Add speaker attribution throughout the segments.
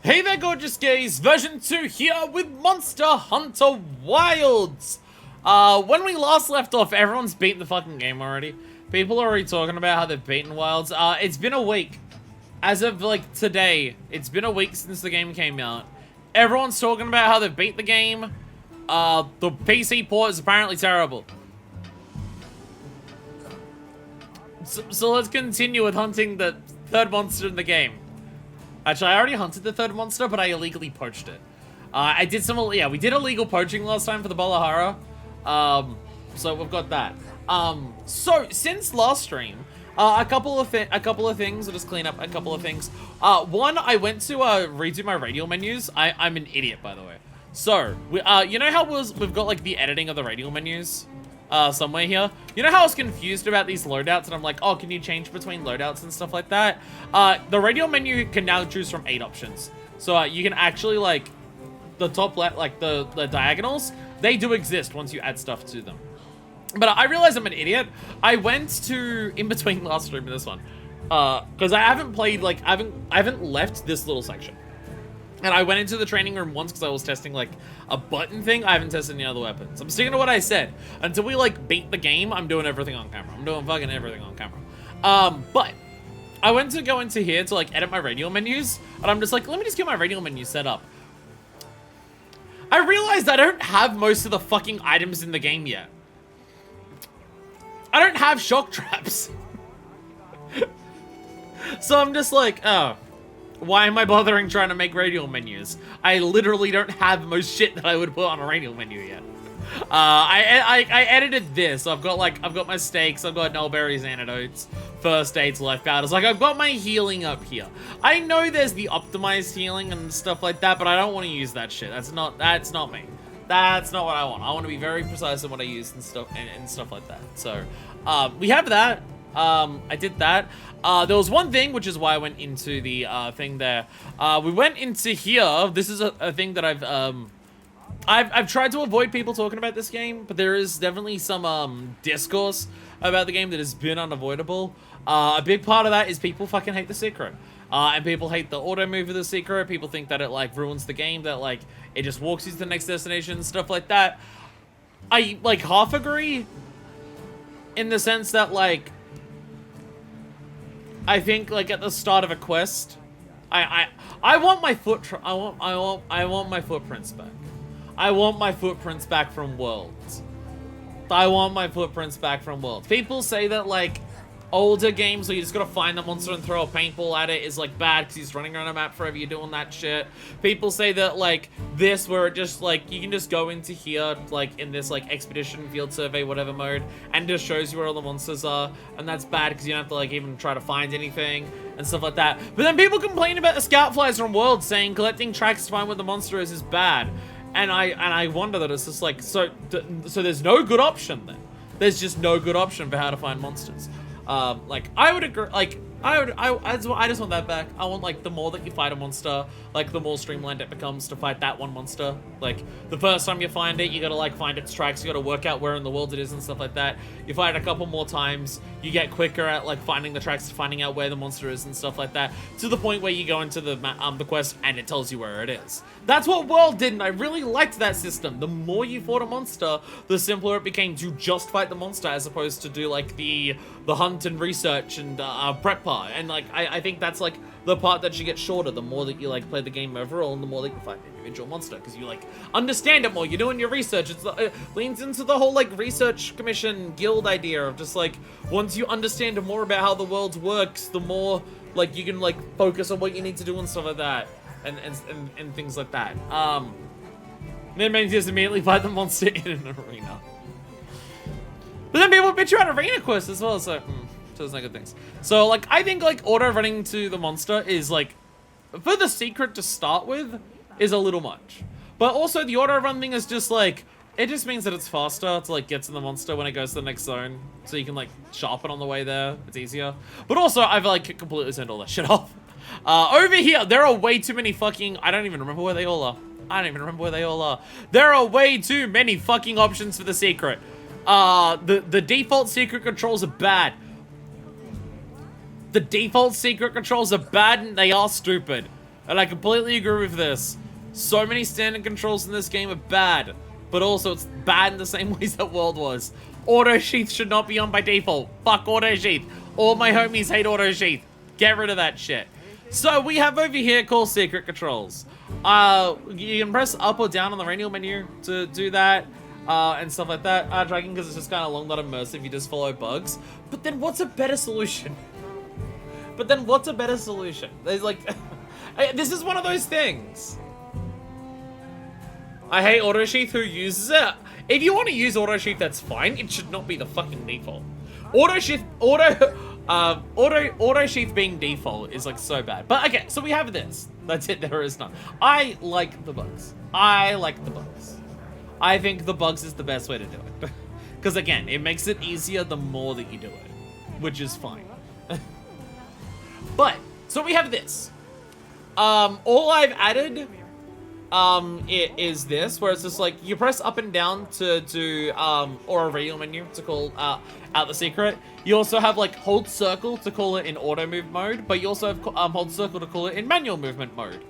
Speaker 1: Hey there, gorgeous gays! Version 2 here with Monster Hunter Wilds! When we last left off, everyone's beaten the fucking game already. People are already talking about how they've beaten Wilds. It's been a week. As of, like, today, it's been a week since the game came out. Everyone's talking about how they've beat the game. The PC port is apparently terrible. So let's continue with hunting the third monster in the game. Actually, I already hunted the third monster, but I illegally poached it. I did some, yeah, we did illegal poaching last time for the Balahara. So we've got that. So since last stream, a couple of things. I'll just clean up a couple of things. One, I went to redo my radial menus. I'm an idiot, by the way. So you know how we've got like the editing of the radial menus? Somewhere here. You know how I was confused about these loadouts and I'm like, oh, can you change between loadouts and stuff like that? The radial menu can now choose from 8 options. So you can actually like, the top left, like the diagonals, they do exist once you add stuff to them. But I realized I'm an idiot. I went to, in between last stream and this one, because I haven't played, like, I haven't left this little section. And I went into the training room once because I was testing, like, a button thing. I haven't tested any other weapons. I'm sticking to what I said. Until we, like, beat the game, I'm doing everything on camera. I'm doing fucking everything on camera. But I went to go into here to, like, edit my radial menus. And I'm just like, let me just get my radial menu set up. I realized I don't have most of the fucking items in the game yet. I don't have shock traps. So I'm just like, oh. Why am I bothering trying to make radial menus? I literally don't have most shit that I would put on a radial menu yet. I edited this. So I've got my stakes, I've got nullberries, antidotes, first aids, life powders. Like, I've got my healing up here. I know there's the optimized healing and stuff like that, but I don't want to use that shit. That's not me. That's not what I want. I want to be very precise in what I use and stuff and stuff like that. So, we have that. I did that. There was one thing, which is why I went into the thing there. We went into here. This is a thing that I've tried to avoid people talking about this game, but there is definitely some discourse about the game that has been unavoidable. A big part of that is people fucking hate the secret. And people hate the auto move of the secret. People think that it like ruins the game, that like it just walks you to the next destination, stuff like that. I like half agree in the sense that like I think like at the start of a quest, I want my I want my footprints back. I want my footprints back from Worlds. I want my footprints back from Worlds. People say that like older games where you just gotta find the monster and throw a paintball at it is like bad because he's running around a map forever, you're doing that shit. People say that like this where it just like you can just go into here like in this like expedition field survey whatever mode and just shows you where all the monsters are, and that's bad because you don't have to like even try to find anything and stuff like that. But then people complain about the scout flies from Worlds saying collecting tracks to find where the monster is bad, and I wonder that it's just like so there's no good option then. There's just no good option for how to find monsters. Like, I would agree, like, I just want that back. I want, like, the more that you fight a monster, like, the more streamlined it becomes to fight that one monster. Like, the first time you find it, you gotta, like, find its tracks, you gotta work out where in the world it is and stuff like that. You fight it a couple more times, you get quicker at, like, finding the tracks, finding out where the monster is and stuff like that, to the point where you go into the quest and it tells you where it is. That's what World did, and I really liked that system. The more you fought a monster, the simpler it became to just fight the monster, as opposed to do, like, the hunt and research and prep part. And like I think that's like the part that should get shorter the more that you like play the game overall and the more that you find an individual monster, because you like understand it more, you're doing your research. It leans into the whole like research commission guild idea of just like once you understand more about how the world works, the more like you can like focus on what you need to do and stuff like that and things like that. Then maybe just immediately fight the monster in an arena. But then people bitch you out arena quests as well, so those are good things. So like I think like auto running to the monster is like for the secret to start with is a little much. But also the auto run thing is just like it just means that it's faster to like get to the monster when it goes to the next zone. So you can like sharpen on the way there. It's easier. But also I've like completely turned all that shit off. Over here, there are way too many fucking I don't even remember where they all are. There are way too many fucking options for the secret. The default secret controls are bad. The default secret controls are bad and they are stupid. And I completely agree with this. So many standard controls in this game are bad, but also it's bad in the same ways that World was. Auto sheath should not be on by default. Fuck auto sheath. All my homies hate auto sheath. Get rid of that shit. So we have over here called secret controls. You can press up or down on the radial menu to do that. And stuff like that. Dragging because it's just kind of long, not immersive. You just follow bugs. But then what's a better solution? There's like, this is one of those things. I hate auto sheath who uses it. If you want to use auto sheath, that's fine. It should not be the fucking default. Auto sheath being default is like so bad. But okay, so we have this. That's it. There is none. I like the bugs. I think the bugs is the best way to do it. Because again, it makes it easier the more that you do it, which is fine. But so we have this. All I've added it is this, where it's just like you press up and down to do or a radial menu to call out the secret. You also have like hold circle to call it in auto move mode, but you also have hold circle to call it in manual movement mode,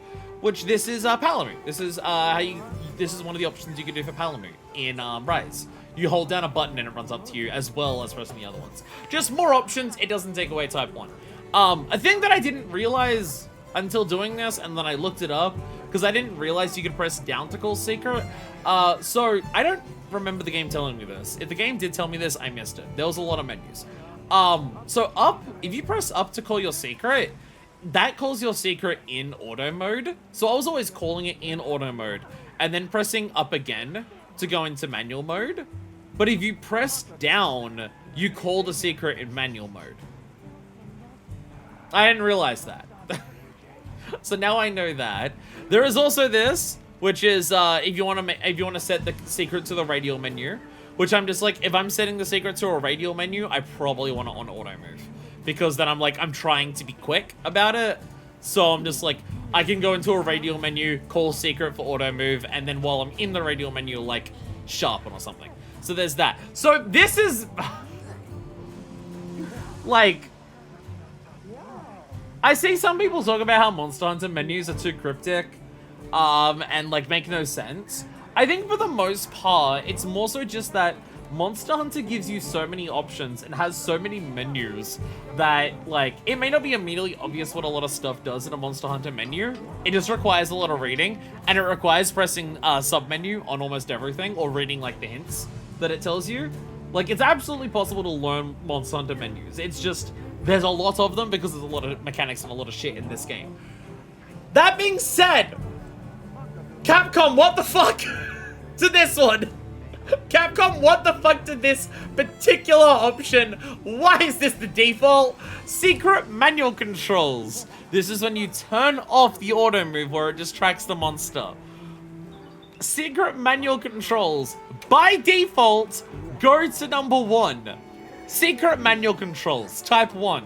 Speaker 1: which this is Palamute. This is this is one of the options you can do for Palamute in Rise. You hold down a button and it runs up to you, as well as pressing the other ones. Just more options. It doesn't take away type 1. A thing that I didn't realize until doing this, and then I looked it up, because I didn't realize you could press down to call secret. So I don't remember the game telling me this. If the game did tell me this, I missed it. There was a lot of menus. So up, if you press up to call your secret, that calls your secret in auto mode. So I was always calling it in auto mode, and then pressing up again to go into manual mode. But if you press down, you call the secret in manual mode. I didn't realize that. So now I know that. There is also this, which is if you want to set the secret to the radial menu, which I'm just like, if I'm setting the secret to a radial menu, I probably want it on auto move, because then I'm trying to be quick about it. So I'm just like, I can go into a radial menu, call secret for auto move, and then while I'm in the radial menu, like sharpen or something. So there's that. So this is like, I see some people talk about how Monster Hunter menus are too cryptic, and like make no sense. I think for the most part, it's more so just that Monster Hunter gives you so many options and has so many menus that, like, it may not be immediately obvious what a lot of stuff does in a Monster Hunter menu. It just requires a lot of reading, and it requires pressing sub-menu on almost everything, or reading, like, the hints that it tells you. Like, it's absolutely possible to learn Monster Hunter menus. It's just, there's a lot of them because there's a lot of mechanics and a lot of shit in this game. That being said, Capcom, what the fuck to this one? Capcom, what the fuck to this particular option? Why is this the default? Secret manual controls. This is when you turn off the auto move where it just tracks the monster. Secret manual controls, by default, go to number 1. Secret manual controls, type 1.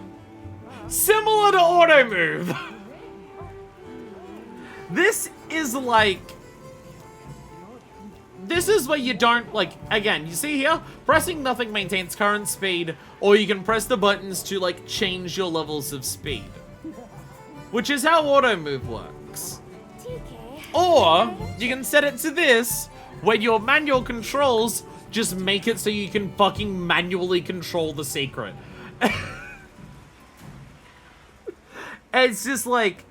Speaker 1: Similar to auto move. This is like, this is where you don't, like, again, you see here, pressing nothing maintains current speed, or you can press the buttons to, like, change your levels of speed. Which is how auto move works. Or, you can set it to this, where your manual controls just make it so you can fucking manually control the secret. It's just like,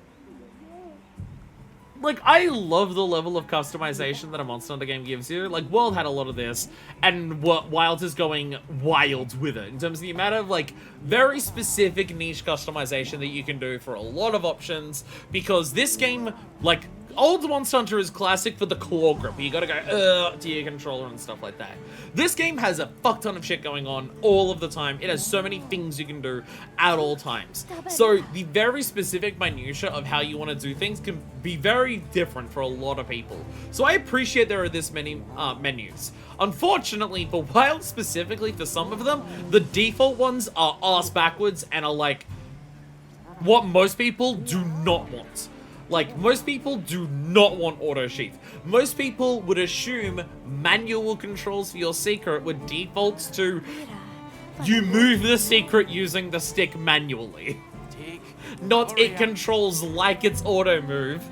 Speaker 1: I love the level of customization that a Monster Hunter game gives you. Like, World had a lot of this, and Wild is going wild with it, in terms of the amount of, like, very specific niche customization that you can do for a lot of options, because this game, like, old Monster Hunter is classic for the claw grip. You gotta go to your controller and stuff like that. This game has a fuck ton of shit going on all of the time. It has so many things you can do at all times. So the very specific minutia of how you want to do things can be very different for a lot of people. So I appreciate there are this many menus. Unfortunately, for Wild specifically, for some of them, the default ones are ass backwards and are like what most people do not want. Like, most people do not want auto sheath. Most people would assume manual controls for your secret would default to you move the secret using the stick manually. not it controls like its auto move.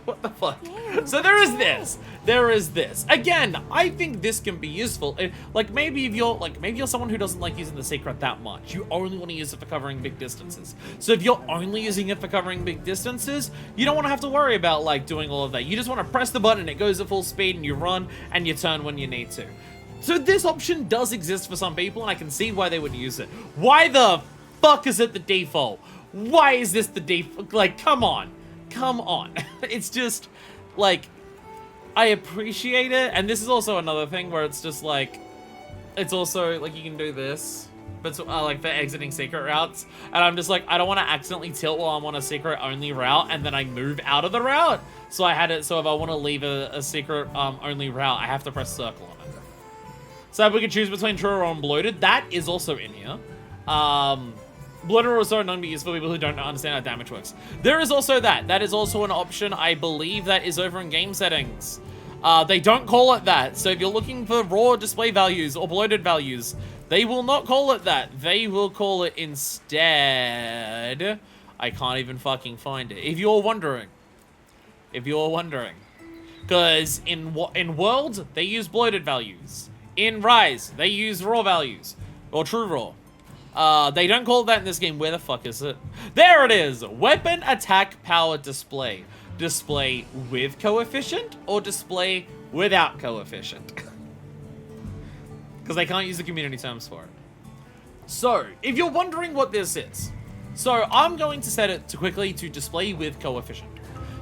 Speaker 1: What the fuck? So there is this. There is this. Again, I think this can be useful. Like maybe if you're someone who doesn't like using the secret that much. You only want to use it for covering big distances. So if you're only using it for covering big distances, you don't want to have to worry about like doing all of that. You just want to press the button, it goes at full speed, and you run and you turn when you need to. So this option does exist for some people, and I can see why they would use it. Why the fuck is it the default? Why is this the default? Like, come on. Come on. It's just, like, I appreciate it, and this is also another thing where it's just, like, it's also, like, you can do this, but, like, for exiting secret routes, and I'm just like, I don't want to accidentally tilt while I'm on a secret-only route, and then I move out of the route, so I had it, so if I want to leave a secret-only route, I have to press circle on it. So if we can choose between true or unbloated, that is also in here. Bloated or so not be used for people who don't understand how damage works. There is also that. That is also an option. I believe that is over in game settings. They don't call it that. So if you're looking for raw display values or bloated values, they will not call it that. They will call it instead. I can't even fucking find it. If you're wondering. Because in World, they use bloated values. In Rise, they use raw values. Or true raw. They don't call it that in this game. Where the fuck is it? There it is! Weapon attack power display. Display with coefficient or display without coefficient? Because they can't use the community terms for it. So, if you're wondering what this is, so I'm going to set it quickly to display with coefficient.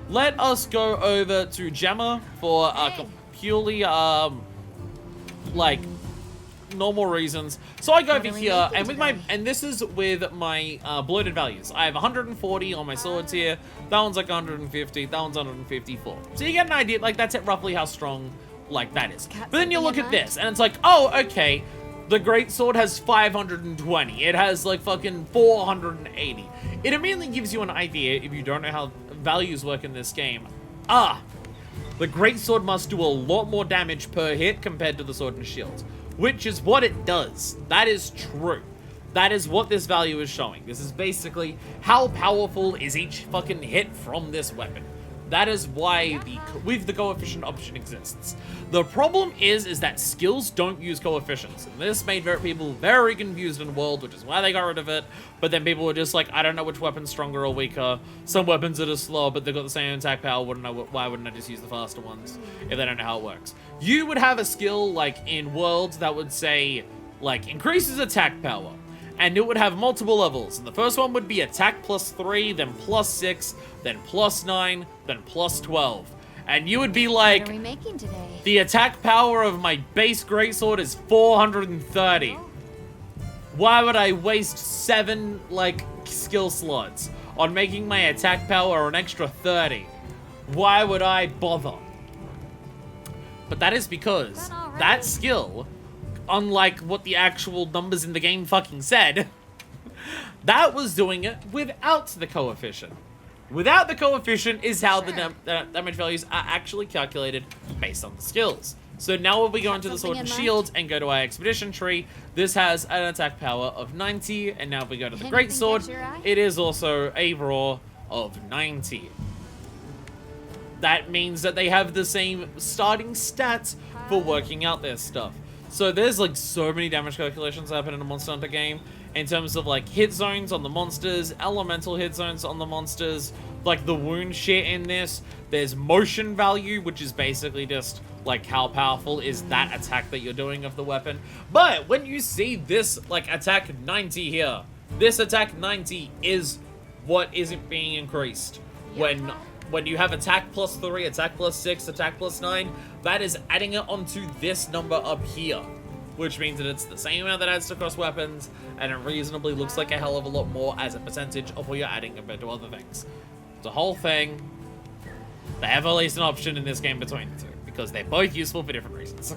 Speaker 1: Let us go over to Gemma for purely, like, normal reasons. So I go over here, and with this is with my bloated values. I have 140 on my swords here. That one's like 150. That one's 154. So you get an idea, like that's it roughly how strong like that is. But then you look at this, and it's like, oh, okay. The greatsword has 520. It has like fucking 480. It immediately gives you an idea, if you don't know how values work in this game. The greatsword must do a lot more damage per hit compared to the sword and shield. Which is what it does. That is true. That is what this value is showing. This is basically how powerful is each fucking hit from this weapon. That is why the coefficient option exists. The problem is that skills don't use coefficients. And this made people very confused in World, which is why they got rid of it. But then people were just like, I don't know which weapon's stronger or weaker. Some weapons are just slow, but they've got the same attack power. Why wouldn't I just use the faster ones if they don't know how it works? You would have a skill like in Worlds that would say, like, increases attack power. And it would have multiple levels. And the first one would be attack +3, then +6, then +9, then +12. And you would be like,
Speaker 2: what are we making today?
Speaker 1: The attack power of my base greatsword is 430. Why would I waste 7, like, skill slots on making my attack power an extra 30? Why would I bother? But that is because that skill, unlike what the actual numbers in the game fucking said, that was doing it without the coefficient. Without the coefficient is how the damage values are actually calculated based on the skills. So now if we go into the sword and shield and go to our expedition tree, this has an attack power of 90, and now if we go to the greatsword, it is also a raw of 90. That means that they have the same starting stats for working out their stuff. So there's like so many damage calculations happen in a Monster Hunter game in terms of like hit zones on the monsters, elemental hit zones on the monsters, like the wound shit in this. There's motion value, which is basically just like how powerful is that attack that you're doing of the weapon. But when you see this like attack 90 here, this attack 90 is what isn't being increased. When you have attack +3, attack +6, attack +9, that is adding it onto this number up here. Which means that it's the same amount that adds to cross weapons, and it reasonably looks like a hell of a lot more as a percentage of what you're adding compared to other things. The whole thing, they have at least an option in this game between the two, because they're both useful for different reasons.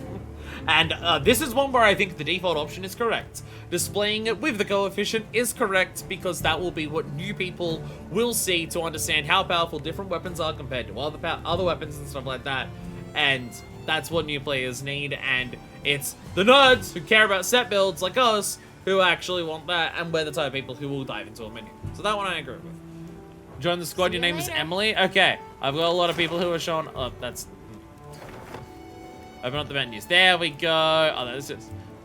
Speaker 1: And this is one where I think the default option is correct. Displaying it with the coefficient is correct because that will be what new people will see to understand how powerful different weapons are compared to other weapons and stuff like that. And that's what new players need, and it's the nerds who care about set builds like us who actually want that, and we're the type of people who will dive into a menu. So that one I agree with. Join the squad, your name is Emily? Okay, I've got a lot of people who are showing, oh, that's, open up the menus. There we go. Oh, it's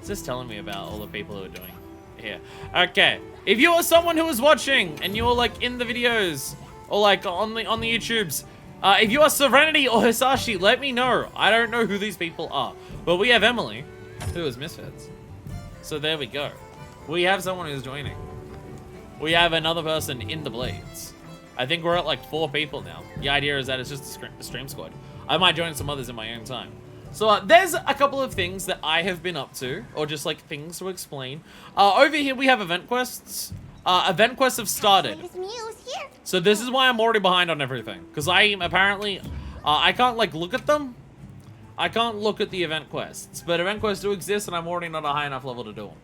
Speaker 1: just telling me about all the people who are doing here. Okay, if you are someone who is watching, and you're like in the videos, or like on the YouTubes, if you are Serenity or Hisashi, let me know. I don't know who these people are, but we have Emily, who is Misfits. So there we go. We have someone who's joining. We have another person in the Blades. I think we're at like 4 people now. The idea is that it's just a stream squad. I might join some others in my own time. So there's a couple of things that I have been up to, or just like things to explain. Over here we have event quests. Event quests have started. So this is why I'm already behind on everything. Because I am apparently, I can't like look at them. I can't look at the event quests. But event quests do exist and I'm already not a high enough level to do them.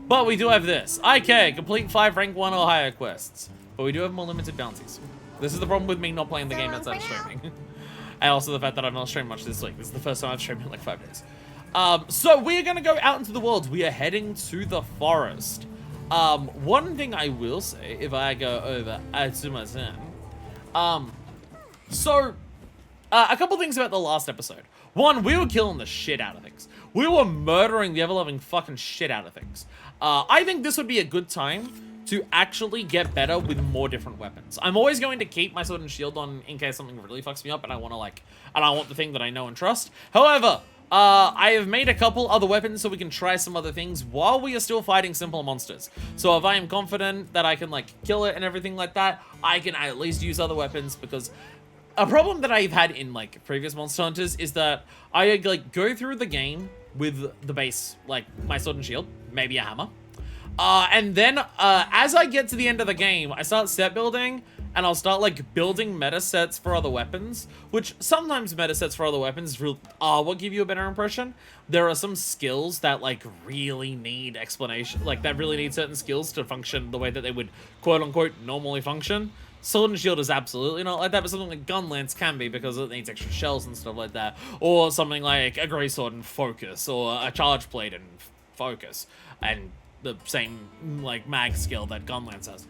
Speaker 1: But we do have this. IK, complete 5 rank 1 or higher quests. But we do have more limited bounties. This is the problem with me not playing the game outside of streaming. And also the fact that I've not streamed much this week. This is the first time I've streamed in like 5 days. So we are going to go out into the world. We are heading to the forest. One thing I will say, if I go over Atsumasen, a couple things about the last episode. One, we were killing the shit out of things. We were murdering the ever-loving fucking shit out of things. I think this would be a good time to actually get better with more different weapons. I'm always going to keep my sword and shield on in case something really fucks me up and I want to like, and I want the thing that I know and trust. However, I have made a couple other weapons so we can try some other things while we are still fighting simpler monsters. So if I am confident that I can like kill it and everything like that, I can at least use other weapons, because a problem that I've had in like previous Monster Hunters is that I like go through the game with the base, like my sword and shield, maybe a hammer. And then as I get to the end of the game, I start set building, and I'll start like building meta sets for other weapons, which sometimes meta sets for other weapons will give you a better impression. There are some skills that like really need explanation, like that really need certain skills to function the way that they would quote unquote normally function. Sword and shield is absolutely not like that, but something like gun lance can be because it needs extra shells and stuff like that. Or something like a grey sword and focus, or a charge blade and focus, and the same like mag skill that gun lance has.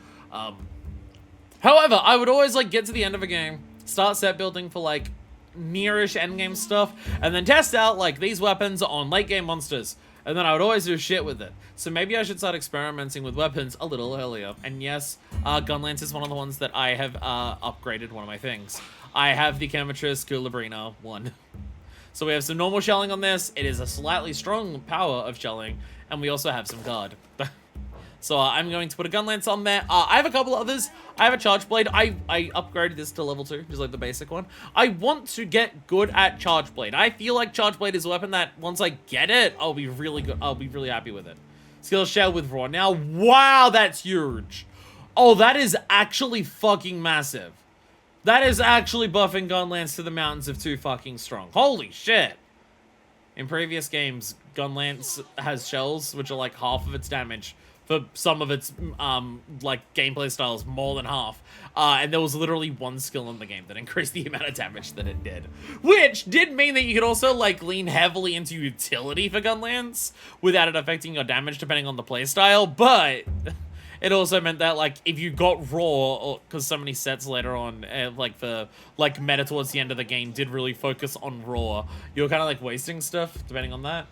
Speaker 1: However, I would always like get to the end of a game, start set building for like nearish endgame stuff, and then test out like these weapons on late game monsters. And then I would always do shit with it. So maybe I should start experimenting with weapons a little earlier. And yes, gun lance is one of the ones that I have upgraded one of my things. I have the Chemitress Culebrina 1. So we have some normal shelling on this. It is a slightly strong power of shelling. And we also have some guard. So I'm going to put a gun lance on there. I have a couple others. I have a charge blade. I upgraded this to level 2, just like the basic one. I want to get good at charge blade. I feel like charge blade is a weapon that once I get it, I'll be really good. I'll be really happy with it. Skill share with raw. Now, wow, that's huge. Oh, that is actually fucking massive. That is actually buffing gun lance to the mountains of 2 fucking strong. Holy shit. In previous games, gun lance has shells, which are like half of its damage. For some of its, like, gameplay styles, more than half. And there was literally one skill in the game that increased the amount of damage that it did. Which did mean that you could also, like, lean heavily into utility for gun lance without it affecting your damage depending on the playstyle. But it also meant that, like, if you got raw, because so many sets later on, like, the, like, meta towards the end of the game did really focus on raw, you were kind of, like, wasting stuff depending on that.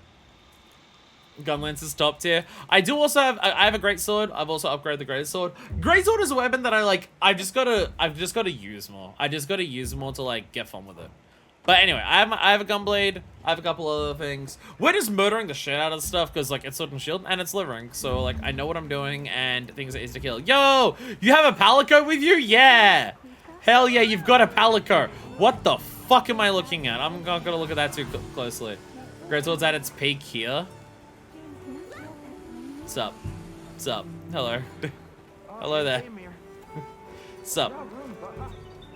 Speaker 1: Gun lance is top tier. I do also have, I have a great sword. I've also upgraded the great sword. Great sword is a weapon that I like, I've just got to use more. I just got to use more to like get fun with it. But anyway, I have a gun blade. I have a couple other things. We're just murdering the shit out of stuff because like it's sword and shield and it's living. So like I know what I'm doing and things are easy to kill. Yo, you have a palico with you? Yeah. Hell yeah, you've got a palico. What the fuck am I looking at? I'm not gonna look at that too closely. Great sword's at its peak here. Sup? Sup? Hello. Hello there. Sup?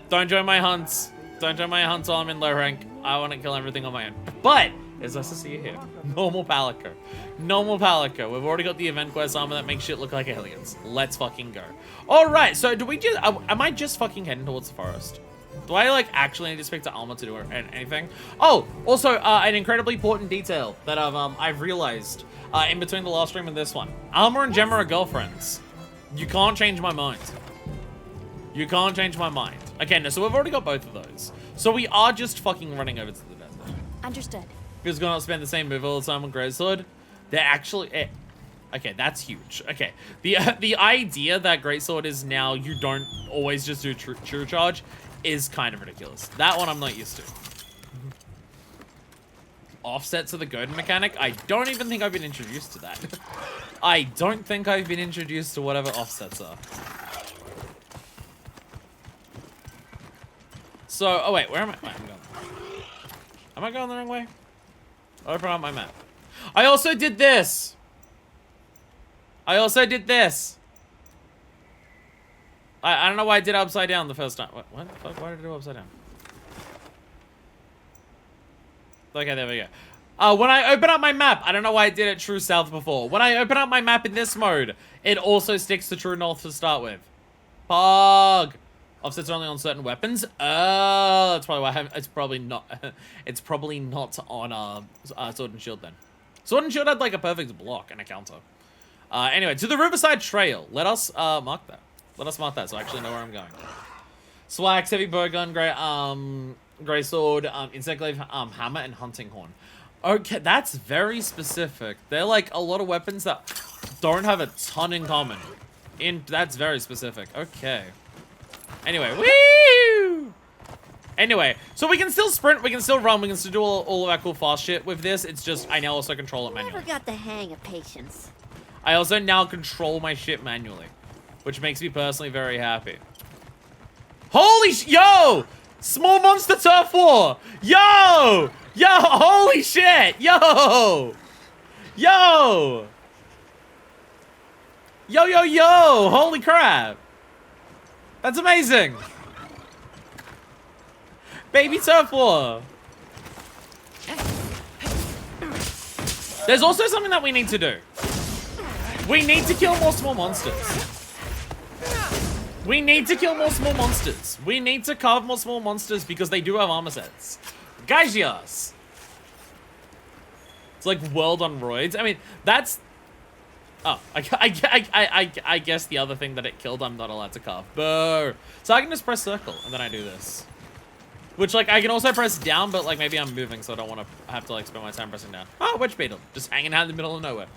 Speaker 1: Don't join my hunts. Don't join my hunts while I'm in low rank. I want to kill everything on my own. But it's nice to see you here. Normal palico. Normal palico. We've already got the event quest armor that makes shit look like aliens. Let's fucking go. Alright, so do we just... am I just fucking heading towards the forest? Do I, like, actually need to speak to Alma to do anything? Oh, also, an incredibly important detail that I've realized in between the last stream and this one. Alma and Gemma are girlfriends. You can't change my mind. You can't change my mind. Okay, no, so we've already got both of those. So we are just fucking running over to the desert.
Speaker 2: Understood.
Speaker 1: Who's gonna spend the same move all the time on Greatsword? They're actually... Okay, that's huge. Okay, the idea that Greatsword is now you don't always just do true charge is kind of ridiculous. That one I'm not used to. Offsets of the Godin mechanic? I don't even think I've been introduced to that. I don't think I've been introduced to whatever offsets are. So, oh wait, where am I? Wait, I'm going. Am I going the wrong way? Open up my map. I also did this! I also did this! I don't know why I did it upside down the first time. What the fuck? Why did I do it upside down? Okay, there we go. When I open up my map, I don't know why I did it true south before. When I open up my map in this mode, it also sticks to true north to start with. Pog! Offsets only on certain weapons. Oh, that's probably why I have. It's probably not. It's probably not on Sword and Shield then. Sword and Shield had like a perfect block and a counter. Anyway, to the Riverside Trail. Let us mark that. Let us mark that so I actually know where I'm going. Swax, heavy bowgun, grey sword, insect glaive, hammer, and hunting horn. Okay, that's very specific. They're like a lot of weapons that don't have a ton in common. That's very specific. Okay. Anyway, woo! Anyway, so we can still sprint, we can still run, we can still do all of our cool fast shit with this. It's just I now also control it manually.
Speaker 2: Never got the hang of patience.
Speaker 1: I also now control my shit manually, which makes me personally very happy. Holy yo! Small monster turf war! Yo! Yo! Holy shit! Yo! Yo! Yo, yo, yo! Holy crap! That's amazing! Baby turf war! There's also something that we need to do. We need to kill more small monsters. We need to kill more small monsters. We need to carve more small monsters because they do have armor sets. Gajias! It's like world on roids. I mean, that's... Oh, I guess the other thing that it killed, I'm not allowed to carve. Boo! So I can just press circle, and then I do this. Which, like, I can also press down, but, like, maybe I'm moving, so I don't want to have to, like, spend my time pressing down. Oh, Wedge Beetle. Just hanging out in the middle of nowhere.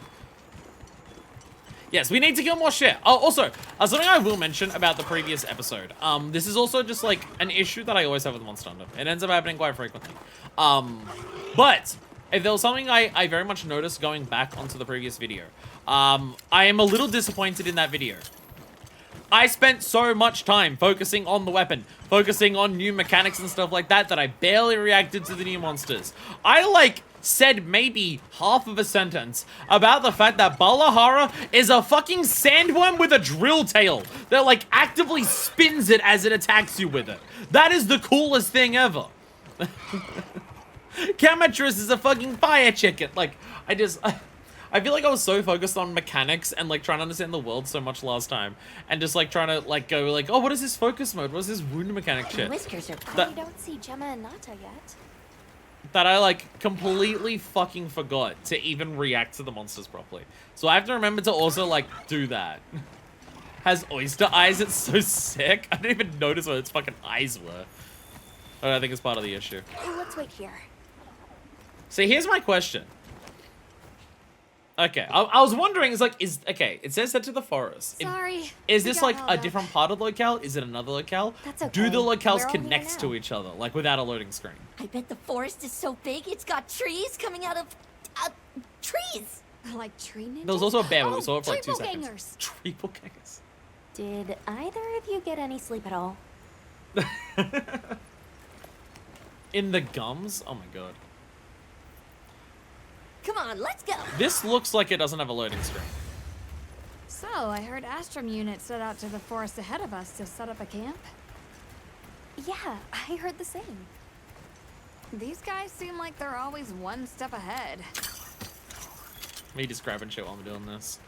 Speaker 1: Yes, we need to kill more shit. Oh, also, something I will mention about the previous episode. This is also just, like, an issue that I always have with Monster Hunter. It ends up happening quite frequently. But if there was something I very much noticed going back onto the previous video, I am a little disappointed in that video. I spent so much time focusing on the weapon, focusing on new mechanics and stuff like that, that I barely reacted to the new monsters. I, like, said maybe half of a sentence about the fact that Balahara is a fucking sandworm with a drill tail that, like, actively spins it as it attacks you with it. That is the coolest thing ever. Camatris is a fucking fire chicken. Like, I feel like I was so focused on mechanics and, like, trying to understand the world so much last time. And just, like, trying to, like, go, like, oh, what is this focus mode? What is this wound mechanic shit?
Speaker 2: Whiskers are
Speaker 3: I don't see Gemma and Nata yet.
Speaker 1: That I, like, completely fucking forgot to even react to the monsters properly. So I have to remember to also, like, do that. Has oyster eyes, it's so sick. I didn't even notice what its fucking eyes were. But I think it's part of the issue.
Speaker 3: Let's wait here.
Speaker 1: See, here's my question. Okay, I was wondering, it's like, okay, it says head to the forest.
Speaker 3: Sorry.
Speaker 1: Is this like a different part of the locale? Is it another locale?
Speaker 3: That's okay.
Speaker 1: Do the locales
Speaker 3: We're all
Speaker 1: connect
Speaker 3: here
Speaker 1: to
Speaker 3: now.
Speaker 1: each other, like without a loading screen?
Speaker 2: I bet the forest is so big it's got trees coming out of trees.
Speaker 3: Like tree ninjas?
Speaker 1: There was also a bear, but we saw it for like 2
Speaker 3: triple
Speaker 1: seconds.
Speaker 3: gangers.
Speaker 1: Triple gangers.
Speaker 2: Did either of you get any sleep at all?
Speaker 1: In the gums? Oh my god.
Speaker 2: Come on, let's go.
Speaker 1: This looks like it doesn't have a loading screen.
Speaker 3: So, I heard Astrum unit set out to the forest ahead of us to set up a camp.
Speaker 2: Yeah, I heard the same.
Speaker 3: These guys seem like they're always one step ahead.
Speaker 1: Me just grabbing shit while I'm doing this.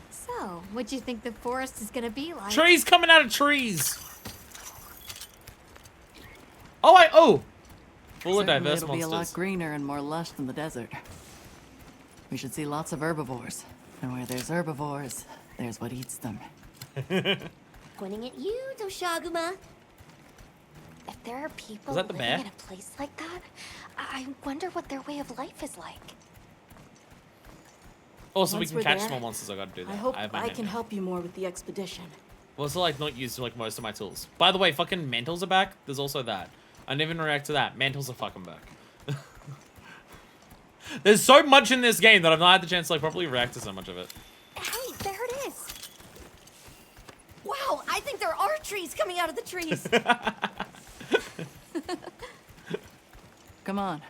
Speaker 3: So, what'd you think the forest is gonna be like?
Speaker 1: Trees coming out of trees! Oh, full of
Speaker 4: Certainly
Speaker 1: diverse
Speaker 4: it'll be a lot
Speaker 1: monsters.
Speaker 4: greener and more lush than the desert. We should see lots of herbivores. And where there's herbivores, there's what eats them.
Speaker 2: Pointing at you, Doshaguma.
Speaker 3: If there are people
Speaker 1: Was that the
Speaker 3: living
Speaker 1: bear?
Speaker 3: in a place like that, I wonder what their way of life is like.
Speaker 1: Also, we
Speaker 5: Once
Speaker 1: can
Speaker 5: we're
Speaker 1: catch
Speaker 5: there,
Speaker 1: small monsters. I gotta do that.
Speaker 5: I hope
Speaker 1: have my
Speaker 5: I
Speaker 1: hand
Speaker 5: can
Speaker 1: now.
Speaker 5: help you more with the expedition.
Speaker 1: Well, also like not used like most of my tools. By the way, fucking mantles are back. There's also that. I didn't even react to that. Mantles are fucking back. There's so much in this game that I've not had the chance to like properly react to so much of it.
Speaker 3: Hey, there it is.
Speaker 2: Wow, I think there are trees coming out of the trees.
Speaker 4: Come on.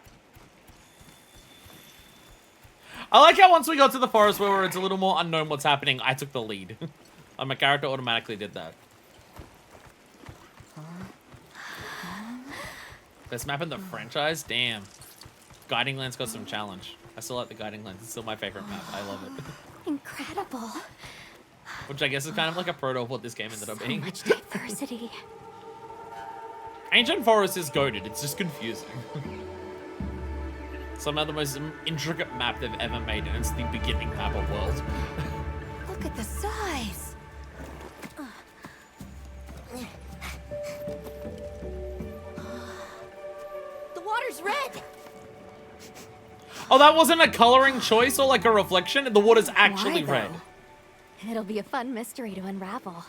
Speaker 1: I like how once we got to the forest where it's a little more unknown what's happening, I took the lead. And my character automatically did that. Best map in the franchise? Damn. Guiding Land's got some challenge. I still like the Guiding Land. It's still my favorite map. I love it.
Speaker 3: Incredible.
Speaker 1: Which I guess is kind of like a proto of what this game ended up being.
Speaker 3: Much diversity.
Speaker 1: Ancient Forest is goated. It's just confusing. Somehow the most intricate map they've ever made, and it's the beginning map of world.
Speaker 3: Look at the size.
Speaker 2: The water's red.
Speaker 1: Oh, that wasn't a coloring choice or like a reflection? The water's actually
Speaker 3: Why,
Speaker 1: red.
Speaker 3: though? It'll be a fun mystery to unravel.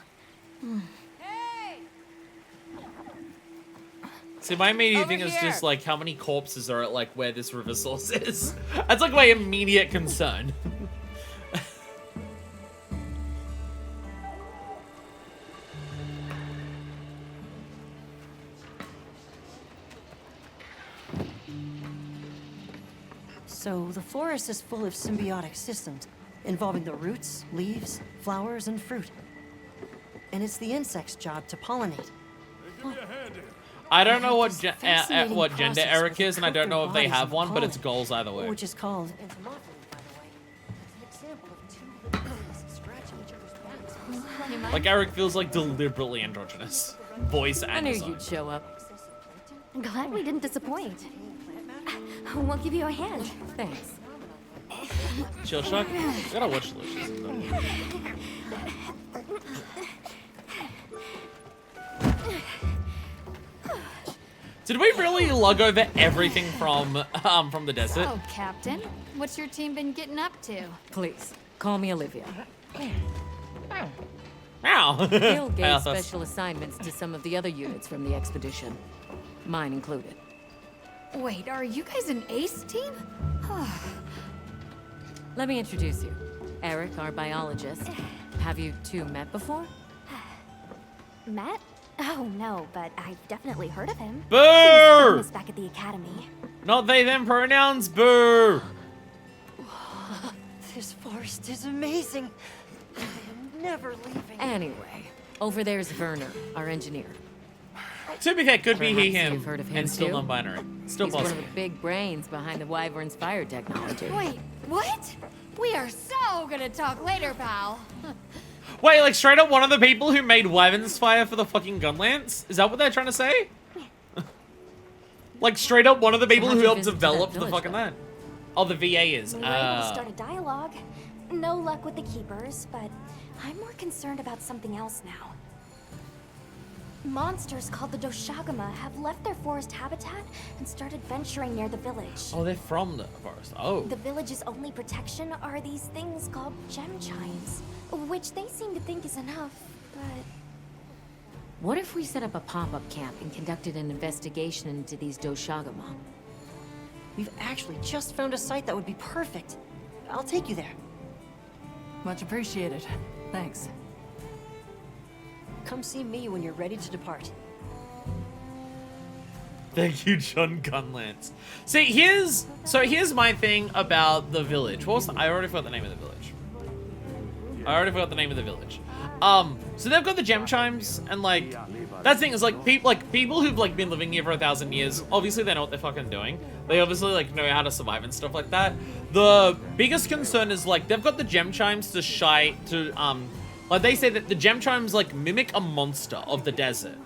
Speaker 1: See, my immediate
Speaker 2: Over
Speaker 1: thing is
Speaker 2: here.
Speaker 1: just like how many corpses are at like where this river source is. That's like my immediate concern.
Speaker 6: So the forest is full of symbiotic systems involving the roots, leaves, flowers, and fruit. And it's the insect's job to pollinate.
Speaker 1: I don't know what
Speaker 3: This fascinating
Speaker 1: what gender
Speaker 6: process
Speaker 1: Eric
Speaker 6: where
Speaker 1: is,
Speaker 6: they
Speaker 1: and I
Speaker 6: coat
Speaker 1: don't
Speaker 6: their
Speaker 1: know if they
Speaker 6: bodies
Speaker 1: have
Speaker 6: in
Speaker 1: one, but it's
Speaker 6: pollen,
Speaker 1: goals either way.
Speaker 6: which is called entomophily, by the way. It's an example of two living things scratching each other's backs.
Speaker 3: You mind?
Speaker 1: Like Eric feels like deliberately androgynous, voice
Speaker 4: I
Speaker 1: and
Speaker 4: knew
Speaker 1: design.
Speaker 4: you'd show up.
Speaker 3: Glad we didn't disappoint. We'll give you a hand.
Speaker 4: Thanks.
Speaker 1: Chill shock. I gotta watch Lucius. Did we really lug over everything from the desert?
Speaker 3: Oh, Captain, what's your team been getting up to?
Speaker 4: Please, call me Olivia.
Speaker 1: Ow.
Speaker 4: Bill gave
Speaker 1: Athos.
Speaker 4: special assignments to some of the other units from the expedition. Mine included.
Speaker 3: Wait, are you guys an ace team?
Speaker 4: Let me introduce you. Eric, our biologist. Have you two met before?
Speaker 3: Matt? Oh, no, but I've definitely heard of him.
Speaker 1: Boo!
Speaker 3: He was back at the academy.
Speaker 1: Not they them pronouns. Boo.
Speaker 6: This forest is amazing. I am never leaving.
Speaker 4: Anyway, over there's Werner, our engineer.
Speaker 1: To be fair, could be he,
Speaker 4: Perhaps
Speaker 1: him,
Speaker 4: you've heard of him
Speaker 1: and still
Speaker 4: too?
Speaker 1: non-binary. Still
Speaker 4: He's one of
Speaker 1: possible.
Speaker 4: the big brains behind the Wyvern's fire technology.
Speaker 3: Wait, what? We are so gonna talk later, pal.
Speaker 1: Wait, like straight up one of the people who made Wyvern's fire for the fucking gun lance? Is that what they're trying to say? Like straight up one of the people
Speaker 4: how'd
Speaker 1: who
Speaker 4: you
Speaker 1: helped
Speaker 4: visit that
Speaker 1: develop the
Speaker 4: village,
Speaker 1: fucking
Speaker 4: then?
Speaker 1: land. Oh, the VA is.
Speaker 3: We were able to start a dialogue. No luck with the keepers, but I'm more concerned about something else now. Monsters called the Doshaguma have left their forest habitat and started venturing near the village.
Speaker 1: Oh, they're from the forest. Oh.
Speaker 3: The village's only protection are these things called gem chimes, which they seem to think is enough, but...
Speaker 4: What if we set up a pop-up camp and conducted an investigation into these Doshaguma?
Speaker 6: We've actually just found a site that would be perfect. I'll take you there.
Speaker 4: Much appreciated. Thanks.
Speaker 6: Come see me when you're ready to depart.
Speaker 1: Thank you, John Gunlance. See, here's my thing about the village. I already forgot the name of the village. So they've got the gem chimes, and like, that thing is like people who've like been living here for 1,000 years. Obviously, they know what they're fucking doing. They obviously like know how to survive and stuff like that. The biggest concern is like they've got the gem chimes like they say that the gem chimes like mimic a monster of the desert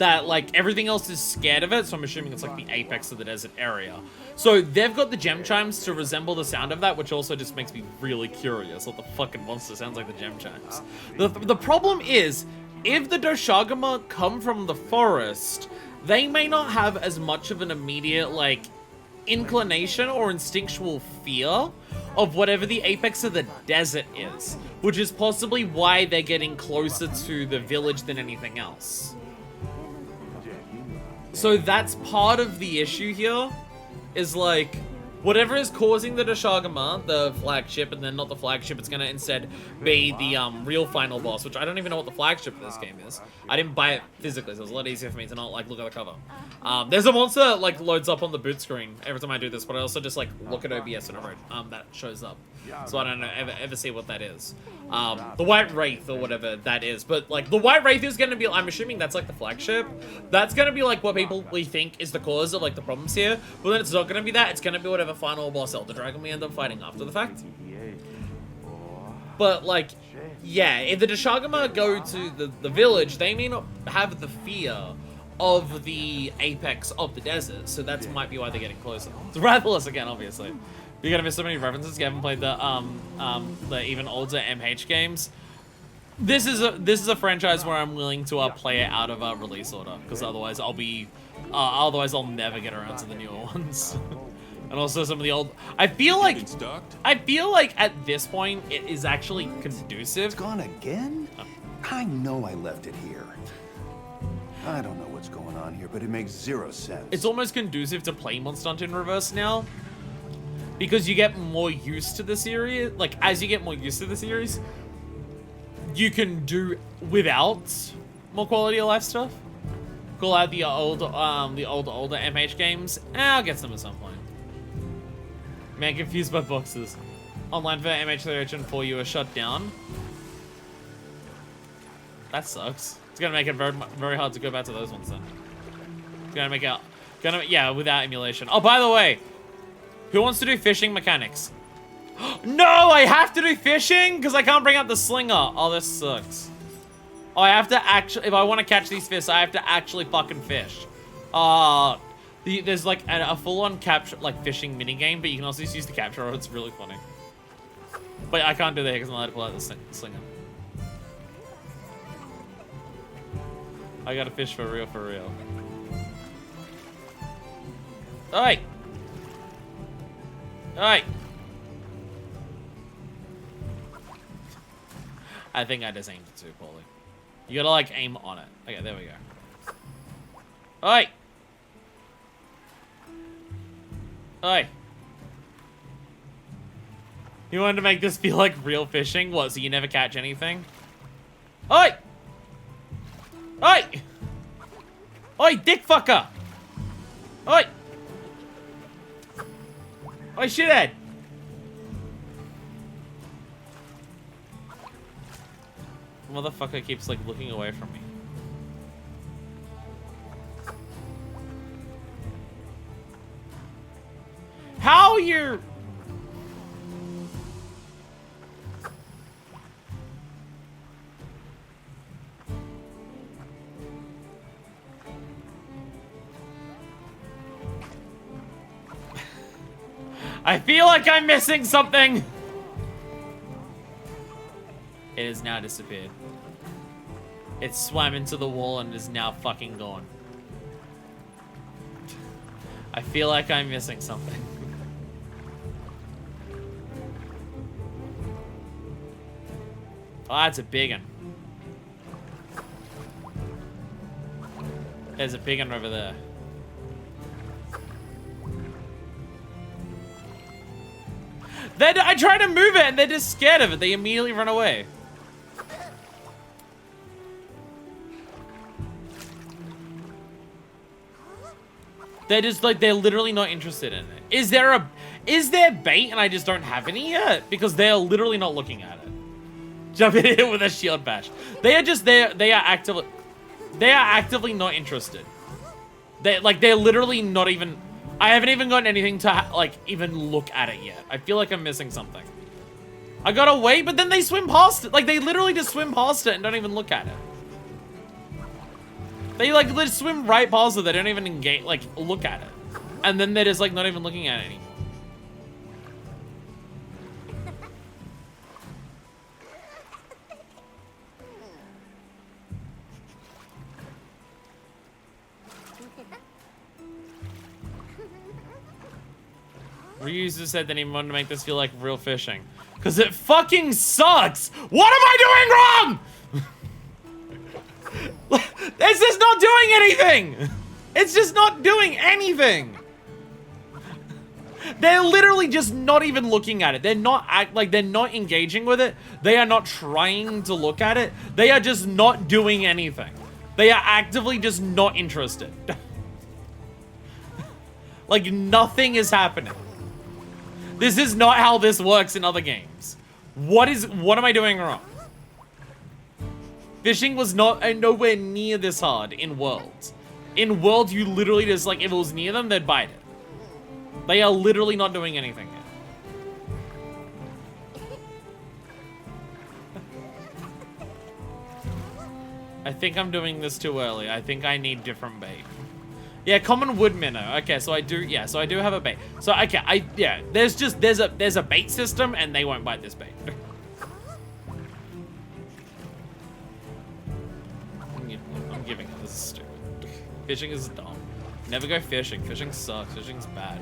Speaker 1: that like everything else is scared of it, so I'm assuming it's like the apex of the desert area. So they've got the gem chimes to resemble the sound of that, which also just makes me really curious what the fucking monster sounds like the gem chimes. The problem is, if the Doshagama come from the forest, they may not have as much of an immediate like inclination or instinctual fear of whatever the apex of the desert is, which is possibly why they're getting closer to the village than anything else. So that's part of the issue here, is like, whatever is causing the Doshagama, the flagship, and then not the flagship, it's gonna instead be the real final boss, which I don't even know what the flagship of this game is. I didn't buy it physically, so it's a lot easier for me to not like look at the cover. There's a monster that like loads up on the boot screen every time I do this, but I also just like look at OBS and that shows up. So I don't know, ever see what that is. The White Wraith or whatever that is, but like the White Wraith is gonna be, I'm assuming that's like the flagship. That's gonna be like what people we think is the cause of like the problems here, but then it's not gonna be that, it's gonna be whatever final boss Elder Dragon we end up fighting after the fact. But like, yeah, if the Doshagama go to the village, they may not have the fear of the apex of the desert, so that might be why they're getting closer. It's Rathalos again, obviously. You're gonna miss so many references. You haven't played the even older MH games. This is a franchise where I'm willing to play it out of release order, because otherwise I'll never get around to the newer ones. And also some of the old. I feel like at this point it is actually conducive.
Speaker 5: It's gone again?
Speaker 1: Oh.
Speaker 5: I know I left it here. I don't know what's going on here, but it makes zero sense.
Speaker 1: It's almost conducive to play Monster Hunter in reverse now, because you get more used to the series. Like, as you get more used to the series, you can do without more quality of life stuff. Call out the older MH games. I'll get some at some point. Man, confused by boxes. Online for MH3 and 4 you are shut down. That sucks. It's gonna make it very, very hard to go back to those ones then. It's gonna make it, yeah, without emulation. Oh, by the way, who wants to do fishing mechanics? No, I have to do fishing because I can't bring out the slinger. Oh, this sucks. Oh, I have to actually, if I want to catch these fish, I have to actually fucking fish. There's like a full-on capture, like fishing mini game, but you can also just use the capture rod. It's really funny. But I can't do that because I'm allowed to pull out the slinger. I gotta fish for real, for real. Alright. Alright. I think I just aimed it too poorly. You gotta like aim on it. Okay, there we go. Alright. Alright. You wanted to make this feel like real fishing? What, so you never catch anything? Alright! Oi! Oi, dick fucker! Oi! Oi, shithead! Motherfucker keeps like looking away from me. How you're... I feel like I'm missing something. It has now disappeared. It swam into the wall and is now fucking gone. I feel like I'm missing something. Oh, that's a big one. There's a big one over there. I try to move it and they're just scared of it. They immediately run away. They're just like, they're literally not interested in it. Is there bait and I just don't have any yet? Because they are literally not looking at it. Jump in here with a shield bash. They are actively not interested. They're literally not even... I haven't even gotten anything to, like, even look at it yet. I feel like I'm missing something. I gotta wait, but then they swim past it. Like, they literally just swim past it and don't even look at it. They like just swim right past it. They don't even engage, like look at it, and then they're just like not even looking at it anymore. Ryuzu said that he wanted to make this feel like real fishing. Cause it fucking sucks! What am I doing wrong?! It's just not doing anything! It's just not doing anything! They're literally just not even looking at it. They're not they're not engaging with it. They are not trying to look at it. They are just not doing anything. They are actively just not interested. Like nothing is happening. This is not how this works in other games. What am I doing wrong? Fishing was nowhere near this hard in World. In World, you literally just, like, if it was near them, they'd bite it. They are literally not doing anything yet. I think I'm doing this too early. I think I need different bait. Yeah, common wood minnow. Okay, so I do have a bait. So okay, there's a bait system and they won't bite this bait. I'm giving it. This is stupid. Fishing is dumb. Never go fishing. Fishing sucks. Fishing's bad.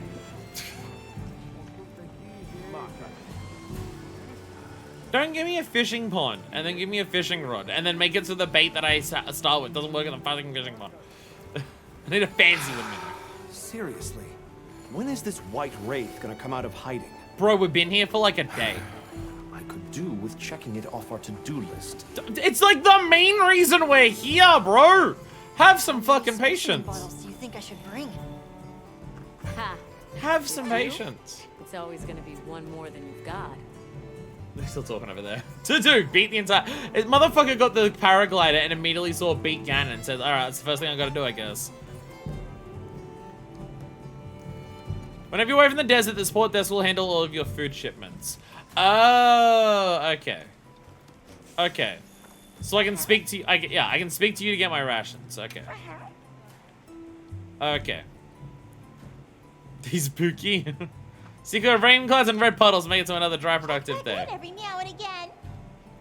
Speaker 1: Don't give me a fishing pond and then give me a fishing rod and then make it so the bait that I start with doesn't work in the fucking fishing pond. I need a fancy one minute.
Speaker 7: Seriously, when is this white wraith gonna come out of hiding?
Speaker 1: Bro, we've been here for like a day.
Speaker 7: I could do with checking it off our to-do list.
Speaker 1: It's like the main reason we're here, bro. Have some fucking
Speaker 6: What
Speaker 1: patience.
Speaker 6: bottles do you think I should bring?
Speaker 8: Ha!
Speaker 1: Have some patience.
Speaker 8: It's always gonna be one more than you've got.
Speaker 1: They're still talking over there. To beat the entire... Motherfucker got the paraglider and immediately saw beat Ganon and said, alright, that's the first thing I gotta do, I guess. Whenever you're away from the desert, the support desk will handle all of your food shipments. Oh, okay. Okay. So I can speak to you. I can speak to you to get my rations. Okay. Okay. He's spooky. Secret rain clouds and red puddles make it to another dry productive day.
Speaker 2: Every now and again.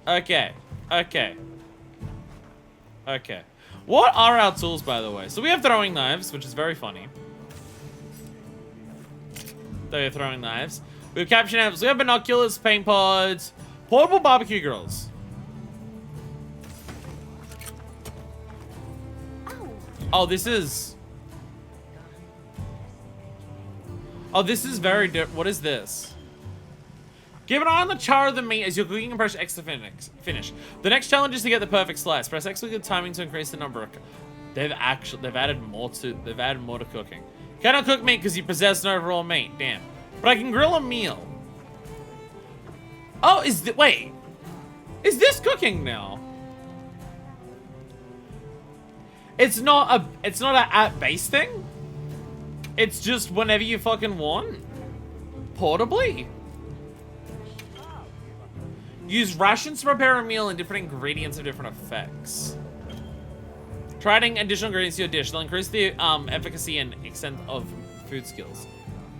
Speaker 1: Okay. Okay. Okay. What are our tools, by the way? So we have throwing knives, which is very funny. They're throwing knives. We have caption apps. We have binoculars, paint pods, portable barbecue grills. Oh, this is... Oh, this is very different. What is this? Keep an eye on the char of the meat as you're cooking and press X to finish. The next challenge is to get the perfect slice. Press X with good timing to increase the number of... They've added more to cooking. Cannot cook meat because you possess no raw meat. Damn. But I can grill a meal. Oh, wait. Is this cooking now? It's not a at base thing. It's just whenever you fucking want. Portably. Use rations to prepare a meal and different ingredients have different effects. Try adding additional ingredients to your dish. They'll increase the efficacy and extent of food skills.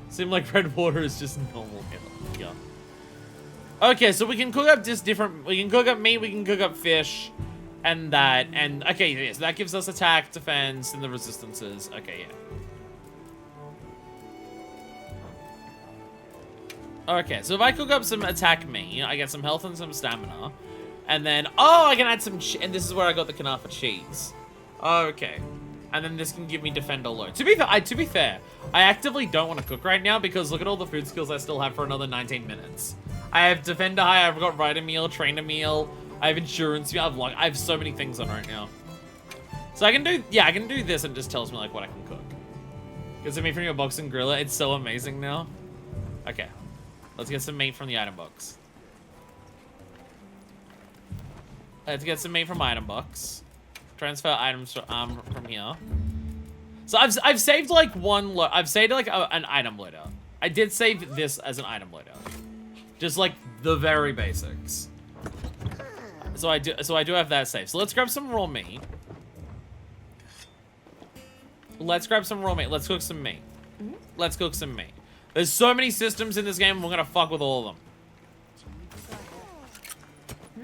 Speaker 1: Seem like red water is just normal. Yeah. Okay, so we can cook up just different... We can cook up meat, we can cook up fish, and that. And, okay, yeah, so that gives us attack, defense, and the resistances. Okay, yeah. Okay, so if I cook up some attack meat, I get some health and some stamina. And then... Oh, I can add some... And this is where I got the Kanafa cheese. Okay. And then this can give me defend or load. To be fair, I actively don't want to cook right now because look at all the food skills I still have for another 19 minutes. I have defender high, I've got rider meal, trainer meal, I have endurance meal, I have so many things on right now. So I can do, yeah, I can do this and it just tells me like what I can cook. Gives it meat from your box and grill it. It's so amazing now. Okay. Let's get some meat from the item box. Let's get some meat from item box. Transfer items from here. So I've saved like I've saved like an item loader. I did save this as an item loader. Just like the very basics. So I do have that saved. So let's grab some raw meat. Let's grab some raw meat. Let's cook some meat. Let's cook some meat. There's so many systems in this game, we're gonna fuck with all of them.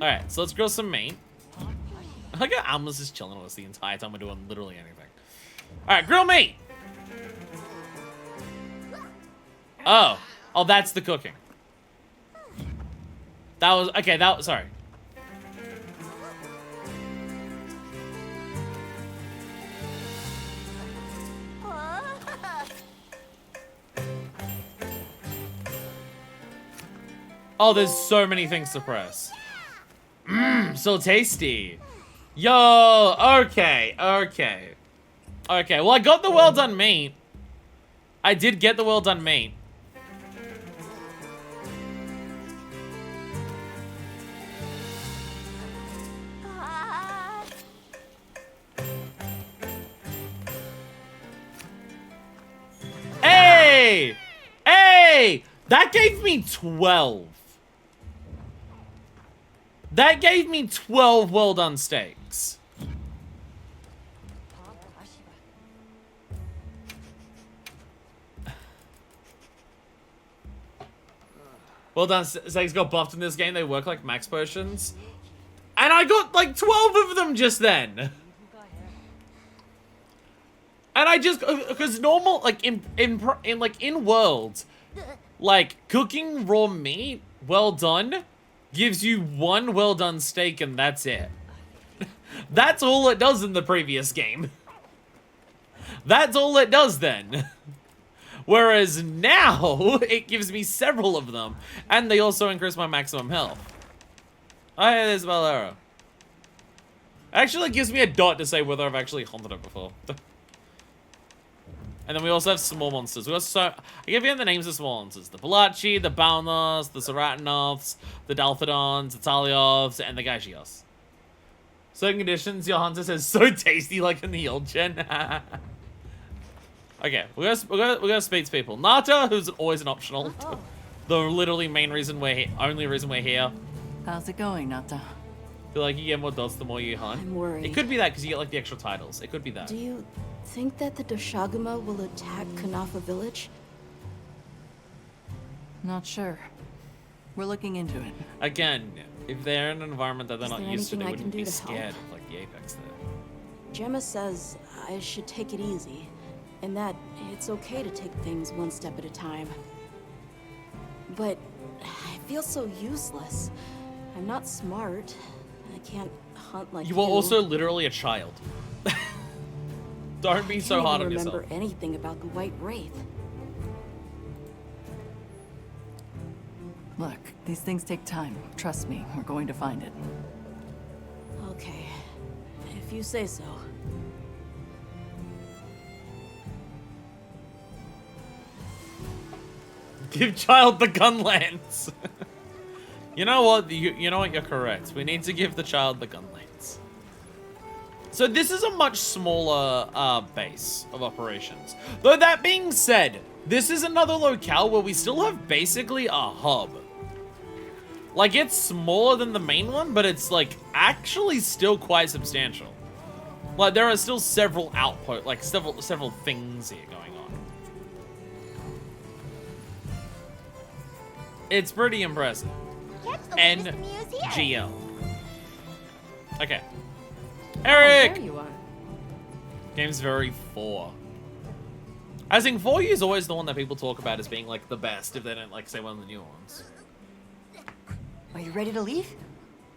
Speaker 1: Alright, so let's grill some meat. I like how Alma's just chilling with us the entire time we're doing literally anything. Alright, grill meat! Oh. Oh, that's the cooking. That was... Okay, that was... Sorry. Oh, there's so many things to press. Mmm, so tasty. Yo, okay, okay. Okay, well, I got the well done meat. I did get the well done meat. Hey! Hey! That gave me 12. That gave me 12 well done steaks. Well done steaks got buffed in this game. They work like max potions. And I got like 12 of them just then. And I just, because normal, like in worlds, like cooking raw meat, well done, gives you 1 well done steak and that's it. That's all it does in the previous game. That's all it does then. Whereas now, it gives me several of them. And they also increase my maximum health. Oh, yeah, there's Valero. Actually, it gives me a dot to say whether I've actually hunted it before. And then we also have small monsters. We also, I give you the names of small monsters. The Palachi, the Balnos, the Seratinovs, the Dalphodons, the Taliovs, and the Gaishios. Certain conditions, your hunter says, so tasty like in the old gen. Okay, we're gonna speak to people. Nata, who's always an optional. The literally main reason we're here, only reason we're here.
Speaker 4: How's it going, Nata?
Speaker 1: Feel like you get more dots the more you hunt.
Speaker 9: I'm worried.
Speaker 1: It could be that because you get like the extra titles. It could be that.
Speaker 9: Do you think that the Doshaguma will attack Kanafa village?
Speaker 4: Not sure. We're looking into it.
Speaker 1: Again, if they're in an environment that they're
Speaker 9: Is
Speaker 1: not
Speaker 9: there
Speaker 1: used to, they
Speaker 9: anything I can
Speaker 1: wouldn't
Speaker 9: do
Speaker 1: be
Speaker 9: to
Speaker 1: scared
Speaker 9: help?
Speaker 1: of like the Apex there.
Speaker 9: Gemma says I should take it easy, and that it's okay to take things one step at a time. But I feel so useless. I'm not smart. I can't hunt like you.
Speaker 1: You are also literally a child. Don't be so hard on
Speaker 9: I can't
Speaker 1: yourself.
Speaker 9: remember anything about the White Wraith.
Speaker 4: Look, these things take time. Trust me, we're going to find it.
Speaker 9: Okay, if you say so.
Speaker 1: Give child the gun lance. You know what? You know what? You're correct. We need to give the child the gun lance. So this is a much smaller base of operations. Though that being said, this is another locale where we still have basically a hub. Like, it's smaller than the main one, but it's, like, actually still quite substantial. Like, there are still several outposts, like, several things here going on. It's pretty impressive. NGL. Okay. Eric!
Speaker 8: Oh, there you are.
Speaker 1: Game's very 4. I think 4U is always the one that people talk about as being, like, the best if they don't, like, say one of the new ones.
Speaker 6: Are you ready to leave?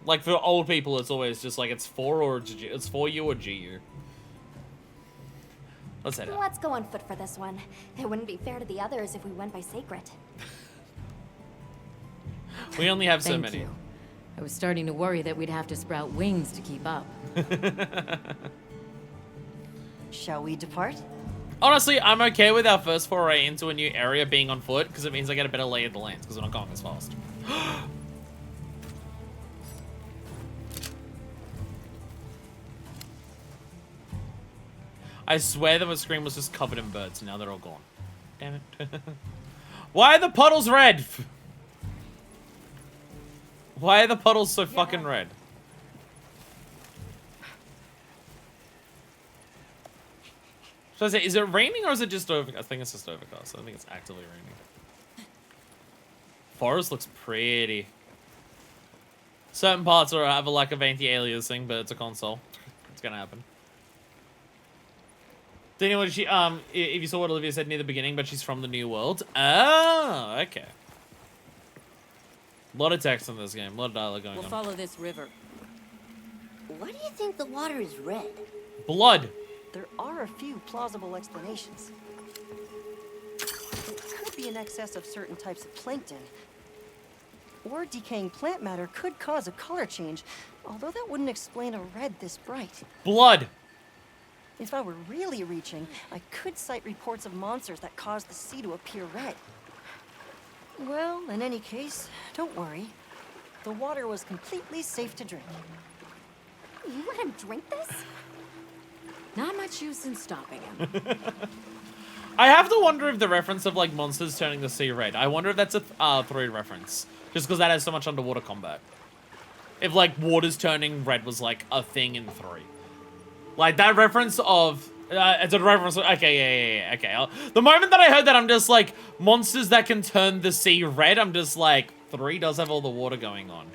Speaker 1: Like, for old people, it's always just like, it's 4 or it's 4U or GU. Let's head out.
Speaker 3: Let's go on foot for this one. It wouldn't be fair to the others if we went by Sacred.
Speaker 1: We only have so
Speaker 8: Thank
Speaker 1: many.
Speaker 8: you. I was starting to worry that we'd have to sprout wings to keep up.
Speaker 6: Shall we depart?
Speaker 1: Honestly, I'm okay with our first foray into a new area being on foot, because it means I get a better lay of the land, because we're not going as fast. I swear the screen was just covered in birds, now they're all gone. Damn it. Why are the puddles red? Why are the puddles so fucking red? So I say, is it raining or is it just overcast? I think it's just overcast. I think it's actively raining. Forest looks pretty. Certain parts have a lack of anti-aliasing, but it's a console. It's gonna happen. Daniel, what did she, if you saw what Olivia said near the beginning, but she's from the New World. Oh, okay. A lot of text in this game, a lot of dialogue going
Speaker 8: We'll
Speaker 1: on.
Speaker 8: follow this river.
Speaker 2: Why do you think the water is red?
Speaker 1: Blood.
Speaker 6: There are a few plausible explanations. It could be an excess of certain types of plankton. Or decaying plant matter could cause a color change, although that wouldn't explain a red this bright.
Speaker 1: Blood.
Speaker 6: If I were really reaching, I could cite reports of monsters that cause the sea to appear red. Well, in any case, don't worry. The water was completely safe to drink.
Speaker 3: You let him drink this?
Speaker 8: Not much use in stopping him.
Speaker 1: I have to wonder if the reference of like monsters turning the sea red. I wonder if that's a 3 reference, just because that has so much underwater combat. If like water's turning red was like a thing in 3, like that reference of it's a reference. Okay, yeah, okay. The moment that I heard that, I'm just like monsters that can turn the sea red. I'm just like 3 does have all the water going on.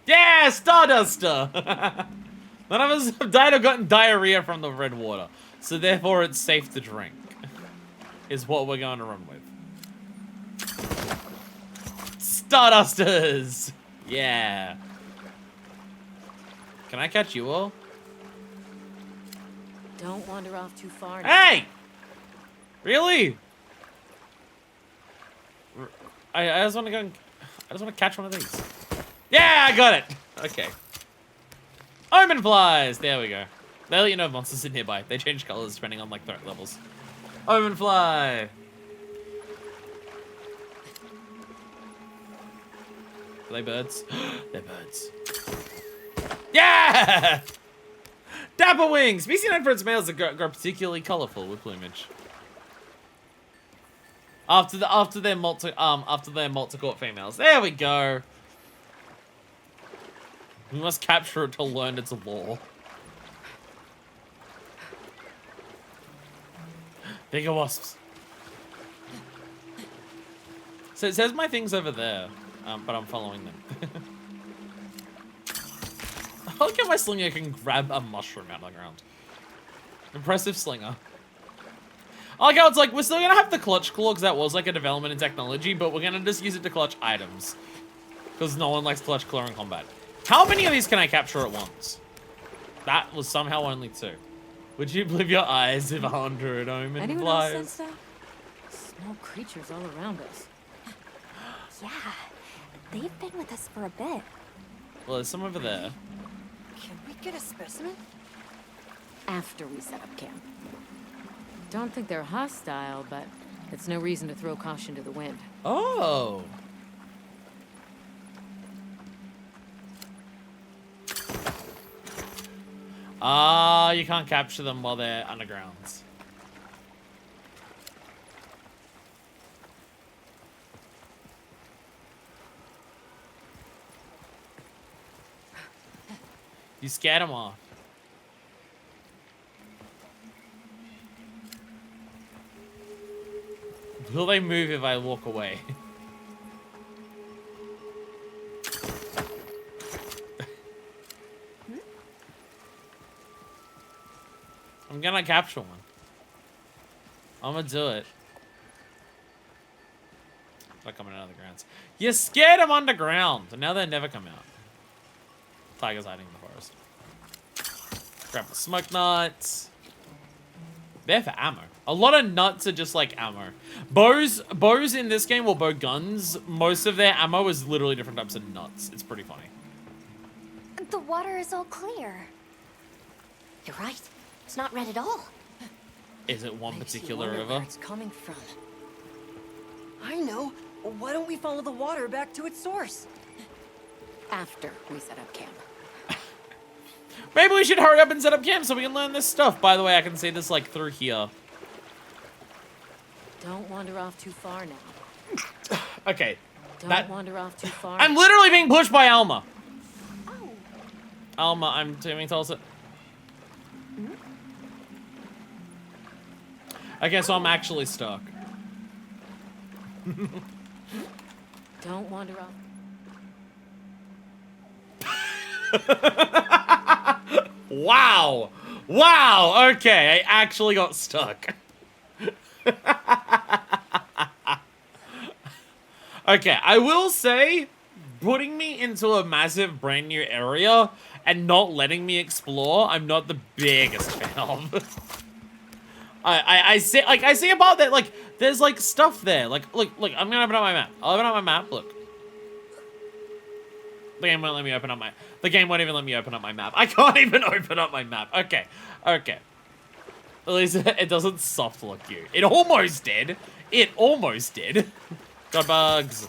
Speaker 1: Yeah, Starduster! None of us have died or gotten diarrhea from the red water. So therefore it's safe to drink. Is what we're going to run with. Stardusters! Yeah. Can I catch you all?
Speaker 8: Don't wander off too far now.
Speaker 1: Hey! Really? I just want to go and, I just want to catch one of these. Yeah, I got it. Okay. Omen flies. There we go. They let you know if monsters are nearby. They change colors depending on like threat levels. Omen fly. Are they birds? They're birds. Yeah! Dapper wings. Species known for its males that grow particularly colorful with plumage. After their multicourt females. There we go. We must capture it to learn its lore. Bigger wasps. So it says my thing's over there, but I'm following them. I like how my slinger can grab a mushroom out of the ground. Impressive slinger. I like how it's like, we're still gonna have the clutch claw, because that was like a development in technology, but we're gonna just use it to clutch items. Because no one likes clutch claw in combat. How many of these can I capture at once? That was somehow only 2. Would you believe your eyes if 100 omen
Speaker 8: Anyone
Speaker 1: flies?
Speaker 8: else sense that? Small creatures all around us.
Speaker 3: Yeah, they've been with us for a bit.
Speaker 1: Well, there's some over there.
Speaker 6: Can we get a specimen?
Speaker 8: After we set up camp. Don't think they're hostile, but it's no reason to throw caution to the wind.
Speaker 1: Oh. Ah, you can't capture them while they're underground. You scared them off. Will they move if I walk away? I'm gonna capture one. I'm gonna do it. They're coming out of the grounds. You scared them underground, and now they never come out. Tiger's hiding in the forest. Grab the smoke nuts. They're for ammo. A lot of nuts are just like ammo. Bows in this game, or bow guns, most of their ammo is literally different types of nuts. It's pretty funny.
Speaker 3: The water is all clear.
Speaker 2: You're right. It's not red at all.
Speaker 1: Is it one
Speaker 6: Makes you
Speaker 1: particular
Speaker 6: wonder
Speaker 1: river?
Speaker 6: where it's coming from. I know. Why don't we follow the water back to its source?
Speaker 8: After we set up camp.
Speaker 1: Maybe we should hurry up and set up camp so we can learn this stuff. By the way, I can see this like through here.
Speaker 8: Don't wander off too far now.
Speaker 1: Okay.
Speaker 8: Don't wander off too far.
Speaker 1: I'm literally being pushed by Alma. Alma, I'm being told it. Okay, so I'm actually stuck.
Speaker 8: Don't wander off.
Speaker 1: Wow. Wow. Okay, I actually got stuck. Okay, I will say, putting me into a massive brand new area and not letting me explore, I'm not the biggest fan of. I see about that, like, there's like stuff there. Look, I'm gonna open up my map. I'll open up my map, look. The game won't let me open up my... The game won't even let me open up my map. I can't even open up my map. Okay. Okay. At least it doesn't soft look you. It almost did. It almost did. Got bugs.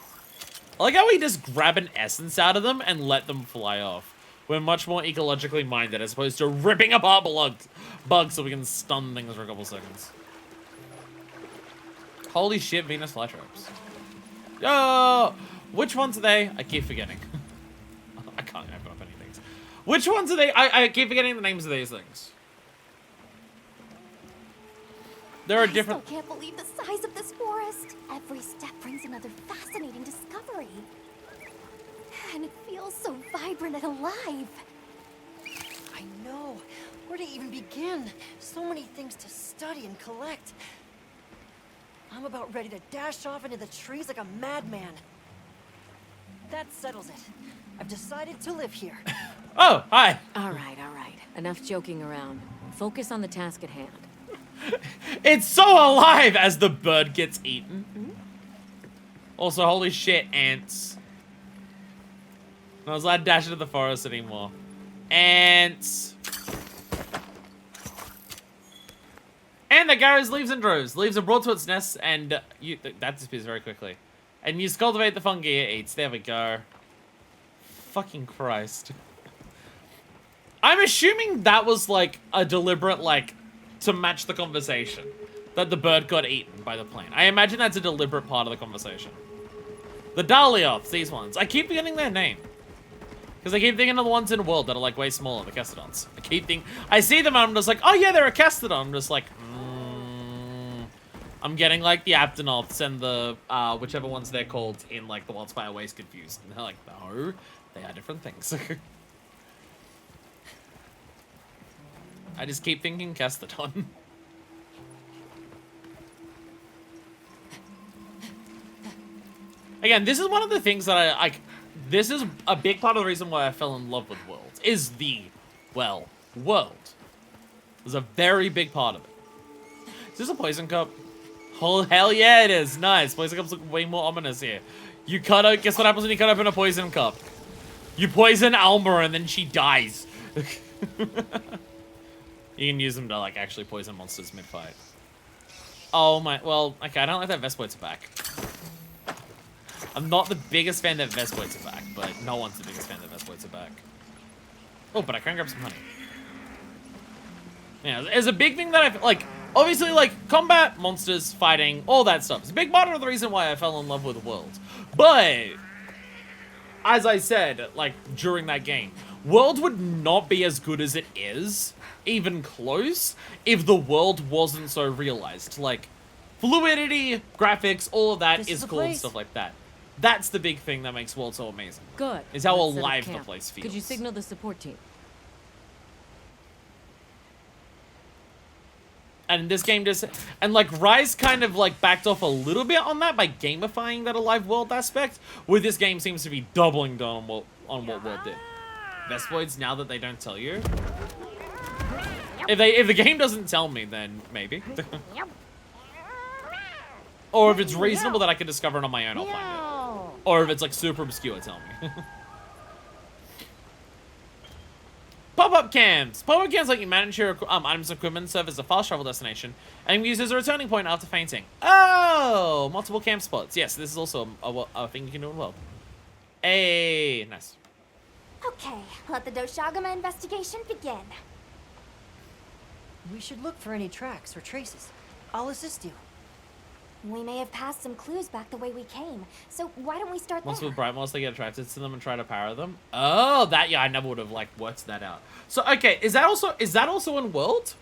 Speaker 1: I like how we just grab an essence out of them and let them fly off. We're much more ecologically minded as opposed to ripping apart bugs so we can stun things for a couple seconds. Holy shit, Venus flytraps. Yo! Which ones are they? I keep forgetting. I can't open up any things. Which ones are they? I keep forgetting the names of these things. There are different...
Speaker 3: I still can't believe the size of this forest. Every step brings another fascinating discovery. And it feels so vibrant and alive.
Speaker 6: I know. Where to even begin? So many things to study and collect. I'm about ready to dash off into the trees like a madman. That settles it. I've decided to live here.
Speaker 1: Oh, hi.
Speaker 8: All right. Enough joking around. Focus on the task at hand.
Speaker 1: It's so alive as the bird gets eaten. Also, holy shit, ants. I was allowed to dash into the forest anymore. Ants. And the gathers leaves and droves. Leaves are brought to its nest and that disappears very quickly. And you cultivate the fungi it eats. There we go. Fucking Christ. I'm assuming that was like a deliberate, like, to match the conversation. That the bird got eaten by the plant. I imagine that's a deliberate part of the conversation. The Dalioths, these ones. I keep forgetting their name. Because I keep thinking of the ones in the world that are like way smaller, the Kestodons. I see them and I'm just like, oh yeah, they're a Kestodon. I'm just like, I'm getting like the Aptonoths and the, whichever ones they're called in like the Wildspire Ways confused. And they're like, no, they are different things. I just keep thinking Kestodon. Again, this is one of the things that this is a big part of the reason why I fell in love with Worlds, is the, well, world. There's a very big part of it. Is this a poison cup? Oh, hell yeah it is. Nice. Poison cups look way more ominous here. You cut out, guess what happens when you cut open a poison cup? You poison Alma and then she dies. You can use them to, like, actually poison monsters mid-fight. Oh my, well, okay, I don't like that Vespoid's back. I'm not the biggest fan that Vespoids are back, but no one's the biggest fan that Vespoids are back. Oh, but I can grab some honey. Yeah, it's a big thing that I, like, obviously, like, combat, monsters, fighting, all that stuff. It's a big part of the reason why I fell in love with Worlds. But, as I said, like, during that game, World would not be as good as it is, even close, if the world wasn't so realized. Like, fluidity, graphics, all of that is cool and stuff like that. That's the big thing that makes World so amazing.
Speaker 8: Good.
Speaker 1: Is how
Speaker 8: Let's set up
Speaker 1: alive the
Speaker 8: camp.
Speaker 1: place feels.
Speaker 8: Could you signal the support team?
Speaker 1: And this game just... And, like, Rise kind of, like, backed off a little bit on that by gamifying that alive world aspect, where this game seems to be doubling down on what World did. Vespoids, now that they don't tell you. If the game doesn't tell me, then maybe. Or if it's reasonable that I can discover it on my own, I'll find it. Or if it's, like, super obscure, tell me. Pop-up camps! Pop-up camps let you manage your items and equipment, serve as a fast travel destination, and used as a returning point after fainting. Oh! Multiple camp spots. Yes, this is also a thing you can do in World. Hey, nice.
Speaker 3: Okay, let the Doshagama investigation begin.
Speaker 6: We should look for any tracks or traces. I'll assist you.
Speaker 3: We may have passed some clues back the way we came, so why don't we start
Speaker 1: Once
Speaker 3: there?
Speaker 1: with bright monsters, they get attracted to them and try to power them. Oh, that, yeah, I never would have, like, worked that out. So, okay, is that also in World?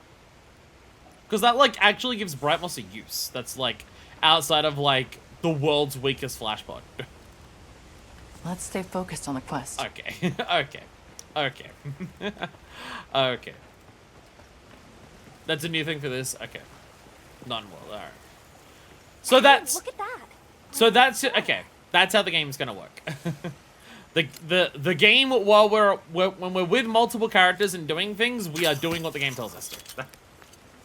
Speaker 1: Because that, like, actually gives bright monster use. That's, like, outside of, like, the world's weakest flashpod.
Speaker 4: Let's stay focused on the quest.
Speaker 1: Okay, okay. Okay. That's a new thing for this? Okay. Not in World, alright. So that's...
Speaker 3: Look at that.
Speaker 1: So that's okay. That's how the game's gonna work. the game while when we're with multiple characters and doing things, we are doing what the game tells us to.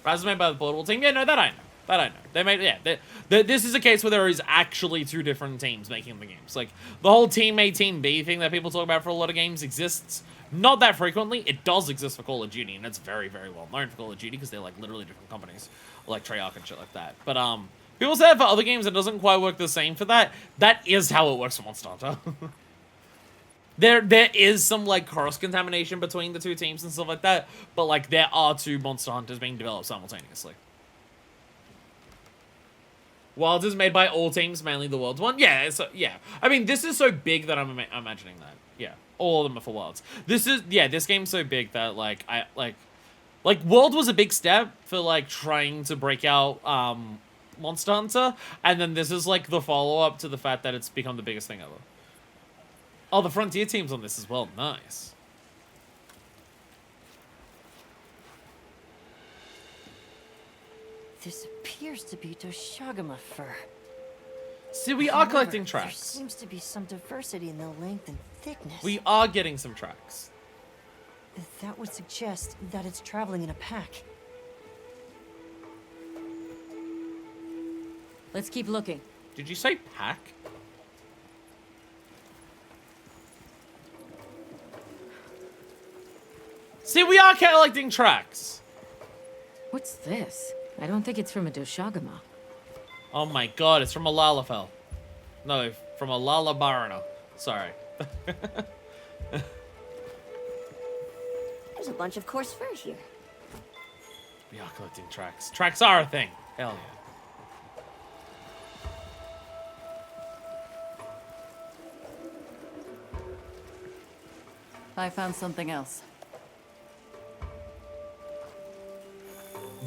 Speaker 1: As made by the portable team. Yeah, no, that I know. That I know. They made this is a case where there is actually two different teams making the games. Like the whole Team A, Team B thing that people talk about for a lot of games exists. Not that frequently. It does exist for Call of Duty, and it's very, very well known for Call of Duty because they're like literally different companies, like Treyarch and shit like that. But people say for other games it doesn't quite work the same for that. That is how it works for Monster Hunter. There is some like cross-contamination between the two teams and stuff like that, but like there are two Monster Hunters being developed simultaneously. Wilds is made by all teams, mainly the Worlds one. Yeah, yeah. I mean, this is so big that I'm imagining that. Yeah, all of them are for Worlds. This game's so big that like World was a big step for like trying to break out Monster Hunter, and then this is like the follow-up to the fact that it's become the biggest thing ever. Oh, the Frontier team's on this as well. Nice.
Speaker 6: This appears to be Doshagama fur.
Speaker 1: See, we are collecting tracks.
Speaker 6: There seems to be some diversity in the length and thickness.
Speaker 1: We are getting some tracks.
Speaker 6: That would suggest that it's traveling in a pack.
Speaker 8: Let's keep looking.
Speaker 1: Did you say pack? See, we are collecting tracks.
Speaker 8: What's this? I don't think it's from a Doshagama.
Speaker 1: Oh my god, it's from a Lalafell. No, from a Lalabarana. Sorry.
Speaker 2: There's a bunch of coarse fur here.
Speaker 1: We are collecting tracks. Tracks are a thing. Hell yeah.
Speaker 4: I found something else.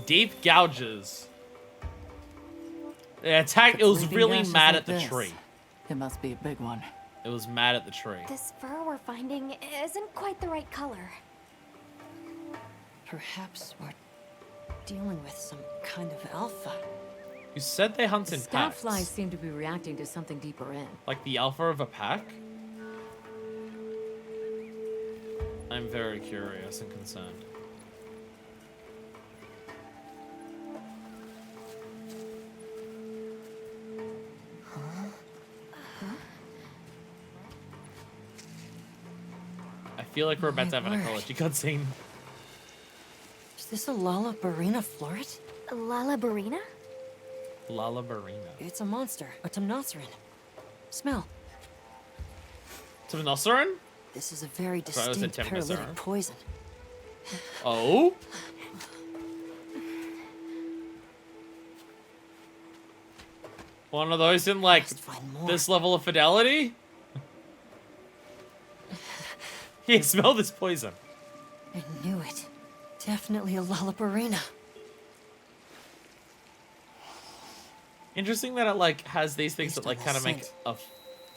Speaker 1: Deep gouges. The attack, it was
Speaker 4: Sleeping
Speaker 1: really
Speaker 4: gouges
Speaker 1: mad
Speaker 4: like
Speaker 1: at the
Speaker 4: this.
Speaker 1: tree.
Speaker 4: It must be a big one.
Speaker 1: It was mad at the tree.
Speaker 3: This fur we're finding isn't quite the right color.
Speaker 6: Perhaps we're dealing with some kind of alpha.
Speaker 1: You said they hunt in packs.
Speaker 8: Scoutflies seem to be reacting to something deeper in.
Speaker 1: Like the alpha of a pack? I'm very curious and concerned. I feel like we're about to have an
Speaker 6: word.
Speaker 1: ecology cutscene.
Speaker 6: Is this a Lalabarina floret?
Speaker 3: Lalabarina?
Speaker 1: Lalabarina.
Speaker 6: It's a monster, a Temnoceran. Smell.
Speaker 1: Temnoceran?
Speaker 6: This is a very
Speaker 1: Sorry, I said
Speaker 6: distinct
Speaker 1: Temnoceran.
Speaker 6: paralytic poison.
Speaker 1: Oh? One of those in like
Speaker 6: Must find more.
Speaker 1: this level of fidelity? Yeah, smell this poison.
Speaker 6: I knew it. Definitely a Lalabarina.
Speaker 1: Interesting that it like has these things
Speaker 6: Based
Speaker 1: that like
Speaker 6: on
Speaker 1: kind
Speaker 6: the
Speaker 1: of make
Speaker 6: scent.
Speaker 1: a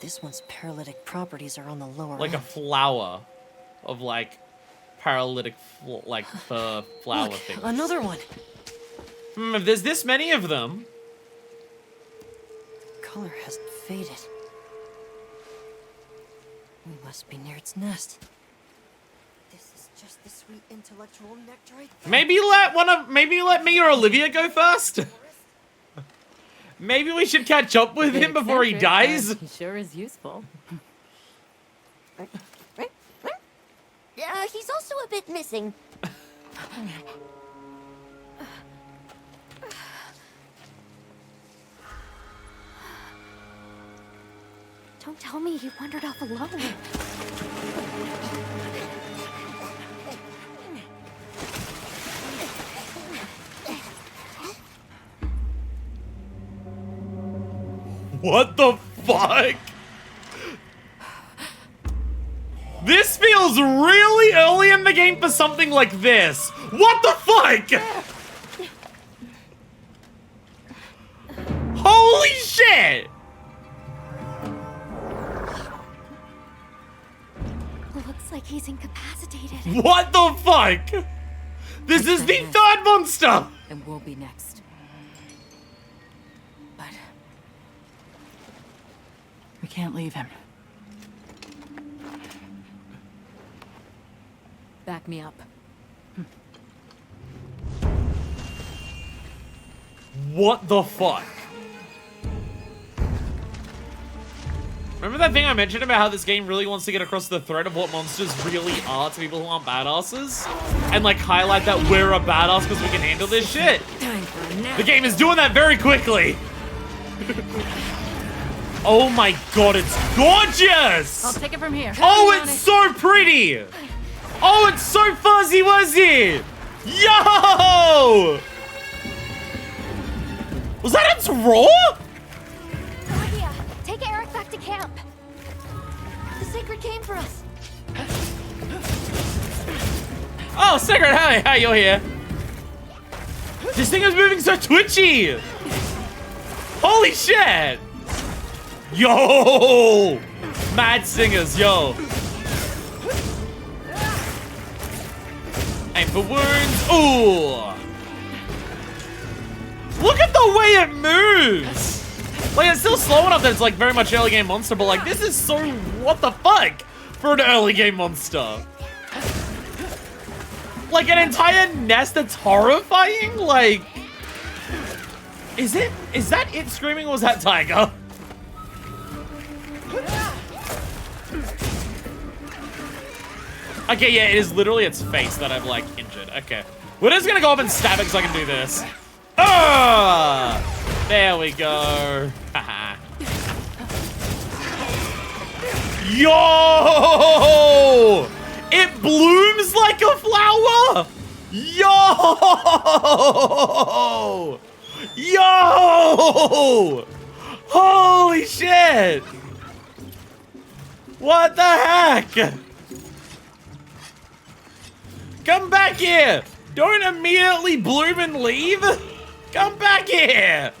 Speaker 6: This one's paralytic properties are on the lower
Speaker 1: like a
Speaker 6: end.
Speaker 1: flower of like paralytic like flower
Speaker 6: Look,
Speaker 1: things.
Speaker 6: another one.
Speaker 1: If there's this many of them,
Speaker 6: Color hasn't faded. We must be near its nest. This is just the sweet intellectual nectar.
Speaker 1: maybe let me or Olivia go first. Maybe we should catch up with him before he dies.
Speaker 8: He sure is useful.
Speaker 2: He's also a bit missing.
Speaker 3: Don't tell me he wandered off alone.
Speaker 1: What the fuck? This feels really early in the game for something like this. What the fuck? Holy shit!
Speaker 3: Looks like he's incapacitated.
Speaker 1: What the fuck? This is the third monster!
Speaker 8: And we'll be next. But
Speaker 4: We can't leave him.
Speaker 8: back me up.
Speaker 1: What the fuck? Remember that thing I mentioned about how this game really wants to get across the thread of what monsters really are to people who aren't badasses? And like highlight that we're a badass because we can handle this shit?
Speaker 8: Time for a nap.
Speaker 1: The game is doing that very quickly. Oh my god, it's gorgeous!
Speaker 8: I'll take it from here.
Speaker 1: Oh, it's so pretty! Oh, it's so fuzzy wuzzy! Yo! Was that its roar?
Speaker 3: Nadia, take Eric back to camp.
Speaker 2: The sacred came for us.
Speaker 1: Oh, Secret, hi, you're here. This thing is moving so twitchy! Holy shit! Yo! Mad singers, yo. Aim for wounds. Ooh! Look at the way it moves! Like, it's still slow enough that it's like very much early game monster, but like, this is so what the fuck for an early game monster. Like an entire nest that's horrifying? Like, is that it screaming or was that Tiger? Okay, yeah, it is literally its face that I've like injured. Okay. We're just gonna go up and stab it because I can do this. Ah! There we go. Haha. Yo! It blooms like a flower! Yo! Yo! Holy shit! What the heck? Come back here! Don't immediately bloom and leave! Come back here!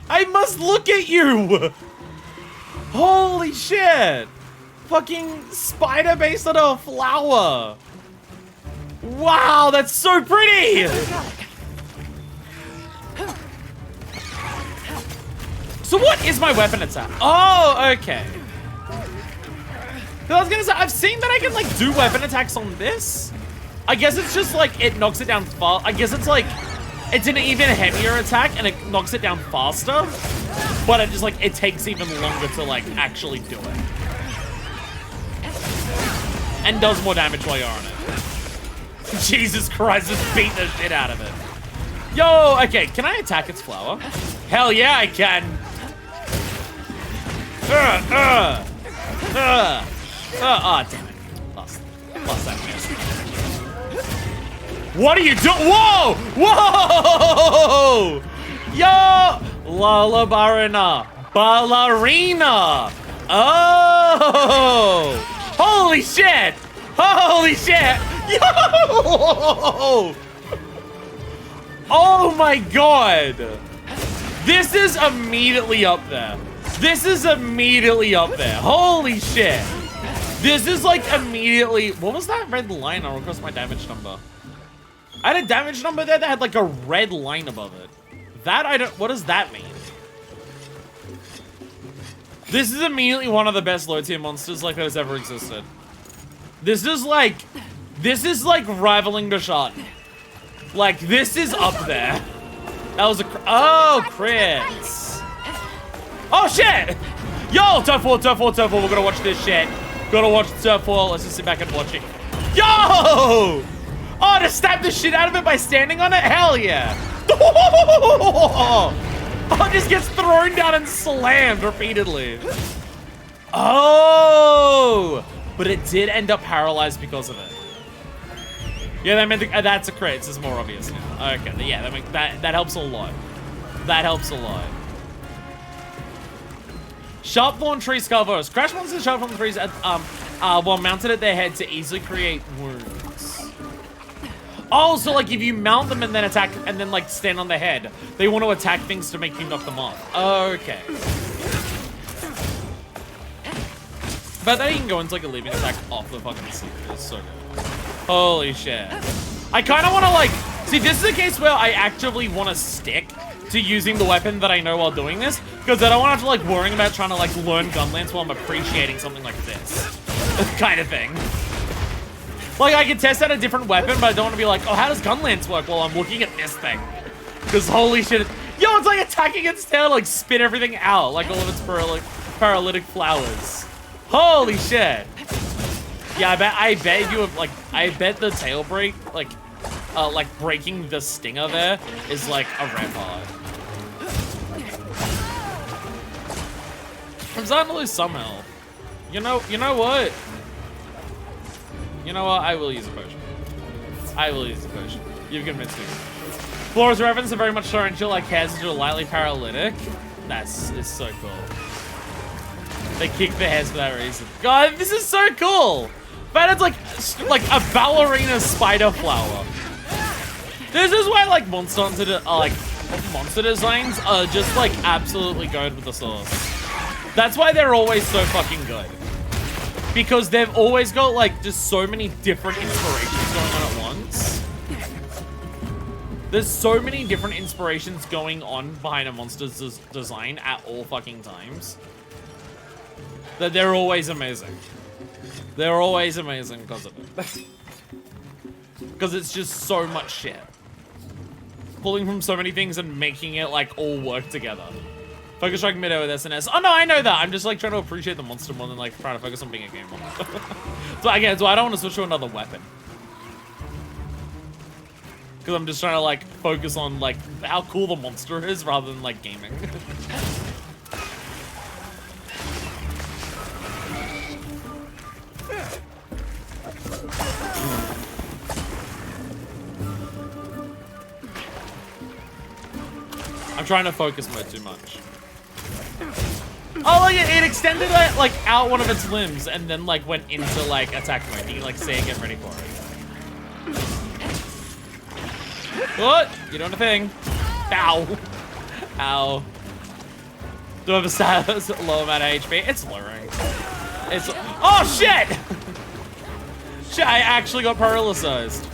Speaker 1: I must look at you! Holy shit! Fucking spider based on a flower! Wow, that's so pretty! So what is my weapon attack? Oh, okay. 'Cause I was gonna say, I've seen that I can like do weapon attacks on this. I guess it's just like, it knocks it down fast. I guess it's like, it's an even heavier attack and it knocks it down faster. But it just like, it takes even longer to like actually do it. And does more damage while you're on it. Jesus Christ, just beat the shit out of it. Yo, okay, can I attack its flower? Hell yeah, I can. Oh, damn it. Lost that miss. What are you doing? Whoa! Whoa! Yo! Lullabarina. Ballerina. Oh! Holy shit! Holy shit! Yo! Oh my god! This is immediately up there. This is immediately up there. Holy shit! This is like immediately. What was that red line across my damage number? I had a damage number there that had like a red line above it. That I don't. What does that mean? This is immediately one of the best low tier monsters like that has ever existed. This is like rivaling Dashad. Like this is up there. That was a oh crits. Oh shit! Yo, turf wall, turf wall, turf wall. We're gonna watch this shit. Gotta watch the turf wall. Let's just sit back and watch it. Yo! Oh, to stab the shit out of it by standing on it? Hell yeah! Oh, it just gets thrown down and slammed repeatedly. Oh! But it did end up paralyzed because of it. Yeah, that meant that's a crit. This is more obvious now. Okay, yeah, that helps a lot. That helps a lot. Sharp thorn trees cover us. Crash monsters sharp thorn trees at, while mounted at their head to easily create wounds. Oh, so like if you mount them and then attack and then like stand on their head, they want to attack things to make you knock them off. Okay. But then you can go into like a leaping attack off the fucking seat. It's so good. Holy shit. I kind of want to like, see, this is a case where I actively want to stick to using the weapon that I know while doing this, because I don't want to have to like worrying about trying to like learn gunlance while I'm appreciating something like this. Kind of thing. Like, I can test out a different weapon, but I don't want to be like, oh, how does gunlance work while I'm looking at this thing? Because holy shit. Yo, it's like attacking its tail, like spit everything out, like all of its paralytic flowers. Holy shit. Yeah, I bet you have, like, I bet the tail break, like breaking the stinger there is like a red part. I'm starting to lose some health. You know what? You know what? I will use a potion. I will use a potion. You've convinced me. Flora's reference are very much torrential, like hairs are lightly paralytic. That's is so cool. They kick their heads for that reason. God, this is so cool. But it's like a ballerina spider flower. This is why like monster designs are just like absolutely good with the sauce. That's why they're always so fucking good. Because they've always got like just so many different inspirations going on at once. There's so many different inspirations going on behind a monster's design at all fucking times. That they're always amazing. They're always amazing because of it. Because it's just so much shit. Pulling from so many things and making it like all work together. Focus strike mid-air with SNS. Oh no, I know that. I'm just like trying to appreciate the monster more than like trying to focus on being a game monster. So again, so I don't want to switch to another weapon. Because I'm just trying to like focus on like how cool the monster is rather than like gaming. I'm trying to focus mode too much. Oh, it extended like out one of its limbs and then like went into like attack mode. You can like say get ready for it. What? You're doing a thing. Ow. Ow. Do I have a low amount of HP? It's lowering. It's. Oh shit! Shit! I actually got paralyzed.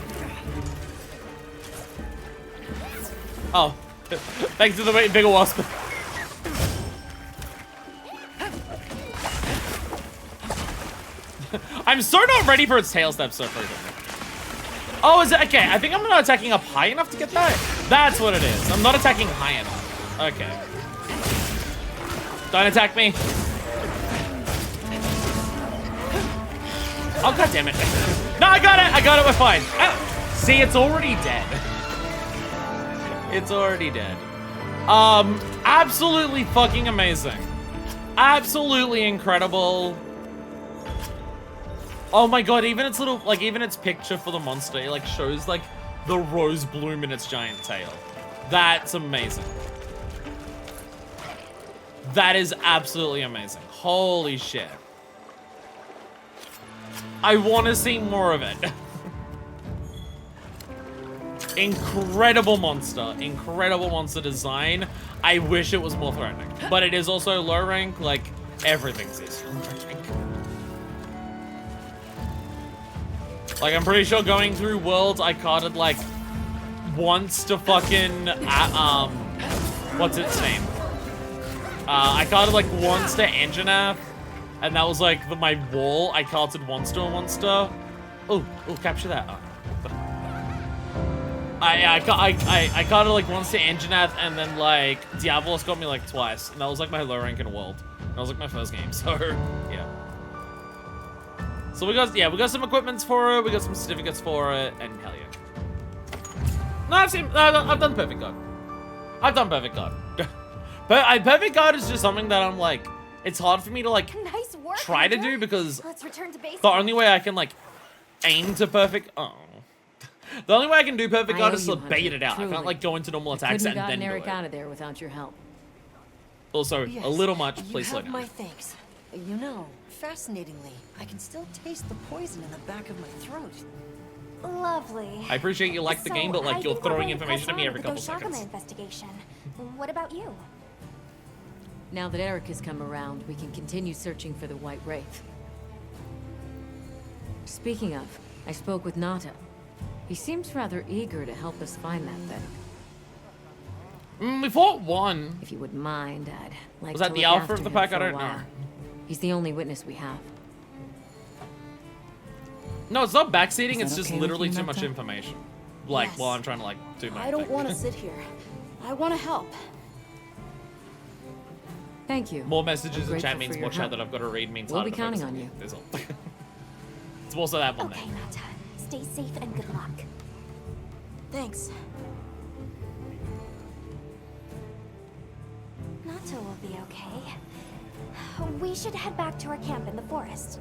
Speaker 1: Oh. Thanks to the bigger wasp. I'm so not ready for its tail step so frequently. Oh, is it? Okay, I think I'm not attacking up high enough to get that. That's what it is. I'm not attacking high enough. Okay. Don't attack me. Oh, god damn it. No, I got it. I got it. We're fine. Oh, see, it's already dead. It's already dead. Absolutely fucking amazing. Absolutely incredible. Oh my god, even its little, like, even its picture for the monster, it, like, shows, like, the rose bloom in its giant tail. That's amazing. That is absolutely amazing. Holy shit. I want to see more of it. Incredible monster. Incredible monster design. I wish it was more threatening. But it is also low rank, like, everything's low rank. Like, I'm pretty sure going through worlds, I carded, like, once to fucking, what's its name? I carded, like, once to Anjanath, and that was, like, my wall. I carded once to a monster. Oh, capture that. Oh. I carded, like, once to Anjanath, and then, like, Diabolos got me, like, twice, and that was, like, my low rank in world. That was, like, my first game, so, yeah. So we got some equipments for it, we got some certificates for it, and hell yeah. No, I've done Perfect God. I've done Perfect God. But Perfect God is just something that I'm like, it's hard for me to like
Speaker 3: Nice work,
Speaker 6: try to do because
Speaker 3: let's return to base.
Speaker 6: the only way I can like aim to perfect. Oh. The only way I can do Perfect God is to bait it out. I can't like go into normal attacks and then do
Speaker 8: Eric
Speaker 6: it.
Speaker 8: out of there without your help.
Speaker 1: Also,
Speaker 6: Yes,
Speaker 1: a little much.
Speaker 6: you
Speaker 1: Please slow
Speaker 6: have
Speaker 1: down.
Speaker 6: my thanks. You know, fascinatingly, I can still taste the poison in the back of my throat.
Speaker 3: Lovely.
Speaker 1: I appreciate you like the game, but like
Speaker 3: I
Speaker 1: you're
Speaker 3: think we're
Speaker 1: throwing
Speaker 3: going to
Speaker 1: information
Speaker 3: press
Speaker 1: at me
Speaker 3: on
Speaker 1: every
Speaker 3: with the
Speaker 1: couple
Speaker 3: Goshakama
Speaker 1: seconds.
Speaker 3: investigation. What about you?
Speaker 8: Now that Eric has come around, we can continue searching for the White Wraith. Speaking of, I spoke with Nata. He seems rather eager to help us find that thing.
Speaker 1: We fought one.
Speaker 8: If you wouldn't mind, I'd like
Speaker 1: Was
Speaker 8: to
Speaker 1: that the
Speaker 8: look
Speaker 1: alpha
Speaker 8: after
Speaker 1: of the
Speaker 8: him
Speaker 1: pack?
Speaker 8: for
Speaker 1: I
Speaker 8: a
Speaker 1: don't know.
Speaker 8: while. He's the only witness we have.
Speaker 1: No, it's not backseating.
Speaker 4: Is
Speaker 1: It's
Speaker 4: that
Speaker 1: just
Speaker 4: okay with
Speaker 1: literally
Speaker 4: you,
Speaker 1: too much
Speaker 4: Nata?
Speaker 1: information. Like,
Speaker 9: Yes.
Speaker 1: while I'm trying to like do my
Speaker 9: I don't
Speaker 1: thing.
Speaker 9: want to sit here. I want to help.
Speaker 8: Thank you.
Speaker 1: More messages in
Speaker 8: Grateful
Speaker 1: chat
Speaker 8: for
Speaker 1: means
Speaker 8: your
Speaker 1: more chat
Speaker 8: help.
Speaker 1: that I've got to read means
Speaker 8: We'll
Speaker 1: harder
Speaker 8: be
Speaker 1: to focus
Speaker 8: counting on you.
Speaker 1: That's all. It's also that one
Speaker 3: Okay,
Speaker 1: thing.
Speaker 3: Nata. Stay safe and good luck.
Speaker 9: Thanks.
Speaker 3: Nata will be okay. We should head back to our camp in the forest.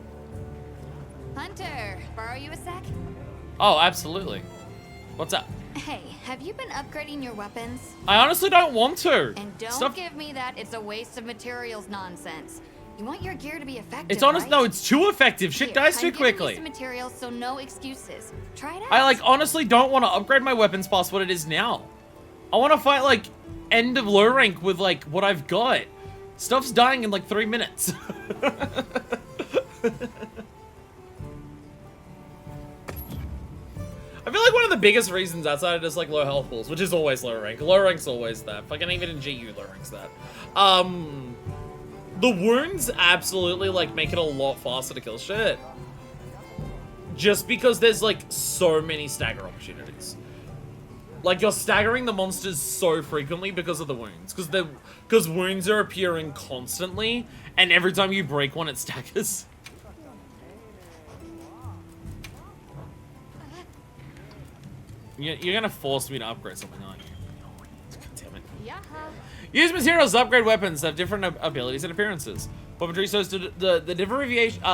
Speaker 10: Hunter, borrow you a sec?
Speaker 1: Oh, absolutely. What's up?
Speaker 10: Hey, have you been upgrading your weapons?
Speaker 1: I honestly don't want to.
Speaker 10: And don't
Speaker 1: Stuff.
Speaker 10: give me that it's a waste of materials nonsense. You want your gear to be effective,
Speaker 1: It's honest.
Speaker 10: right?
Speaker 1: No, it's too effective. Shit
Speaker 10: Here,
Speaker 1: dies too
Speaker 10: I'm giving you
Speaker 1: quickly.
Speaker 10: some materials, so no excuses. Try it out.
Speaker 1: I like honestly don't want to upgrade my weapons past what it is now. I want to fight like end of low rank with like what I've got. Stuff's dying in like 3 minutes. I feel like one of the biggest reasons outside of just like low health pools, which is always low rank. Low rank's always that. Fucking even in GU low rank's that. The wounds absolutely like make it a lot faster to kill shit. Just because there's like so many stagger opportunities. Like you're staggering the monsters so frequently because of the wounds. Because wounds are appearing constantly, and every time you break one, it staggers. You're gonna force me to upgrade something, aren't you? God damn it.
Speaker 10: Yeah.
Speaker 1: Use materials to upgrade weapons that have different abilities and appearances. Weaponry shows the derivations.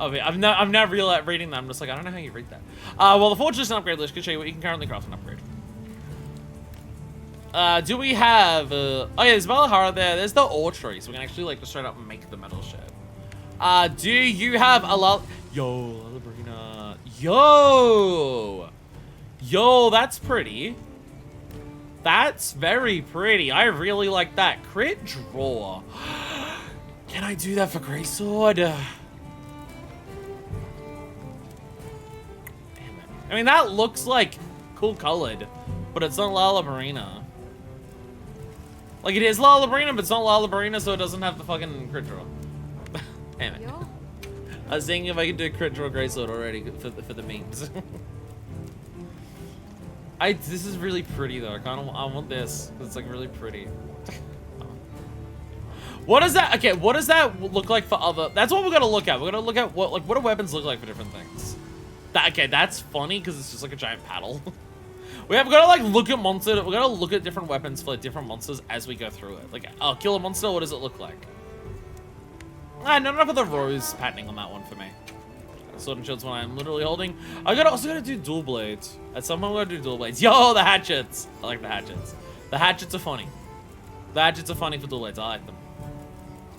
Speaker 1: Okay, I'm not reading that. I'm just like, I don't know how you read that. Well, the Fortress and Upgrade list can show you what you can currently craft and upgrade. Do we have, oh yeah, there's Valhalla there. There's the ore tree, so we can actually like just straight up make the metal shit. Do you have a Yo, Lalabrina. Yo, that's pretty. That's very pretty. I really like that. Crit draw. Can I do that for Greysword? Damn it. I mean, that looks like cool colored, but it's not Lalabrina. Like, it is Lalabrina, but it's not Lalabrina, so it doesn't have the fucking crit draw. Damn it.
Speaker 10: Yo.
Speaker 1: I was thinking if I could do crit draw Greysword already for the memes. This is really pretty though. I want this. It's like really pretty. What is that? Okay, what does that look like for other? That's what we're gonna look at. We're gonna look at what do weapons look like for different things. Okay, that's funny because it's just like a giant paddle. We're gonna like look at monster. We're gonna look at different weapons for different monsters as we go through it. Like, oh, kill a monster. What does it look like? Not enough of the rose patterning on that one for me. Sword and Shield's one I'm literally holding. I also gotta do dual blades. At some point we gotta do dual blades. Yo, the hatchets! I like the hatchets. The hatchets are funny. The hatchets are funny for dual blades. I like them.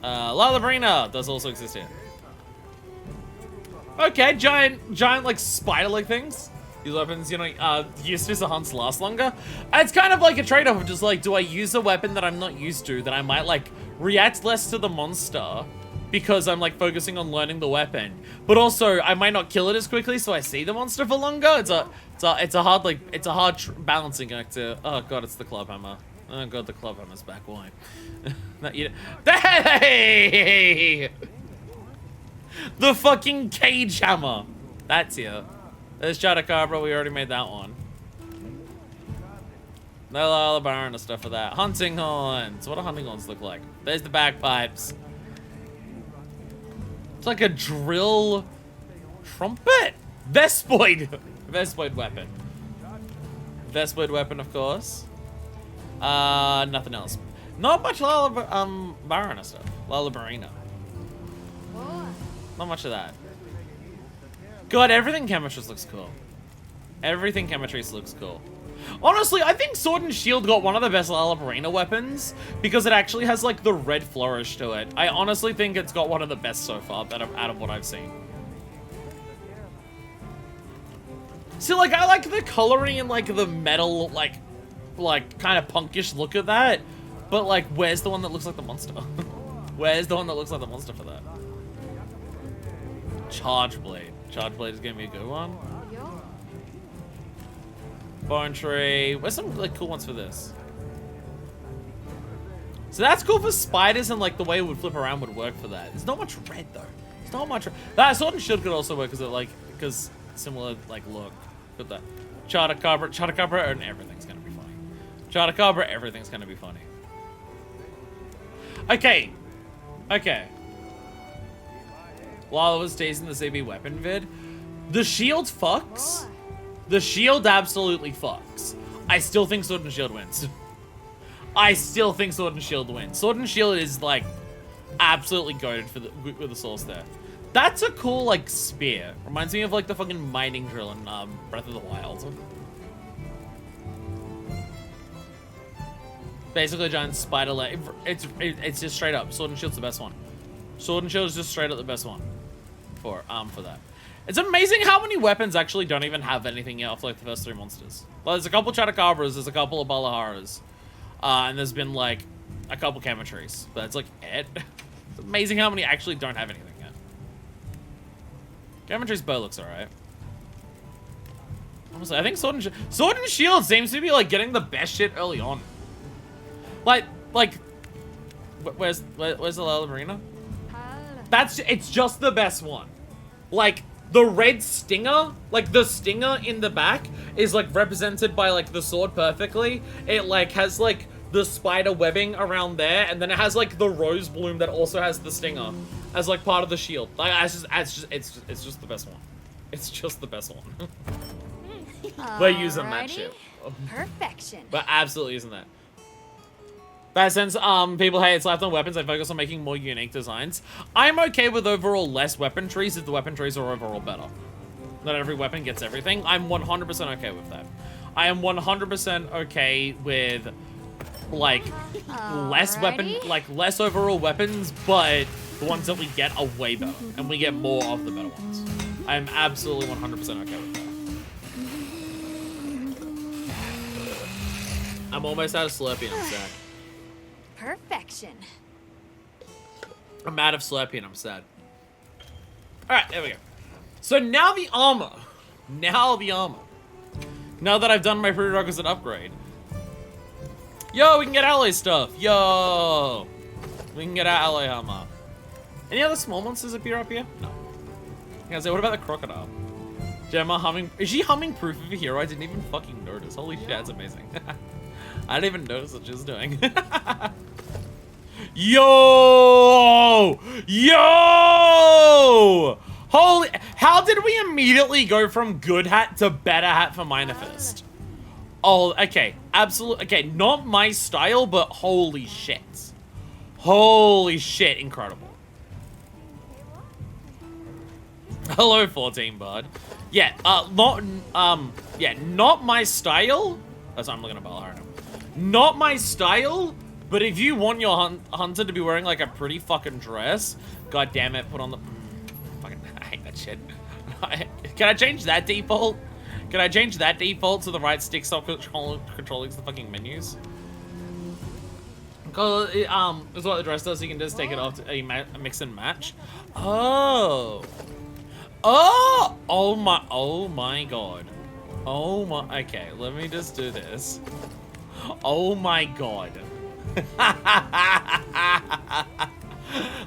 Speaker 1: Lalabrina does also exist here. Okay, giant like spider-like things. These weapons, you know, used to hunts last longer. It's kind of like a trade-off of just like, do I use a weapon that I'm not used to, that I might like react less to the monster because I'm like focusing on learning the weapon, but also I might not kill it as quickly, so I see the monster for longer. It's a hard balancing act. Oh god, it's the club hammer. Oh god, the club hammer's back. Why? Not you. Hey! The fucking cage hammer. That's here. There's Chadacabra. We already made that one. No Lalabaran and stuff for that. Hunting horns. What do hunting horns look like? There's the bagpipes. It's like a drill trumpet. Vespoid. Vespoid weapon. Vespoid weapon, of course. Nothing else. Not much Lalabarina stuff. Lalabarina. Not much of that. God, everything Chemistries looks cool. Everything Chemistries looks cool. Honestly, I think Sword and Shield got one of the best Arena weapons because it actually has like the red flourish to it. I honestly think it's got one of the best so far out of what I've seen. See, like, I like the coloring and like the metal, like kind of punkish look of that. But like, where's the one that looks like the monster? Where's the one that looks like the monster for that? Charge Blade. Charge Blade is gonna be a good one. Bone Tree. Where's some like cool ones for this? So that's cool for spiders and like the way it would flip around would work for that. There's not much red though. There's not much. That Sword and Shield could also work because similar like look. Look at that. Chotacabra, and everything's gonna be funny. Chotacabra, everything's gonna be funny. Okay. Okay. While I was tasting the CB weapon vid, the shield fucks. The shield absolutely fucks. I still think Sword and Shield wins. I still think Sword and Shield wins. Sword and Shield is like absolutely goated for with the source there. That's a cool like spear. Reminds me of like the fucking mining drill in Breath of the Wild. Basically a giant spider leg. It's just straight up. Sword and Shield's the best one. Sword and Shield is just straight up the best one for that. It's amazing how many weapons actually don't even have anything yet off like the first 3 monsters. Well, there's a couple Chotacabras, there's a couple of Balaharas, and there's been like a couple Camatries, but it's like it. It's amazing how many actually don't have anything yet. Camatry's bow looks alright. Honestly, I think Sword and Shield seems to be like getting the best shit early on. Like, where's the Lala Marina? It's just the best one. Like, the red stinger, like the stinger in the back is like represented by like the sword perfectly. It like has like the spider webbing around there, and then it has like the rose bloom that also has the stinger as like part of the shield. Like it's just the best one. It's just the best one. We're using that shit.
Speaker 10: Perfection.
Speaker 1: We're absolutely using that. But since people hate slapped on weapons, I focus on making more unique designs. I'm okay with overall less weapon trees if the weapon trees are overall better. Not every weapon gets everything. I'm 100% okay with that. I am 100% okay with like less overall weapons, but the ones that we get are way better, and we get more of the better ones. I'm absolutely 100% okay with that. I'm almost out of Slurpee and I'm sad.
Speaker 10: Perfection.
Speaker 1: I'm out of Slurpee and I'm sad. Alright, there we go. So now the armor. Now that I've done my prerequisite upgrade. Yo, we can get alloy stuff. Yo. We can get our alloy armor. Any other small monsters appear up here? No. I was say, what about the crocodile? Gemma humming. Is she humming proof of a hero? I didn't even fucking notice. Holy shit, that's amazing. I didn't even notice what she was doing. Yo! Yo! Holy, how did we immediately go from good hat to better hat for Minor Fist? Oh, okay, absolutely, okay, not my style, but holy shit. Holy shit, incredible. Hello, 14 bud. Yeah, not my style. That's what I'm looking at Balahar now. Not my style, but if you want your hunter to be wearing like a pretty fucking dress, god damn it, put on the... Fucking, I hate that shit. Can I change that default? Can I change that default to the right stick stop controlling the fucking menus? Because is what the dress does, you can just take it off to a mix and match. Oh. Oh! Oh my god. Oh my, okay, let me just do this. Oh my god.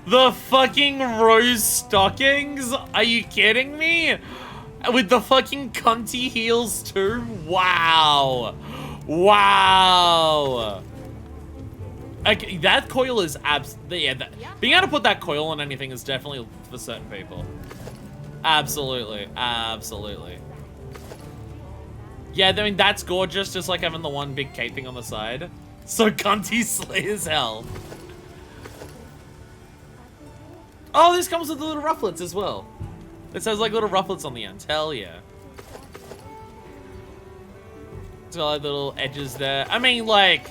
Speaker 1: The fucking rose stockings? Are you kidding me? With the fucking cunty heels too? Wow. Wow. Okay, that coil is being able to put that coil on anything is definitely for certain people. Absolutely. Absolutely. Yeah, I mean, that's gorgeous, just like having the one big cape thing on the side. So cunty slay as hell. Oh, this comes with the little rufflets as well. It says like little rufflets on the end. Hell yeah. It's got like little edges there. I mean, like,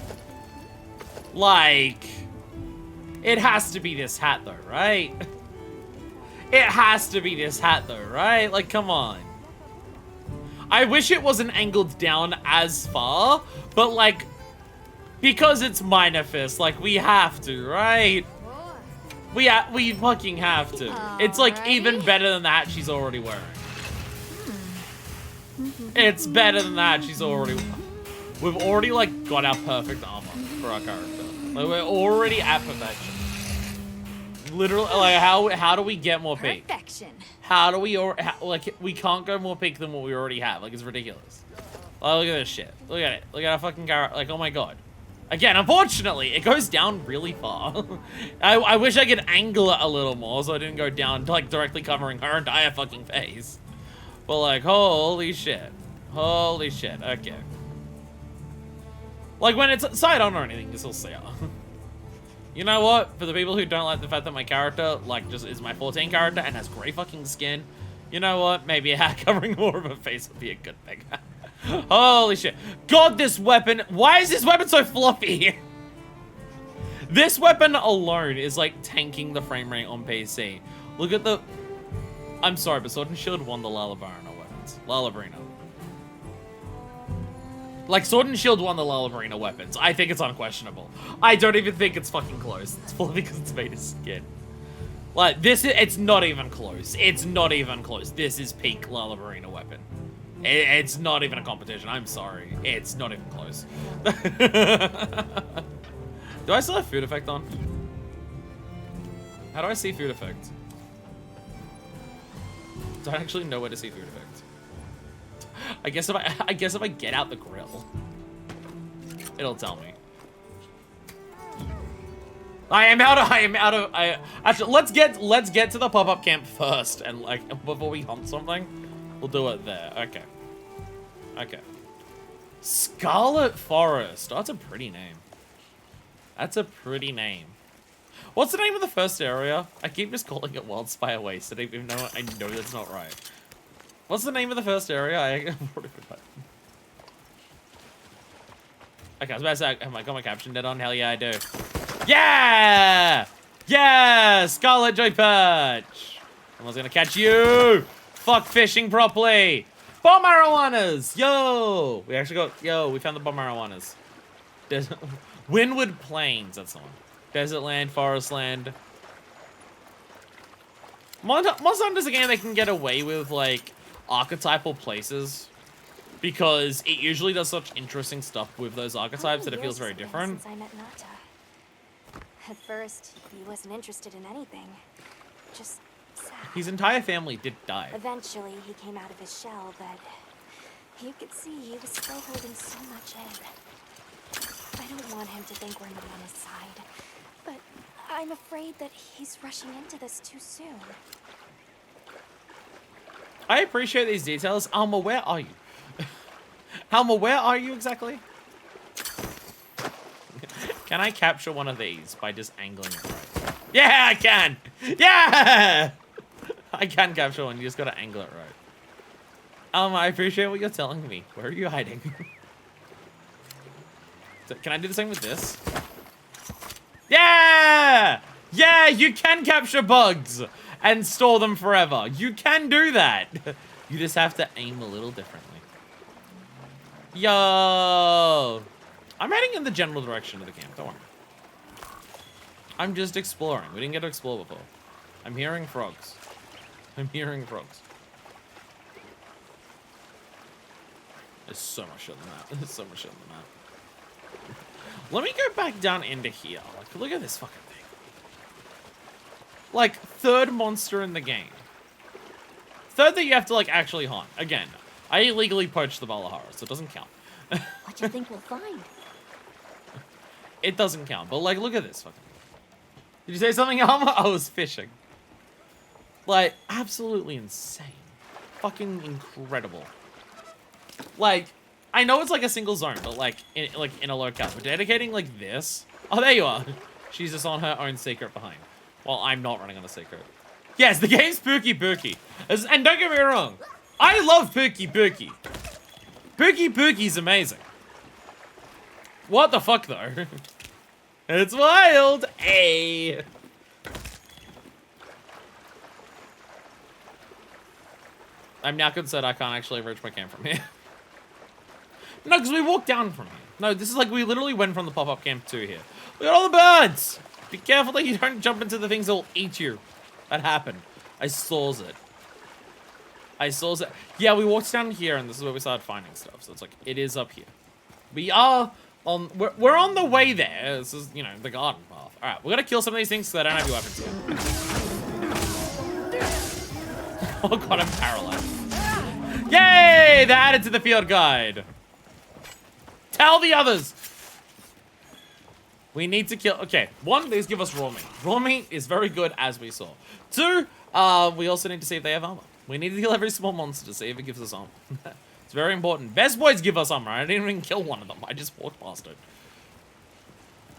Speaker 1: it has to be this hat though, right? It has to be this hat though, right? Like, come on. I wish it wasn't angled down as far, but like, because it's Minor Fist, like, we have to, right? We fucking have to. It's like even better than the hat she's already wearing. It's better than that she's already. We've already like got our perfect armor for our character. Like we're already at perfection. Literally, like how do we get more peak?
Speaker 10: Perfection.
Speaker 1: How do we like we can't go more peak than what we already have? Like it's ridiculous. Oh, look at this shit. Look at it. Look at our fucking character. Like oh my god. Again, unfortunately, it goes down really far. I wish I could angle it a little more so I didn't go down like directly covering her entire fucking face. But like, holy shit. Holy shit, okay. Like when it's side on or anything, this will see her. You know what? For the people who don't like the fact that my character, like, just is my 14 character and has gray fucking skin, you know what? Maybe a hat covering more of her face would be a good thing. Holy shit. God, this weapon. Why is this weapon so floppy? This weapon alone is like tanking the frame rate on PC. Look at the... I'm sorry, but Sword and Shield won the Lalabarina weapons. Lalabarina. Like, Sword and Shield won the Lalabarina weapons. I think it's unquestionable. I don't even think it's fucking close. It's probably because it's made of skin. Like, this is... It's not even close. It's not even close. This is peak Lalabarina weapon. It's not even a competition. I'm sorry. It's not even close. Do I still have food effect on? How do I see food effect? Do I actually know where to see food effect? I guess if I get out the grill, it'll tell me. Actually, let's get to the pop-up camp first, and like before we hunt something, we'll do it there. Okay. Okay. Scarlet Forest. Oh, that's a pretty name. That's a pretty name. What's the name of the first area? I keep just calling it Wildspire Waste, even though I know that's not right. What's the name of the first area? I already forgot. Okay, I was about to say, have I got my caption dead on? Hell yeah, I do. Yeah! Yeah! Scarlet Joy Perch! Someone's gonna catch you! Fuck fishing properly! Bomb marijuanas! Yo! We actually got... Yo, we found the bomb marijuanas. Desert... Windward Plains, that's the one. Desert land, forest land. Monster Hunter's a game that can get away with, like, archetypal places. Because it usually does such interesting stuff with those archetypes that it feels very different.
Speaker 3: Since I met Nata. At first, he wasn't interested in anything. Just sad.
Speaker 1: His entire family did die.
Speaker 3: Eventually, he came out of his shell, but you could see he was still holding so much in. I don't want him to think we're not on his side, but I'm afraid that he's rushing into this too soon.
Speaker 1: I appreciate these details. Alma, where are you? Alma, where are you exactly? Can I capture one of these by just angling it right? Yeah, I can! Yeah! I can capture one, you just gotta angle it right. Alma, I appreciate what you're telling me. Where are you hiding? So, can I do the same with this? Yeah! Yeah, you can capture bugs and store them forever. You can do that. You just have to aim a little differently. Yo! I'm heading in the general direction of the camp, don't worry. I'm just exploring. We didn't get to explore before. I'm hearing frogs. I'm hearing frogs. There's so much shit on the map. There's so much shit on the map. Let me go back down into here. Like, look at this fucking thing. Like, third monster in the game. Third that you have to, like, actually hunt. Again, I illegally poached the Balahara, so it doesn't count.
Speaker 2: What do you think we'll find?
Speaker 1: It doesn't count, but, like, look at this fucking thing. Did you say something, Alma? I was fishing. Like, absolutely insane. Fucking incredible. Like... I know it's like a single zone, but like in a locale. But dedicating like this. Oh, there you are. She's just on her own secret behind. Well, I'm not running on a secret. Yes, the game's Pookie Pookie. And don't get me wrong, I love Pookie Pookie. Pookie Pookie's amazing. What the fuck, though? It's wild! Hey! I'm now concerned I can't actually reach my camp from here. No, because we walked down from here. No, this is like we literally went from the pop-up camp to here. Look at all the birds! Be careful that you don't jump into the things that will eat you. That happened. I saw it. I saw it. Yeah, we walked down here and this is where we started finding stuff. So it's like, it is up here. We are on, we're on the way there. This is, you know, the garden path. All right, we're gonna kill some of these things so they don't have any weapons here. Oh god, I'm paralyzed. Yay! They're added to the field guide. Tell the others. We need to kill. Okay, one, these give us raw meat. Raw meat is very good, as we saw. Two, we also need to see if they have armor. We need to kill every small monster to see if it gives us armor. It's very important. Best boys give us armor. I didn't even kill one of them. I just walked past it.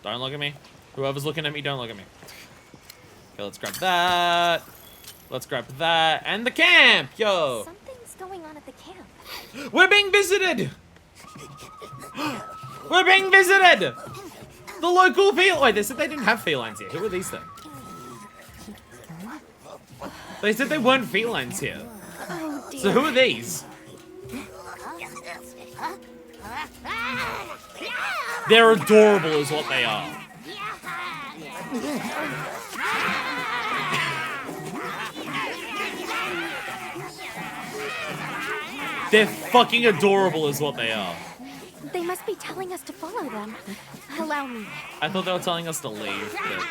Speaker 1: Don't look at me. Whoever's looking at me, don't look at me. Okay, let's grab that. Let's grab that. And the camp, yo.
Speaker 3: Something's going on at the camp.
Speaker 1: We're being visited. We're being visited. The local feline. Wait, they said they didn't have felines here. Who are these things? They said they weren't felines here.
Speaker 3: Oh, dear.
Speaker 1: So who are these? They're adorable is what they are. They're fucking adorable is what they are.
Speaker 3: They must be telling us to follow them. Allow me.
Speaker 1: I thought they were telling us to leave. But...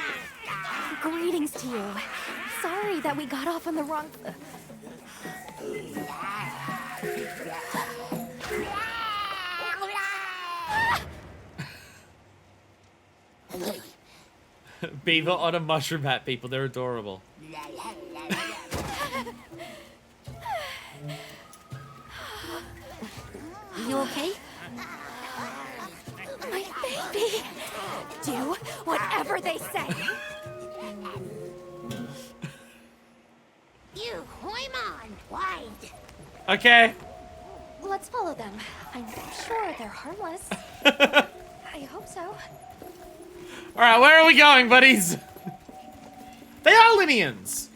Speaker 3: Greetings to you. Sorry that we got off on the wrong...
Speaker 1: Beaver on a mushroom hat, people. They're adorable.
Speaker 2: You okay?
Speaker 3: My baby! Do whatever they say!
Speaker 2: You, Hoimon, wide.
Speaker 1: Okay.
Speaker 3: Let's follow them. I'm sure they're harmless. I hope so.
Speaker 1: Alright, where are we going, buddies? They are Linians.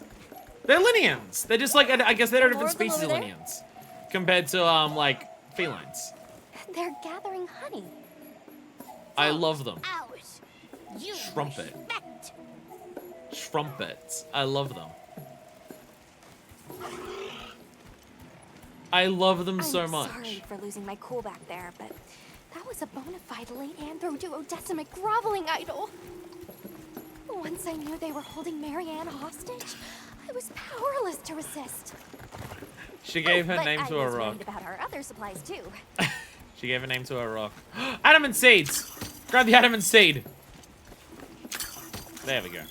Speaker 1: They're Linians. They're just like, I guess they're a different species of Linians. Compared to, like, felines.
Speaker 3: They're gathering honey.
Speaker 1: I love them.
Speaker 2: Ours. You
Speaker 1: Trumpet.
Speaker 2: respect.
Speaker 1: Trumpets. I love them. I love them so much.
Speaker 3: I'm sorry for losing my cool back there, but that was a bona fide late anthro-duodecimic groveling idol. Once I knew they were holding Marianne hostage, I was powerless to resist.
Speaker 1: She gave her
Speaker 3: But
Speaker 1: name to
Speaker 3: I
Speaker 1: a
Speaker 3: was
Speaker 1: rock.
Speaker 3: worried about our other supplies too.
Speaker 1: She gave her name to a rock. Adamant seeds! Grab the adamant seed. There we go.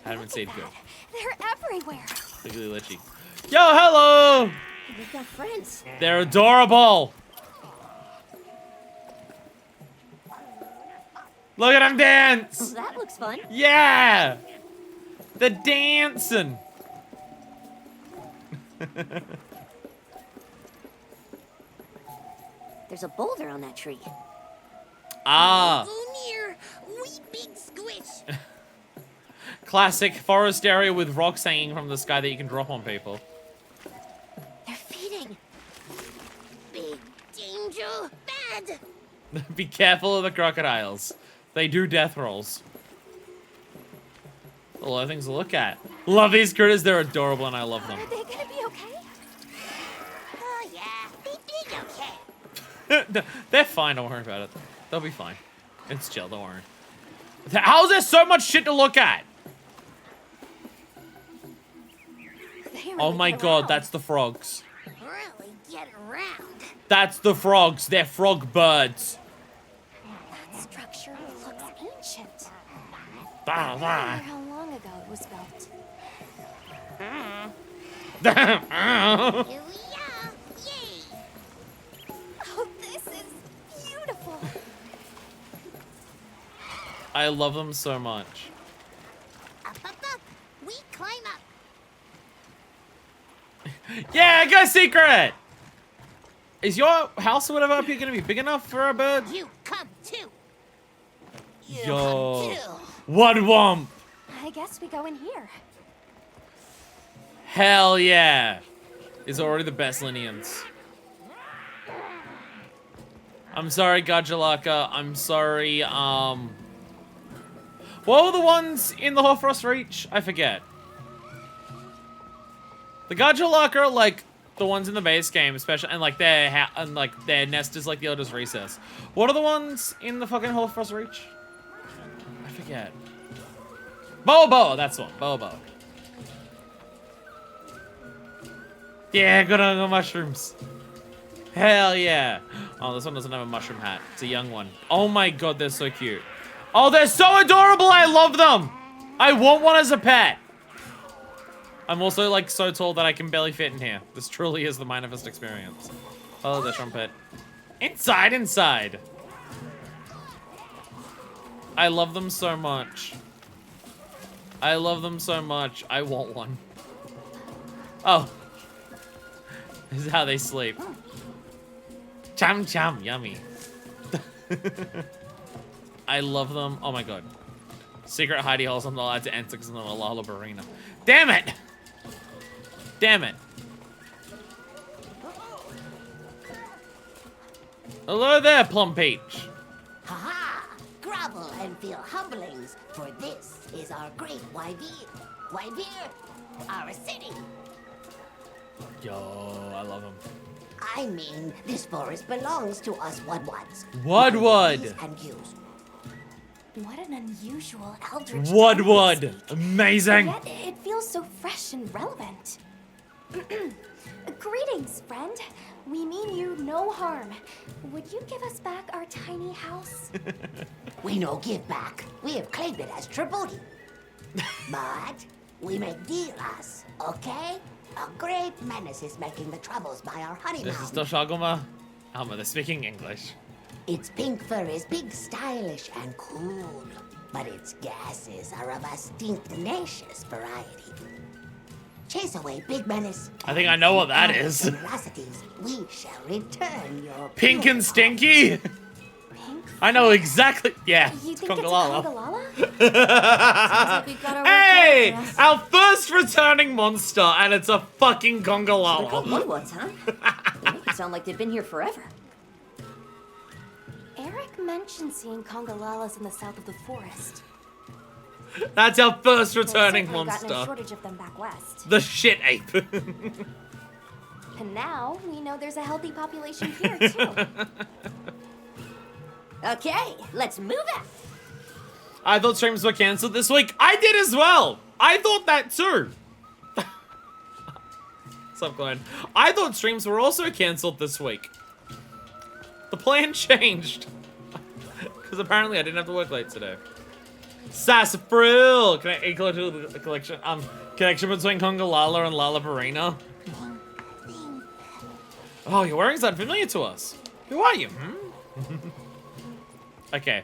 Speaker 1: Adamant seed, good.
Speaker 3: They're everywhere.
Speaker 1: Look at the litchi. Yo, hello!
Speaker 2: We've got friends.
Speaker 1: They're adorable. Look at them dance!
Speaker 2: That looks fun.
Speaker 1: Yeah! The dancing.
Speaker 2: There's a boulder on that tree.
Speaker 1: Ah.
Speaker 2: Go near. Wee big squish.
Speaker 1: Classic forest area with rocks hanging from the sky that you can drop on people.
Speaker 2: They're feeding. Big danger. Bad.
Speaker 1: Be careful of the crocodiles. They do death rolls. A lot of things to look at. Love these critters. They're adorable and I love them.
Speaker 3: Are they gonna be okay?
Speaker 2: Oh yeah. Big okay.
Speaker 1: They're fine. Don't worry about it. They'll be fine. It's chill. Don't worry. How's there so much shit to look at? Oh my god, that's the frogs.
Speaker 2: Really get around.
Speaker 1: That's the frogs. They're frog birds.
Speaker 3: That structure looks ancient.
Speaker 1: Bah,
Speaker 3: I wonder
Speaker 1: bah.
Speaker 3: how long ago it was built.
Speaker 2: Here we are. Yay.
Speaker 3: Oh, this is beautiful.
Speaker 1: I love them so much.
Speaker 2: Up, up, up. We climb up.
Speaker 1: Yeah, I got a secret! Is your house or whatever up here gonna be big enough for our birds?
Speaker 2: You come too.
Speaker 1: Yo. What womp?
Speaker 3: I guess we go in here.
Speaker 1: Hell yeah. Is already the best Linians. I'm sorry, Gajalaka. I'm sorry, what were the ones in the Hoarfrost Reach? I forget. The Gajalaka are like the ones in the base game, especially, and like their nest is like the Elder's Recess. What are the ones in the fucking Hoarfrost Reach? I forget. Boa, that's one. Boa. Yeah, good on the mushrooms. Hell yeah. Oh, this one doesn't have a mushroom hat. It's a young one. Oh my god, they're so cute. Oh, they're so adorable. I love them. I want one as a pet. I'm also like so tall that I can barely fit in here. This truly is the Minifest experience. Oh, the trumpet. Inside. I love them so much. I want one. Oh. This is how they sleep. Cham, yummy. I love them. Oh my god. Secret hidey holes I'm not allowed to enter because I'm not a Lullabarina. Damn it! Hello there, Plum Peach.
Speaker 2: Ha-ha! Grovel and feel humblings, for this is our great Wyvir. Wyvir, our city.
Speaker 1: Yo, I love him.
Speaker 2: I mean, this forest belongs to us Wudwuds.
Speaker 1: Wudwud.
Speaker 2: And use.
Speaker 3: What an unusual eldritch
Speaker 1: Wudwud.
Speaker 3: term to speak.
Speaker 1: Amazing.
Speaker 3: Yet it feels so fresh and relevant. Greetings, friend. We mean you no harm. Would you give us back our tiny house?
Speaker 2: We no give back. We have claimed it as tribute. But we make deal us, okay? A great menace is making the troubles by our honey
Speaker 1: This is
Speaker 2: mountain.
Speaker 1: Toshaguma. Alma, they're speaking English.
Speaker 2: Its pink fur is big, stylish, and cool. But its gases are of a stinktenacious variety. Chase away big menace.
Speaker 1: I think I know what that is.
Speaker 2: Generosities, we shall return your
Speaker 1: Pink and
Speaker 2: pure
Speaker 1: stinky? I know exactly. Yeah,
Speaker 3: You
Speaker 1: it's
Speaker 3: think
Speaker 1: Congalala.
Speaker 3: it's a Congalala?
Speaker 9: We've got our work
Speaker 1: Hey!
Speaker 9: cut out for us.
Speaker 1: Our first returning monster, and it's a fucking Congalala.
Speaker 6: Wudwuds, huh? They make it sound like they've been here forever.
Speaker 3: Eric mentioned seeing Congalalas in the south of the forest.
Speaker 1: That's our first
Speaker 3: We've
Speaker 1: returning
Speaker 3: certainly got no
Speaker 1: monster.
Speaker 3: shortage of them back west.
Speaker 1: The shit ape.
Speaker 3: And now we know there's a healthy population here too.
Speaker 2: Okay, let's move it.
Speaker 1: I thought streams were cancelled this week. I did as well. I thought that too. What's up, Glenn? I thought streams were also cancelled this week. The plan changed. Because apparently I didn't have to work late today. Sassafrill! Connection between Congalala and Lullabarina. Oh, your wearing's unfamiliar to us. Who are you? Okay.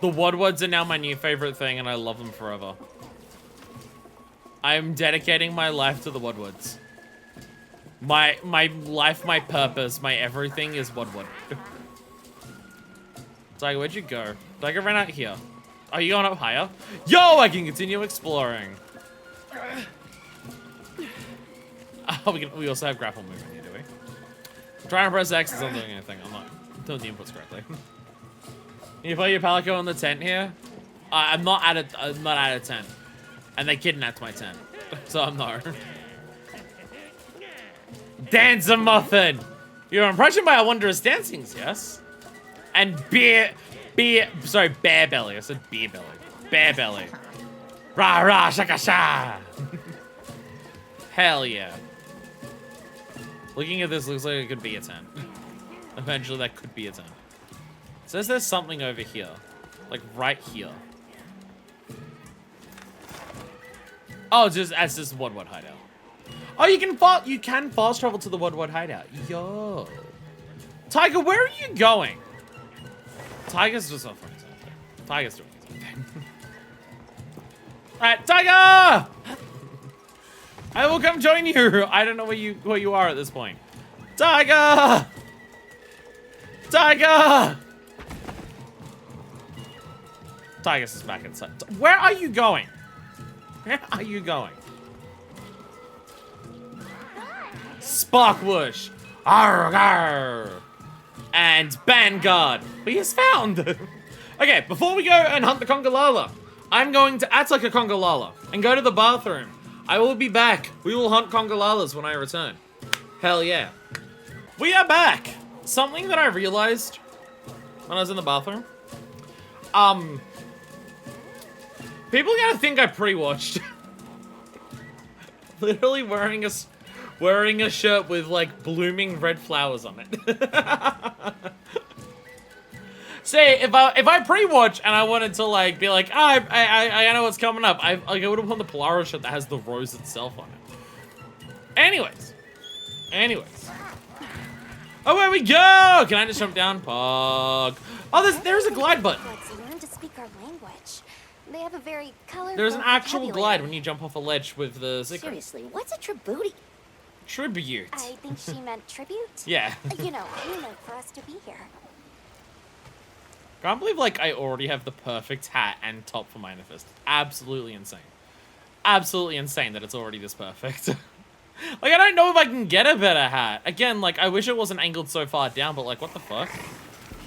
Speaker 1: The Wudwuds are now my new favorite thing, and I love them forever. I'm dedicating my life to the Wudwuds. My life, my purpose, my everything is Wudwud. Tiger, where'd you go? Tiger ran out here. Are you going up higher? Yo, I can continue exploring. Oh, we also have grapple movement here, do we? I'm trying to press X, it's not doing anything. I'm not doing the inputs correctly. Can you play your Palico in the tent here? I'm not at a tent. And they kidnapped my tent. So I'm not. Dance a muffin! You're impression by our wondrous dancings, yes? And bear belly. I said beer belly. Bear belly. Rah rah shaka sha! Hell yeah. Looking at this looks like it could be a tent. Eventually that could be a tent. It says there's something over here. Like right here. Oh, it's just as this Wudwud hideout. Oh, you can fast travel to the Wudwud hideout. Yo. Tiger, where are you going? Tiger's just off on his own thing. Tiger's doing his own thing. Alright, Tiger! I will come join you. I don't know where you are at this point. Tiger! Tiger! Tigus is back inside. Where are you going? Where are you going? Sparkwoosh. Arr, arr. And Vanguard. He is found. Okay, before we go and hunt the Congalala, I'm going to act like a Congalala and go to the bathroom. I will be back. We will hunt Congalalas when I return. Hell yeah. We are back. Something that I realized when I was in the bathroom. People are gonna think I pre-watched. Literally wearing a shirt with like blooming red flowers on it. Say, if I pre-watch and I wanted to like be like, I know what's coming up, I would have put the Polaris shirt that has the rose itself on it. Anyways. Oh, where we go? Can I just jump down? Pog. Oh, there's a glide button.
Speaker 3: Let's learn to speak our language. They have a very colorful
Speaker 1: There's an actual
Speaker 3: vocabulary.
Speaker 1: glide when you jump off a ledge with the Zikr.
Speaker 2: Seriously, what's a tribute?
Speaker 1: Tribute.
Speaker 3: I think she meant tribute.
Speaker 1: Yeah.
Speaker 3: You know, payment for us to be here.
Speaker 1: Can't believe, like, I already have the perfect hat and top for my Amethyst. Absolutely insane. Absolutely insane that it's already this perfect. Like, I don't know if I can get a better hat. Again, like, I wish it wasn't angled so far down, but, like, what the fuck?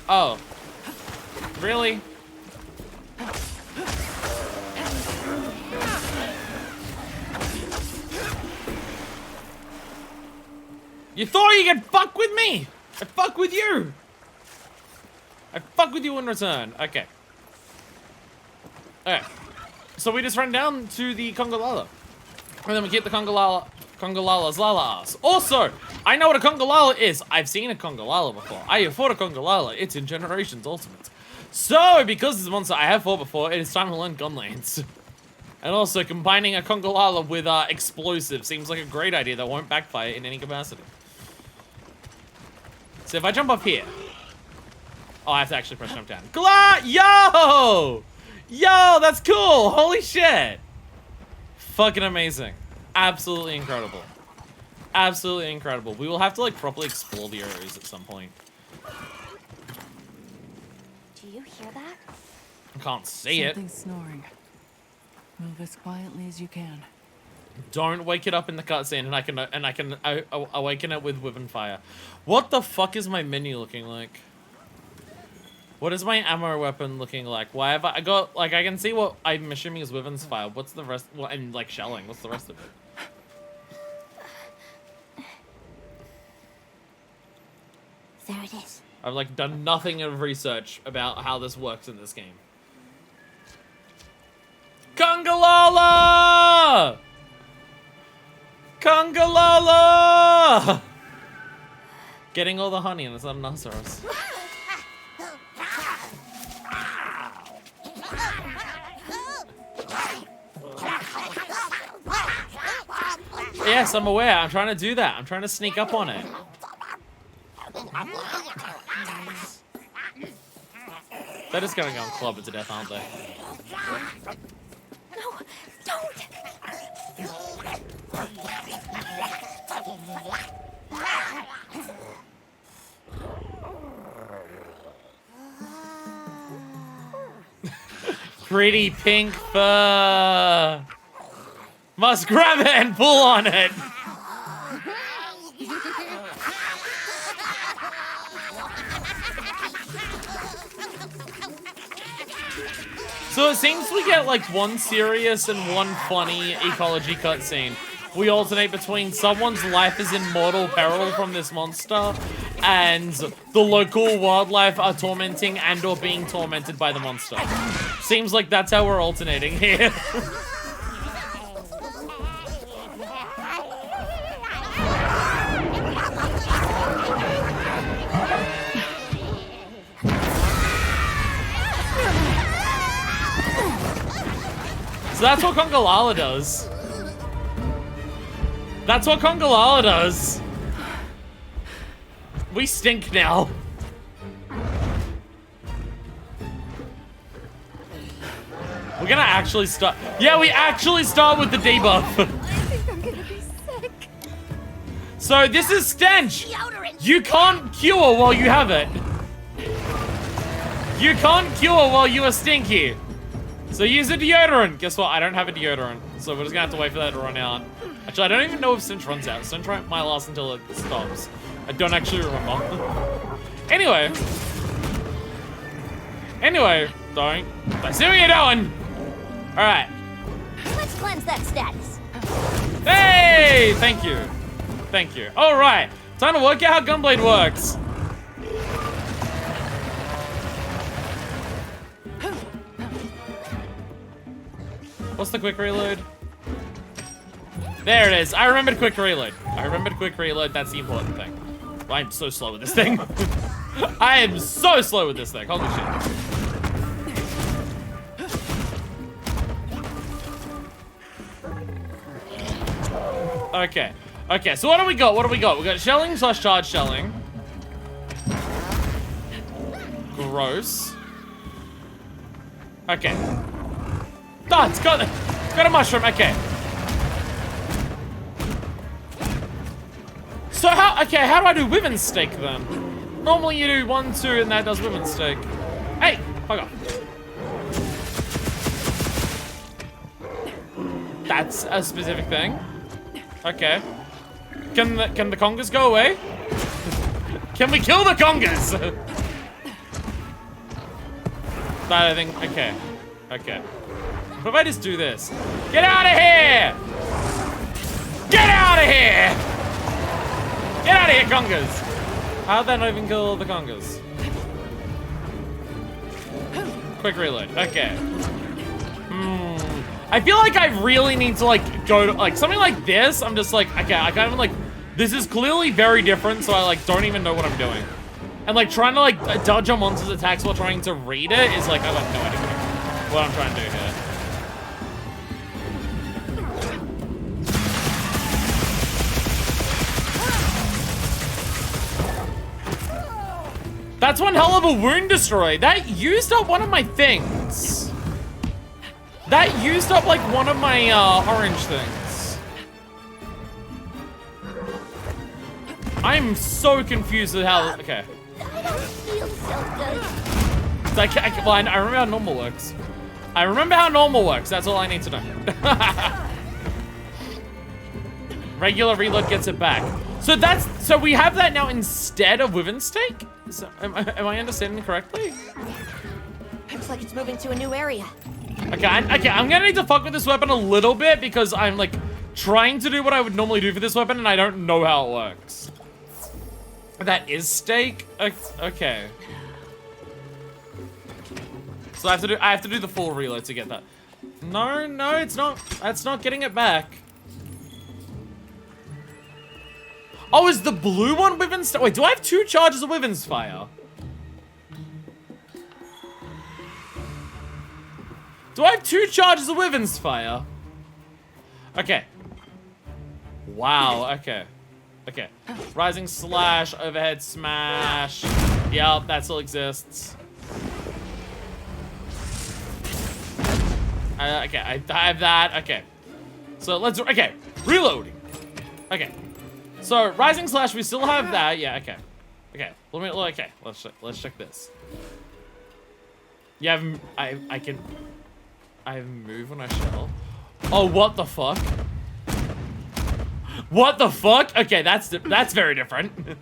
Speaker 1: Oh. Really? You thought you could fuck with me? I fuck with you. I fuck with you in return. Okay. Alright. So we just run down to the Congalala. And then we get the Congalala's Lala ass. Also, I know what a Congalala is. I've seen a Congalala before. I have fought a Congalala. It's in Generations Ultimate. So, because this monster I have fought before, it is time to learn gun lanes. And also, combining a Congalala with explosive seems like a great idea that won't backfire in any capacity. So if I jump up here... Oh, I have to actually press jump down. Yo! Yo, that's cool! Holy shit! Fucking amazing. Absolutely incredible. Absolutely incredible. We will have to, like, properly explore the areas at some point.
Speaker 3: Do you hear that?
Speaker 1: I can't see it.
Speaker 4: Something's snoring. Move as quietly as you can.
Speaker 1: Don't wake it up in the cutscene, and I can awaken it with Wyvern Fire. What the fuck is my menu looking like? What is my ammo weapon looking like? Why have I got, like, I can see what I'm assuming is Wyvern's Fire. What's the rest? Well, and like shelling. What's the rest of it?
Speaker 2: There it is.
Speaker 1: I've like done nothing of research about how this works in this game. Congalala! Congalala! Getting all the honey and it's not an Nosauros. Yes, I'm aware. I'm trying to do that. I'm trying to sneak up on it. They're just gonna go and club it to death, aren't they?
Speaker 3: No, don't!
Speaker 1: Pretty pink fur. Must grab it and pull on it. So it seems we get like one serious and one funny ecology cutscene. We alternate between someone's life is in mortal peril from this monster and the local wildlife are tormenting and or being tormented by the monster. Seems like that's how we're alternating here. So that's what Congalala does. That's what Congalala does. We stink now. We're gonna actually start. Yeah, we actually start with the debuff.
Speaker 3: I think I'm gonna be sick.
Speaker 1: So this is stench. You can't cure while you have it. You can't cure while you are stinky. So use a deodorant. Guess what? I don't have a deodorant. So we're just gonna have to wait for that to run out. Actually, I don't even know if Cinch runs out. Cinch might last until it stops. I don't actually remember. Anyway, don't see what you're doing. All right.
Speaker 2: Let's cleanse that status.
Speaker 1: Hey, thank you. Thank you. All right, time to work out how Gunblade works. What's the quick reload? There it is. I remembered quick reload. That's the important thing. I'm so slow with this thing. I am so slow with this thing. Holy shit. Okay. Okay, so what do we got? We got shelling / charge shelling. Gross. Okay. Oh, it's got a mushroom. Okay. So how do I do women's steak then? Normally you do 1, 2, and that does women's steak. Hey, fuck off. That's a specific thing. Okay. Can the congas go away? Can we kill the congas? That I think. Okay. Okay. What if I just do this? Get out of here! Get out of here! Get out of here, congas! How'd that not even kill the congas? Quick reload. Okay. I feel like I really need to like go to like something like this. I'm just like, okay, I kind of like, this is clearly very different, so I like don't even know what I'm doing. And like trying to like dodge on monsters' attacks while trying to read it is like, I got no idea what I'm trying to do here. That's one hell of a wound destroy. That used up one of my things. That used up like one of my orange things. I'm so confused with how. Okay.
Speaker 2: I don't feel so good.
Speaker 1: Well, I remember how normal works. That's all I need to know. Regular reload gets it back. So we have that now instead of Wyvern Steak? So, am I understanding correctly?
Speaker 2: Looks like it's moving to a new area.
Speaker 1: Okay, I'm gonna need to fuck with this weapon a little bit because I'm like trying to do what I would normally do for this weapon and I don't know how it works. That is steak? Okay. So I have to do the full reload to get that. No, it's not. That's not getting it back. Oh, is the blue one Wyvern's? Wait, do I have 2 charges of Wyvern's Fire? Do I have 2 charges of Wyvern's Fire? Okay. Wow, okay. Okay. Rising Slash, Overhead Smash. Yep, that still exists. Okay, I have that. Okay. So let's, okay. Reloading. Okay. So, Rising Slash, we still have that. Yeah, okay. Okay. Okay, let's check this. Yeah, I can move when I shell. Oh, what the fuck? What the fuck? Okay, that's very different.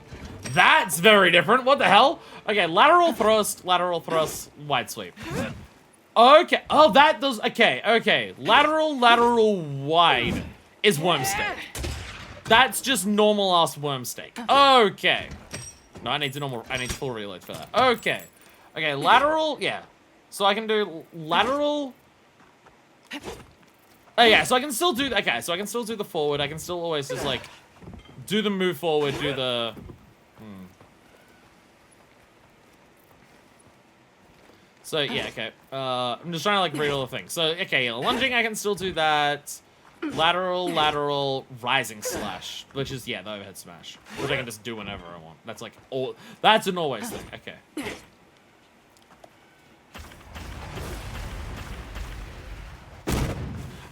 Speaker 1: That's very different. What the hell? Okay, lateral thrust, wide sweep. Okay. Oh, that does. Okay. Lateral, wide is worm steak. That's just normal ass worm steak. Okay. No, I need full reload for that. Okay. Okay, lateral, yeah. So I can do lateral. Oh yeah, so I can still do, okay, so I can still do the forward. I can still always just like do the move forward, do the So yeah, okay. I'm just trying to like read all the things. So okay, yeah, lunging, I can still do that. Lateral, rising slash, which is, yeah, the overhead smash, which I can just do whenever I want. That's like, that's an always thing. Okay.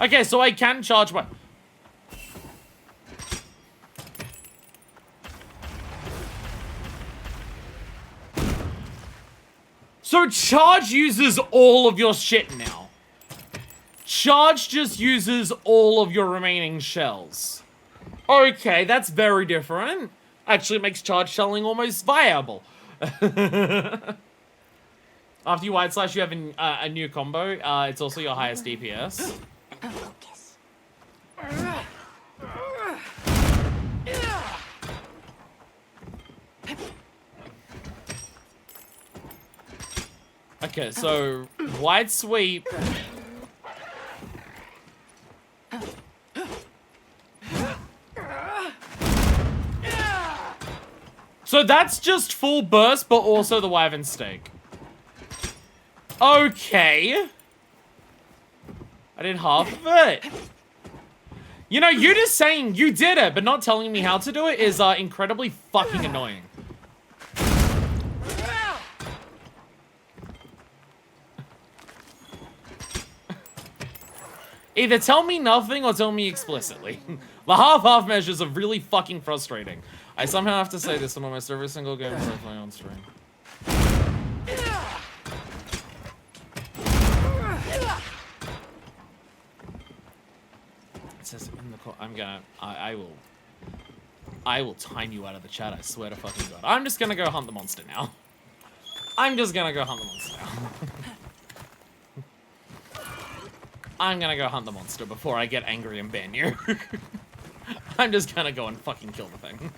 Speaker 1: Okay, so I can charge my... So charge uses all of your shit now. Charge just uses all of your remaining shells. Okay, that's very different. Actually, it makes charge shelling almost viable. After you white slash, you have a new combo. It's also your highest DPS.
Speaker 2: Focus.
Speaker 1: Okay, so wide sweep. So that's just full burst, but also the Wyvern Stake. Okay. I did half of it. You know, you just saying you did it, but not telling me how to do it is incredibly fucking annoying. Either tell me nothing or tell me explicitly. The half-half measures are really fucking frustrating. I somehow have to say this in almost every single game I play on stream. It says in the call. I will time you out of the chat, I swear to fucking God. I'm just gonna go hunt the monster now. I'm just gonna go hunt the monster now. I'm gonna go hunt the monster before I get angry and ban you. I'm just gonna go and fucking kill the thing.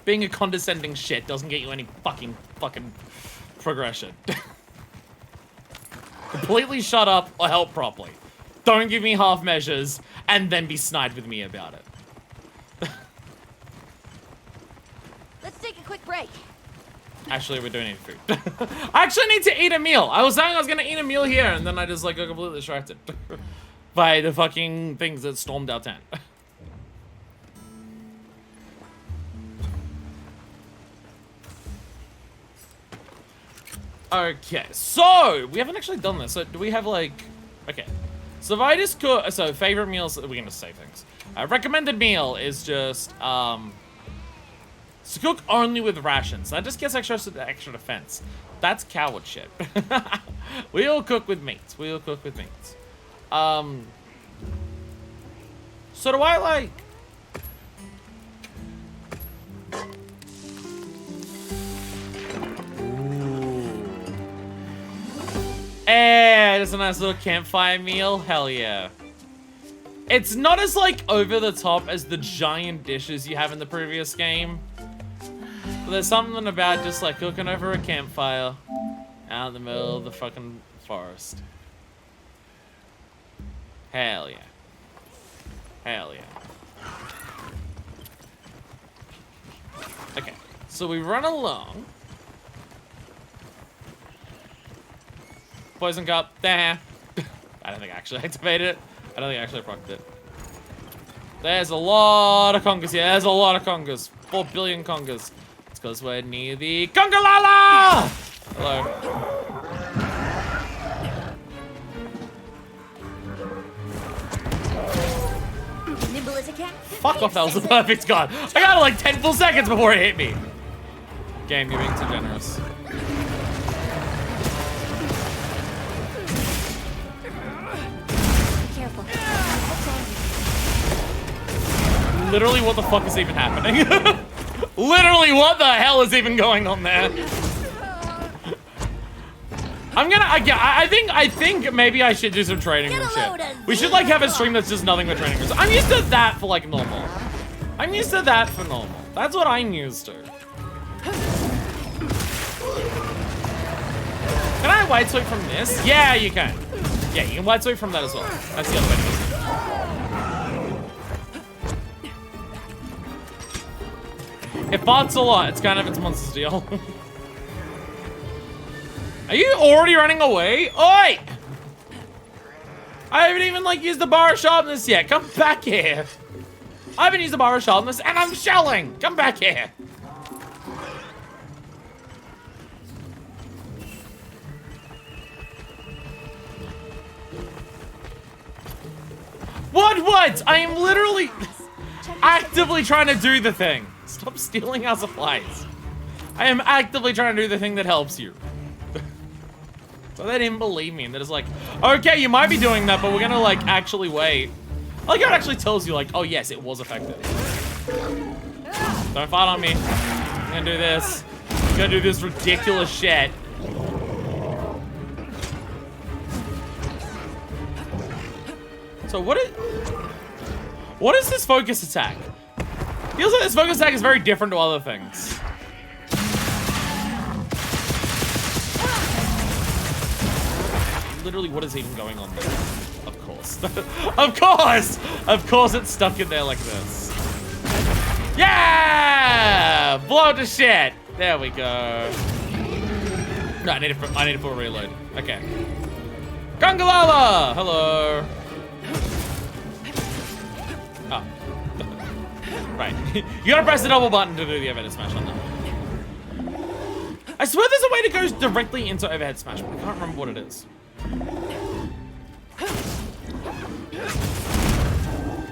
Speaker 1: Being a condescending shit doesn't get you any fucking progression. Completely shut up or help properly. Don't give me half measures and then be snide with me about it.
Speaker 3: Let's take a quick break.
Speaker 1: Actually, we do need food. I actually need to eat a meal. I was saying I was gonna eat a meal here, and then I just like got completely distracted by the fucking things that stormed our tent. Okay, so we haven't actually done this. So do we have like, okay. So if I just cook, so favorite meals, we're gonna say things. Recommended meal is just, so cook only with rations. That just gets extra defense. That's coward shit. We'll cook with meats. We'll cook with meats. So do I like... Eh, it's a nice little campfire meal. Hell yeah. It's not as like over the top as the giant dishes you have in the previous game. But there's something about just like cooking over a campfire out in the middle of the fucking forest. Hell yeah. Hell yeah. Okay, so we run along. Poison cup, there. I don't think I actually activated it. I don't think I actually procced it. There's a lot of congas here. There's a lot of congas. 4 billion congas. It's because we're near the Congalala! Hello.
Speaker 3: Nimble as a cat.
Speaker 1: Fuck off, that was the perfect gun. I got it like 10 full seconds before it hit me. Game, you're being too generous. Literally, what the fuck is even happening? Literally, what the hell is even going on there? I'm gonna, I think maybe I should do some training room shit. We should like have a stream that's just nothing but training rooms. I'm used to that for like normal. I'm used to that for normal. That's what I'm used to. Can I white sweep from this? Yeah, you can. Yeah, you can white sweep from that as well. That's the other way to use it. It farts a lot. It's kind of its monster deal. Are you already running away? Oi! I haven't even like used the bar of sharpness yet. Come back here. I haven't used the bar of sharpness and I'm shelling. Come back here. What? I am literally... actively trying to do the thing. Stop stealing our supplies. I am actively trying to do the thing that helps you. So they didn't believe me, and they're just like, okay, you might be doing that, but we're gonna like actually wait. Like it actually tells you like, oh yes, it was effective. Don't fight on me. I'm gonna do this. I'm gonna do this ridiculous shit. So what is this focus attack? Feels like this focus attack is very different to other things. Literally, what is even going on there? Of course. Of course it's stuck in there like this. Yeah! Blow to shit. There we go. No, I need a full reload. Okay. Gungalala! Hello. Oh. Right. You gotta press the double button to do the overhead smash on that. I swear there's a way to go directly into overhead smash, but I can't remember what it is.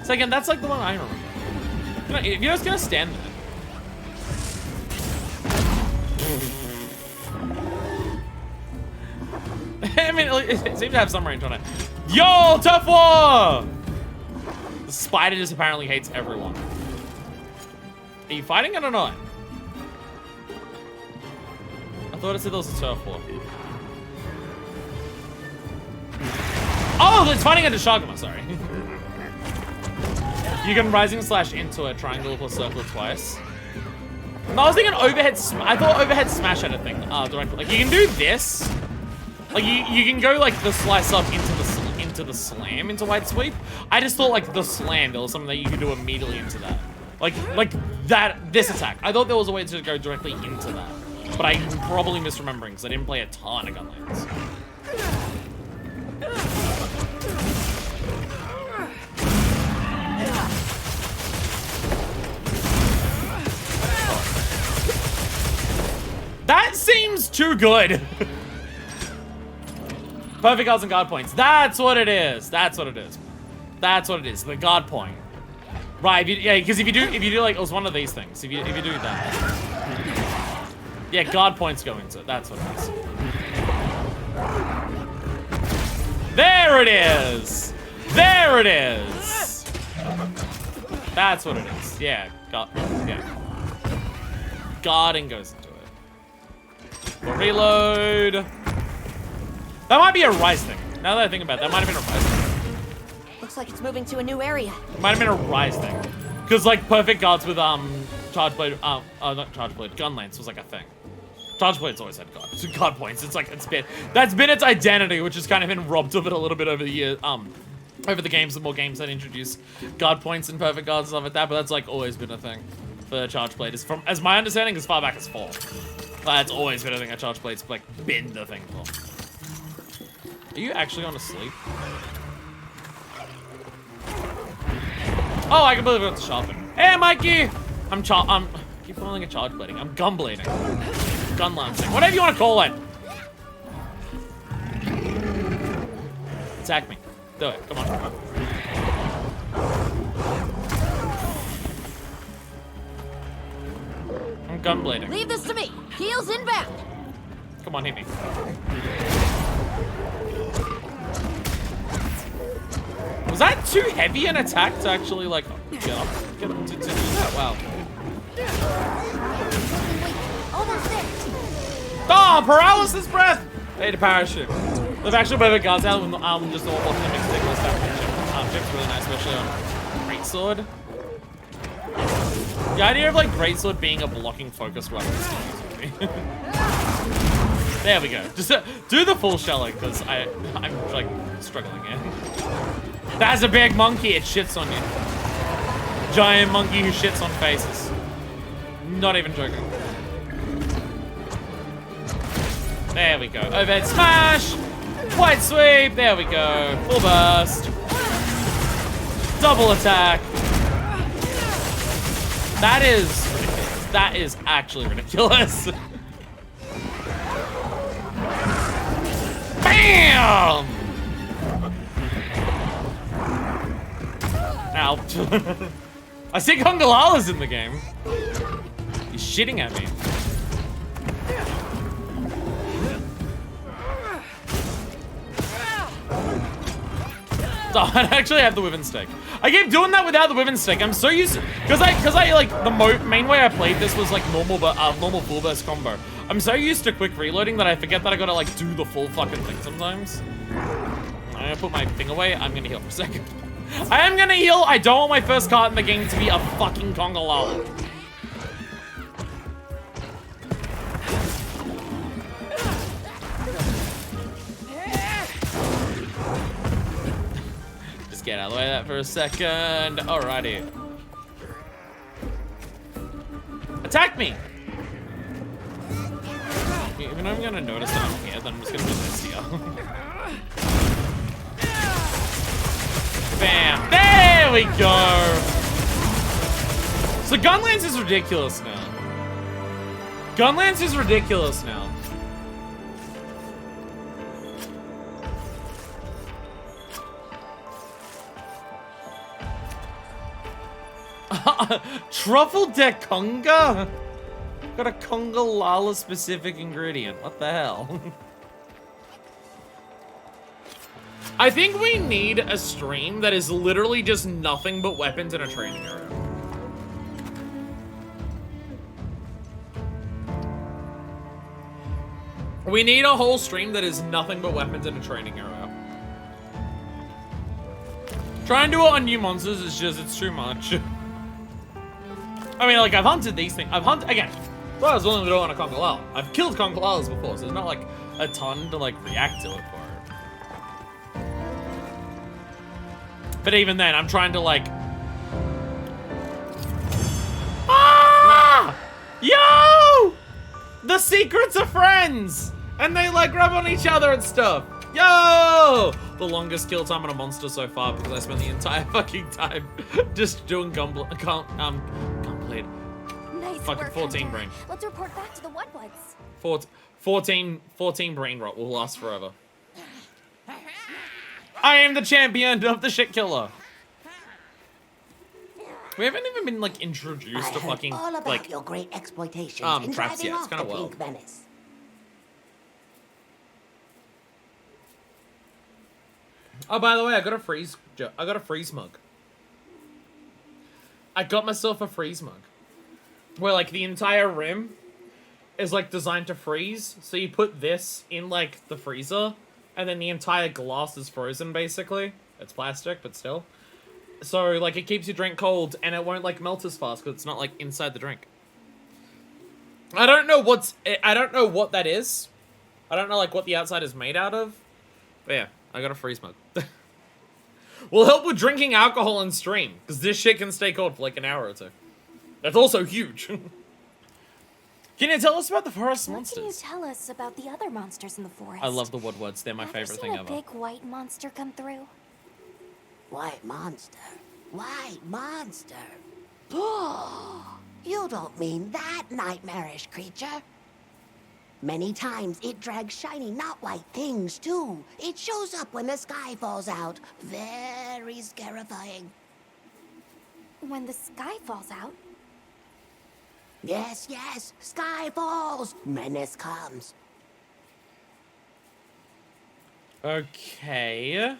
Speaker 1: So again, that's like the one I remember. If you're just gonna stand there. I mean, it seems to have some range on it. Yo, Tough War! The spider just apparently hates everyone. Are you fighting it or not? I thought it said there was a turf war. Oh, it's fighting at the Shagama, sorry. You can rising slash into a triangle or circle twice. No, I was thinking overhead I thought overhead smash had a thing. Directly. Like you can do this. Like you can go like the slice up into the slam into wide sweep. I just thought like the slam, there was something that you could do immediately into that. Like this attack. I thought there was a way to go directly into that. But I'm probably misremembering because I didn't play a ton of Gunlands. That seems too good. Perfect guards and guard points. That's what it is. That's what it is. That's what it is. The guard point. Right. Yeah, because if you do like it was one of these things. If you do that. Yeah, guard points go into it. That's what it is. There it is. There it is. That's what it is. Yeah. Yeah. Guarding goes into it. We'll reload. That might be a rise thing. Now that I think about it, that might have been a rise thing.
Speaker 2: Looks like it's moving to a new area.
Speaker 1: It might have been a rise thing. Because like perfect guards with charge blade, not charge blade, gun lance was like a thing. Charge blade's always had guard points. It's like that's been its identity, which has kind of been robbed of it a little bit over the year, over the games, the more games that introduce guard points and perfect guards and stuff like that. But that's like always been a thing for charge blade. Is from as my understanding as far back as 4. That's always been a thing that charge blade's like been the thing for. Are you actually on to sleep? Oh, I can believe it's sharpen. Hey, Mikey! I keep calling it charge blading. I'm gun blading. Gun lancing. Whatever you want to call it. Attack me. Do it. Come on. I'm gun blading.
Speaker 2: Leave this to me. Heels inbound.
Speaker 1: Come on, hit me. Was that too heavy an attack to actually like get up to do that? Wow.
Speaker 2: Almost there.
Speaker 1: Oh, paralysis breath! They had a parachute. They've actually perfect guards out with just all watching them stick with stuff. Chips really nice, especially on greatsword. The idea of like greatsword being a blocking focus weapon is not easy for me. There we go. Just do the full shelling because I'm like struggling here. That's a big monkey. It shits on you. Giant monkey who shits on faces. Not even joking. There we go. Overhead smash. White sweep. There we go. Full burst. Double attack. That is ridiculous. That is actually ridiculous. Bam! Ow. I see Kongalalas in the game. He's shitting at me. Oh, I actually have the Wyvern Stick. I keep doing that without the Wyvern Stick. I'm so used to, cause I like the main way I played this was like normal full burst combo. I'm so used to quick reloading that I forget that I gotta like do the full fucking thing sometimes. I'm gonna put my thing away. I'm gonna heal for a second. I am gonna heal. I don't want my first card in the game to be a fucking Kongalala. Just get out of the way of that for a second. Alrighty. Attack me! Even though I'm gonna notice that I'm here, then I'm just gonna do this here. Bam! There we go! So Gunlance is ridiculous now. Gunlance is ridiculous now. Truffle de conga? Got a Kongalala specific ingredient. What the hell? I think we need a stream that is literally just nothing but weapons in a training area. We need a whole stream that is nothing but weapons in a training area. Try and do it on new monsters is just, it's too much. I mean, like, I've hunted these things. I've hunted, again, so I was willing to do it on a Kongalala. I've killed Kongalalas before, so there's not, like, a ton to, like, react to it for it. But even then, I'm trying to, like... Ah! Yo! The secrets are friends! And they, like, rub on each other and stuff. Yo! The longest kill time on a monster so far because I spent the entire fucking time just doing gunblade.
Speaker 3: Nice
Speaker 1: fucking
Speaker 3: work,
Speaker 1: 14
Speaker 3: Hunter.
Speaker 1: brain.
Speaker 3: Let's report back to the Woodwoods.
Speaker 1: 14 brain rot will last forever. I am the champion of the shit killer. We haven't even been like introduced to fucking
Speaker 2: all about
Speaker 1: like
Speaker 2: your great exploitations in
Speaker 1: traps
Speaker 2: driving
Speaker 1: yet. It's
Speaker 2: off
Speaker 1: kind
Speaker 2: the
Speaker 1: of
Speaker 2: Pink
Speaker 1: wild.
Speaker 2: Menace.
Speaker 1: Oh, by the way, I got a freeze mug. I got myself a freeze mug. Where like the entire rim is like designed to freeze. So you put this in like the freezer and then the entire glass is frozen basically. It's plastic, but still. So like it keeps your drink cold and it won't like melt as fast because it's not like inside the drink. I don't know what that is. I don't know like what the outside is made out of. But yeah, I got a freeze mug. Will help with drinking alcohol in stream, because this shit can stay cold for like an hour or two. That's also huge. Can you tell us about the forest monsters?
Speaker 3: What can you tell us about the other monsters in the forest?
Speaker 1: I love the Woodwoods. They're my favorite thing ever.
Speaker 3: Ever seen a big white monster come through?
Speaker 2: White monster? White monster? Oh, you don't mean that nightmarish creature. Many times it drags shiny, not white things, too. It shows up when the sky falls out. Very scarifying.
Speaker 3: When the sky falls out?
Speaker 2: Yes, yes. Sky falls. Menace comes.
Speaker 1: Okay.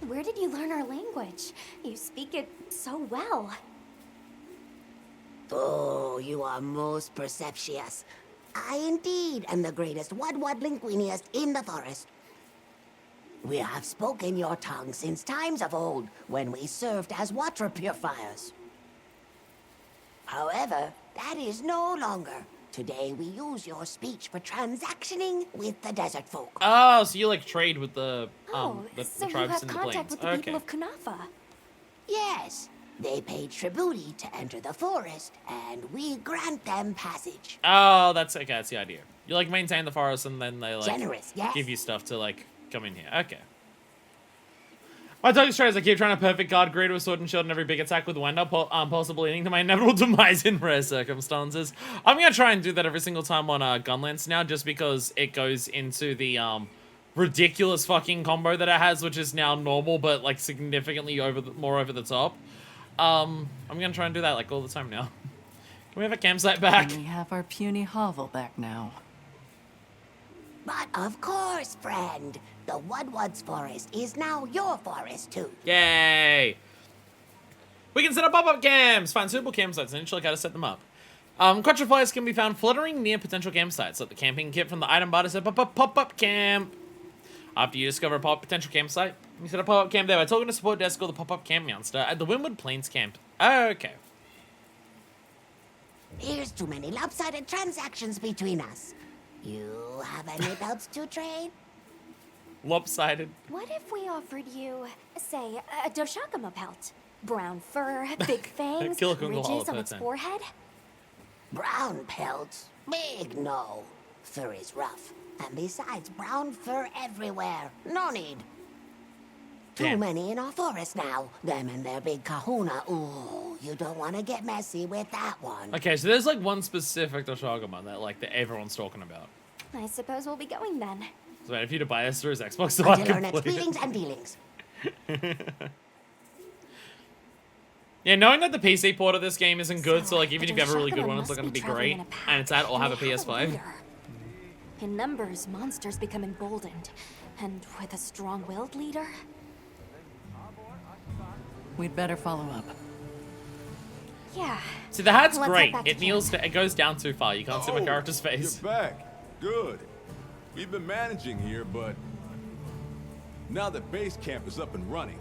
Speaker 3: Where did you learn our language? You speak it so well.
Speaker 2: Oh, you are most perceptious. I indeed am the greatest Woodwood linguinist in the forest. We have spoken your tongue since times of old, when we served as water purifiers. However, that is no longer. Today we use your speech for transactioning with the desert folk.
Speaker 1: Oh, so you like trade with the
Speaker 3: So you
Speaker 1: tribes
Speaker 3: have
Speaker 1: in the
Speaker 3: contact
Speaker 1: plains.
Speaker 3: with the
Speaker 1: Okay.
Speaker 3: people of Kunafa.
Speaker 2: Yes, they pay tribute to enter the forest, and we grant them passage.
Speaker 1: Oh, that's okay. That's the idea. You like maintain the forest, and then they like
Speaker 2: Generous, yes.
Speaker 1: give you stuff to like come in here. Okay. My target strat is I keep trying to perfect guard grid with sword and shield in every big attack with Wender, possibly leading to my inevitable demise in rare circumstances. I'm gonna try and do that every single time on Gunlance now, just because it goes into the ridiculous fucking combo that it has, which is now normal, but like significantly more over the top. I'm gonna try and do that like all the time now. Can we have a campsite back?
Speaker 4: And we have our puny hovel back now.
Speaker 2: But of course, friend. The Woodwoods Forest is now your forest, too.
Speaker 1: Yay! We can set up pop-up camps! Find suitable campsites and initially how to set them up. Quattroflies can be found fluttering near potential campsites. Select the camping kit from the item bar to set up a pop-up camp. After you discover a potential campsite, you set a pop-up camp there by talking to support desk or the pop-up camp monster at the Windward Plains camp. Okay.
Speaker 2: Here's too many lopsided transactions between us. You have any belts to trade?
Speaker 1: Lopsided.
Speaker 3: What if we offered you, say, a Doshakama pelt? Brown fur, big fangs,
Speaker 1: Kill a Kungl
Speaker 3: ridges
Speaker 1: Hollow
Speaker 3: on its
Speaker 1: person.
Speaker 3: forehead?
Speaker 2: Brown pelts? Big no. Fur is rough. And besides, brown fur everywhere. No need. Too
Speaker 1: Damn.
Speaker 2: many in our forest now. Them and their big kahuna. Ooh, you don't want to get messy with that one.
Speaker 1: Okay, so there's like one specific Doshagama that everyone's talking about.
Speaker 3: I suppose we'll be going then.
Speaker 1: So if you to buy us through his Xbox, so I
Speaker 2: Until
Speaker 1: can
Speaker 2: our next
Speaker 1: play it.
Speaker 2: meetings and dealings.
Speaker 1: Yeah, knowing that the PC port of this game isn't good, so like
Speaker 3: the
Speaker 1: even if you have a really good
Speaker 3: Doshakama
Speaker 1: one, it's not
Speaker 3: must
Speaker 1: going to be
Speaker 3: traveling
Speaker 1: great,
Speaker 3: in a pack,
Speaker 1: and it's at or have a
Speaker 3: they
Speaker 1: PS5.
Speaker 3: leader. In numbers, monsters become emboldened, and with a strong-willed leader,
Speaker 4: We'd better follow up.
Speaker 3: yeah.
Speaker 1: See, the hat's
Speaker 3: Let's head
Speaker 1: great.
Speaker 3: back to
Speaker 1: It kneels,
Speaker 3: camp.
Speaker 1: it goes down too far. You can't see my
Speaker 11: Oh,
Speaker 1: character's face.
Speaker 11: You're back. Good. We've been managing here, but now that base camp is up and running,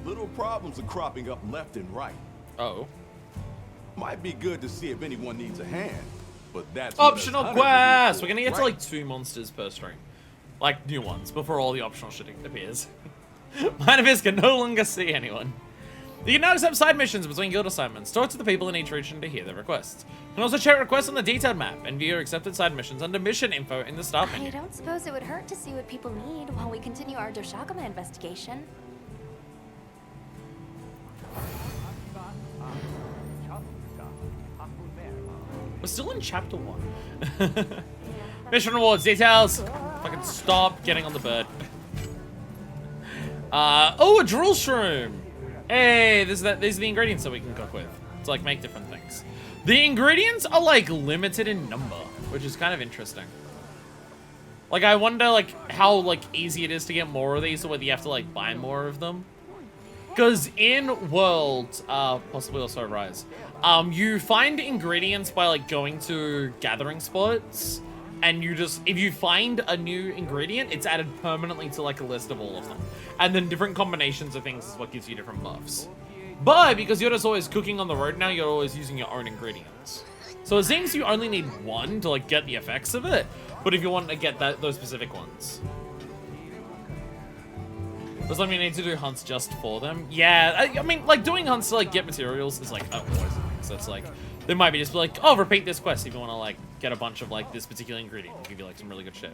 Speaker 11: little problems are cropping up left and right.
Speaker 1: Oh.
Speaker 11: Might be good to see if anyone needs a hand, but that's what us
Speaker 1: Optional
Speaker 11: hunters are
Speaker 1: quests!
Speaker 11: here
Speaker 1: We're gonna get to
Speaker 11: for,
Speaker 1: like 2 monsters per stream. Like, new ones, before all the optional shit appears. Mind of his can no longer see anyone. You can now accept side missions between guild assignments. Talk to the people in each region to hear their requests. You can also check requests on the detailed map and view your accepted side missions under mission info in the start
Speaker 3: I
Speaker 1: menu.
Speaker 3: don't suppose it would hurt to see what people need while we continue our Doshakama investigation.
Speaker 1: We're still in chapter 1. Mission rewards, details. Fucking stop getting on the bird. Oh, a drill shroom. Hey, these are the ingredients that we can cook with to like make different things. The ingredients are like limited in number, which is kind of interesting. Like I wonder like how like easy it is to get more of these or whether you have to like buy more of them. Because in World, possibly also Rise, you find ingredients by like going to gathering spots, and you just, if you find a new ingredient, it's added permanently to like a list of all of them. And then different combinations of things is what gives you different buffs. But because you're just always cooking on the road now, you're always using your own ingredients. So it seems you only need one to like get the effects of it, but if you want to get those specific ones. Does that mean you need to do hunts just for them? Yeah, I mean, like, doing hunts to, like, get materials is, like, always a thing. So it's, like, they might be just like, oh, repeat this quest if you want to, like, get a bunch of, like, this particular ingredient. It'll give you, like, some really good shit.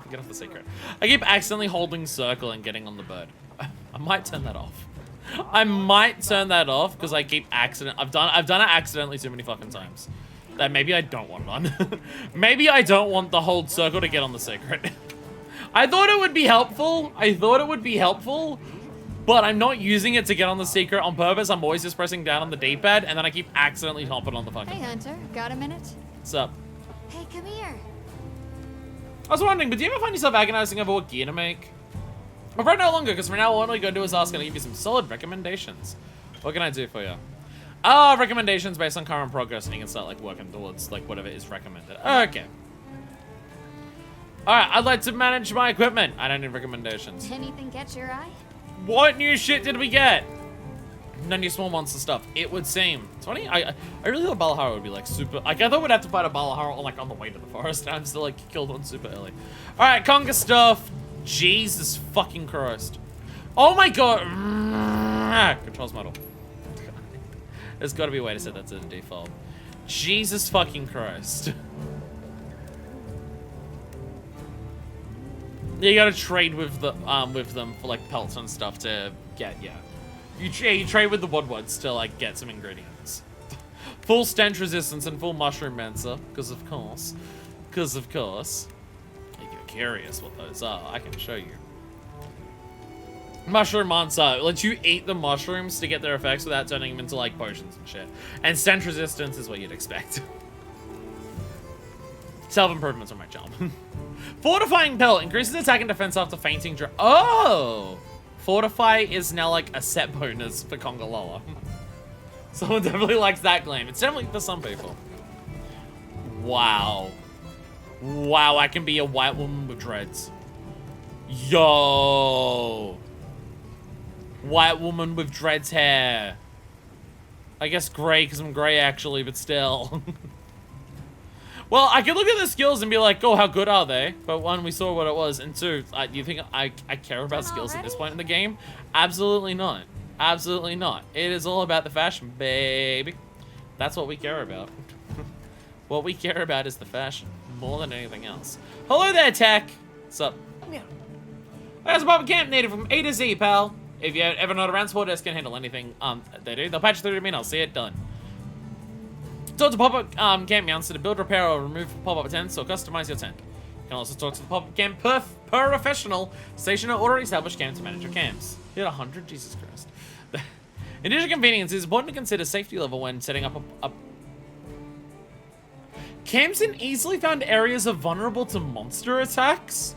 Speaker 1: Get off the secret. I keep accidentally holding circle and getting on the bird. I might turn that off. I might turn that off because I keep I've done it accidentally too many fucking times. That maybe I don't want one. Maybe I don't want the hold circle to get on the secret. I thought it would be helpful. But I'm not using it to get on the secret on purpose. I'm always just pressing down on the D-pad, and then I keep accidentally hopping on the fucking.
Speaker 10: Hey, Hunter. Got a minute?
Speaker 1: What's up?
Speaker 10: Hey, come here.
Speaker 1: I was wondering, but do you ever find yourself agonizing over what gear to make? I'm afraid no longer, because from now on, all you're going to do is ask, and I'll give you some solid recommendations. What can I do for you? Recommendations based on current progress, and you can start, like, working towards, like, whatever is recommended. Okay. Alright, I'd like to manage my equipment. I don't need recommendations.
Speaker 10: Anything catch your eye?
Speaker 1: What new shit did we get? No new small monster stuff, it would seem. It's funny, I really thought Balahara would be, like, super... Like, I thought we'd have to fight a Balahara, like, on the way to the forest, and I'm still, like, killed one super early. Alright, conga stuff. Jesus fucking Christ. Oh my god. Controls model. There's got to be a way to set that to the default. Jesus fucking Christ. You gotta trade with them for like pelts and stuff to get, yeah. You trade with the Woodwoods to like get some ingredients. Full stench resistance and full mushroom mancer, because of course. If you're curious what those are, I can show you. Mushroom monster lets you eat the mushrooms to get their effects without turning them into like potions and shit. And stench resistance is what you'd expect. Self-improvements are my job. Fortifying Pelt increases attack and defense after fainting. Oh! Fortify is now like a set bonus for Kongaloa. Someone definitely likes that claim. It's definitely for some people. Wow. Wow, I can be a white woman with dreads. Yo. White woman with dreads hair. I guess gray because I'm gray actually, but still. Well, I could look at the skills and be like, oh, how good are they? But one, we saw what it was. And two, do you think I care about skills at this point in the game? Absolutely not. Absolutely not. It is all about the fashion, baby. That's what we care about. What we care about is the fashion, more than anything else. Hello there, Tech. What's up? Yeah. There's a Pop Camp native from A to Z, pal. If you ever know around, support desk can handle anything they do. They'll patch it through to me and I'll see it done. Talk to pop-up camp mounts to build, repair, or remove pop-up tents, or customize your tent. You can also talk to the pop-up camp professional station or already established camp to manage your camps. You had 100? Jesus Christ. In addition to convenience, it's important to consider safety level when setting up a camps in easily found areas are vulnerable to monster attacks.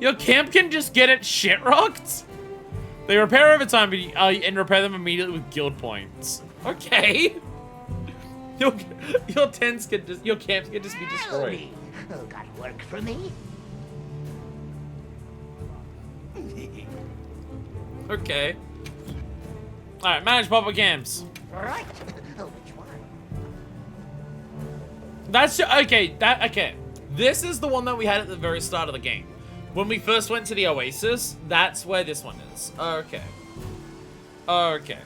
Speaker 1: Your camp can just get it shit rocked. They repair over time and repair them immediately with guild points. Okay. Your tents could just, your camps could just be destroyed.
Speaker 2: Got work for me?
Speaker 1: Okay. Alright, manage pop-up camps.
Speaker 2: Right. Which one?
Speaker 1: That's okay. This is the one that we had at the very start of the game. When we first went to the Oasis, that's where this one is. Okay. Okay.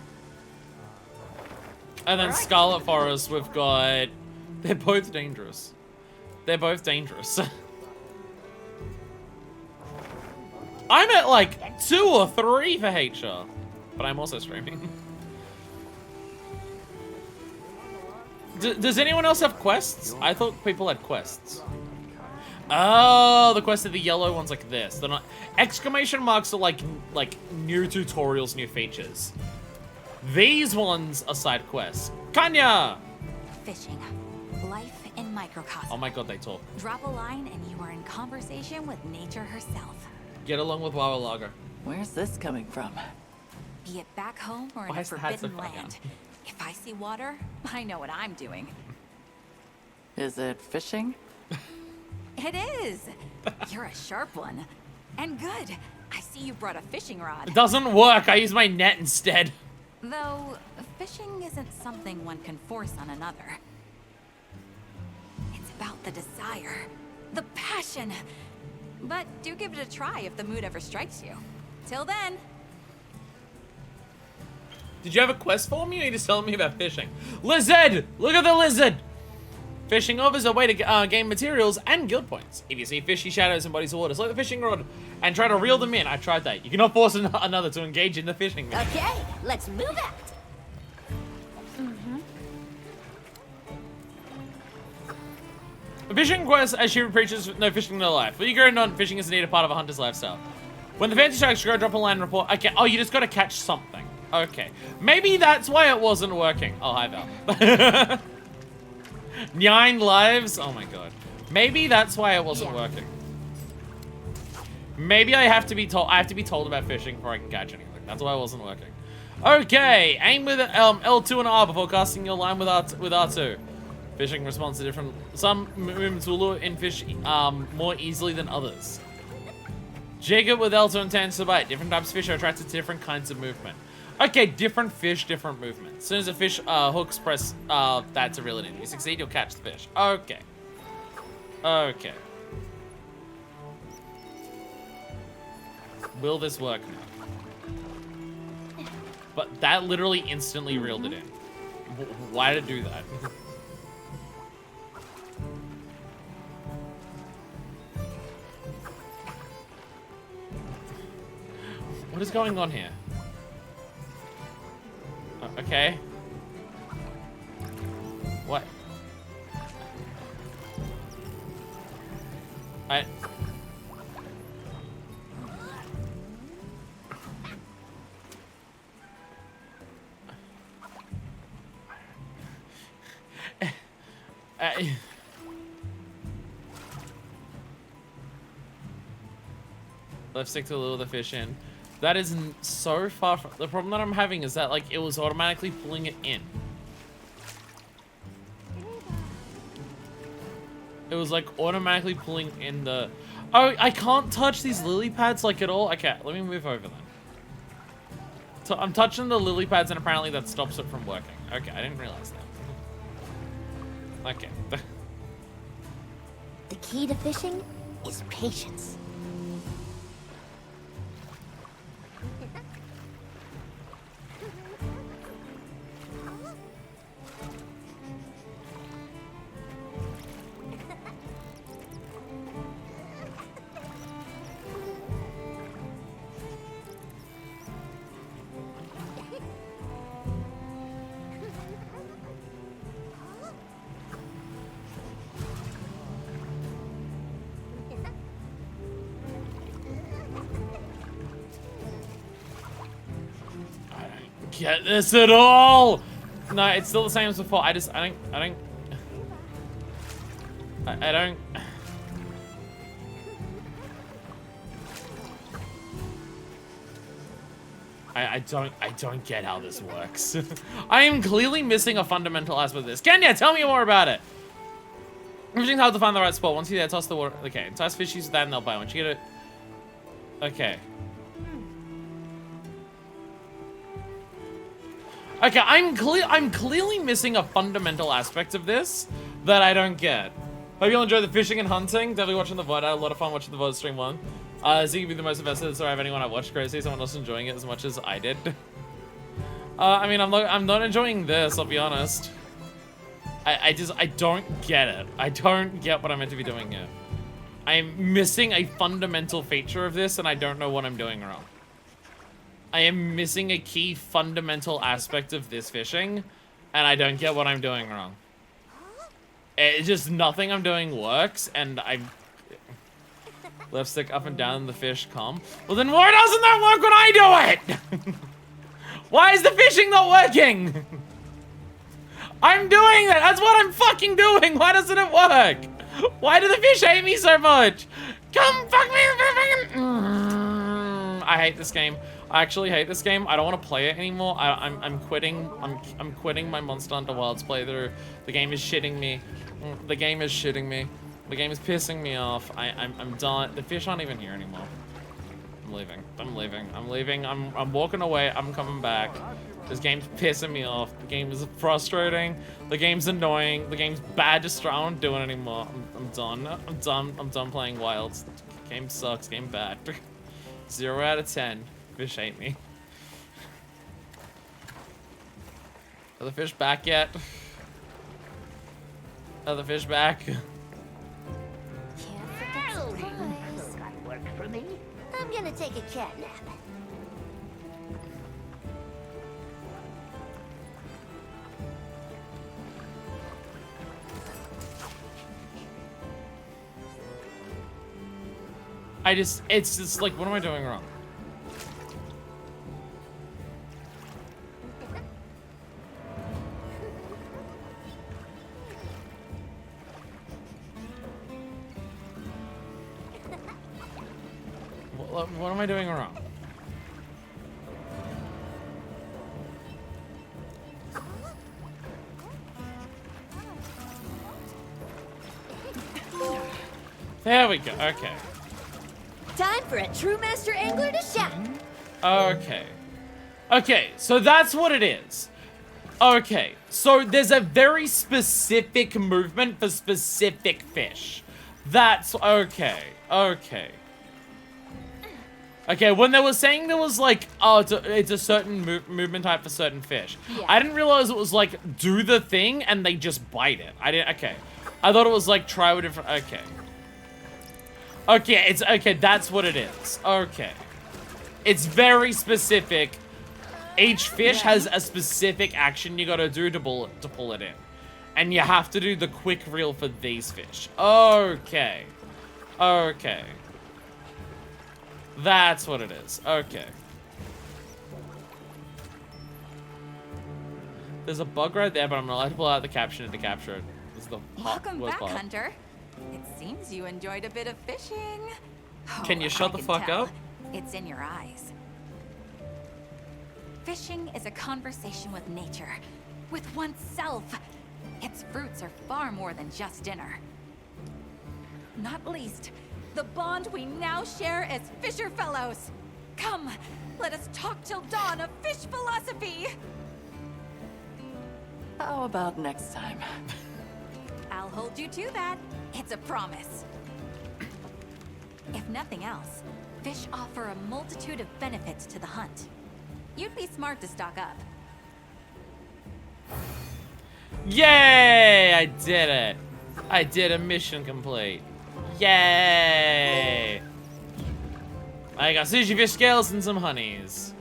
Speaker 1: And then Scarlet Forest, we've got... They're both dangerous. They're both dangerous. I'm at like 2 or 3 for HR. But I'm also streaming. Does anyone else have quests? I thought people had quests. Oh, the quest of the yellow ones like this. They're not... Exclamation marks are like new tutorials, new features. These ones are side quests. Kanya!
Speaker 10: Fishing. Life in microcosm.
Speaker 1: Oh my god, they talk.
Speaker 10: Drop a line and you are in conversation with nature herself.
Speaker 1: Get along with Wawa Lager.
Speaker 4: Where's this coming from?
Speaker 10: Be it back home or in
Speaker 1: Why
Speaker 10: a
Speaker 1: is the hat so
Speaker 10: forbidden
Speaker 1: far down?
Speaker 10: land. If I see water, I know what I'm doing.
Speaker 4: Is it fishing?
Speaker 10: It is. You're a sharp one. And good. I see you brought a fishing rod.
Speaker 1: It doesn't work. I use my net instead.
Speaker 10: Though, fishing isn't something one can force on another. It's about the desire, the passion. But do give it a try if the mood ever strikes you. Till then.
Speaker 1: Did you have a quest for me or are you just telling me about fishing? Lizard! Look at the lizard! Fishing offers a way to gain materials and guild points. If you see fishy shadows in bodies of water, select the fishing rod and try to reel them in. I tried that. You cannot force another to engage in the fishing.
Speaker 2: Okay, let's move it.
Speaker 1: A fishing quest, as she preaches, no fishing, no life. But you go on, fishing is indeed a part of a hunter's lifestyle. When the fancy sharks go, drop a line and report. Okay, oh, you just gotta catch something. Okay. Maybe that's why it wasn't working. Oh, hi, Val. 9 lives? Oh my god. Maybe that's why it wasn't working. Maybe I have to be told about fishing before I can catch anything. That's why it wasn't working. Okay, aim with L2 and R before casting your line with R2. Fishing responds to different... Some movements will lure in fish more easily than others. Jigger with L2 and tends to bite. Different types of fish are attracted to different kinds of movement. Okay, different fish, different movement. As soon as a fish hooks press, that's a reel it in. If you succeed, you'll catch the fish. Okay. Okay. Will this work now? But that literally instantly reeled it in. Why did it do that? What is going on here? Okay. What? Left stick to lure the fish in. That is so far from... The problem that I'm having is that, like, it was automatically pulling it in. It was, like, automatically pulling in the... Oh, I can't touch these lily pads, like, at all? Okay, let me move over then. So I'm touching the lily pads and apparently that stops it from working. Okay, I didn't realize that. Okay.
Speaker 2: The key to fishing is patience.
Speaker 1: Get this at all? No, it's still the same as before. I don't. I don't get how this works. I am clearly missing a fundamental aspect of this. Kenya, tell me more about it. Everything's hard to find the right spot. Once you're there, toss the water. Okay, entice fish use that and they'll bite. Once you get it. Okay. Okay, I'm clearly missing a fundamental aspect of this that I don't get. Hope you'll enjoy the fishing and hunting. Definitely watching the VOD. I had a lot of fun watching the VOD stream one. Zeke be the most invested story of anyone I watched. Crazy, someone else enjoying it as much as I did. I mean, I'm not enjoying this. I'll be honest. I don't get it. I don't get what I'm meant to be doing here. I'm missing a fundamental feature of this, and I don't know what I'm doing wrong. I am missing a key fundamental aspect of this fishing, and I don't get what I'm doing wrong. It's just nothing I'm doing works, and I left stick up and down the fish come. Well then why doesn't that work when I do it? Why is the fishing not working? I'm doing it, that's what I'm fucking doing. Why doesn't it work? Why do the fish hate me so much? Come fuck me. I hate this game. I actually hate this game. I don't want to play it anymore. I'm quitting. I'm quitting my Monster Hunter Wilds playthrough. The game is shitting me. The game is shitting me. The game is pissing me off. I'm done. The fish aren't even here anymore. I'm leaving. I'm leaving. I'm leaving. I'm walking away. I'm coming back. This game's pissing me off. The game is frustrating. The game's annoying. The game's bad. Just I don't do it anymore. I'm done. I'm done. I'm done playing Wilds. Game sucks. Game bad. 0 out of 10. Fish hate me. Are the fish back yet? Are the fish back?
Speaker 2: That worked for me. I'm gonna take a cat nap.
Speaker 1: It's just like, what am I doing wrong? What am I doing wrong? There we go, okay.
Speaker 2: Time for a true master angler to shine.
Speaker 1: Okay. Okay, so that's what it is. Okay, so there's a very specific movement for specific fish. That's okay. Okay. Okay, when they were saying there was like, oh, it's a certain movement type for certain fish. Yeah. I didn't realize it was like, do the thing and they just bite it. I didn't, okay. I thought it was like, try with different, okay. Okay, it's, okay, that's what it is. Okay. It's very specific. Each fish has a specific action you gotta do to pull it in. And you have to do the quick reel for these fish. Okay. Okay. That's what it is. Okay. There's a bug right there, but I'm not allowed to pull out the caption to capture it. This is the
Speaker 10: Welcome
Speaker 1: worst
Speaker 10: back,
Speaker 1: part.
Speaker 10: Hunter. It seems you enjoyed a bit of fishing.
Speaker 1: Can you shut
Speaker 10: I
Speaker 1: the fuck
Speaker 10: tell.
Speaker 1: up?
Speaker 10: It's in your eyes. Fishing is a conversation with nature, with oneself. Its fruits are far more than just dinner. Not least, the bond we now share as fisher fellows. Come, let us talk till dawn of fish philosophy.
Speaker 4: How about next time?
Speaker 10: I'll hold you to that. It's a promise. If nothing else, fish offer a multitude of benefits to the hunt. You'd be smart to stock up.
Speaker 1: Yay! I did it. I did a mission complete. Yay! I got sushi fish scales and some honeys.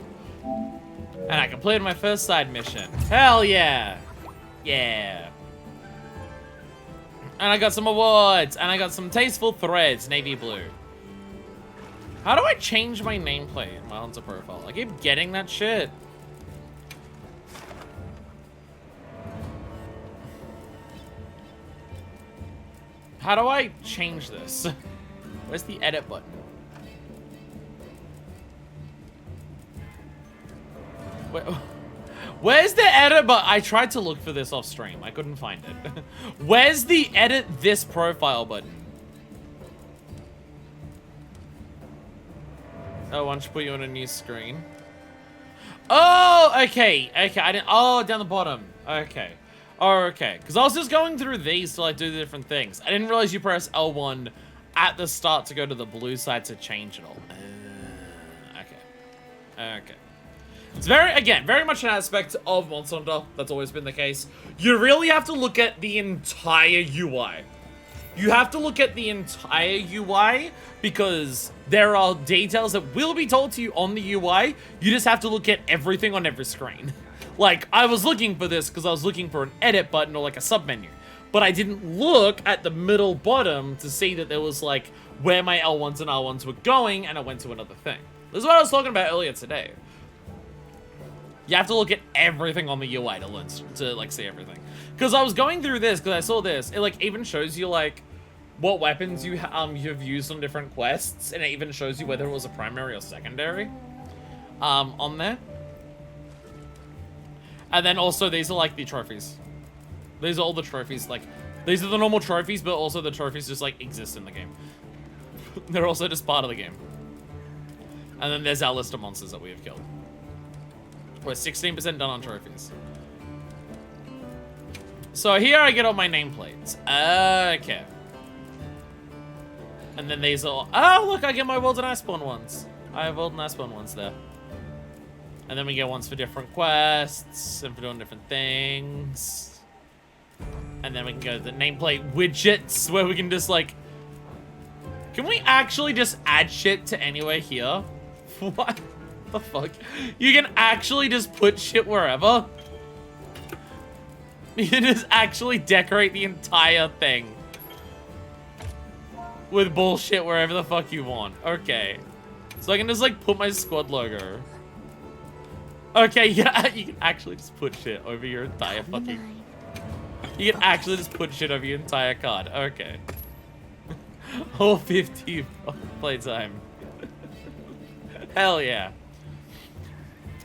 Speaker 1: And I completed my first side mission. Hell yeah! Yeah. And I got some awards. And I got some tasteful threads, navy blue. How do I change my nameplate in my Hunter profile? I keep getting that shit. How do I change this? Where's the edit button? Where's the edit button? I tried to look for this off stream. I couldn't find it. Where's the edit this profile button? Oh, why don't you put you on a new screen? Oh, okay. Okay, I didn't. Oh, down the bottom. Okay. Oh, okay. Because I was just going through these to like do the different things. I didn't realize you press L1 at the start to go to the blue side to change it all. Okay. Okay. It's very much an aspect of Monster Hunter. That's always been the case. You really have to look at the entire UI. You have to look at the entire UI because there are details that will be told to you on the UI. You just have to look at everything on every screen. Like, I was looking for this because I was looking for an edit button or like a submenu. But I didn't look at the middle bottom to see that there was like where my L1s and R1s were going, and I went to another thing. This is what I was talking about earlier today. You have to look at everything on the UI to learn, to like see everything. Because I was going through this, because I saw this, it like even shows you like what weapons you have used on different quests, and it even shows you whether it was a primary or secondary on there. And then also these are like the trophies. These are all the trophies, like these are the normal trophies, but also the trophies just like exist in the game. They're also just part of the game. And then there's our list of monsters that we have killed. We're 16% done on trophies. So here I get all my nameplates. Okay. And then these are... Oh, look, I get my World and Iceborne ones. I have World and Iceborne ones there. And then we get ones for different quests and for doing different things. And then we can go to the nameplate widgets where we can just like... Can we actually just add shit to anywhere here? What the fuck? You can actually just put shit wherever? You can just actually decorate the entire thing with bullshit wherever the fuck you want. Okay. So I can just like put my squad logo. Okay, yeah, you can actually just put shit over your entire fucking... You can actually just put shit over your entire card. Okay. All 50 playtime. Hell yeah.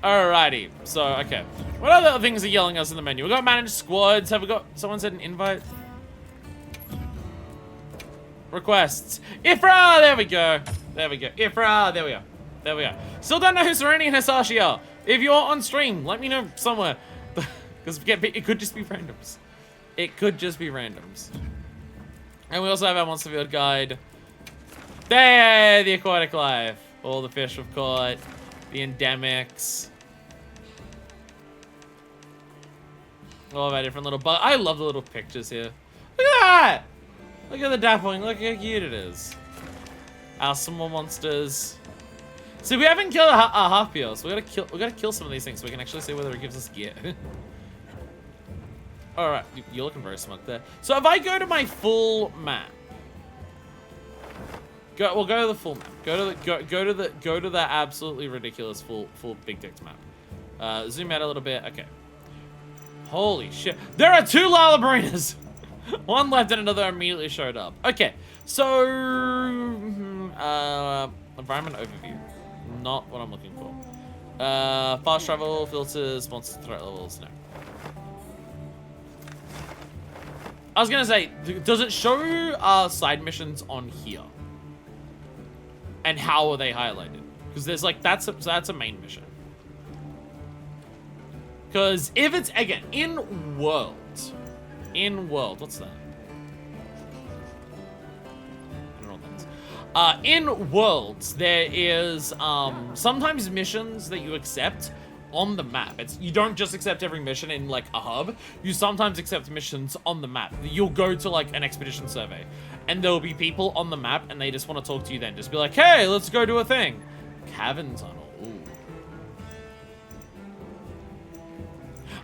Speaker 1: Alrighty. So, okay. What other things are yelling us in the menu? We got managed squads. Have we got... Someone said an invite? Requests. Ifra! There we go. There we go. Ifra! There we go. There we go. Still don't know who Sereni and Hisashi are. If you're on stream, let me know somewhere. Because it could just be randoms. It could just be randoms. And we also have our Monster Field guide. There, the aquatic life. All the fish we've caught. The endemics. All of our different little bugs. I love the little pictures here. Look at that! Look at the dappling. Look how cute it is. Our small monsters. See, we haven't killed a Harpio, so we gotta kill some of these things so we can actually see whether it gives us gear. Alright, you're looking very smug there. So if I go to my full map. We'll go to the full map. Go to the absolutely ridiculous full big dicks map. Zoom out a little bit. Okay. Holy shit. There are 2 Lalabarinas! One left and another immediately showed up. Okay, so environment overview. Not what I'm looking for. Fast travel, filters, monster threat levels, no. I was gonna say, does it show side missions on here? And how are they highlighted? Because there's like, that's a main mission. Because if it's, again, in world, what's that? I don't know what that is. In worlds, there is sometimes missions that you accept on the map. You don't just accept every mission in like a hub. You sometimes accept missions on the map. You'll go to like an expedition survey, and there'll be people on the map, and they just want to talk to you. Then just be like, "Hey, let's go do a thing." Cavern tunnel. Ooh.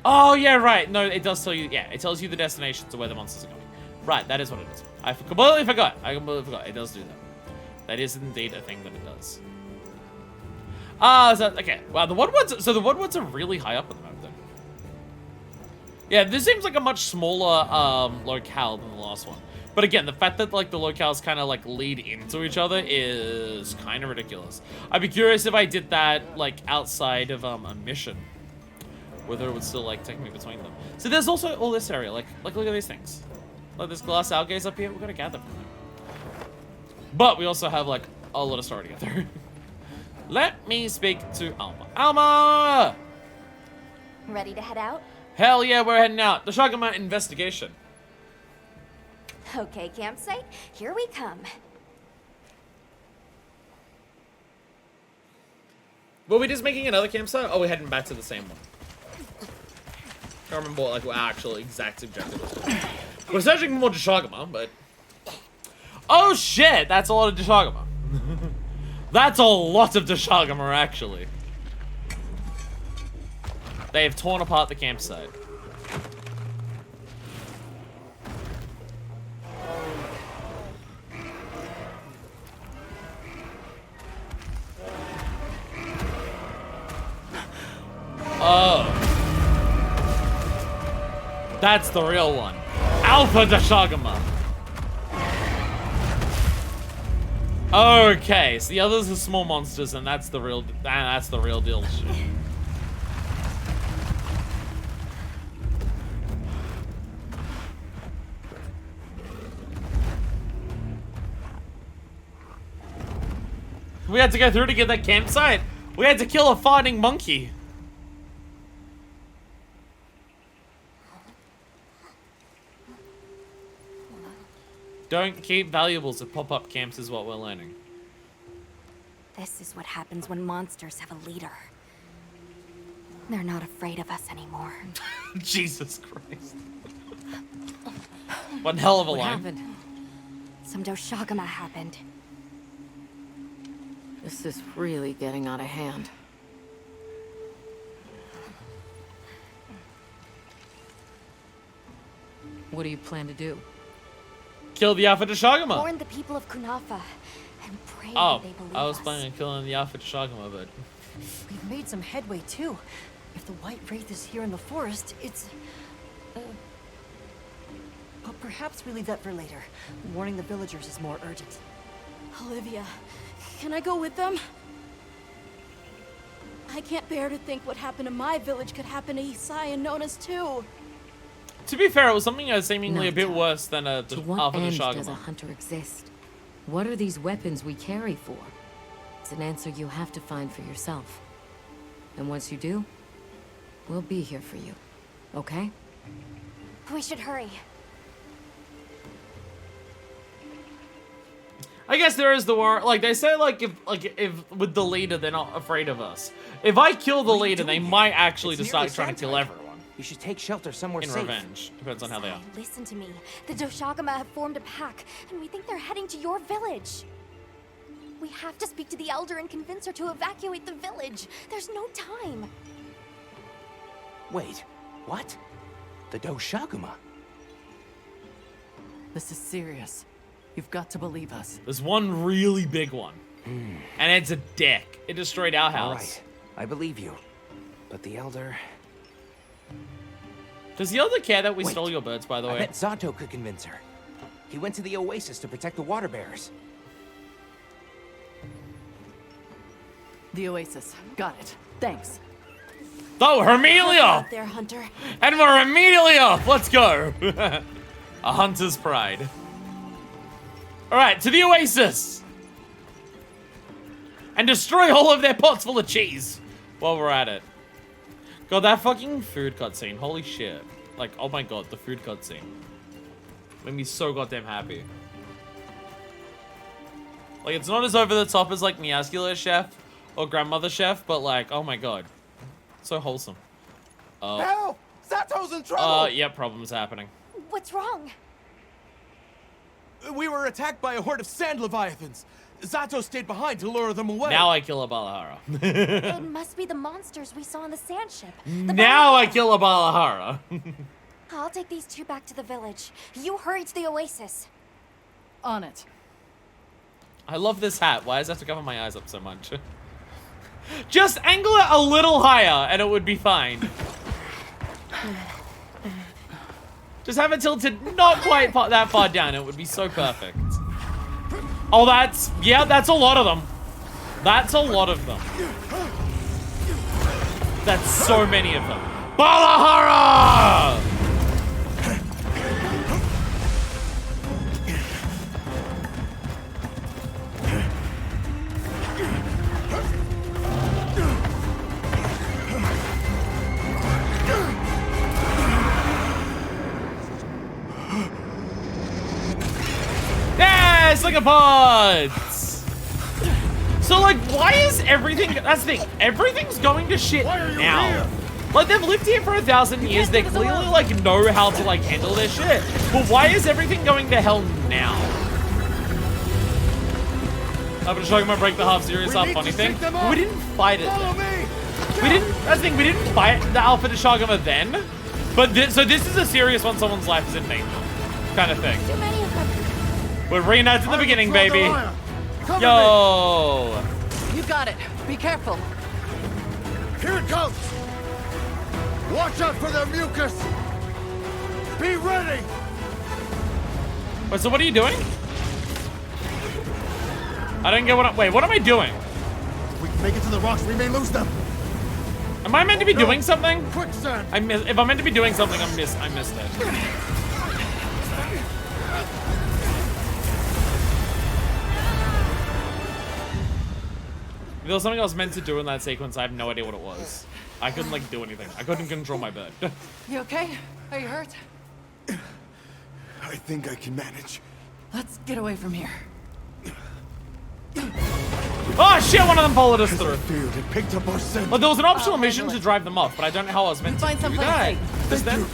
Speaker 1: Oh yeah, right. No, it does tell you. Yeah, it tells you the destination to where the monsters are going. Right, that is what it is. I completely forgot. It does do that. That is indeed a thing that it does. Okay. Wow, the Woodwoods. So the Woodwoods are really high up on the map, then. Yeah, this seems like a much smaller locale than the last one. But again, the fact that like the locales kind of like lead into each other is kind of ridiculous. I'd be curious if I did that like outside of a mission, whether it would still like take me between them. So there's also all this area. Like look at these things. Like this glass algae up here. We're gonna gather from them. But we also have like a lot of story to get through. Let me speak to Alma. Alma!
Speaker 3: Ready to head out?
Speaker 1: Hell yeah, we're heading out. The Shagama investigation.
Speaker 3: Okay, campsite, here we come.
Speaker 1: Were we just making another campsite? Oh, we're heading back to the same one. Can't remember what like our actual exact objective was. We're searching for more Deshagama, but... Oh shit, that's a lot of Deshagama. That's a lot of Deshagama, actually. They have torn apart the campsite. Oh. That's the real one. Alpha Deshagama. Okay, so the others are small monsters, and that's the real deal. We had to go through to get that campsite. We had to kill a fighting monkey. Don't keep valuables at pop-up camps is what we're learning.
Speaker 3: This is what happens when monsters have a leader. They're not afraid of us anymore.
Speaker 1: Jesus Christ. One hell of a line.
Speaker 8: What happened?
Speaker 3: Some Doshagama happened.
Speaker 8: This is really getting out of hand. What do you plan to do?
Speaker 1: Kill the Alpha Deshagama.
Speaker 3: Warn the people of Kunafa and pray
Speaker 1: Oh,
Speaker 3: that they believe
Speaker 1: I was
Speaker 3: us.
Speaker 1: planning on killing the Alpha Deshagama, but...
Speaker 6: We've made some headway, too. If the White Wraith is here in the forest, it's... But perhaps we leave that for later. Warning the villagers is more urgent.
Speaker 9: Olivia, can I go with them? I can't bear to think what happened to my village could happen to Isai and Nona's too.
Speaker 1: To be fair, it was something seemingly a bit
Speaker 8: Not.
Speaker 1: worse than a
Speaker 8: To what
Speaker 1: Alpha
Speaker 8: end does a
Speaker 1: Deshagama.
Speaker 8: hunter exist? What are these weapons we carry for? It's an answer you have to find for yourself. And once you do, we'll be here for you. Okay?
Speaker 3: We should hurry.
Speaker 1: I guess there is the war. Like they say, if with the leader, they're not afraid of us. If I kill the leader, they might actually
Speaker 12: It's
Speaker 1: decide
Speaker 12: nearly
Speaker 1: trying to kill
Speaker 12: sunset.
Speaker 1: everyone.
Speaker 12: You should take shelter somewhere
Speaker 1: In
Speaker 12: safe.
Speaker 1: revenge. Depends on how they are.
Speaker 3: Listen to me. The Doshagama have formed a pack, and we think they're heading to your village. We have to speak to the Elder and convince her to evacuate the village. There's no time.
Speaker 12: Wait, what? The Doshaguma?
Speaker 4: This is serious. You've got to believe us.
Speaker 1: There's one really big one. And it's a deck. It destroyed our house.
Speaker 12: All right, I believe you. But the Elder...
Speaker 1: Does Yelda care that we
Speaker 12: Wait,
Speaker 1: stole your birds, by the
Speaker 12: I
Speaker 1: way?
Speaker 12: bet Zato could convince her. He went to the oasis to protect the water bearers.
Speaker 4: The oasis. Got it. Thanks.
Speaker 1: Oh, we're immediately off!
Speaker 9: Out there, Hunter.
Speaker 1: And we're immediately off! Let's go! A hunter's pride. Alright, to the oasis! And destroy all of their pots full of cheese while we're at it. God, that fucking food cutscene. Holy shit. Like, oh my god, the food cutscene. Made me so goddamn happy. Like, it's not as over the top as, like, Miascula Chef or Grandmother Chef, but, like, oh my god. So wholesome.
Speaker 7: Help! Zato's in trouble!
Speaker 1: Yeah, problems happening.
Speaker 3: What's wrong?
Speaker 7: We were attacked by a horde of sand leviathans. Zato stayed behind to lure them away.
Speaker 1: Now I kill a Balahara.
Speaker 3: It must be the monsters we saw on the sand ship.
Speaker 1: Now I kill a Balahara.
Speaker 3: I'll take these two back to the village. You hurry to the oasis.
Speaker 4: On it.
Speaker 1: I love this hat. Why does it have to cover my eyes up so much? Just angle it a little higher and it would be fine. Just have it tilted not quite that far down. It would be so perfect. Oh, that's a lot of them. That's a lot of them. That's so many of them. Balahara! Yes, like a pods. So like, why is everything? That's the thing. Everything's going to shit now. Like they've lived here for 1,000 years. They clearly like know how to like handle their shit. But why is everything going to hell now? I've been showing my break the half series up. Funny thing, we didn't fight it. We didn't. That's the thing. We didn't fight the Alpha Deshagama then. But so this is a serious one. Someone's life is in danger, kind of thing.
Speaker 3: Too many of them.
Speaker 1: We're reunited in the beginning, baby. Yo.
Speaker 4: You got it. Be careful.
Speaker 7: Here it comes. Watch out for their mucus. Be ready.
Speaker 1: Wait, so what are you doing? I didn't get what wait, what am I doing?
Speaker 7: We can make it to the rocks, we may lose them.
Speaker 1: Am I meant to be doing something?
Speaker 7: Quicksand.
Speaker 1: If I'm meant to be doing something, I missed it. If there was something I was meant to do in that sequence, I have no idea what it was. I couldn't like do anything. I couldn't control my bird.
Speaker 4: You okay? Are you hurt?
Speaker 7: I think I can manage.
Speaker 4: Let's get away from here.
Speaker 1: Oh shit, one of them followed us through.
Speaker 7: It picked up our scent.
Speaker 1: Well, there was an optional mission to drive them off, but I don't know how I was meant to
Speaker 4: Find
Speaker 1: do
Speaker 4: someplace
Speaker 1: that.
Speaker 4: safe.
Speaker 1: Just then.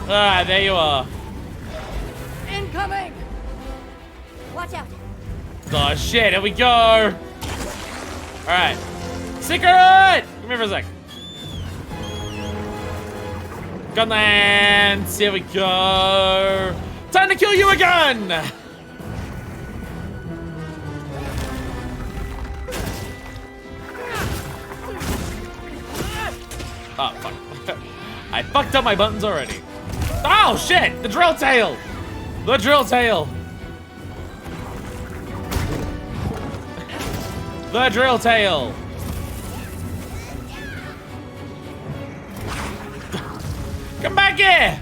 Speaker 1: Ah, there you are.
Speaker 4: Incoming!
Speaker 3: Watch out.
Speaker 1: Oh shit, here we go. Alright. Secret! Come here for a sec. Gunlands, here we go. Time to kill you again! Oh, fuck. I fucked up my buttons already. Oh, shit! The drill tail! The drill tail! The drill tail! Come back here!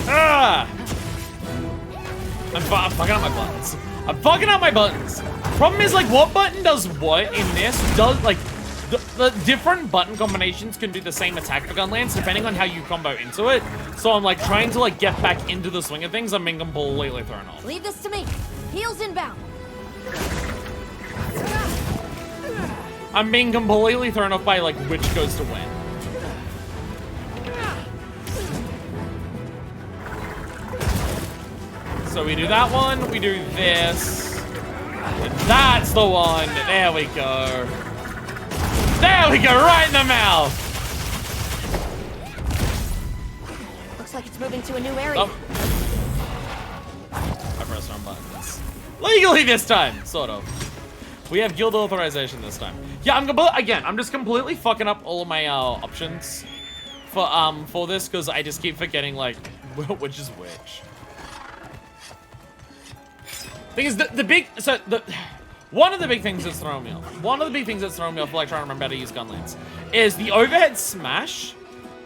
Speaker 1: Ah! I'm fucking up my buttons. I'm fucking up my buttons. Problem is, like, what button does what in this? Does, like, the different button combinations can do the same attack for Gunlance depending on how you combo into it. So I'm, like, trying to, like, get back into the swing of things. I'm being completely thrown off.
Speaker 3: Leave this to me. Heels inbound.
Speaker 1: I'm being completely thrown off by, like, which goes to when. So we do that one, we do this. And that's the one. There we go. There we go, right in the mouth.
Speaker 3: Looks like it's moving to a new area.
Speaker 1: Oh. I pressed wrong buttons. Legally this time, sort of. We have guild authorization this time. Yeah, I'm just completely fucking up all of my options for this because I just keep forgetting like which is which. Thing is, one of the big things that's throwing me off. One of the big things that's throwing me off, like trying to remember how to use gun lanes, is the overhead smash.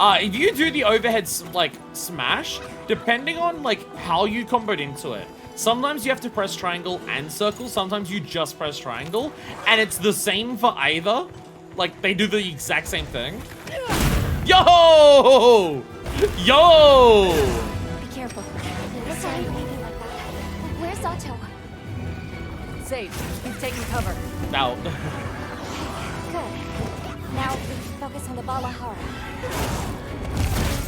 Speaker 1: If you do the overhead smash, depending on like how you comboed into it, sometimes you have to press triangle and circle. Sometimes you just press triangle, and it's the same for either. Like they do the exact same thing. Yo! Yo!
Speaker 3: Be careful. Sorry, maybe like that. Where's Otto?
Speaker 6: Safe. He's taking cover.
Speaker 1: Now.
Speaker 3: Good. Now we can focus on the Balahara.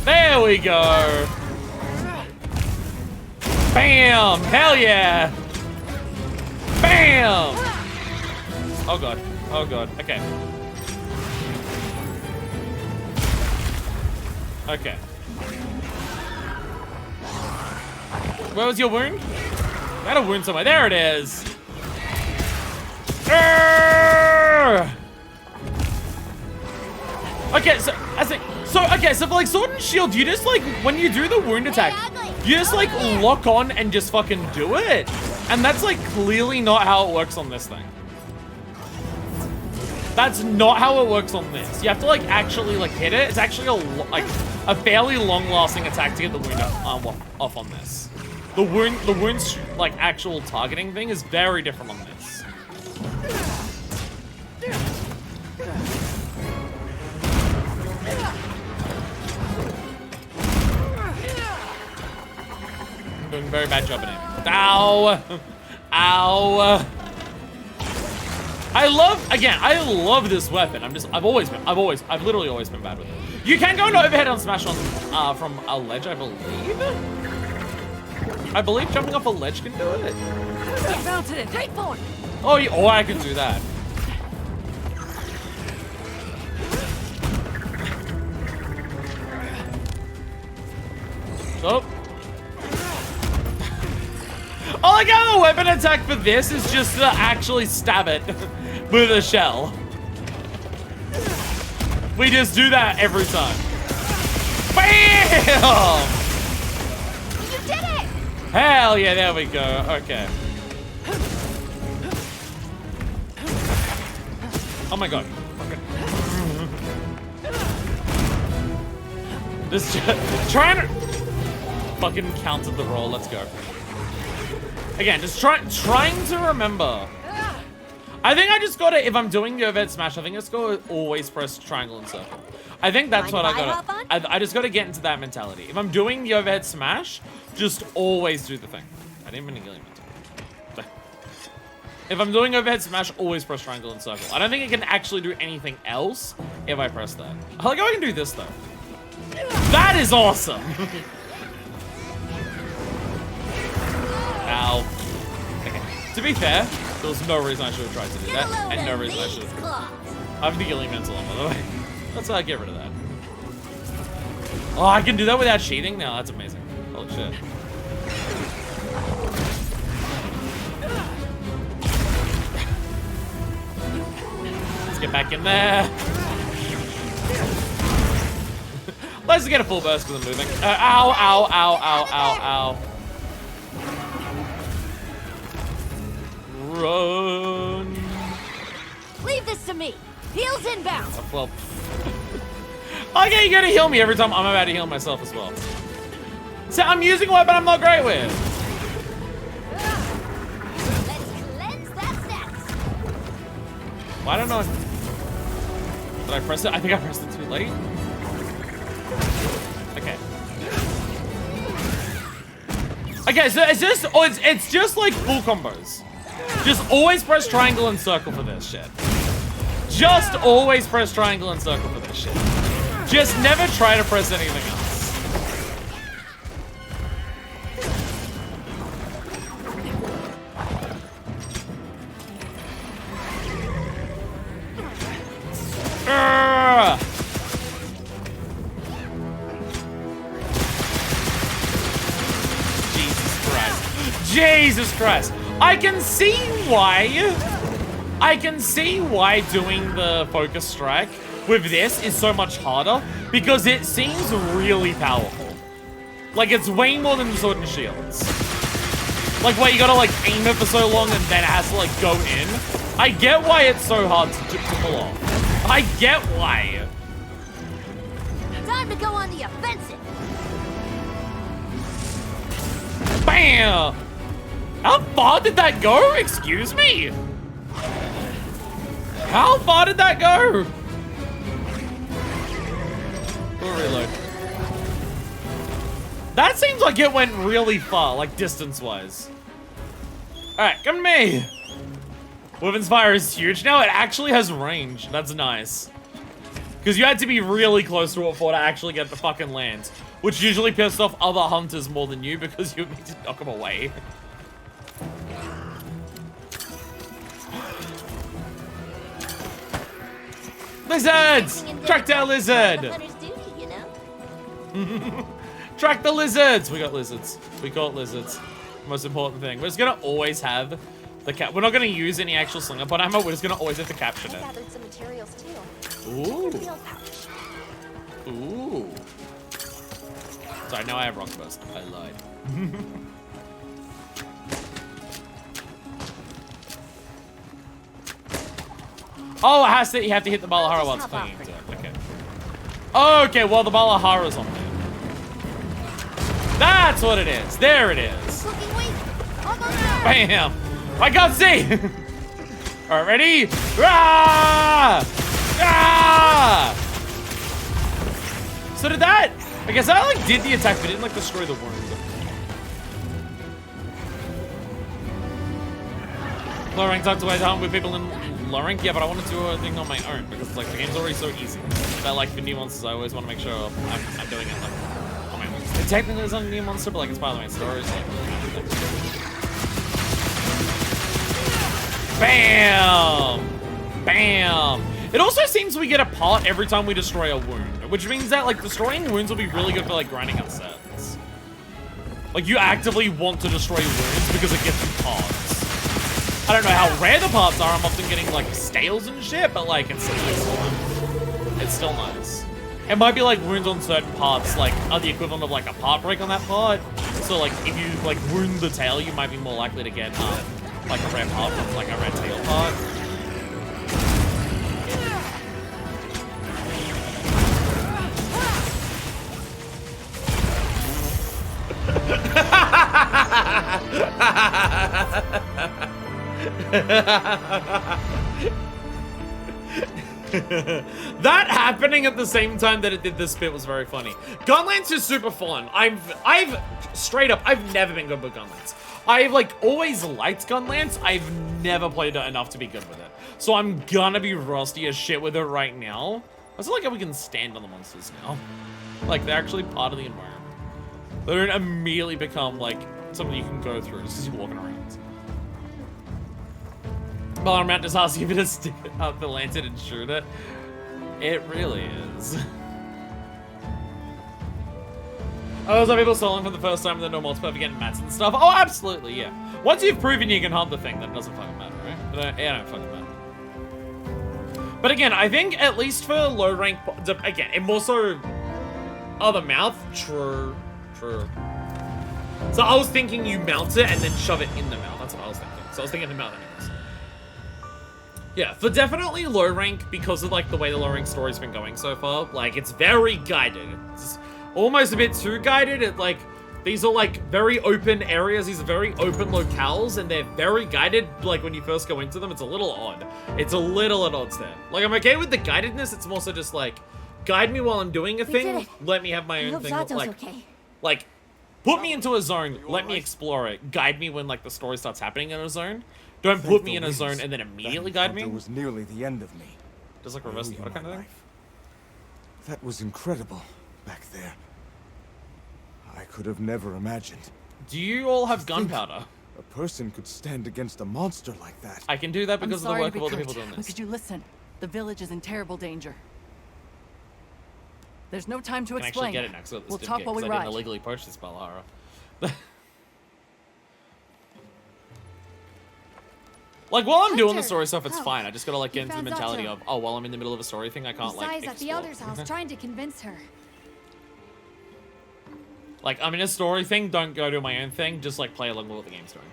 Speaker 1: There we go. Bam! Hell yeah! Bam! Oh god. Oh god. Okay. Okay. Where was your wound? I had a wound somewhere. There it is. Okay, so so for like sword and shield, you just like when you do the wound attack, you just like lock on and just fucking do it. And that's like clearly not how it works on this thing. That's not how it works on this. You have to like actually like hit it. It's actually a fairly long-lasting attack to get the wound off on this. The wound's like actual targeting thing is very different on this. I'm doing a very bad job at it. Ow! Ow! I love this weapon. I've literally always been bad with it. You can go into overhead on smash on from a ledge, I believe. I believe jumping off a ledge can do it.
Speaker 6: Bounce it in. Take forward.
Speaker 1: Oh, oh, I can do that. Oh. I like how the weapon attack for this is just to actually stab it with a shell. We just do that every time. Bam!
Speaker 3: You did it!
Speaker 1: Hell yeah, there we go. Okay. Oh my god. Okay. Just trying to fucking counter the roll. Let's go. Again, just trying to remember. I think I just gotta, if I'm doing the overhead smash, I think I just gotta always press triangle and circle. I think that's what I gotta, I just gotta get into that mentality. If I'm doing the overhead smash, just always do the thing. I didn't even kill him. If I'm doing overhead smash, always press triangle and circle. I don't think I can actually do anything else if I press that. I like how I can do this though. That is awesome. Ow. Okay. To be fair, there was no reason I should have tried to do that, and no reason I should have. I have the healing mental on, by the way. Let's get rid of that. Oh, I can do that without sheathing now. That's amazing. Holy shit. Let's get back in there. Let's get a full burst because I'm moving. Ow, ow, ow, ow, ow, ow. Run.
Speaker 3: Leave this to me. Heals inbound.
Speaker 1: Oh, well. Okay, you gotta heal me every time I'm about to heal myself as well. So I'm using a weapon I'm not great with.
Speaker 3: Let's cleanse that stats.
Speaker 1: Well, I don't know. Did I press it? I think I pressed it too late. Okay. Okay, so it's just like full combos. Just always press triangle and circle for this shit. Just always press triangle and circle for this shit. Just never try to press anything else. Jesus Christ. Jesus Christ. I can see why I can see why doing the focus strike with this is so much harder, because it seems really powerful. Like, it's way more than Sword and Shields. Like, where you gotta, like, aim it for so long and then it has to, like, go in. I get why it's so hard to pull off. I get why.
Speaker 3: Time to go on the offensive.
Speaker 1: Bam! How far did that go? Excuse me? How far did that go? We'll reload. That seems like it went really far, like distance-wise. Alright, come to me. Weapons fire is huge now. It actually has range. That's nice. Because you had to be really close to it for to actually get the fucking land. Which usually pissed off other hunters more than you because you need to knock them away. Lizards! Track down lizard! Track the lizards! We got lizards. We caught lizards. Most important thing. We're just gonna always have the cap. We're not gonna use any actual slinger pod ammo. We're just gonna always have to capture it.
Speaker 3: I gathered some materials too.
Speaker 1: Ooh.
Speaker 3: Field pouch.
Speaker 1: Ooh. Sorry, now I have rock burst. I lied. Oh, it has to. You have to hit the Balahara while it's clinging to it. Okay. Okay. Well, the Balahara's on there. That's what it is. There it is. Bam! I can't see. All right, ready? Ah! Ah! So did that? I guess I like did the attack, but didn't like destroy the wound. Low rank time to ways hunt with people in low rank. Yeah, but I want to do a thing on my own because like the game's already so easy. That like for new monsters, I always want to make sure I'm doing it like on my own. It technically is on a new monster, but like it's part of the main story. So. Bam! Bam! It also seems we get a part every time we destroy a wound, which means that like destroying wounds will be really good for like grinding up sets. Like you actively want to destroy wounds because it gets you parts. I don't know how rare the parts are. I'm often getting like scales and shit, but like it's still nice. It might be like wounds on certain parts like are the equivalent of like a part break on that part. So like if you like wound the tail, you might be more likely to get like a rare part from like a red tail part. That happening at the same time that it did this bit was very funny. Gunlance is super fun. I've straight up, I've never been good with Gunlance. I've like always liked Gunlance. I've never played it enough to be good with it. So I'm gonna be rusty as shit with it right now. I also like how we can stand on the monsters now. Like they're actually part of the environment. They don't immediately become like something you can go through just because you're walking around. Well, Matt just asked you to stick out the lantern and shoot it. It really is. Oh, some people stolen for the first time and then no multiplayer for getting mats and stuff. Oh, absolutely, yeah. Once you've proven you can hunt the thing, then it doesn't fucking matter, right? But, yeah, it don't fucking matter. But again, I think at least for low rank, again, and more so, oh, the mouth? True, true. So I was thinking you mount it and then shove it in the mouth. That's what I was thinking. So I was thinking the mouth anyways. Yeah, for definitely low rank, because of like the way the low rank story's been going so far, like it's very guided. It's almost a bit too guided. It like these are like very open areas. These are very open locales, and they're very guided. Like when you first go into them, it's a little odd. It's a little at odds there. Like I'm okay with the guidedness. It's more so just like guide me while I'm doing a thing. Let me have my own thing. Like put me into a zone. Let me explore it. Guide me when like the story starts happening in a zone. Don't put me in a zone and then immediately guide me.
Speaker 13: That was nearly the end of me.
Speaker 1: Just like reverse the order kind of thing.
Speaker 13: That was incredible back there. I could have never imagined.
Speaker 1: Do you all have gunpowder?
Speaker 13: A person could stand against a monster like that.
Speaker 1: I can do that because of the work of all the people doing this.
Speaker 4: But could you listen? The village is in terrible danger. There's no time to explain.
Speaker 1: I can actually get it next. So
Speaker 4: we'll talk while we ride.
Speaker 1: I didn't illegally purchase this Balahara. Like, while I'm doing the
Speaker 14: Hunter!
Speaker 1: story stuff, it's
Speaker 14: Oh,
Speaker 1: fine. I just gotta, like,
Speaker 14: you
Speaker 1: get into the
Speaker 14: found
Speaker 1: mentality
Speaker 14: Zato.
Speaker 1: of, oh, while I'm in the middle of a story thing, I can't, like,
Speaker 14: Besides, at the
Speaker 1: explore.
Speaker 14: Elder's house, trying to convince her.
Speaker 1: Like, I'm in a story thing, don't go do my own thing, just, like, play along with what the game's doing.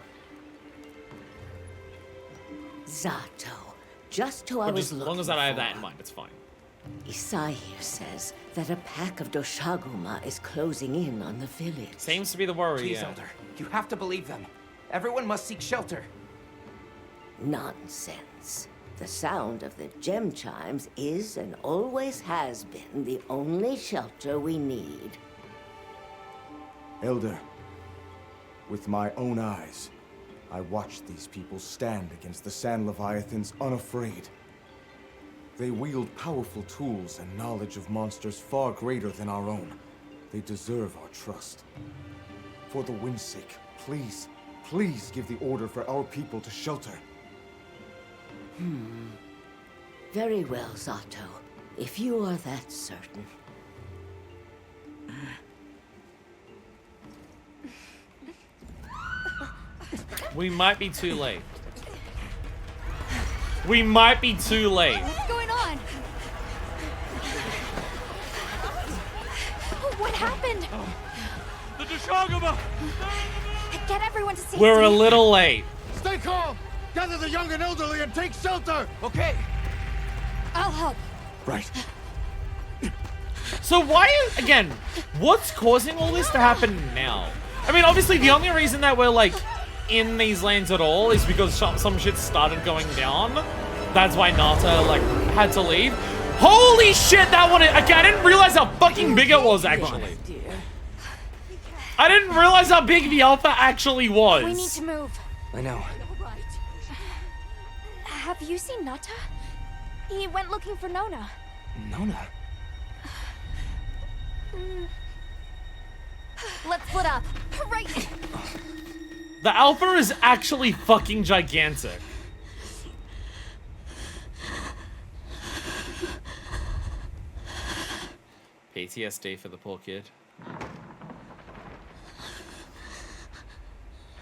Speaker 2: Zato, just who I
Speaker 1: But
Speaker 2: was
Speaker 1: just as
Speaker 2: looking
Speaker 1: long as I have
Speaker 2: for.
Speaker 1: that in mind, it's fine.
Speaker 2: Isahir says that a pack of Doshaguma is closing in on the village.
Speaker 1: Seems to be the worry,
Speaker 12: Please,
Speaker 1: yeah.
Speaker 12: Elder. You have to believe them. Everyone must seek shelter.
Speaker 2: Nonsense. The sound of the gem chimes is and always has been the only shelter we need.
Speaker 13: Elder, with my own eyes, I watched these people stand against the Sand Leviathans unafraid. They wield powerful tools and knowledge of monsters far greater than our own. They deserve our trust. For the wind's sake, please, please give the order for our people to shelter.
Speaker 2: Very well, Zato. If you are that certain.
Speaker 1: We might be too late. We might be too late.
Speaker 14: What's going on? What happened?
Speaker 15: The Deshagama!
Speaker 14: Get everyone to safety.
Speaker 1: We're a little late.
Speaker 15: Stay calm! Gather the young and elderly and take shelter!
Speaker 12: Okay.
Speaker 14: I'll help.
Speaker 13: Right.
Speaker 1: So why, again, what's causing all this to happen now? I mean, obviously the only reason that we're, like, in these lanes at all is because some shit started going down. That's why Nata, like, had to leave. Holy shit, that one, okay, I didn't realize how fucking big it was, actually. I didn't realize how big the alpha actually was.
Speaker 14: We need to move.
Speaker 12: I know.
Speaker 3: Have you seen Nata? He went looking for Nona.
Speaker 12: Nona?
Speaker 3: Let's split up. Right.
Speaker 1: The alpha is actually fucking gigantic. PTSD for the poor kid.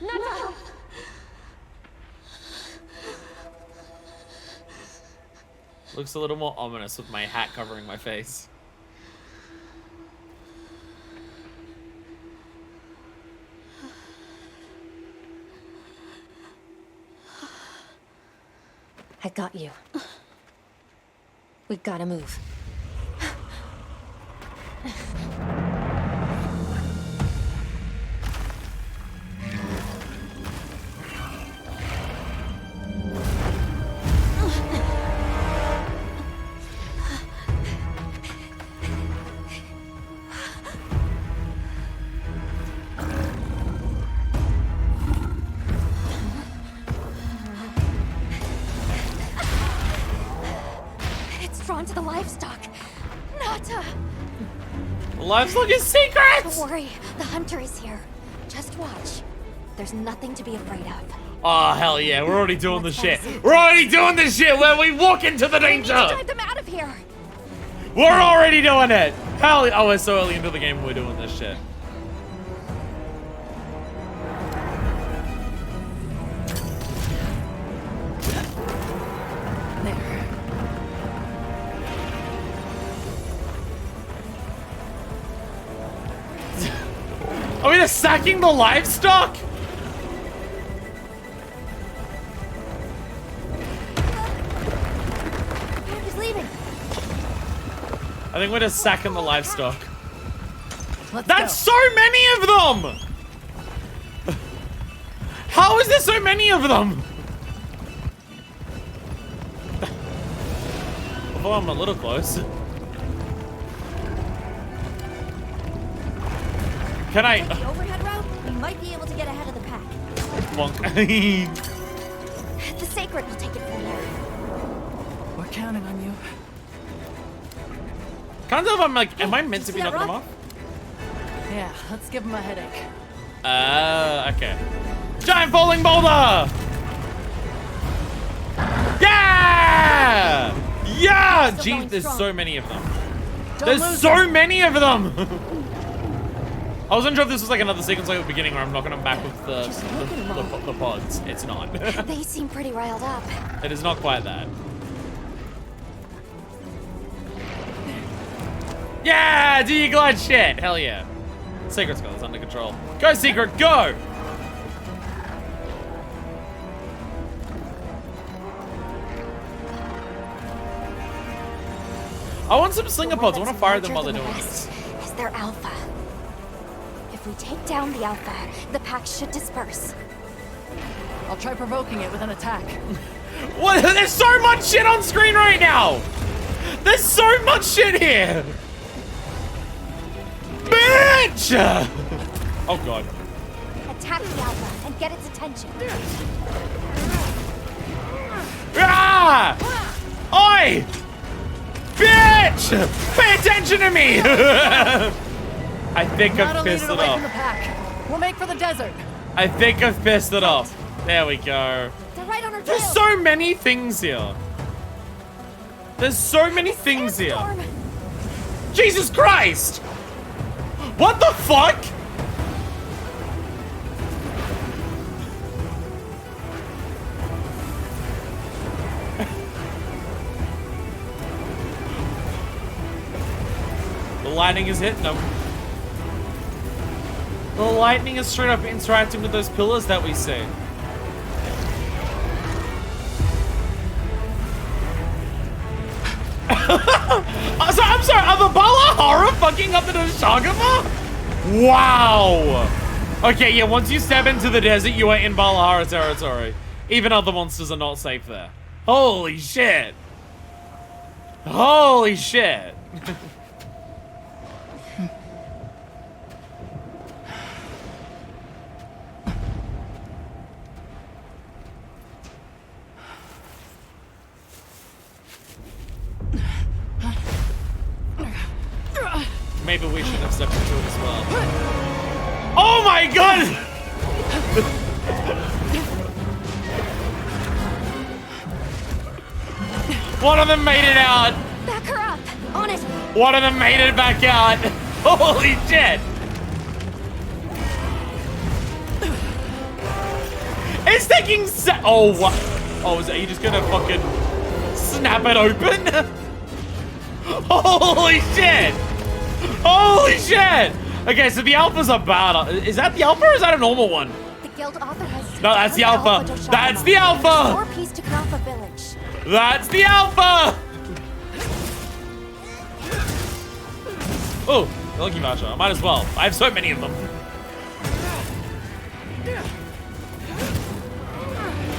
Speaker 3: Nata!
Speaker 1: Looks a little more ominous with my hat covering my face.
Speaker 8: I got you. We gotta move.
Speaker 3: It's drawn to the livestock. Nata!
Speaker 1: Livestock is secrets!
Speaker 3: Don't worry, the hunter is here. Just watch. There's nothing to be afraid of.
Speaker 1: Oh, hell yeah, we're already doing the shit. We're already doing this shit where we walk into the
Speaker 3: We need to
Speaker 1: danger.
Speaker 3: drive them out of here.
Speaker 1: We're already doing it. Hell, oh, we're so early into the game we're doing this shit. Are we just sacking the livestock?
Speaker 3: He's leaving.
Speaker 1: I think we're just sacking the livestock.
Speaker 4: Let's
Speaker 1: That's
Speaker 4: go.
Speaker 1: so many of them! How is there so many of them? Although I'm a little close. Can I?
Speaker 6: Take the overhead route, we might be able to get ahead of the pack.
Speaker 1: Bonk.
Speaker 3: The sacred will take it from there.
Speaker 4: We're counting on you.
Speaker 1: Kind of, I'm like, am I meant to be
Speaker 6: See that
Speaker 1: knocking them
Speaker 6: rock?
Speaker 1: off?
Speaker 4: Yeah, let's give him a headache.
Speaker 1: Okay. Giant falling boulder! Yeah! Yeah!
Speaker 6: Still
Speaker 1: Jeez,
Speaker 6: going
Speaker 1: there's
Speaker 6: strong.
Speaker 1: so many of them.
Speaker 6: Don't
Speaker 1: There's
Speaker 6: lose
Speaker 1: so
Speaker 6: them.
Speaker 1: many of them! I wasn't sure if this was like another sequence like at the beginning where I'm knocking them back with the pods. It's not.
Speaker 3: They seem pretty riled up.
Speaker 1: It is not quite that. Yeah, do you glad shit? Hell yeah. Secret Skull is under control. Go, Secret, go! I want some slinger pods. I want to fire them while they're doing this.
Speaker 3: Is their alpha? If we take down the alpha, the pack should disperse.
Speaker 4: I'll try provoking it with an attack.
Speaker 1: What? There's so much shit on screen right now! There's so much shit here! Bitch! Oh god.
Speaker 3: Attack the alpha and get its attention.
Speaker 1: Ah! Oi! Bitch! Pay attention to me! I think I've pissed it off.
Speaker 4: From the pack. We'll make for the desert.
Speaker 1: I think I've pissed it off. There we go.
Speaker 3: They're right on our
Speaker 1: There's
Speaker 3: tail.
Speaker 1: so many things here. There's so many things here. Jesus Christ! What the fuck? The lightning is hitting them. The lightning is straight up interacting with those pillars that we see. I'm sorry, are the Balahara fucking up the Shagama? Wow! Okay, yeah, once you step into the desert, you are in Balahara territory. Even other monsters are not safe there. Holy shit! Holy shit! Maybe we should have stepped into it as well. Oh my god! One of them made it out!
Speaker 3: Back her up! On it!
Speaker 1: One of them made it back out! Holy shit! It's taking oh, what? Oh, are you just gonna fucking snap it open? Holy shit! Holy shit! Okay, so the alpha's a bad. Is that the alpha or is that a normal one?
Speaker 3: The guild authorized.
Speaker 1: No, that's the alpha. That's the alpha.
Speaker 3: More peace to Knappa village.
Speaker 1: That's the alpha. Oh, lucky voucher. I might as well. I have so many of them.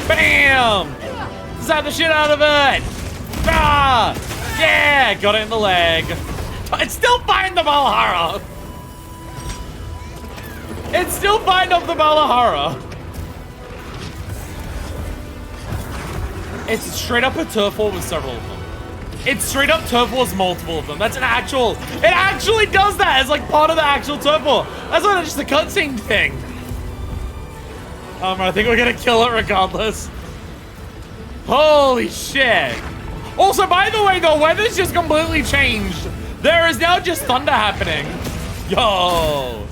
Speaker 1: Bam! Zap the shit out of it! Ah! Yeah! Got it in the leg. It's still fine, the Balahara! It's still fine of the Balahara! It's straight up a turf war with several of them. It's straight up turf wars, multiple of them. That's an actual... It actually does that as like part of the actual turf war. That's not just a cutscene thing. I think we're gonna kill it regardless. Holy shit. Also, by the way, the weather's just completely changed. There is now just thunder happening. Yo.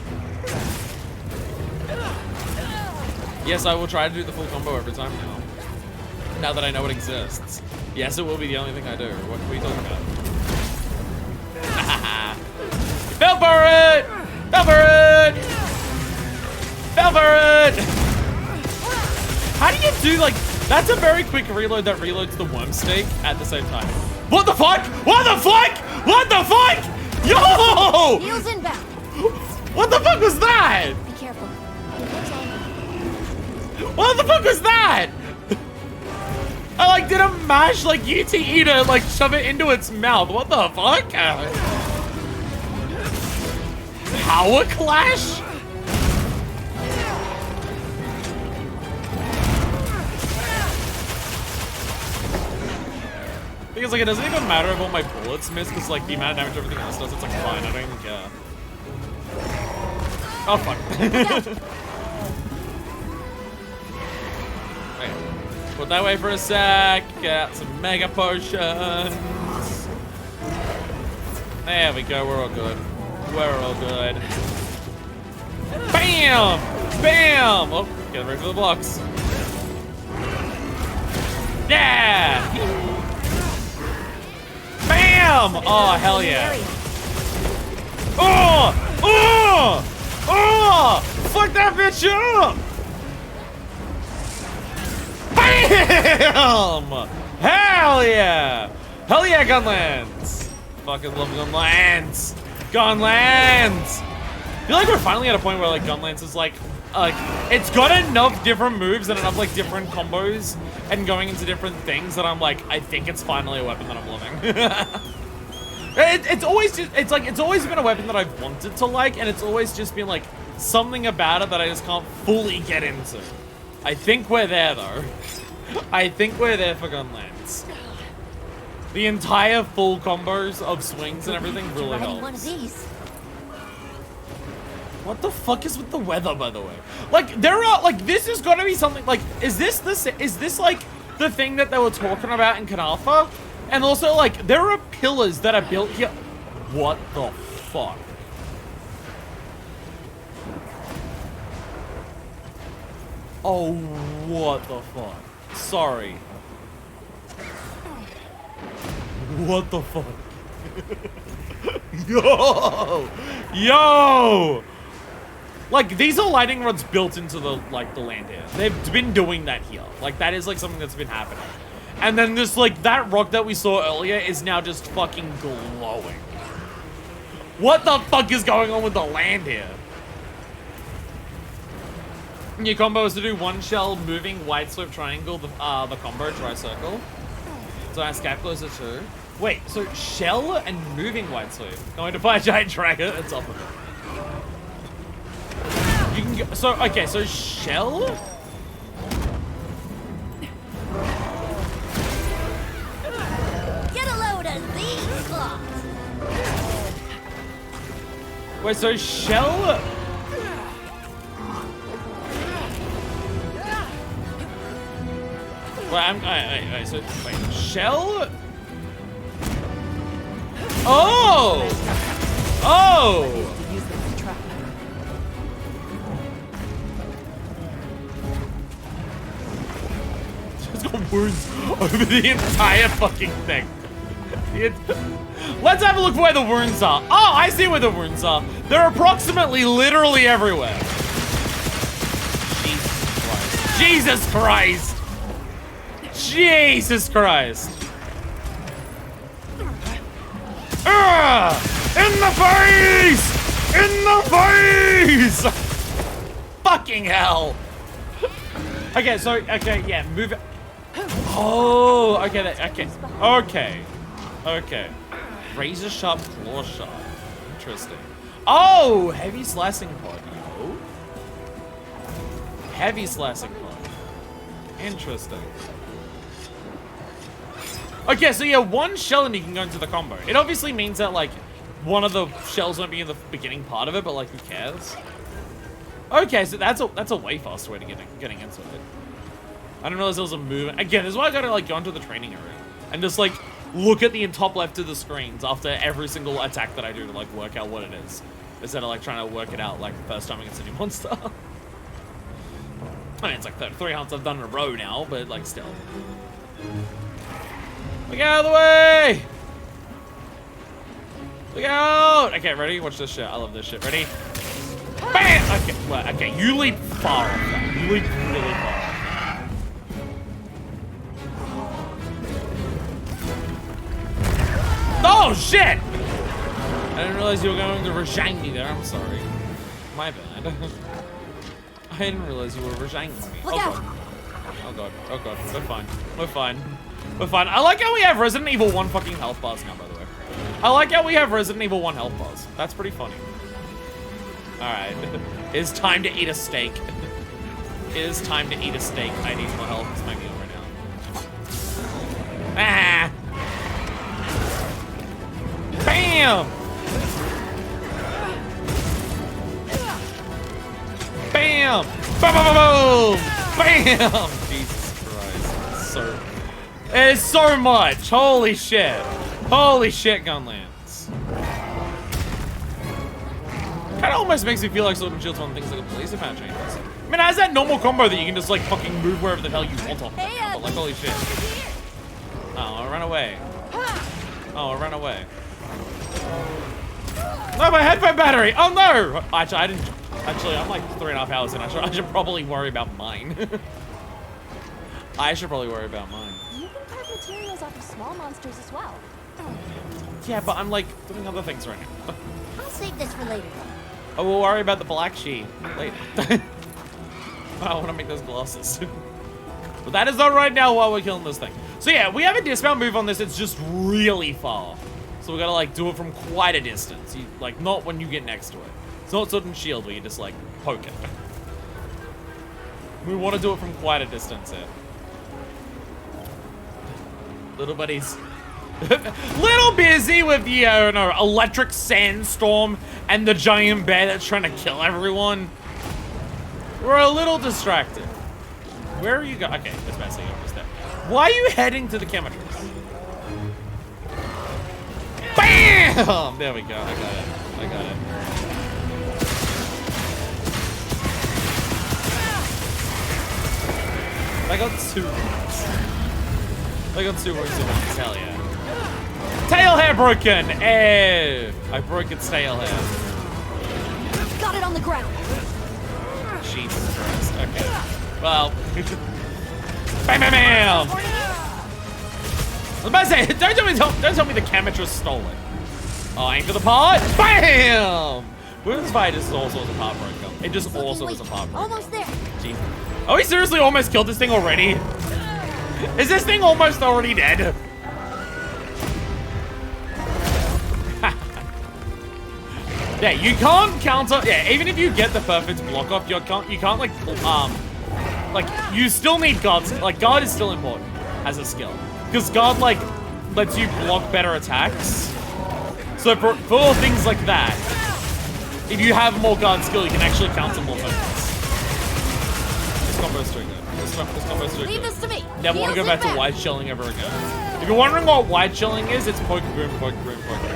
Speaker 1: Yes, I will try to do the full combo every time now. Now that I know it exists. Yes, it will be the only thing I do. What are you talking about? Fell for it! Fell for it! Fell for it! How do you do, like, that's a very quick reload that reloads the worm stake at the same time. What the fuck? What the fuck? What the fuck? Yo!
Speaker 3: Heels inbound.
Speaker 1: What the fuck was that?
Speaker 3: Be careful.
Speaker 1: What the fuck was that? I like did a mash like UTE to like shove it into its mouth. What the fuck? Power clash? Because like it doesn't even matter if all my bullets miss because like the amount of damage everything else does, it's like fine, I don't even care. Oh fuck. Wait, put that away for a sec, get out some mega potions. There we go, we're all good. We're all good. Bam! Bam! Oh, get ready for the blocks. Yeah! Bam! Oh, hell yeah. Oh! Oh! Oh! Fuck that bitch up! Bam! Hell yeah! Hell yeah, Gunlands! Fucking love Gunlands! Gunlands! I feel like we're finally at a point where like Gunlands is like it's got enough different moves and enough like different combos and going into different things that I'm like, I think it's finally a weapon that I'm loving. It's always been a weapon that I've wanted to like, and it's always just been like something about it that I just can't fully get into. I think we're there though. I think we're there for Gunlands. The entire full combos of swings and everything really helps.
Speaker 2: One of these.
Speaker 1: What the fuck is with the weather, by the way? Like, there are, like, this is gonna be something, like, is this, like, the thing that they were talking about in Kanalfa? And also, like, there are pillars that are built here. What the fuck? Oh, what the fuck? Sorry. What the fuck? Yo! Yo! Like, these are lightning rods built into the, like, the land here. They've been doing that here. Like, that is, like, something that's been happening. And then this, like, that rock that we saw earlier is now just fucking glowing. What the fuck is going on with the land here? Your combo is to do one shell, moving, wide sweep, triangle, the combo, tri-circle. So I escape closer too. Wait, so shell and moving wide sweep. Going to fight giant dragon at top of it. You can go, so, okay, so shell?
Speaker 2: Get a load of these claws.
Speaker 1: Wait, so shell? Wait, so, wait, shell? Oh! Oh! It's got wounds over the entire fucking thing. Let's have a look where the wounds are. Oh, I see where the wounds are. They're approximately literally everywhere. Jesus Christ. Jesus Christ. In the face! In the face! Fucking hell. Okay, so, okay, yeah, move it. Oh, okay, okay. Razor sharp claw shot. Interesting. Oh, heavy slicing pod. Yo. Heavy slicing pod. Interesting. Okay, so yeah, one shell and you can go into the combo. It obviously means that, like, one of the shells won't be in the beginning part of it, but, like, who cares? Okay, so that's a way faster way to getting into it. I didn't realize there was a movement. Again, this is why I gotta, like, go into the training area and just, like, look at the top left of the screens after every single attack that I do to, like, work out what it is. Instead of, like, trying to work it out, like, the first time against a new monster. I mean, it's like 3 hunts I've done in a row now, but, like, still. Look out of the way! Look out! Okay, ready? Watch this shit. I love this shit. Ready? Bam! Okay, well, okay, you leap far off that. You leap really far. Oh, shit! I didn't realize you were going to Rajang me there. I'm sorry. My bad. I didn't realize you were Rajang me. Oh, God. Oh, God. Oh, God. We're fine. We're fine. We're fine. I like how we have Resident Evil 1 fucking health bars now, by the way. I like how we have Resident Evil 1 health bars. That's pretty funny. Alright. It's time to eat a steak. It is time to eat a steak. I need more health. It's my meal right now. Ah! Bam! Bam! Boom, boom, boom, bam! Jesus Christ. It's so much. Holy shit. Holy shit, Gunlands. Kind of almost makes me feel like Sword and Shield's one of the things like a police patch changes. I mean, it has that normal combo that you can just like fucking move wherever the hell you want on. But like, holy shit. Oh, I ran away. Oh, I ran away. No, my headphone battery! Oh no! Actually, I didn't. Actually, I'm like 3.5 hours in. I should probably worry about mine. I should probably worry about mine.
Speaker 3: You can carve materials off of small monsters as well.
Speaker 1: Yeah, but I'm like doing other things right now.
Speaker 2: I'll save this for later.
Speaker 1: Oh, we'll worry about the black sheep later. I want to make those glasses. But that is not right now while we're killing this thing. So yeah, we have a dismount move on this. It's just really far. So we gotta like do it from quite a distance. You, like not when you get next to it. It's not Sword and Shield where you just like poke it. We want to do it from quite a distance here. Little buddies. Little busy with the electric sandstorm and the giant bear that's trying to kill everyone. We're a little distracted. Where are you going? Okay, that's basically almost there. Why are you heading to the chemistries? Bam! There we go. I got it. I got it. I got 2 wounds. I got 2 wounds in one. Hell yeah. Tail hair broken! Eh! I broke its tail hair.
Speaker 3: Got it on the ground.
Speaker 1: Jesus Christ. Okay. Well. Bam, bam, bam! I was about to say, don't tell me the chemist stole it. Oh, aim for the part. Bam! This fight is also a part breaker. It just also is a part breaker.
Speaker 2: Almost there.
Speaker 1: Jeez. Oh, we seriously almost killed this thing already? Is this thing almost already dead? Yeah, you can't counter. Yeah, even if you get the perfect block off, you can't like you still need guards. Like guard is still important as a skill because guard like lets you block better attacks. So for things like that, if you have more guard skill, you can actually counter more things. This combo's too good. This combo's too good.
Speaker 2: Leave this to me.
Speaker 1: Never want to go back to wide shelling ever again. If you're wondering what wide shelling is, it's poke boom, poke boom, poke boom.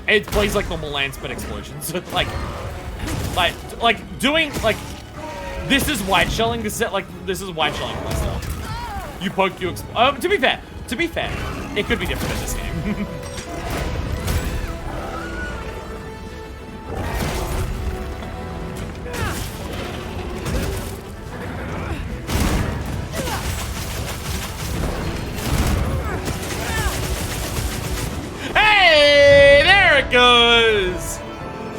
Speaker 1: It plays like normal land spit explosions. like doing like this is wide shelling. This is wide shelling playstyle. You poke, you explode. To be fair, it could be different in this game. Hey, there it goes.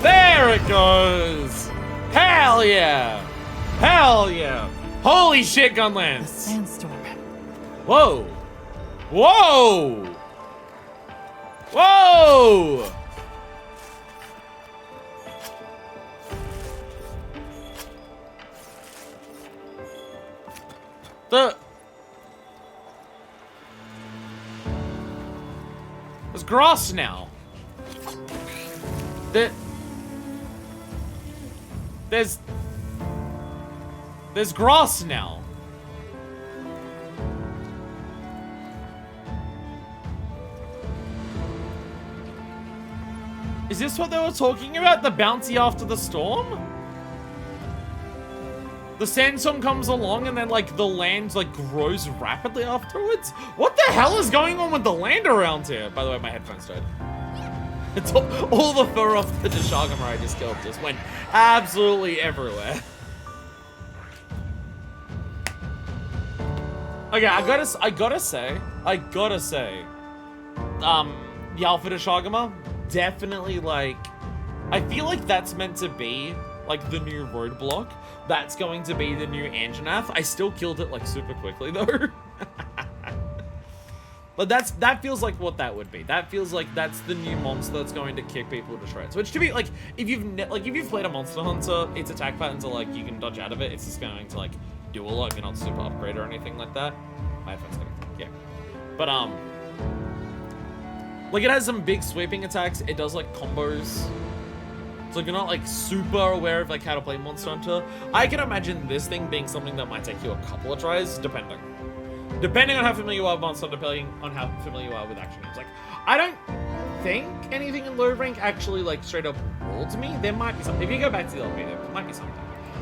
Speaker 1: There it goes. Hell yeah. Hell yeah. Holy shit, Gunlands.
Speaker 4: Sandstorm.
Speaker 1: Whoa. Whoa. Whoa. There's grass now. There's grass now. Is this what they were talking about? The bouncy after the storm? The sandstorm comes along and then like the land like grows rapidly afterwards? What the hell is going on with the land around here? By the way, my headphones died. It's all the fur off the Deshagama I just killed just went absolutely everywhere. Okay, I gotta say, the Alpha Deshagama, definitely like, I feel like that's meant to be like the new roadblock. That's going to be the new Anjanath. I still killed it like super quickly though. But that feels like what that would be. That feels like that's the new monster that's going to kick people to shreds. Which to be like, if you've played a Monster Hunter, its attack patterns are like you can dodge out of it. It's just going to like do a lot if you're not super upgrade or anything like that. My headphones yeah. But like it has some big sweeping attacks. It does like combos. So if you're not like super aware of like how to play Monster Hunter, I can imagine this thing being something that might take you a couple of tries, depending on how familiar you are with Monster Hunter, depending on how familiar you are with action games. Like, I don't think anything in low rank actually like straight up rolled me. There might be something. If you go back to the LP, there might be something.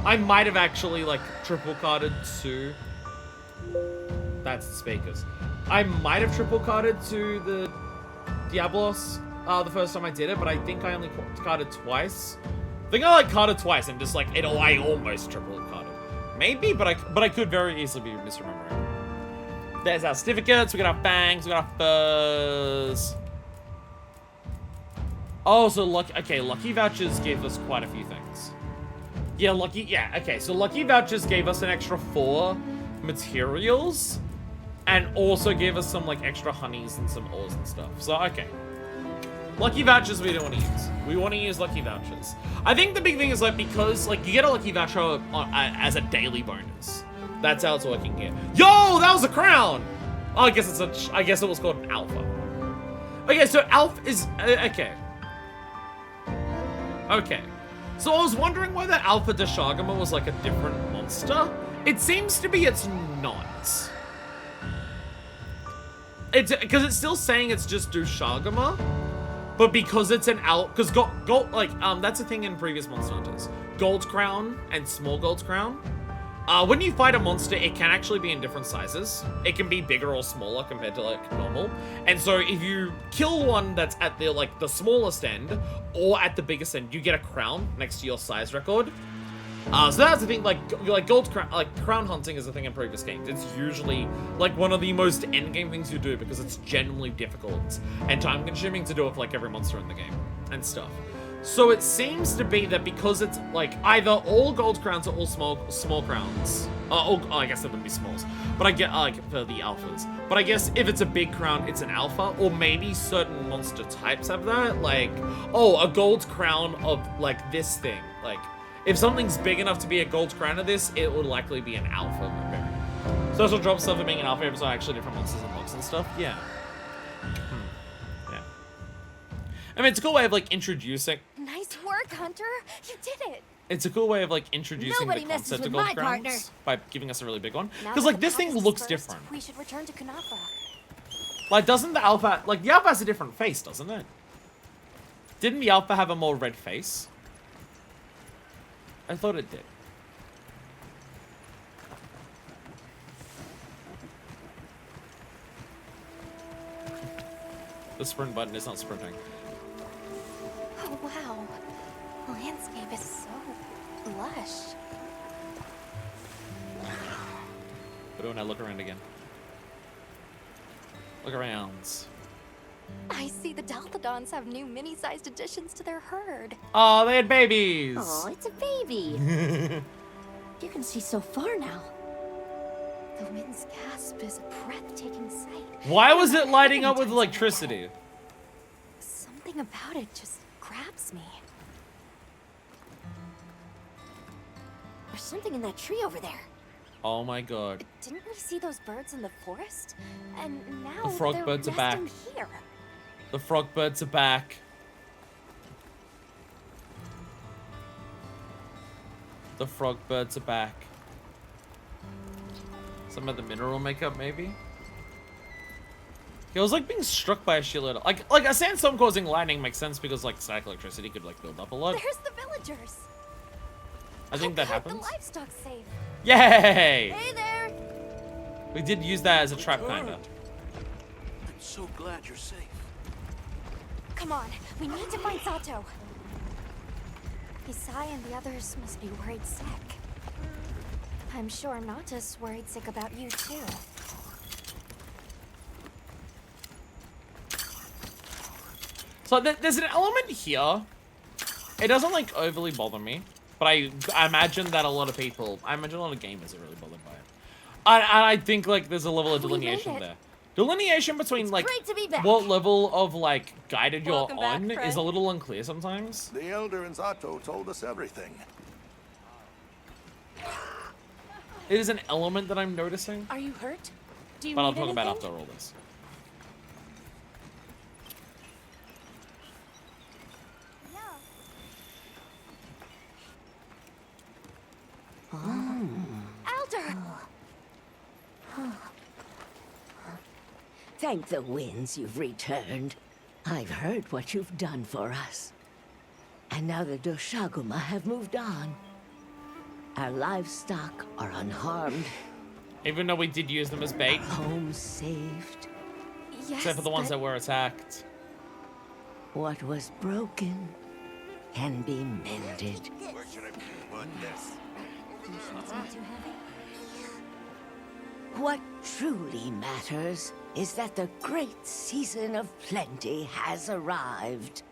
Speaker 1: I might have actually like triple carded to. That's the speakers. I might have triple carded to the Diablos the first time I did it, but I think I only carded twice. I think I like carded twice and just like I almost triple carded. Maybe, but I could very easily be misremembering. There's our certificates. We got our fangs. We got our furs. Oh, so lucky vouchers gave us quite a few things. Yeah, okay, so lucky vouchers gave us an extra 4 materials and also gave us some like extra honeys and some ores and stuff. So, okay. Lucky vouchers we don't want to use. We want to use lucky vouchers. I think the big thing is like because like you get a lucky voucher as a daily bonus. That's how it's working here. Yo, that was a crown. Oh, I guess it was called an alpha. Okay, so alpha is okay. Okay. So I was wondering why that alpha Deshagama was like a different monster. It seems to be it's not. It's because it's still saying it's just Deshagama, but because it's an because gold like that's a thing in previous Monster Hunters. Gold Crown and Small Gold Crown. When you fight a monster, it can actually be in different sizes. It can be bigger or smaller compared to like normal. And so if you kill one that's at the like the smallest end or at the biggest end, you get a crown next to your size record. So that's the thing, like gold crown, like crown hunting is a thing in previous games. It's usually like one of the most end game things you do because it's genuinely difficult and time consuming to do with like every monster in the game and stuff. So it seems to be that because it's like either all gold crowns or all small crowns. I guess that would be smalls. But I get like for the alphas. But I guess if it's a big crown, it's an alpha. Or maybe certain monster types have that. Like, oh, a gold crown of like this thing. Like, if something's big enough to be a gold crown of this, it would likely be an alpha variant. Social drop stuff for being an alpha episode actually different monsters and looks and stuff. Yeah. Yeah. I mean, it's a cool way of like introducing.
Speaker 3: Nice work, Hunter. You did it.
Speaker 1: It's a cool way of like introducing the concept of gold crowns by giving us a really big one. Because like this thing looks different.
Speaker 3: We should return to Kunafa.
Speaker 1: Like doesn't the alpha the alpha has a different face, doesn't it? Didn't the alpha have a more red face? I thought it did. The sprint button is not sprinting.
Speaker 3: Oh wow. The landscape is so lush.
Speaker 1: But when I look around again. Look around.
Speaker 3: I see the Dalthodons have new mini-sized additions to their herd.
Speaker 1: Oh, they had babies.
Speaker 2: Oh, it's a baby. You can see so far now.
Speaker 3: The wind's gasp is a breathtaking sight.
Speaker 1: Why was it lighting up with electricity?
Speaker 3: Something about it just grabs me.
Speaker 2: There's something in that tree over there.
Speaker 1: Oh my god.
Speaker 3: Didn't we see those birds in the forest? And now
Speaker 1: The frog birds are back.
Speaker 3: Here.
Speaker 1: The frog birds are back. The frog birds are back. Some of the mineral makeup, maybe? It was like being struck by a shitload of, like a sandstorm causing lightning makes sense because like static electricity could like build up a lot.
Speaker 3: There's the villagers.
Speaker 1: I think that happens.
Speaker 3: The livestock's safe.
Speaker 1: Yay!
Speaker 3: Hey there.
Speaker 1: We did use that as a trap kinda.
Speaker 15: I'm so glad you're safe.
Speaker 3: Come on, we need to find Sato. Isai and the others must be worried sick. I'm sure Nata's worried sick about you too.
Speaker 1: So there's an element here. It doesn't like overly bother me, but I imagine that a lot of people, I imagine a lot of gamers are really bothered by it. I think like there's a level of delineation there. Delineation between like what level of like guided you're on is a little unclear sometimes.
Speaker 15: The Elder and Zato told us everything.
Speaker 1: It is an element that I'm noticing.
Speaker 9: Are you hurt? Do you
Speaker 1: but I'll
Speaker 9: need
Speaker 1: talk about
Speaker 9: anything?
Speaker 1: after all this.
Speaker 3: Elder!
Speaker 2: Thank the winds you've returned. I've heard what you've done for us. And now the Doshaguma have moved on. Our livestock are unharmed.
Speaker 1: Even though we did use them as bait.
Speaker 2: Our homes saved.
Speaker 3: Yes,
Speaker 1: Except for the ones that were attacked.
Speaker 2: What was broken can be mended.
Speaker 15: Where should I put this?
Speaker 3: It's not too heavy.
Speaker 2: What truly matters is that the great season of plenty has arrived.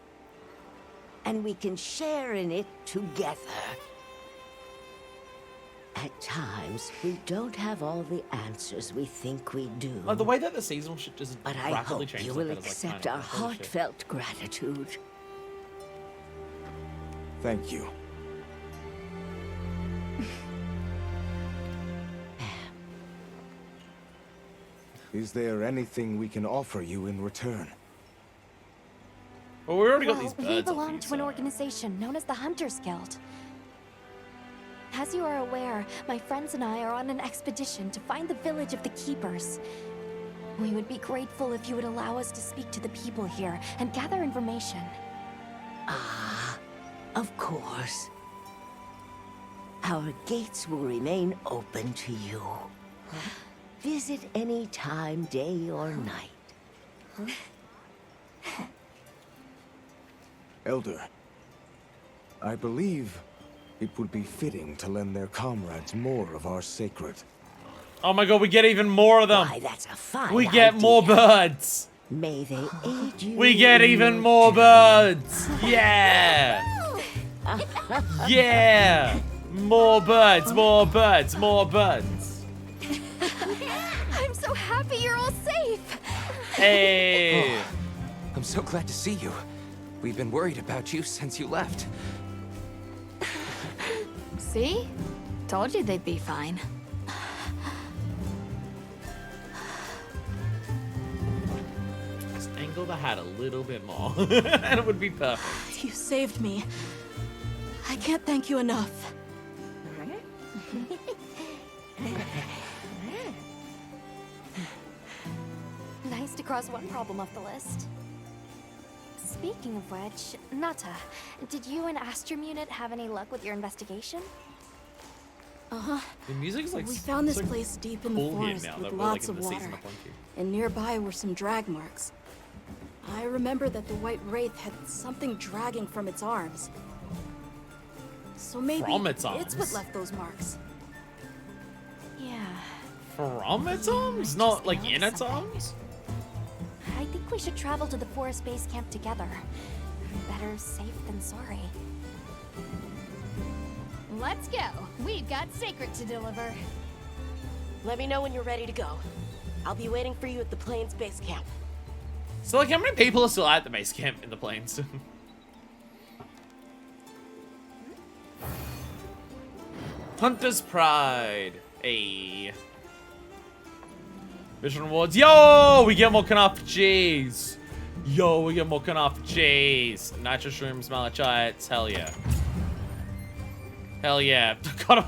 Speaker 2: And we can share in it together. At times, we don't have all the answers we think we do.
Speaker 1: Like the way that the seasonal shit just
Speaker 2: But I
Speaker 1: rapidly
Speaker 2: hope
Speaker 1: changes.
Speaker 2: you
Speaker 1: like
Speaker 2: will
Speaker 1: that is, like,
Speaker 2: accept
Speaker 1: kind
Speaker 2: our
Speaker 1: of bullshit.
Speaker 2: heartfelt gratitude.
Speaker 13: Thank you. Is there anything we can offer you in return?
Speaker 1: Well, we already got
Speaker 3: Well,
Speaker 1: these birds.
Speaker 3: we
Speaker 1: off
Speaker 3: belong
Speaker 1: you,
Speaker 3: to an
Speaker 1: so-
Speaker 3: organization known as the Hunters Guild. As you are aware, my friends and I are on an expedition to find the village of the Keepers. We would be grateful if you would allow us to speak to the people here and gather information.
Speaker 2: Ah, of course. Our gates will remain open to you. Visit any time, day or night.
Speaker 13: Elder, I believe it would be fitting to lend their comrades more of our sacred.
Speaker 1: Oh my god, we get even more of them.
Speaker 2: Why, that's a fine
Speaker 1: We get more
Speaker 2: idea.
Speaker 1: birds.
Speaker 2: May they aid you.
Speaker 1: We get
Speaker 2: in
Speaker 1: even
Speaker 2: your
Speaker 1: more
Speaker 2: journey.
Speaker 1: birds. Yeah. Yeah. More birds, more birds, more birds.
Speaker 3: I'm so happy you're all safe!
Speaker 1: Hey.
Speaker 12: I'm so glad to see you. We've been worried about you since you left.
Speaker 14: See? Told you they'd be fine.
Speaker 1: Just angle the hat a little bit more, and it would be perfect.
Speaker 9: You saved me. I can't thank you enough.
Speaker 3: Nice to cross one problem off the list. Speaking of which, Nata, did you and Astrum Unit have any luck with your investigation?
Speaker 9: Uh-huh.
Speaker 1: The music's like
Speaker 9: We found this
Speaker 1: so
Speaker 9: place deep in the
Speaker 1: cool here
Speaker 9: forest
Speaker 1: now
Speaker 9: with
Speaker 1: that we're, like,
Speaker 9: lots
Speaker 1: in
Speaker 9: of
Speaker 1: the season
Speaker 9: water.
Speaker 1: of plenty.
Speaker 9: And nearby were some drag marks. I remember that the White Wraith had something dragging from its arms. So maybe
Speaker 1: From its
Speaker 9: it's what
Speaker 1: arms?
Speaker 9: left those marks.
Speaker 3: Yeah.
Speaker 1: From its arms? Not like in its arms?
Speaker 3: I think we should travel to the forest base camp together. Better safe than sorry.
Speaker 14: Let's go. We've got Sacred to deliver.
Speaker 16: Let me know when you're ready to go. I'll be waiting for you at the Plains base camp.
Speaker 1: So like how many people are still at the base camp in the plains? Hunter's Pride. Ayy. Mission rewards. Yo! We get more Kanafa cheese. Yo, we get more Kanafa cheese. Nitro shrooms, malachites. Hell yeah. Hell yeah. God,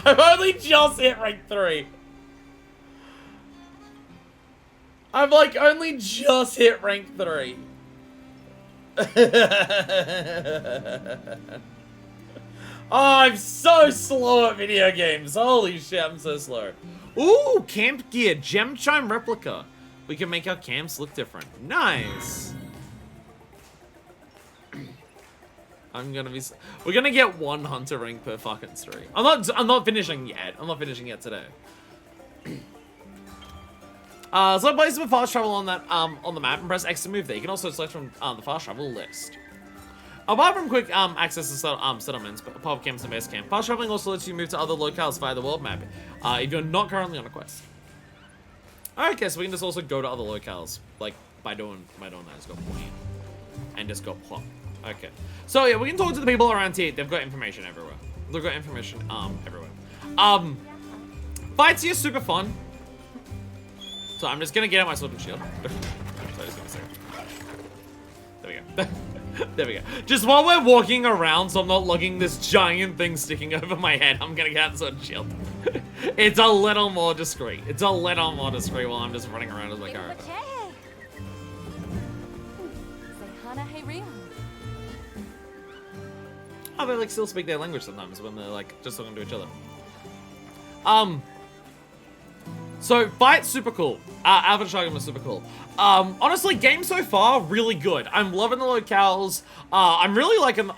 Speaker 1: I've only just hit rank 3. I've like only just hit rank 3. Oh, I'm so slow at video games. Holy shit, I'm so slow. Ooh, camp gear, gem chime replica. We can make our camps look different. Nice. We're gonna get 1 hunter rank per fucking stream. I'm not finishing yet. I'm not finishing yet today. Select places with fast travel on that on the map and press X to move there. You can also select from the fast travel list. Apart from quick access to settlements, pub camps and base camp, fast traveling also lets you move to other locales via the world map if you're not currently on a quest. Okay, so we can just also go to other locales, like by doing that. Just go point and just go plop. Okay, so yeah, we can talk to the people around here. They've got information everywhere. They've got information everywhere. Fights here super fun. So I'm just gonna get out my sword and shield. So just give me a second. There we go. There we go. Just while we're walking around, so I'm not lugging this giant thing sticking over my head, I'm gonna get out the sword and shield. It's a little more discreet. It's a little more discreet while I'm just running around as my character. Oh, they like still speak their language sometimes when they're like just talking to each other. So fight super cool. Alpha Dragon was super cool. Honestly, game so far really good. I'm loving the locales. I'm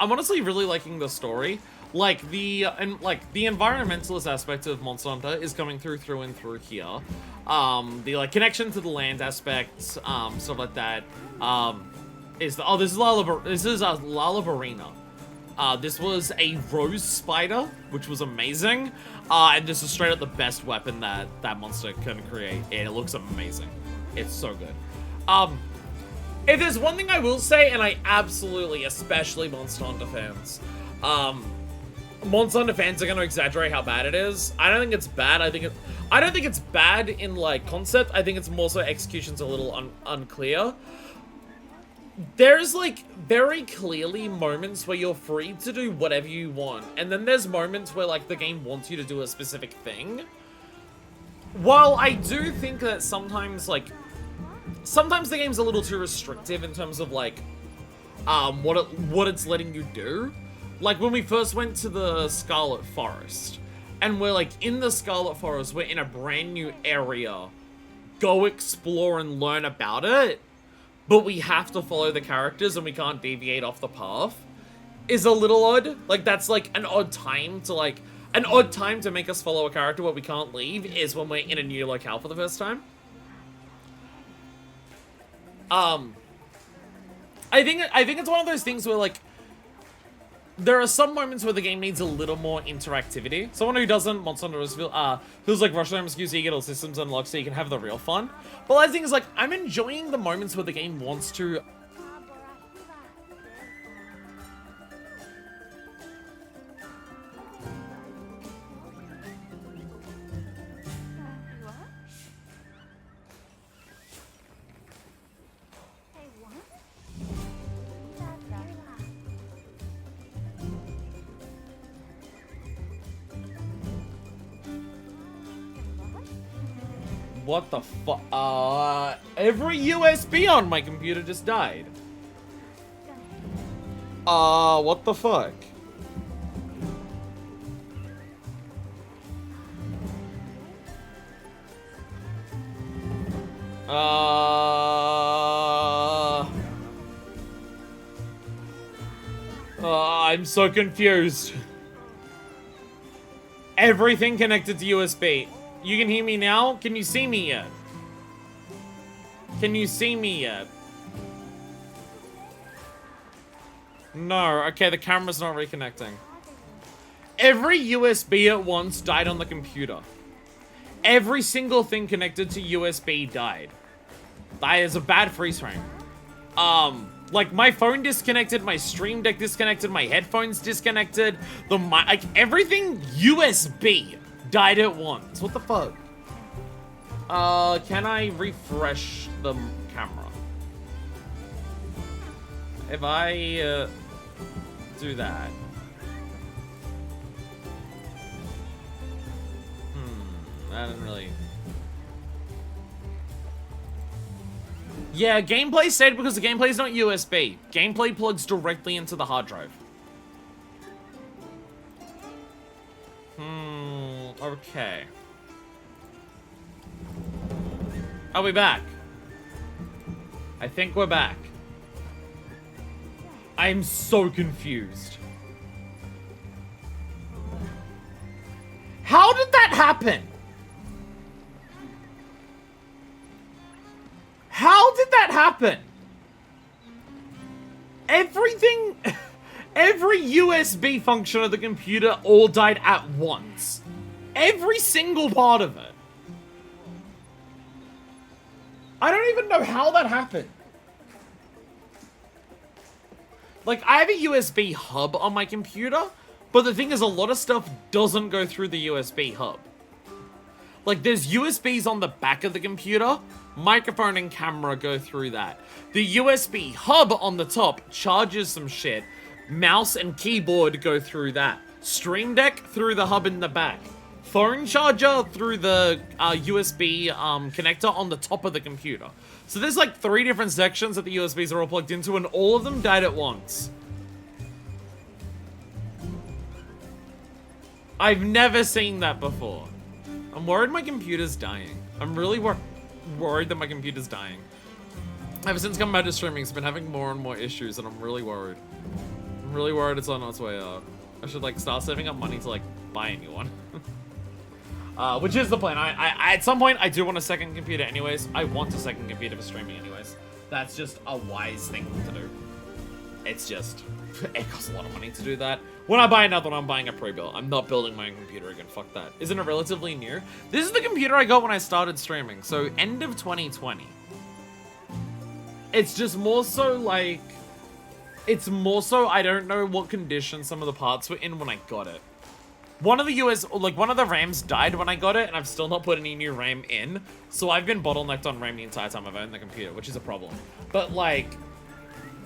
Speaker 1: honestly really liking the story. Like the environmentalist aspect of Monster Hunter is coming through and through here. The like connection to the land aspects, stuff like that. This is Lalabarina. This was a rose spider, which was amazing. And this is straight up the best weapon that monster can create. And it looks amazing. It's so good. If there's one thing I will say, and I absolutely, especially Monster Hunter fans, Monster Hunter fans are going to exaggerate how bad it is. I don't think it's bad. I don't think it's bad in like concept. I think it's more so execution's a little unclear. There's like very clearly moments where you're free to do whatever you want, and then there's moments where like the game wants you to do a specific thing. While I do think that sometimes the game's a little too restrictive in terms of like what it's letting you do. Like when we first went to the Scarlet Forest, and we're like in the Scarlet Forest, we're in a brand new area. Go explore and learn about it. But we have to follow the characters and we can't deviate off the path, is a little odd. Like, that's like an odd time to make us follow a character where we can't leave is when we're in a new locale for the first time. I think it's one of those things where like, there are some moments where the game needs a little more interactivity. Someone who doesn't, Monster Hunter feels like rush time excuse so you get all systems unlocked so you can have the real fun. But the thing is like, I'm enjoying the moments where the game wants to. What the fuck? Every USB on my computer just died. What the fuck? I'm so confused. Everything connected to USB. You can hear me now? Can you see me yet? Can you see me yet? No. Okay, the camera's not reconnecting. Every USB at once died on the computer. Every single thing connected to USB died. That is a bad freeze frame. Like my phone disconnected, my stream deck disconnected, my headphones disconnected, like everything USB died at once. What the fuck? Can I refresh the camera? If I, do that. That didn't really... Yeah, gameplay stayed because the gameplay is not USB. Gameplay plugs directly into the hard drive. Okay. Are we back? I think we're back. I'm so confused. How did that happen? How did that happen? Everything, every USB function of the computer all died at once. Every single part of it. I don't even know how that happened. Like, I have a USB hub on my computer, but the thing is a lot of stuff doesn't go through the USB hub. Like, there's USBs on the back of the computer, microphone and camera go through that. The USB hub on the top charges some shit, mouse and keyboard go through that. Stream Deck through the hub in the back. phone charger through the USB connector on the top of the computer. So there's like 3 different sections that the USBs are all plugged into, and all of them died at once. I've never seen that before. I'm worried my computer's dying. I'm really worried that my computer's dying. Ever since coming back to streaming, it's been having more and more issues, and I'm really worried. I'm really worried it's on its way up. I should like start saving up money to like buy a new one. Which is the plan. I at some point I do want a second computer anyways. I want a second computer for streaming anyways. That's just a wise thing to do. It's just, it costs a lot of money to do that. When I buy another one, I'm buying a pre-built. I'm not building my own computer again. Fuck that. Isn't it relatively new? This is the computer I got when I started streaming. So end of 2020. It's just more so like, it's more so I don't know what condition some of the parts were in when I got it. One of the one of the RAMs died when I got it, and I've still not put any new RAM in. So I've been bottlenecked on RAM the entire time I've owned the computer, which is a problem. But like,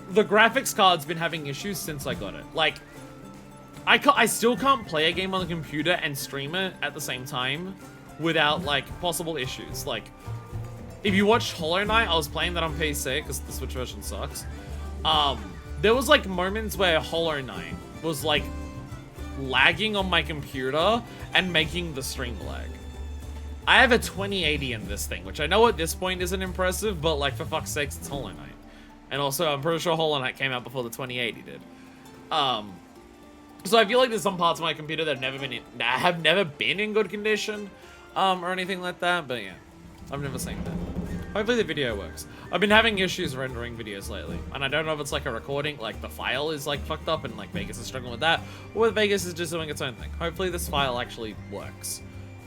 Speaker 1: the graphics card's been having issues since I got it. Like, I still can't play a game on the computer and stream it at the same time without like possible issues. Like, if you watched Hollow Knight, I was playing that on PC because the Switch version sucks. There was like moments where Hollow Knight was like lagging on my computer and making the stream lag. I have a 2080 in this thing, which I know at this point isn't impressive, but like for fuck's sakes, it's Hollow Knight. And also, I'm pretty sure Hollow Knight came out before the 2080 did. So I feel like there's some parts of my computer that have never been in good condition, or anything like that. But yeah, I've never seen that. Hopefully the video works. I've been having issues rendering videos lately, and I don't know if it's like a recording, like the file is like fucked up and like Vegas is struggling with that, or whether Vegas is just doing its own thing. Hopefully this file actually works.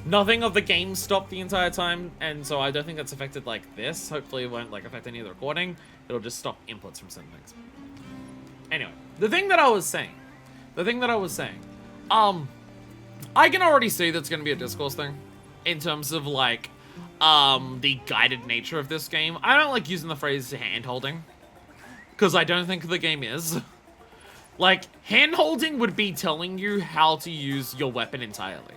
Speaker 1: Nothing of the game stopped the entire time, and so I don't think that's affected like this. Hopefully it won't like affect any of the recording. It'll just stop inputs from certain things. Anyway, the thing that I was saying, I can already see that's going to be a discourse thing in terms of like, the guided nature of this game. I don't like using the phrase hand-holding, because I don't think the game is. Like, hand-holding would be telling you how to use your weapon entirely.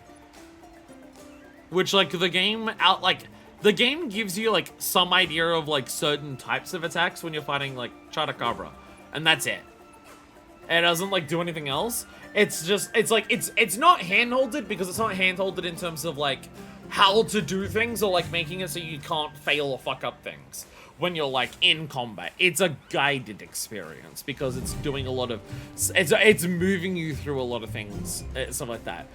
Speaker 1: Which, like, the game gives you, like, some idea of, like, certain types of attacks when you're fighting, like, Chotacabra. And that's it. It doesn't, like, do anything else. It's just, it's not hand-holded, because it's not hand-holded in terms of, like, how to do things, or like making it so you can't fail or fuck up things when you're like in combat. It's a guided experience because it's doing a lot of, it's moving you through a lot of things, stuff like that.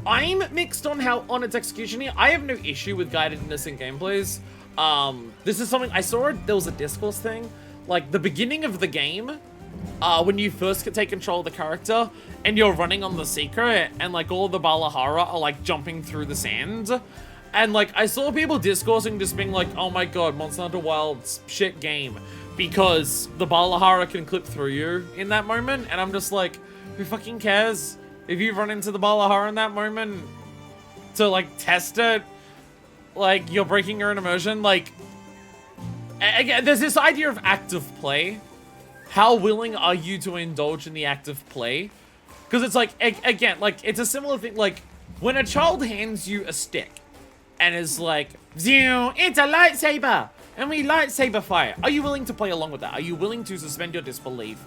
Speaker 1: I'm mixed on its execution here. I have no issue with guidedness in gameplays. This is something I saw. There was a discourse thing, like the beginning of the game. When you first take control of the character and you're running on the secret and like all the Balahara are like jumping through the sand, and like I saw people discoursing just being like, oh my god, Monster Hunter Wilds shit game because the Balahara can clip through you in that moment. And I'm just like, who fucking cares if you run into the Balahara in that moment to like test it? Like, you're breaking your own immersion. Like, again, there's this idea of active play. How willing are you to indulge in the act of play? Because it's like, again, like, it's a similar thing. Like, when a child hands you a stick and is like, it's a lightsaber, and we lightsaber fire. Are you willing to play along with that? Are you willing to suspend your disbelief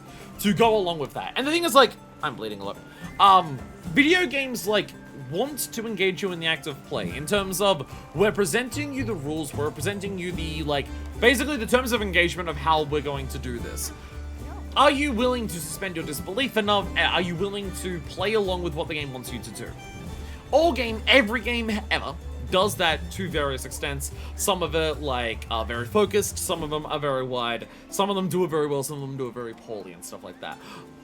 Speaker 1: to go along with that? And the thing is, like, I'm bleeding a lot. Video games, like, want to engage you in the act of play in terms of, we're presenting you the rules, we're presenting you the, like, basically the terms of engagement of how we're going to do this. Are you willing to suspend your disbelief enough? Are you willing to play along with what the game wants you to do? Every game ever does that to various extents. Some of it, like, are very focused, some of them are very wide, some of them do it very well, some of them do it very poorly and stuff like that.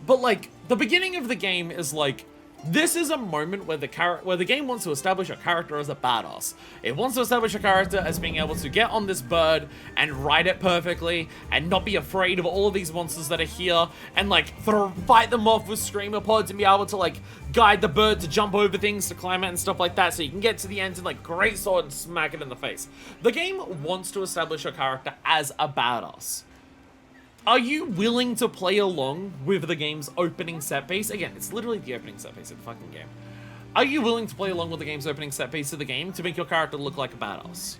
Speaker 1: But, like, the beginning of the game is, like, this is a moment where the game wants to establish a character as a badass. It wants to establish a character as being able to get on this bird and ride it perfectly and not be afraid of all of these monsters that are here and like fight them off with screamer pods and be able to like guide the bird to jump over things, to climb it and stuff like that, so you can get to the end and like great sword and smack it in the face. The game wants to establish a character as a badass. Are you willing to play along with the game's opening set piece? Again, it's literally the opening set piece of the fucking game. are you willing to play along with the game's opening set piece of the game to make your character look like a badass?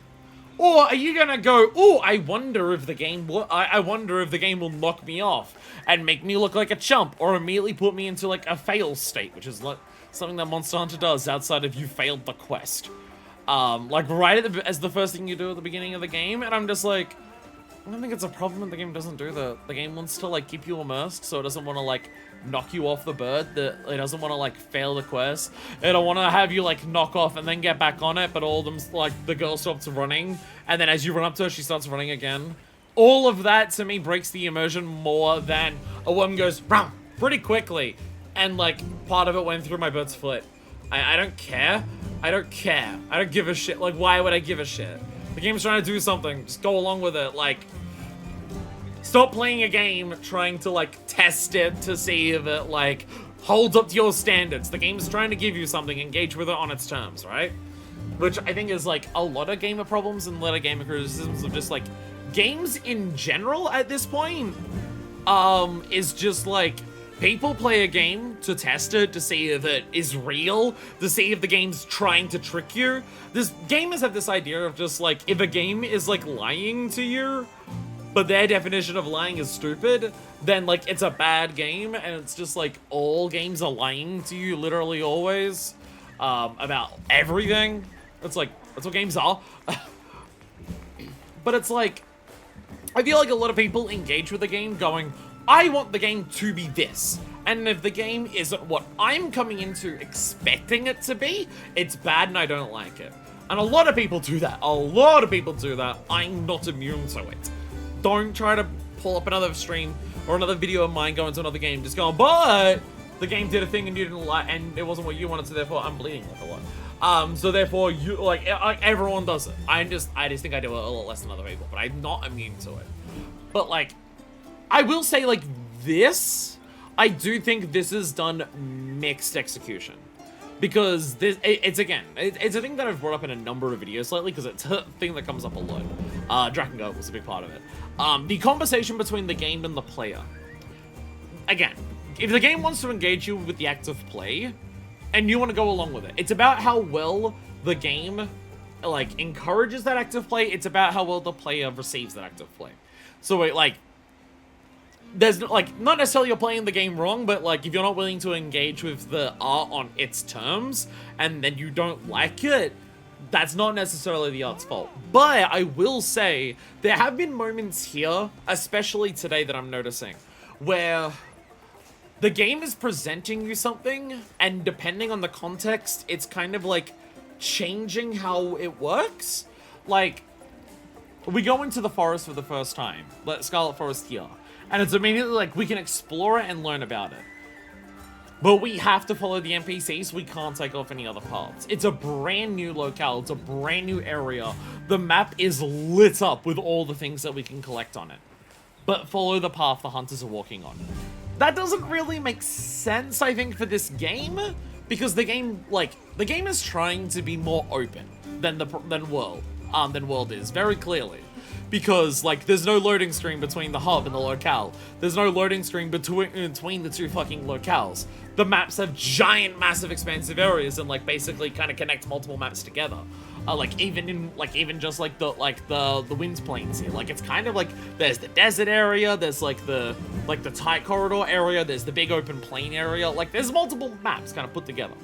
Speaker 1: Or are you gonna go, oh, I wonder if the game will knock me off and make me look like a chump, or immediately put me into like a fail state, which is like something that Monster Hunter does outside of you failed the quest. Like right as the first thing you do at the beginning of the game, and I'm just like, I don't think it's a problem if the game doesn't do that. The game wants to like keep you immersed, so it doesn't want to like knock you off the bird. It doesn't want to like fail the quest. It don't want to have you like knock off and then get back on it, but all of them, like the girl stops running, and then as you run up to her, she starts running again. All of that to me breaks the immersion more than a woman goes "Rum," pretty quickly, and like part of it went through my bird's foot. I don't care. I don't care. I don't give a shit. Like, why would I give a shit? The game's trying to do something. Just go along with it. Like, stop playing a game trying to, like, test it to see if it, like, holds up to your standards. The game's trying to give you something. Engage with it on its terms, right? Which I think is, like, a lot of gamer problems and a lot of gamer criticisms of just, like, games in general at this point, is just, like, people play a game to test it, to see if it is real, to see if the game's trying to trick you. Gamers have this idea of just, like, if a game is, like, lying to you, but their definition of lying is stupid, then, like, it's a bad game, and it's just, like, all games are lying to you literally always, about everything. It's, like, that's what games are. But it's, like, I feel like a lot of people engage with the game going, I want the game to be this. And if the game isn't what I'm coming into expecting it to be, it's bad and I don't like it. And a lot of people do that. A lot of people do that. I'm not immune to it. Don't try to pull up another stream or another video of mine going to another game. Just go, but the game did a thing and you didn't like, and it wasn't what you wanted, so therefore I'm bleeding like a lot. So therefore you, like everyone does it. I just think I do it a lot less than other people, but I'm not immune to it. But like, I will say, like, this, I do think this is done mixed execution. Because this, it's a thing that I've brought up in a number of videos lately, because it's a thing that comes up a lot. Drakengard was a big part of it. The conversation between the game and the player. Again, if the game wants to engage you with the act of play, and you want to go along with it, it's about how well the game, like, encourages that act of play. It's about how well the player receives that act of play. So, wait, like, there's, like, not necessarily you're playing the game wrong, but, like, if you're not willing to engage with the art on its terms, and then you don't like it, that's not necessarily the art's fault. But I will say, there have been moments here, especially today that I'm noticing, where the game is presenting you something, and depending on the context, it's kind of, like, changing how it works. Like, we go into the forest for the first time, Scarlet Forest here. And it's immediately like, we can explore it and learn about it. But we have to follow the NPCs, we can't take off any other paths. It's a brand new locale, it's a brand new area. The map is lit up with all the things that we can collect on it. But follow the path the hunters are walking on. That doesn't really make sense, I think, for this game. Because the game is trying to be more open than World is, very clearly. Because, like, there's no loading screen between the hub and the locale. There's no loading screen between the two fucking locales. The maps have giant, massive, expansive areas and, like, basically kind of connect multiple maps together. Even just, like, the wind plains here. Like, it's kind of like, there's the desert area, there's, like, the tight corridor area, there's the big open plain area. Like, there's multiple maps kind of put together.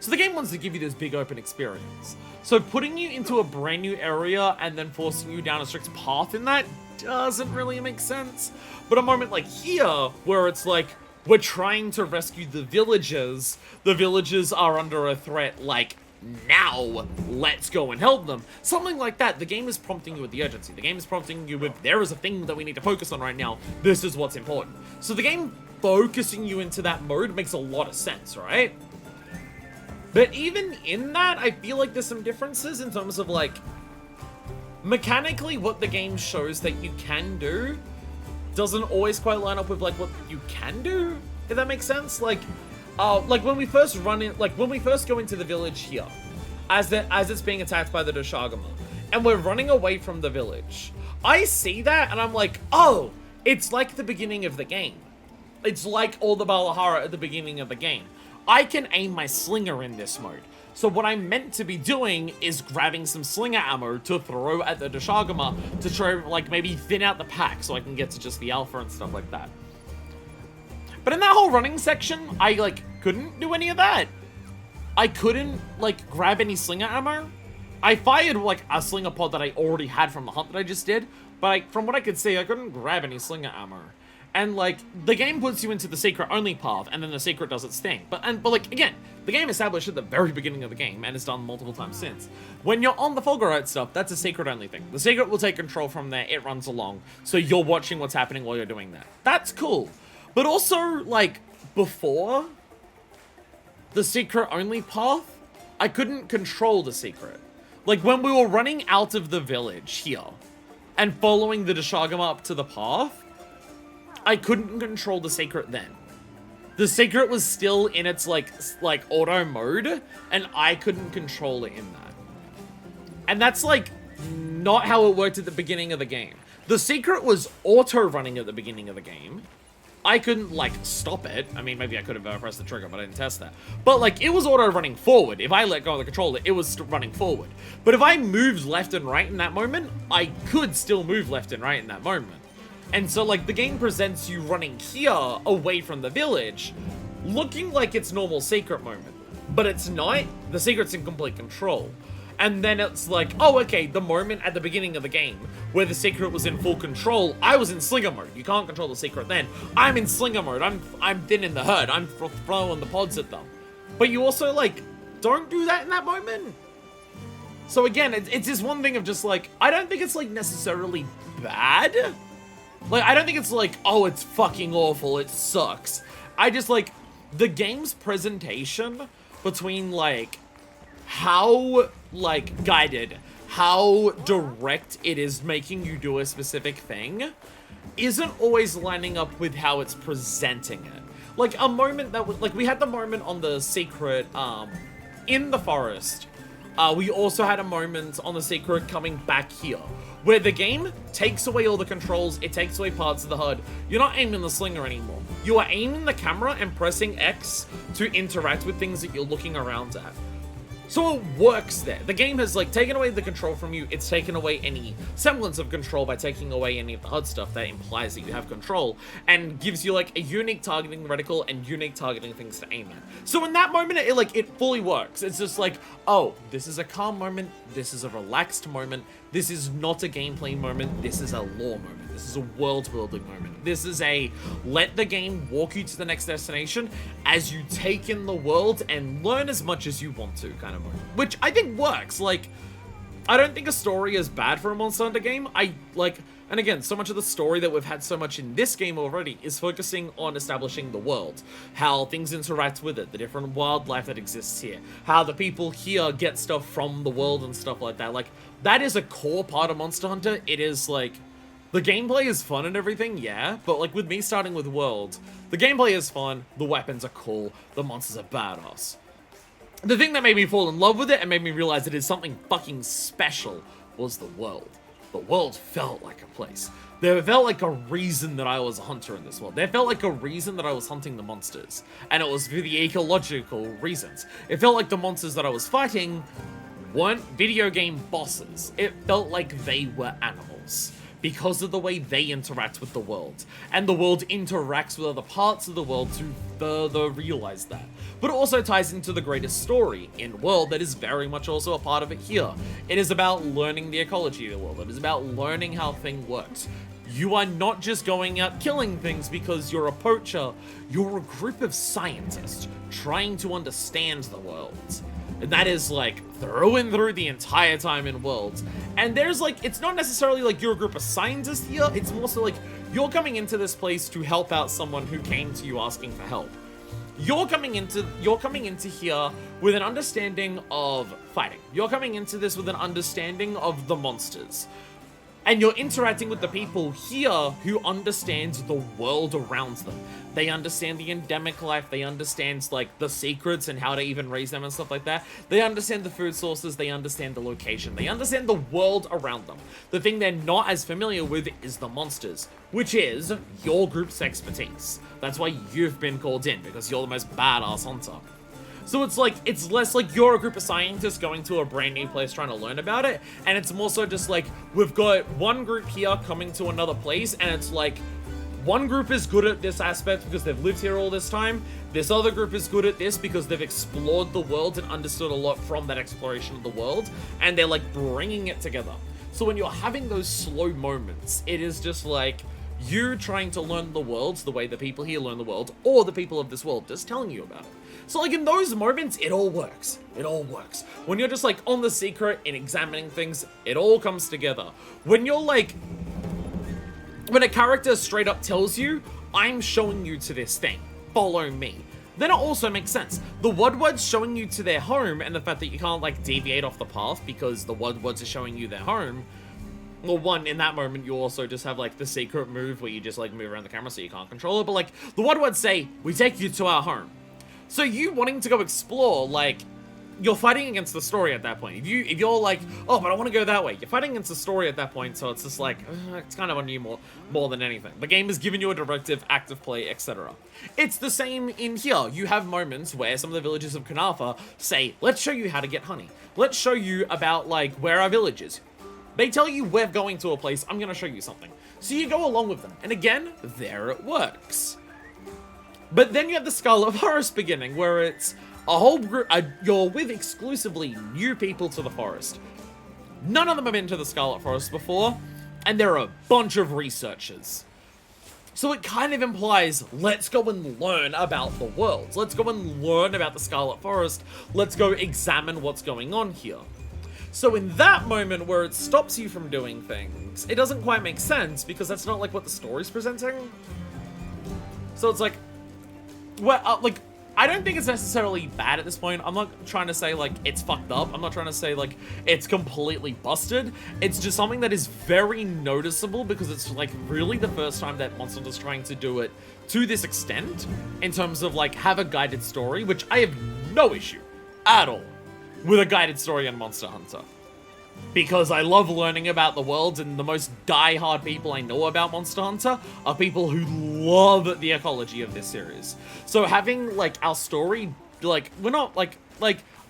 Speaker 1: So the game wants to give you this big open experience. So putting you into a brand new area and then forcing you down a strict path in that doesn't really make sense. But a moment like here, where it's like, we're trying to rescue the villagers are under a threat, like, now, let's go and help them. Something like that, the game is prompting you with the urgency. The game is prompting you with, there is a thing that we need to focus on right now, this is what's important. So the game focusing you into that mode makes a lot of sense, right? But even in that, I feel like there's some differences in terms of, like, mechanically what the game shows that you can do doesn't always quite line up with, like, what you can do, if that makes sense. Like when we first go into the village here, as it's being attacked by the Doshagama, and we're running away from the village, I see that and I'm like, oh, it's like the beginning of the game. It's like all the Balahara at the beginning of the game. I can aim my slinger in this mode. So what I'm meant to be doing is grabbing some slinger ammo to throw at the Deshagama to try, like, maybe thin out the pack so I can get to just the alpha and stuff like that. But in that whole running section, I, like, couldn't do any of that. I couldn't, like, grab any slinger ammo. I fired, like, a slinger pod that I already had from the hunt that I just did, but from what I could see, I couldn't grab any slinger ammo. And, like, the game puts you into the secret-only path, and then the secret does its thing. But, like, again, the game established at the very beginning of the game, and it's done multiple times since. When you're on the Fulgurite stuff, that's a secret-only thing. The secret will take control from there, it runs along, so you're watching what's happening while you're doing that. That's cool. But also, like, before the secret-only path, I couldn't control the secret. Like, when we were running out of the village here, and following the Deshagama up to the path, I couldn't control the secret then. The secret was still in its, like auto mode, and I couldn't control it in that. And that's, like, not how it worked at the beginning of the game. The secret was auto-running at the beginning of the game. I couldn't, like, stop it. I mean, maybe I could have pressed the trigger, but I didn't test that. But, like, it was auto-running forward. If I let go of the controller, it was running forward. But if I moved left and right in that moment, I could still move left and right in that moment. And so, like, the game presents you running here, away from the village, looking like it's normal secret moment. But it's not. The secret's in complete control. And then it's like, oh, okay, the moment at the beginning of the game where the secret was in full control, I was in slinger mode. You can't control the secret then. I'm in slinger mode. I'm thin in the herd. I'm throwing the pods at them. But you also, like, don't do that in that moment. So again, it's just one thing of just, like, I don't think it's, like, necessarily bad. Like, I don't think it's like, oh, it's fucking awful, it sucks. I just, like, the game's presentation between, like, how, like, guided, how direct it is making you do a specific thing isn't always lining up with how it's presenting it. Like, a moment that was, like, we had the moment on the secret, in the forest. We also had a moment on the secret coming back here, where the game takes away all the controls, it takes away parts of the HUD. You're not aiming the slinger anymore. You are aiming the camera and pressing X to interact with things that you're looking around at. So it works there. The game has, like, taken away the control from you. It's taken away any semblance of control by taking away any of the HUD stuff that implies that you have control, and gives you, like, a unique targeting reticle and unique targeting things to aim at. So in that moment, it fully works. It's just like, oh, this is a calm moment. This is a relaxed moment. This is not a gameplay moment. This is a lore moment. This is a world building moment. This is a let the game walk you to the next destination as you take in the world and learn as much as you want to kind of moment. Which I think works. Like, I don't think a story is bad for a Monster Hunter game. And again, so much of the story that we've had so much in this game already is focusing on establishing the world, how things interact with it, the different wildlife that exists here, how the people here get stuff from the world and stuff like that. Like, that is a core part of Monster Hunter. It is, like, the gameplay is fun and everything, yeah, but, like, with me starting with world, the gameplay is fun, the weapons are cool, the monsters are badass. The thing that made me fall in love with it and made me realize it is something fucking special was the world. The world felt like a place. There felt like a reason that I was a hunter in this world. There felt like a reason that I was hunting the monsters. And it was for the ecological reasons. It felt like the monsters that I was fighting weren't video game bosses. It felt like they were animals, because of the way they interact with the world. And the world interacts with other parts of the world to further realize that. But it also ties into the greatest story in world that is very much also a part of it here. It is about learning the ecology of the world. It is about learning how thing works. You are not just going out killing things because you're a poacher. You're a group of scientists trying to understand the world. And that is, like, through and through the entire time in Worlds. And there's, like, it's not necessarily like you're a group of scientists here. It's more so like you're coming into this place to help out someone who came to you asking for help. You're coming into here with an understanding of fighting. You're coming into this with an understanding of the monsters. And you're interacting with the people here who understand the world around them. They understand the endemic life, they understand like the secrets and how to even raise them and stuff like that. They understand the food sources, they understand the location, they understand the world around them. The thing they're not as familiar with is the monsters, which is your group's expertise. That's why you've been called in, because you're the most badass hunter. So it's like, it's less like you're a group of scientists going to a brand new place trying to learn about it, and it's more so just like, we've got one group here coming to another place, and it's like, one group is good at this aspect because they've lived here all this time, this other group is good at this because they've explored the world and understood a lot from that exploration of the world, and they're like bringing it together. So when you're having those slow moments, it is just like, you trying to learn the world the way the people here learn the world, or the people of this world just telling you about it. So like in those moments, it all works. It all works. When you're just like on the secret and examining things, it all comes together. When you're like, when a character straight up tells you, I'm showing you to this thing, follow me, then it also makes sense. The Woodwards showing you to their home, and the fact that you can't like deviate off the path because the Woodwards are showing you their home. Well, one, in that moment, you also just have, like, the secret move where you just, like, move around the camera so you can't control it. But, like, the Woodwards say, we take you to our home. So you wanting to go explore, like, you're fighting against the story at that point. If you're like, oh, but I want to go that way, you're fighting against the story at that point, so it's just like, it's kind of on you more than anything. The game is giving you a directive, active play, etc. It's the same in here. You have moments where some of the villagers of Kunafa say, let's show you how to get honey. Let's show you about, like, where our village is. They tell you we're going to a place, I'm going to show you something. So you go along with them. And again, there it works. But then you have the Scarlet Forest beginning, where it's a whole group, you're with exclusively new people to the forest. None of them have been to the Scarlet Forest before, and there are a bunch of researchers. So it kind of implies, let's go and learn about the world. Let's go and learn about the Scarlet Forest. Let's go examine what's going on here. So in that moment where it stops you from doing things, it doesn't quite make sense because that's not like what the story's presenting. So it's like, well, like, I don't think it's necessarily bad at this point. I'm not trying to say like it's fucked up. I'm not trying to say like it's completely busted. It's just something that is very noticeable because it's like really the first time that Monster Hunter's trying to do it to this extent in terms of like have a guided story, which I have no issue at all with a guided story in Monster Hunter. Because I love learning about the world, and the most die-hard people I know about Monster Hunter are people who love the ecology of this series. So having, like, our story, like, we're not, like,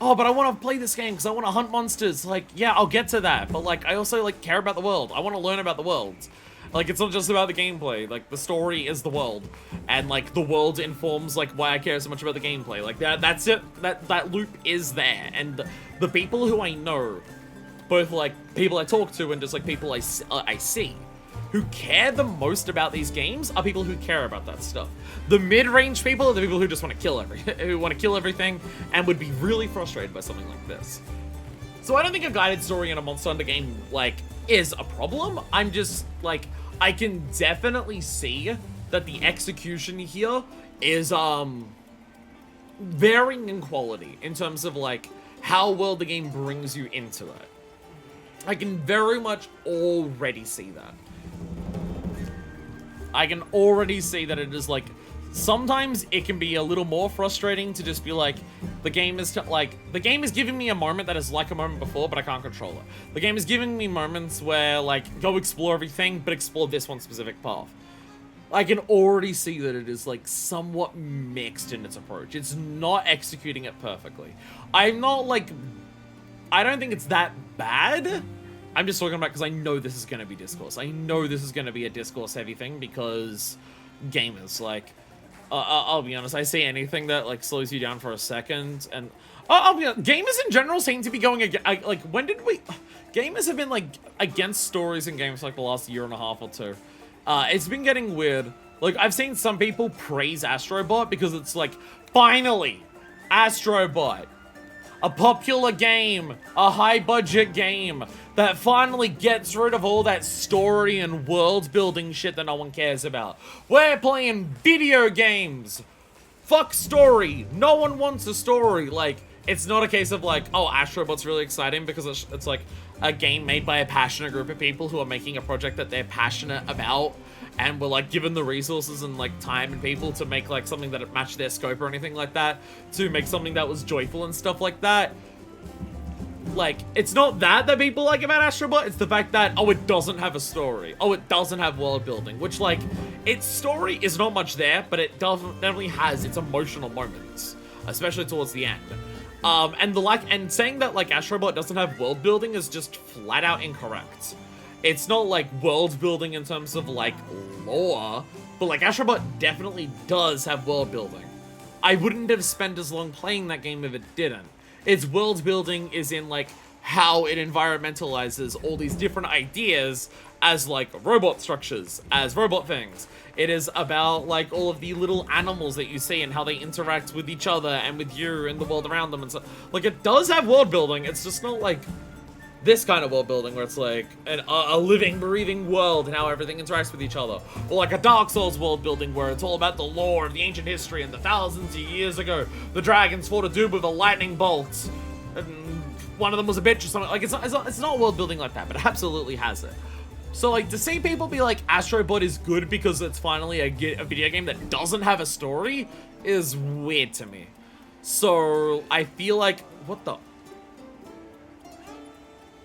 Speaker 1: oh, but I want to play this game because I want to hunt monsters. Like, yeah, I'll get to that. But, like, I also, like, care about the world. I want to learn about the world. Like, it's not just about the gameplay. Like, the story is the world. And, like, the world informs, like, why I care so much about the gameplay. Like, that's it. That loop is there. And the people who I know, both, like, people I talk to and just, like, people I see, who care the most about these games are people who care about that stuff. The mid-range people are the people who just want to kill everything and would be really frustrated by something like this. So I don't think a guided story in a Monster Hunter game, like, is a problem. I'm just, like, I can definitely see that the execution here is, varying in quality in terms of, like, how well the game brings you into it. I can very much already see that. I can already see that it is, like, sometimes it can be a little more frustrating to just be like, the game is giving me a moment that is like a moment before, but I can't control it. The game is giving me moments where, like, go explore everything, but explore this one specific path. I can already see that it is, like, somewhat mixed in its approach. It's not executing it perfectly. I'm not, like, I don't think it's that bad. I'm just talking about because I know this is going to be discourse. I know this is going to be a discourse-heavy thing because gamers, like, I'll be honest, I see anything that, like, slows you down for a second, and I'll be honest, gamers in general seem to be going against, like, when did we, gamers have been, like, against stories in games, like, the last year and a half or two. It's been getting weird. Like, I've seen some people praise Astrobot because it's like, finally, Astrobot. A popular game, a high-budget game that finally gets rid of all that story and world-building shit that no one cares about. We're playing video games. Fuck story. No one wants a story. Like, it's not a case of like, oh, Astrobot's really exciting because it's like, a game made by a passionate group of people who are making a project that they're passionate about and were like given the resources and like time and people to make like something that matched their scope or anything like that, to make something that was joyful and stuff like that. Like, it's not that people like about Astro Bot, it's the fact that, oh, it doesn't have a story. Oh, it doesn't have world building, which, like, its story is not much there, but it definitely has its emotional moments, especially towards the end. And saying that, like, Astro Bot doesn't have world building is just flat out incorrect. It's not, like, world building in terms of, like, lore, but, like, Astro Bot definitely does have world building. I wouldn't have spent as long playing that game if it didn't. Its world building is in, like, how it environmentalizes all these different ideas as, like, robot structures, as robot things. It is about, like, all of the little animals that you see and how they interact with each other and with you and the world around them and so. Like, it does have world building, it's just not, like, this kind of world building where it's, like, a living, breathing world and how everything interacts with each other. Or, like, a Dark Souls world building where it's all about the lore of the ancient history and the thousands of years ago. The dragons fought a dude with a lightning bolt. And one of them was a bitch or something. Like, it's not world building like that, but it absolutely has it. So, like, to see people be like, Astro Bot is good because it's finally a video game that doesn't have a story is weird to me. So, I feel like, what the...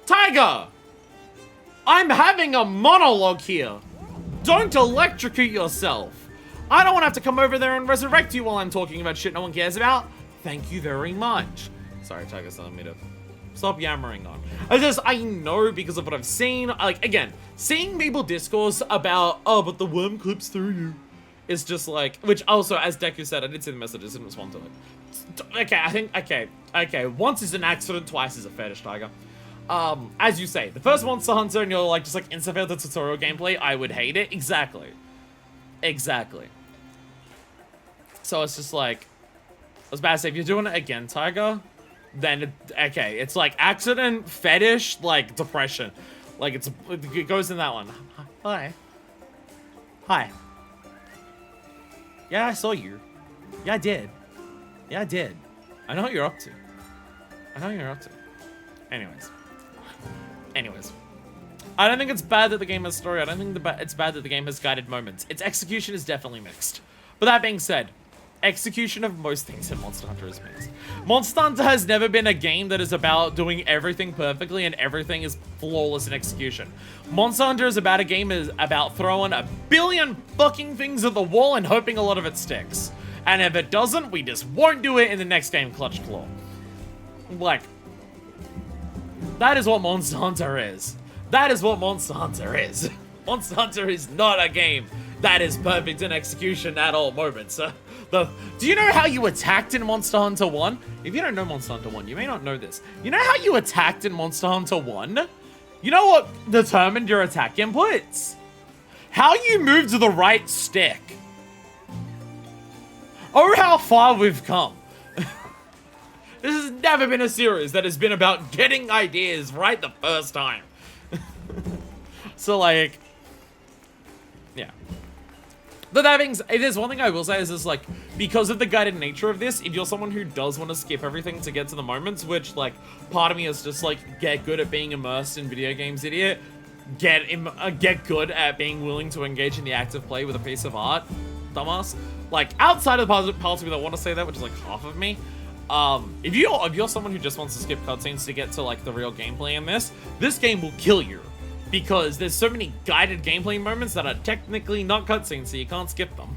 Speaker 1: Tiger! I'm having a monologue here. Don't electrocute yourself. I don't want to have to come over there and resurrect you while I'm talking about shit no one cares about. Thank you very much. Sorry, Tiger's telling me to stop yammering on. I know because of what I've seen. Like, again, seeing people discourse about, oh, but the worm clips through you, is just like, which also, as Deku said, I did see the messages and respond to it. Okay, I think, okay, once is an accident, twice is a fetish, Tiger. As you say, the first Monster Hunter and you're like, just like insert the tutorial gameplay, I would hate it. Exactly. Exactly. So it's just like, I was about to say, if you're doing it again, Tiger, then, okay, it's like accident, fetish, like depression. Like, it goes in that one. Hi. Hi. Yeah, I saw you. Yeah, I did. Yeah, I did. I know what you're up to. I know what you're up to. Anyways. I don't think it's bad that the game has story. I don't think it's bad that the game has guided moments. Its execution is definitely mixed. But that being said, execution of most things in Monster Hunter is mixed. Monster Hunter has never been a game that is about doing everything perfectly and everything is flawless in execution. Monster Hunter is about a game is about throwing a billion fucking things at the wall and hoping a lot of it sticks. And if it doesn't, we just won't do it in the next game, Clutch Claw. Like, that is what Monster Hunter is. That is what Monster Hunter is. Monster Hunter is not a game that is perfect in execution at all moments. Do you know how you attacked in Monster Hunter 1? If you don't know Monster Hunter 1, you may not know this. You know how you attacked in Monster Hunter 1? You know what determined your attack inputs? How you moved to the right stick. Oh, how far we've come. This has never been a series that has been about getting ideas right the first time. So, like, yeah. But that being said, there's one thing I will say is like, because of the guided nature of this, if you're someone who does want to skip everything to get to the moments, which, like, part of me is just, like, get good at being immersed in video games, idiot. Get good at being willing to engage in the active play with a piece of art, dumbass. Like, outside of the parts of me that want to say that, which is, like, half of me, if you're someone who just wants to skip cutscenes to get to, like, the real gameplay in this game will kill you. Because there's so many guided gameplay moments that are technically not cutscenes, so you can't skip them.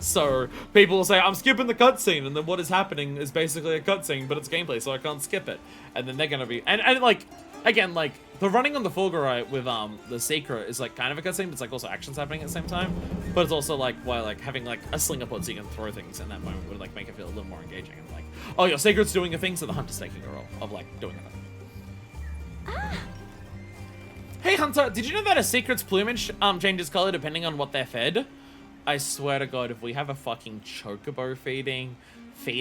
Speaker 1: So, people will say, I'm skipping the cutscene, and then what is happening is basically a cutscene, but it's gameplay, so I can't skip it. And then they're gonna be... And like, again, like, the running on the Fulgurite with, the Secret is, like, kind of a cutscene, but it's, like, also actions happening at the same time. But it's also, like, why, like, having, like, a slinger pod so you can throw things in that moment would, like, make it feel a little more engaging. And, like, oh, your Secret's doing a thing, so the Hunter's taking a role of, like, doing a thing. Hey Hunter, did you know that a secret's plumage changes color depending on what they're fed? I swear to God, if we have a fucking chocobo feed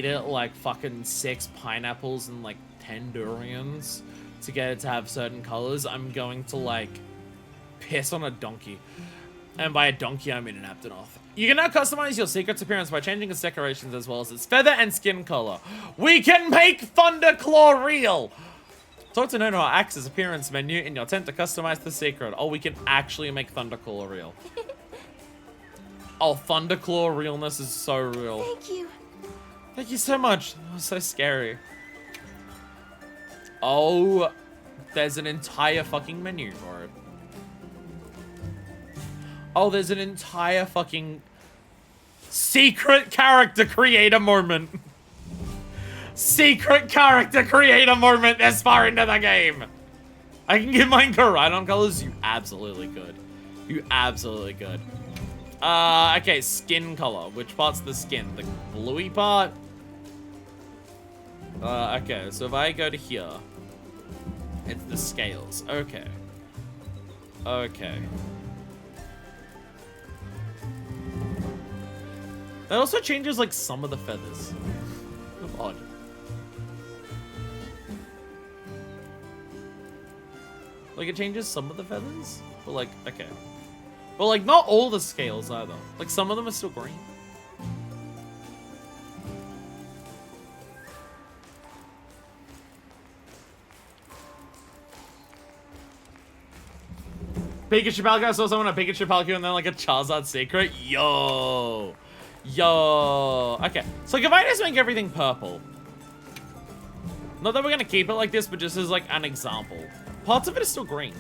Speaker 1: it like fucking 6 pineapples and like 10 durians to get it to have certain colors, I'm going to like piss on a donkey. And by a donkey, I mean an Aptonoth. You can now customize your secret's appearance by changing its decorations as well as its feather and skin color. We can make Thunderclaw real! Talk to Nono our Axe's appearance menu in your tent to customize the secret. Oh, we can actually make Thunderclaw real. Oh, Thunderclaw realness is so real.
Speaker 3: Thank you.
Speaker 1: Thank you so much. That was so scary. Oh, there's an entire fucking menu for it. Oh, there's an entire fucking secret character creator moment. Secret character creator moment this far into the game. I can get mine Koraidon colors. You absolutely could. You absolutely could. Okay, skin color. Which part's the skin? The bluey part? Okay, so if I go to here, it's the scales. Okay. Okay. That also changes, like, some of the feathers. Odd. Like, it changes some of the feathers? But, like, okay. But, like, not all the scales, either. Like, some of them are still green. Pikachu Palkia, I saw someone a Pikachu Palkia and then, like, a Charizard secret. Yo! Yo! Okay, so like, if I just make everything purple. Not that we're gonna keep it like this, but just as, like, an example. Parts of it are still green.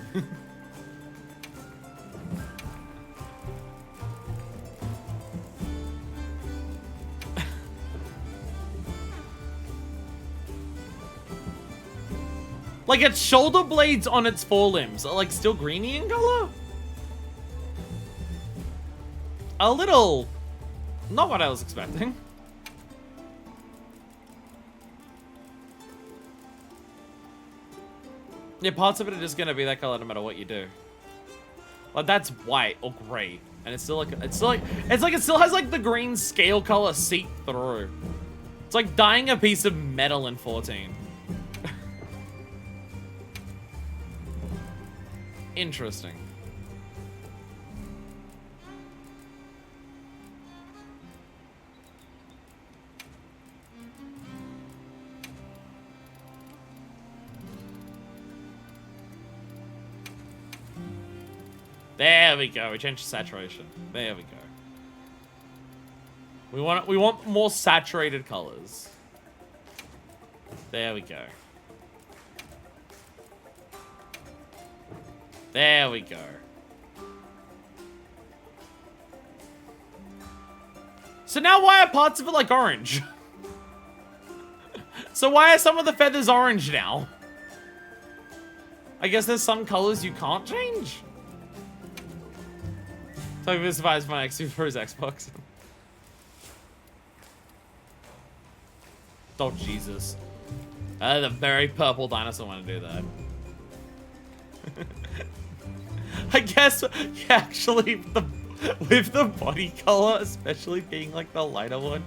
Speaker 1: Like, its shoulder blades on its forelimbs are, like, still greeny in color? A little... Not what I was expecting. Yeah, parts of it are just gonna be that color no matter what you do. Like, that's white or gray. And it's still like, it still has, like, the green scale color seep through. It's like dyeing a piece of metal in 14. Interesting. There we go. We changed saturation. There we go. We want more saturated colors. There we go. There we go. So now why are parts of it like orange? So why are some of the feathers orange now? I guess there's some colors you can't change. So this survives my for his Xbox. Oh Jesus. The very purple dinosaur want to do that. I guess, yeah, actually, with the body color, especially being like the lighter one,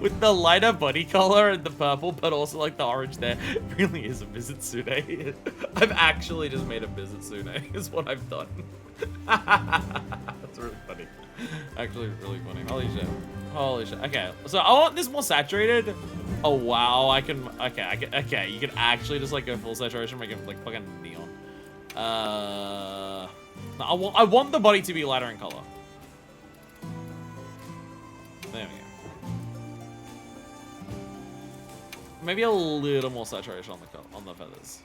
Speaker 1: with the lighter body color and the purple, but also like the orange there, it really is a Mizutsune. I've actually just made a Mizutsune, is what I've done. That's really funny. Actually, really funny. Holy shit. Holy shit. Okay, so I want this more saturated. Oh wow, okay, you can actually just like go full saturation, make it like fucking neon. I want the body to be lighter in color. There we go. Maybe a little more saturation on the feathers.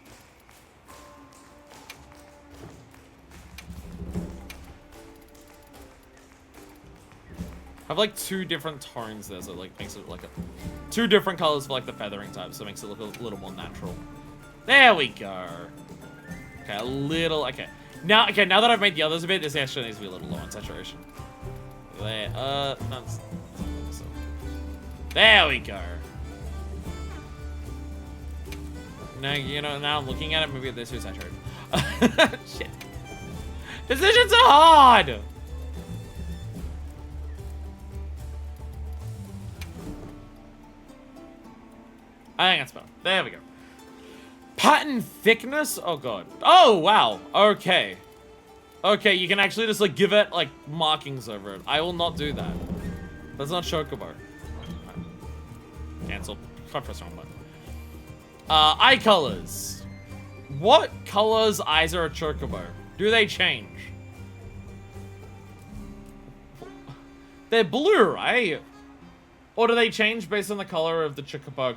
Speaker 1: I have like two different tones there, so it like makes it like two different colors for like the feathering type, so it makes it look a little more natural. There we go. Okay, a little. Okay, now that I've made the others a bit, this actually needs to be a little low on saturation. There. There we go. Now now I'm looking at it. Maybe they're too saturated. Shit. Decisions are hard. I think that's better. There we go. Pattern thickness? Oh god. Oh wow. Okay. Okay, you can actually just like give it like markings over it. I will not do that. That's not Chocobo. Cancel. I pressed wrong button. Eye colors. What color's eyes are a chocobo? Do they change? They're blue, right? Or do they change based on the color of the chocobo?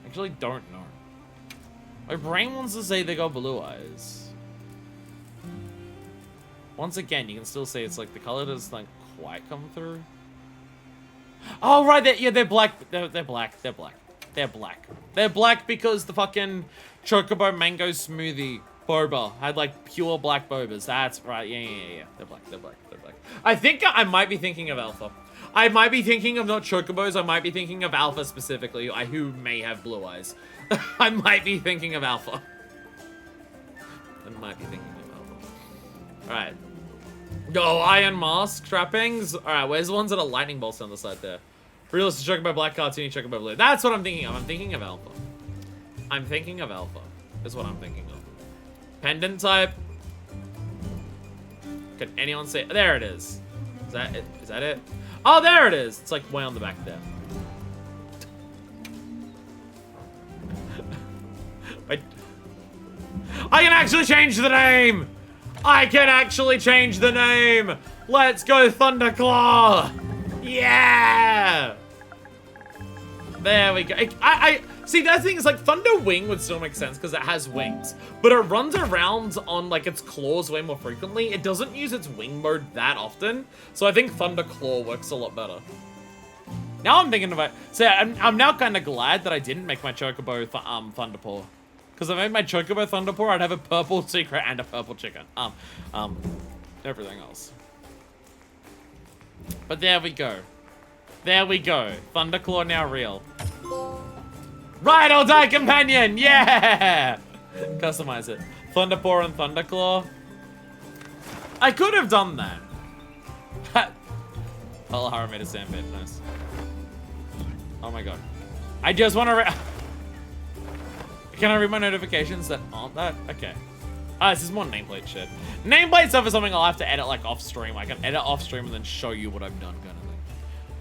Speaker 1: Actually, don't know. My brain wants to say they got blue eyes. Once again, you can still say it's like the color doesn't like quite come through. Oh right, they're black. They're black. They're black. They're black. They're black because the fucking chocobo mango smoothie boba had like pure black bobas. That's right. Yeah. They're black. They're black. They're black. I think I might be thinking of Alpha. I might be thinking of not chocobos. I might be thinking of Alpha specifically, who may have blue eyes. I might be thinking of Alpha. I might be thinking of Alpha. All right. Go iron mask trappings. All right, where's the ones that are lightning bolts on the side there? Realistic chocobo black, cartoony chocobo blue. That's what I'm thinking of. I'm thinking of Alpha. I'm thinking of Alpha. Is what I'm thinking of. Pendant type. Can anyone say? There it is. Is that it? Is that it? Oh, there it is. It's like way on the back there. I can actually change the name. I can actually change the name. Let's go, Thunderclaw. Yeah. There we go. I see, that thing is like Thunder Wing would still make sense because it has wings, but it runs around on like its claws way more frequently. It doesn't use its wing mode that often, so I think Thunder Claw works a lot better. Now I'm thinking about. So I'm now kind of glad that I didn't make my Chocobo Thunderpaw, because if I made my Chocobo Thunderpaw, I'd have a purple secret and a purple chicken. Everything else. But there we go. There we go. Thunderclaw now real. Ride or die companion! Yeah! Customize it. Thunderpaw and Thunderclaw. I could have done that. Alahara made a sandbit. Nice. Oh my god. I just want to Can I read my notifications that aren't that? Okay. This is more nameplate shit. Nameplate stuff is something I'll have to edit like off stream. I can edit off stream and then show you what I've done kind of thing.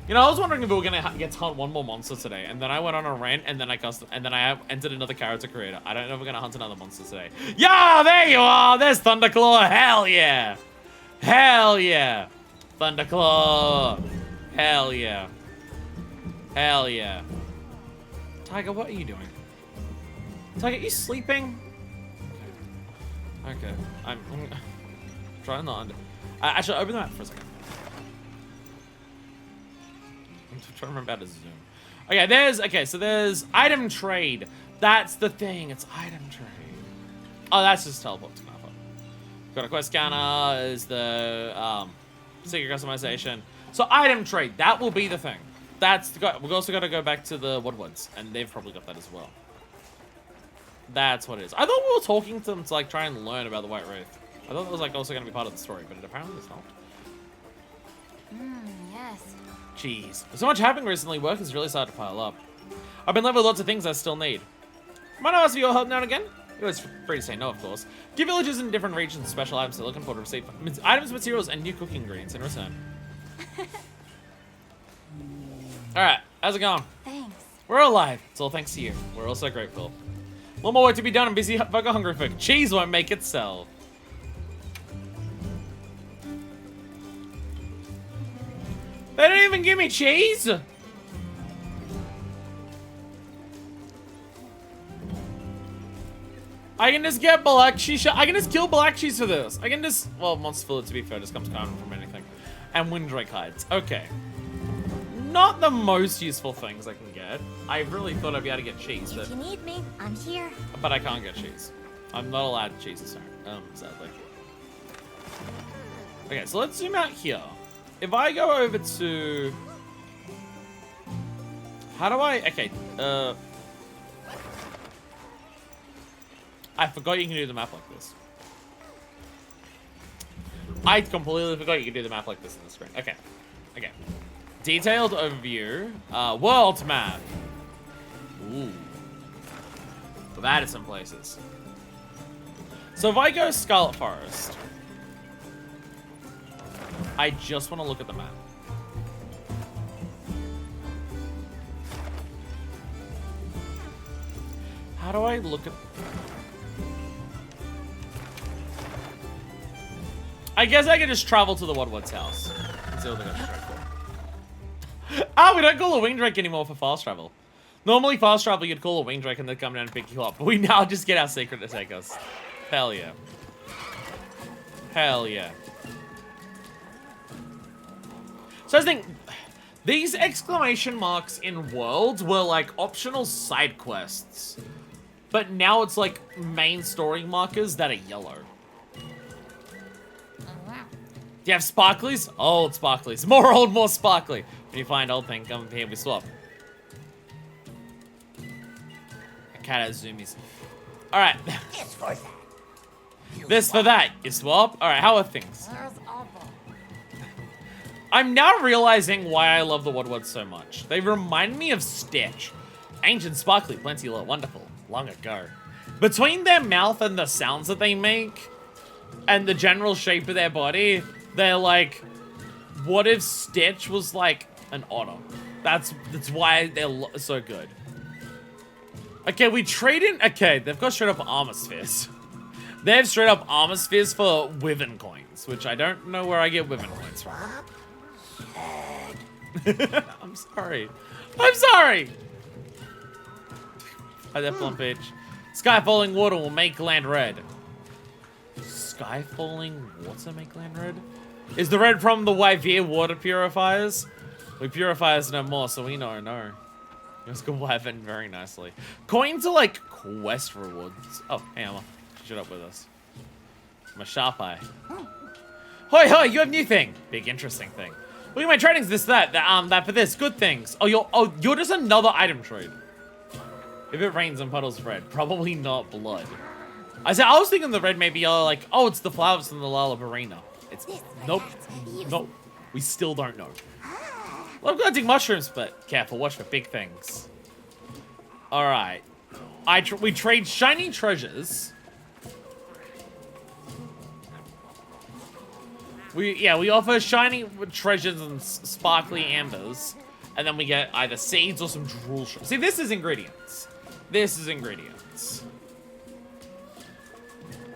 Speaker 1: You know, I was wondering if we were gonna get to hunt one more monster today, and then I went on a rant, and then I entered another character creator. I don't know if we're gonna hunt another monster today. Yeah, there you are. There's Thunderclaw. Hell yeah. Hell yeah. Thunderclaw. Hell yeah. Hell yeah. Tiger, what are you doing? Tiger, are you sleeping? Okay. I'm trying not to. Actually, open the map for a second. I'm trying to remember how to zoom. Okay, so there's item trade. That's the thing. It's item trade. Oh, that's just teleport to Knappa. Got a quest counter. Is the secret customization. So item trade. That will be the thing. That's the. We've also got to go back to the Woodwoods, and they've probably got that as well. That's what it is. I thought we were talking to them to like try and learn about the White Wraith. I thought that was like also going to be part of the story, but it apparently is not.
Speaker 3: Yes.
Speaker 1: Jeez. With so much happening recently, work has really started to pile up. I've been left with lots of things I still need. Might I ask for your help now and again? You're always free to say no, of course. Give villagers in different regions special items they're looking for to receive items, materials, and new cooking ingredients in return. Alright, how's it going?
Speaker 3: Thanks.
Speaker 1: We're alive. It's all thanks to you. We're also grateful. A lot more work to be done. I'm busy burger hungry for cheese won't make it sell. They didn't even give me cheese. I can just get black cheese. I can just kill black cheese for this. I can just, well, monster fillet to be fair just comes common from anything, and winddrake hides. Okay, not the most useful things I can get. I really thought I'd be able to get cheese, but
Speaker 3: If you need me, I'm here.
Speaker 1: But I can't get cheese. I'm not allowed cheese, sadly. Okay, so let's zoom out here. If I go over to... How do I... Okay, I forgot you can do the map like this. I completely forgot you could do the map like this on the screen. Okay, okay. Detailed overview. World map. Ooh. We've added some places. So if I go Scarlet Forest, I just want to look at the map. How do I look at... I guess I can just travel to the Woodward's house. And see what they got straight for. Ah, we don't call a wing drake anymore for fast travel. Normally fast travel, you'd call a wing drake and they'd come down and pick you up. But we now just get our secret to take us. Hell yeah. Hell yeah. So I think these exclamation marks in Worlds were like optional side quests. But now it's like main story markers that are yellow. Do you have sparklies? Old sparklies. More old, more sparkly. When you find old thing, come here, we swap. A cat has zoomies. Alright.
Speaker 2: This for that.
Speaker 1: This for that. You swap? Alright, how are things? I'm now realizing why I love the Woodwards so much. They remind me of Stitch. Ancient, sparkly, plenty, wonderful. Long ago. Between their mouth and the sounds that they make, and the general shape of their body, they're like, what if Stitch was like an otter? That's why they're so good. Okay, we trade in. Okay, they've got straight up armor spheres. They have straight up armor spheres for Wyvern coins, which I don't know where I get Wyvern coins from. I'm sorry. I'm sorry. Hi there, Plumpage. Sky falling water will make land red. Sky falling water make land red? Is the red from the Wyvere water purifiers? We purifiers no more, so we know, no. Let's go Wyvern very nicely. Coins are like quest rewards. Oh, hey, Emma. Shut up with us. I'm a sharp eye. Hoi, hoi, you have new thing. Big interesting thing. Look at my tradings, this, that for this. Good things. Oh, you're just another item trade. If it rains and puddles red, probably not blood. I was thinking the red may be like, oh, it's the flowers from the Lullabarina. It's nope. Nope. We still don't know. Love collecting mushrooms, but careful, watch for big things. Alright. We trade shiny treasures. We offer shiny treasures and sparkly ambers. And then we get either seeds or some drool. See, this is ingredients. This is ingredients.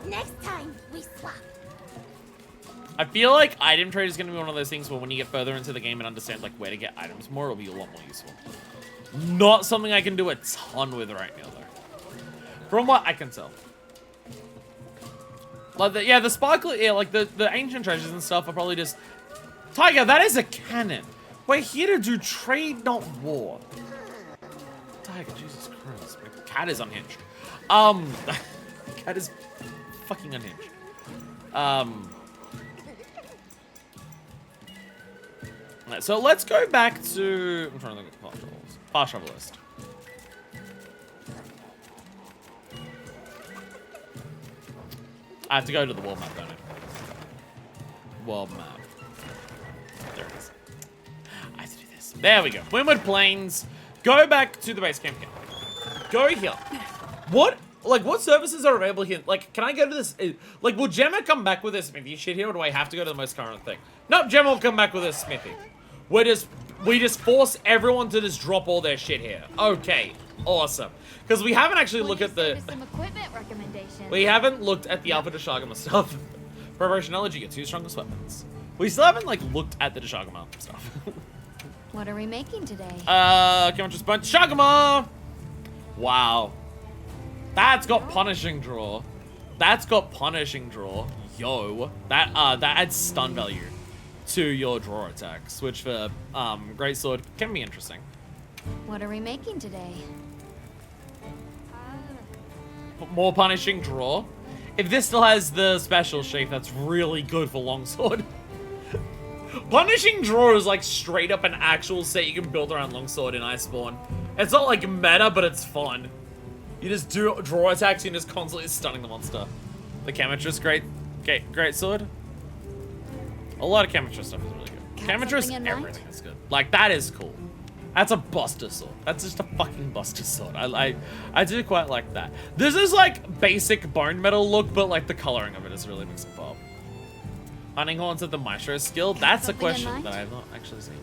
Speaker 2: Next time, we swap.
Speaker 1: I feel like item trade is going to be one of those things where when you get further into the game and understand like where to get items more, it'll be a lot more useful. Not something I can do a ton with right now, though. From what I can tell. Like the sparkly, like the ancient treasures and stuff are probably just... Tiger, that is a cannon. We're here to do trade, not war. Tiger, Jesus Christ. My cat is unhinged. Cat is fucking unhinged. So let's go back to... I'm trying to look at fast travel list. I have to go to the world map, don't I? World map. There it is. I have to do this. There we go. Windward Plains. Go back to the base camp again. Go here. What? Like, what services are available here? Like, can I go to this? Like, will Gemma come back with this smithy shit here, or do I have to go to the most current thing? Nope, Gemma will come back with this smithy. We just force everyone to just drop all their shit here. Okay, awesome. Because we haven't actually looked at the...
Speaker 14: Some equipment recommendations.
Speaker 1: We haven't looked at the Alpha Deshagama stuff. Preparation knowledge, you get 2 strongest weapons. We still haven't, like, looked at the Deshagama stuff.
Speaker 14: What are we making today?
Speaker 1: Come on, just bunch Deshagama! Wow. That's got punishing draw. That's got punishing draw. Yo. That adds stun value to your draw attacks, which for Greatsword can be interesting.
Speaker 14: What are we making today?
Speaker 1: More punishing draw. If this still has the special shape, that's really good for longsword. Punishing draw is like straight up an actual set you can build around longsword in Iceborne. It's not like meta, but it's fun. You just do draw attacks and you're just constantly stunning the monster. The Chemitress, great sword. A lot of Chemitress stuff is really good. Chemitress, everything is good. Like, that is cool. That's a buster sword. That's just a fucking buster sword. I do quite like that. This is like basic bone metal look, but like the coloring of it is really mixing up. Hunting horns of the Maestro skill. That's a question that I have not actually seen.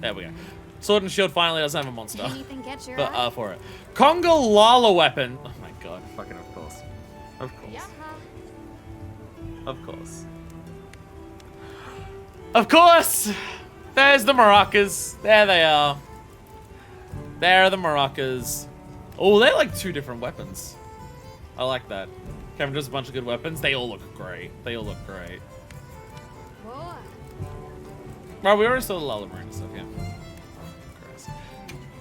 Speaker 1: There we go. Sword and shield finally doesn't have a monster.
Speaker 14: Anything catch your
Speaker 1: but
Speaker 14: eye?
Speaker 1: for it. Conga Lala weapon. Oh my god, fucking of course. Of course. Of course. Of course! There's the maracas. There they are. There are the maracas. Oh, they're like 2 different weapons. I like that. Kevin does a bunch of good weapons. They all look great. They all look great. Well, we already saw the Lalamarina stuff, yeah. Christ.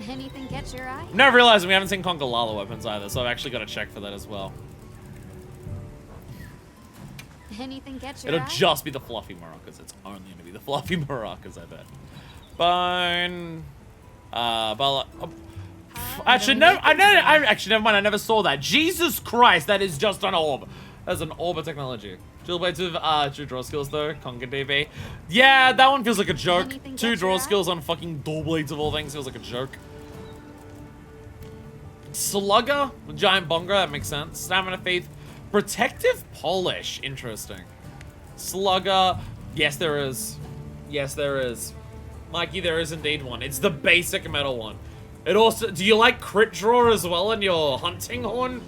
Speaker 14: Anything catch your eye?
Speaker 1: Never realized we haven't seen Conga Lala weapons either, so I've actually got to check for that as well.
Speaker 14: Anything catch your
Speaker 1: It'll
Speaker 14: eye?
Speaker 1: just be the fluffy maracas. It's only going to be the fluffy maracas, I bet. Bone. Actually, no. Actually, never mind. I never saw that. Jesus Christ, that is just an orb. That's an orb of technology. Dual blades with 2 draw skills though. Conga DB. Yeah, that one feels like a joke. 2 draw skills on fucking dual blades of all things feels like a joke. Slugger with giant bongo. That makes sense. Stamina faith. Protective polish. Interesting. Slugger. Yes, there is. Yes, there is. Mikey, there is indeed one. It's the basic metal one. It also... Do you like crit draw as well in your hunting horn?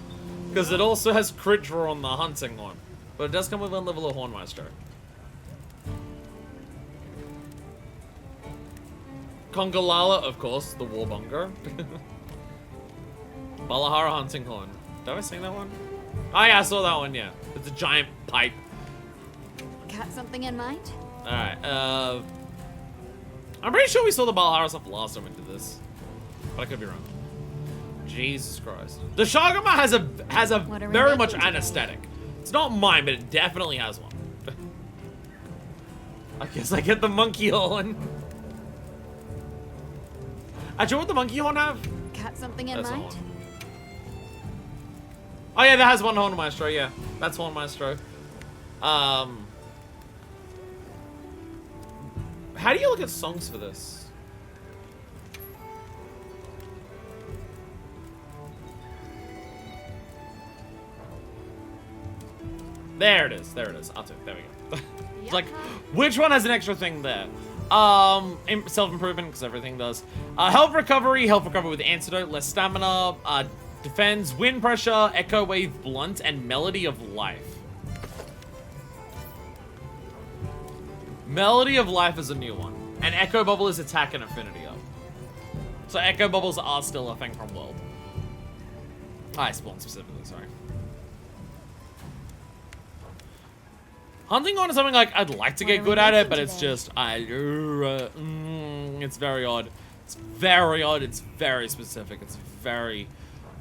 Speaker 1: Because it also has crit draw on the hunting horn. But it does come with 1 level of Horn Maestro. Congalala, of course, the Warbongo. Balahara Hunting Horn. Did I sing that one? Oh yeah, I saw that one, yeah. It's a giant pipe.
Speaker 14: Got something in mind?
Speaker 1: Alright, I'm pretty sure we saw the Balahara stuff last time we did this. But I could be wrong. Jesus Christ. The Shagama has a very much an aesthetic. It's not mine, but it definitely has one. I guess I get the monkey horn. Actually, what the monkey horn have?
Speaker 14: Got something in mind?
Speaker 1: Oh yeah, that has 1 Horn Maestro, yeah. That's Horn Maestro. How do you look at songs for this? There it is. There it is. I'll take. There we go. It's like, which one has an extra thing there? Self-improvement, because everything does. Health recovery with antidote, less stamina, defends, wind pressure, echo wave blunt, and melody of life. Melody of life is a new one. And echo bubble is attack and affinity up. So echo bubbles are still a thing from World. I spawn specifically, sorry. Hunting on is something like I'd like to get good at it, but it's just it's very odd. It's very odd. It's very specific. It's very.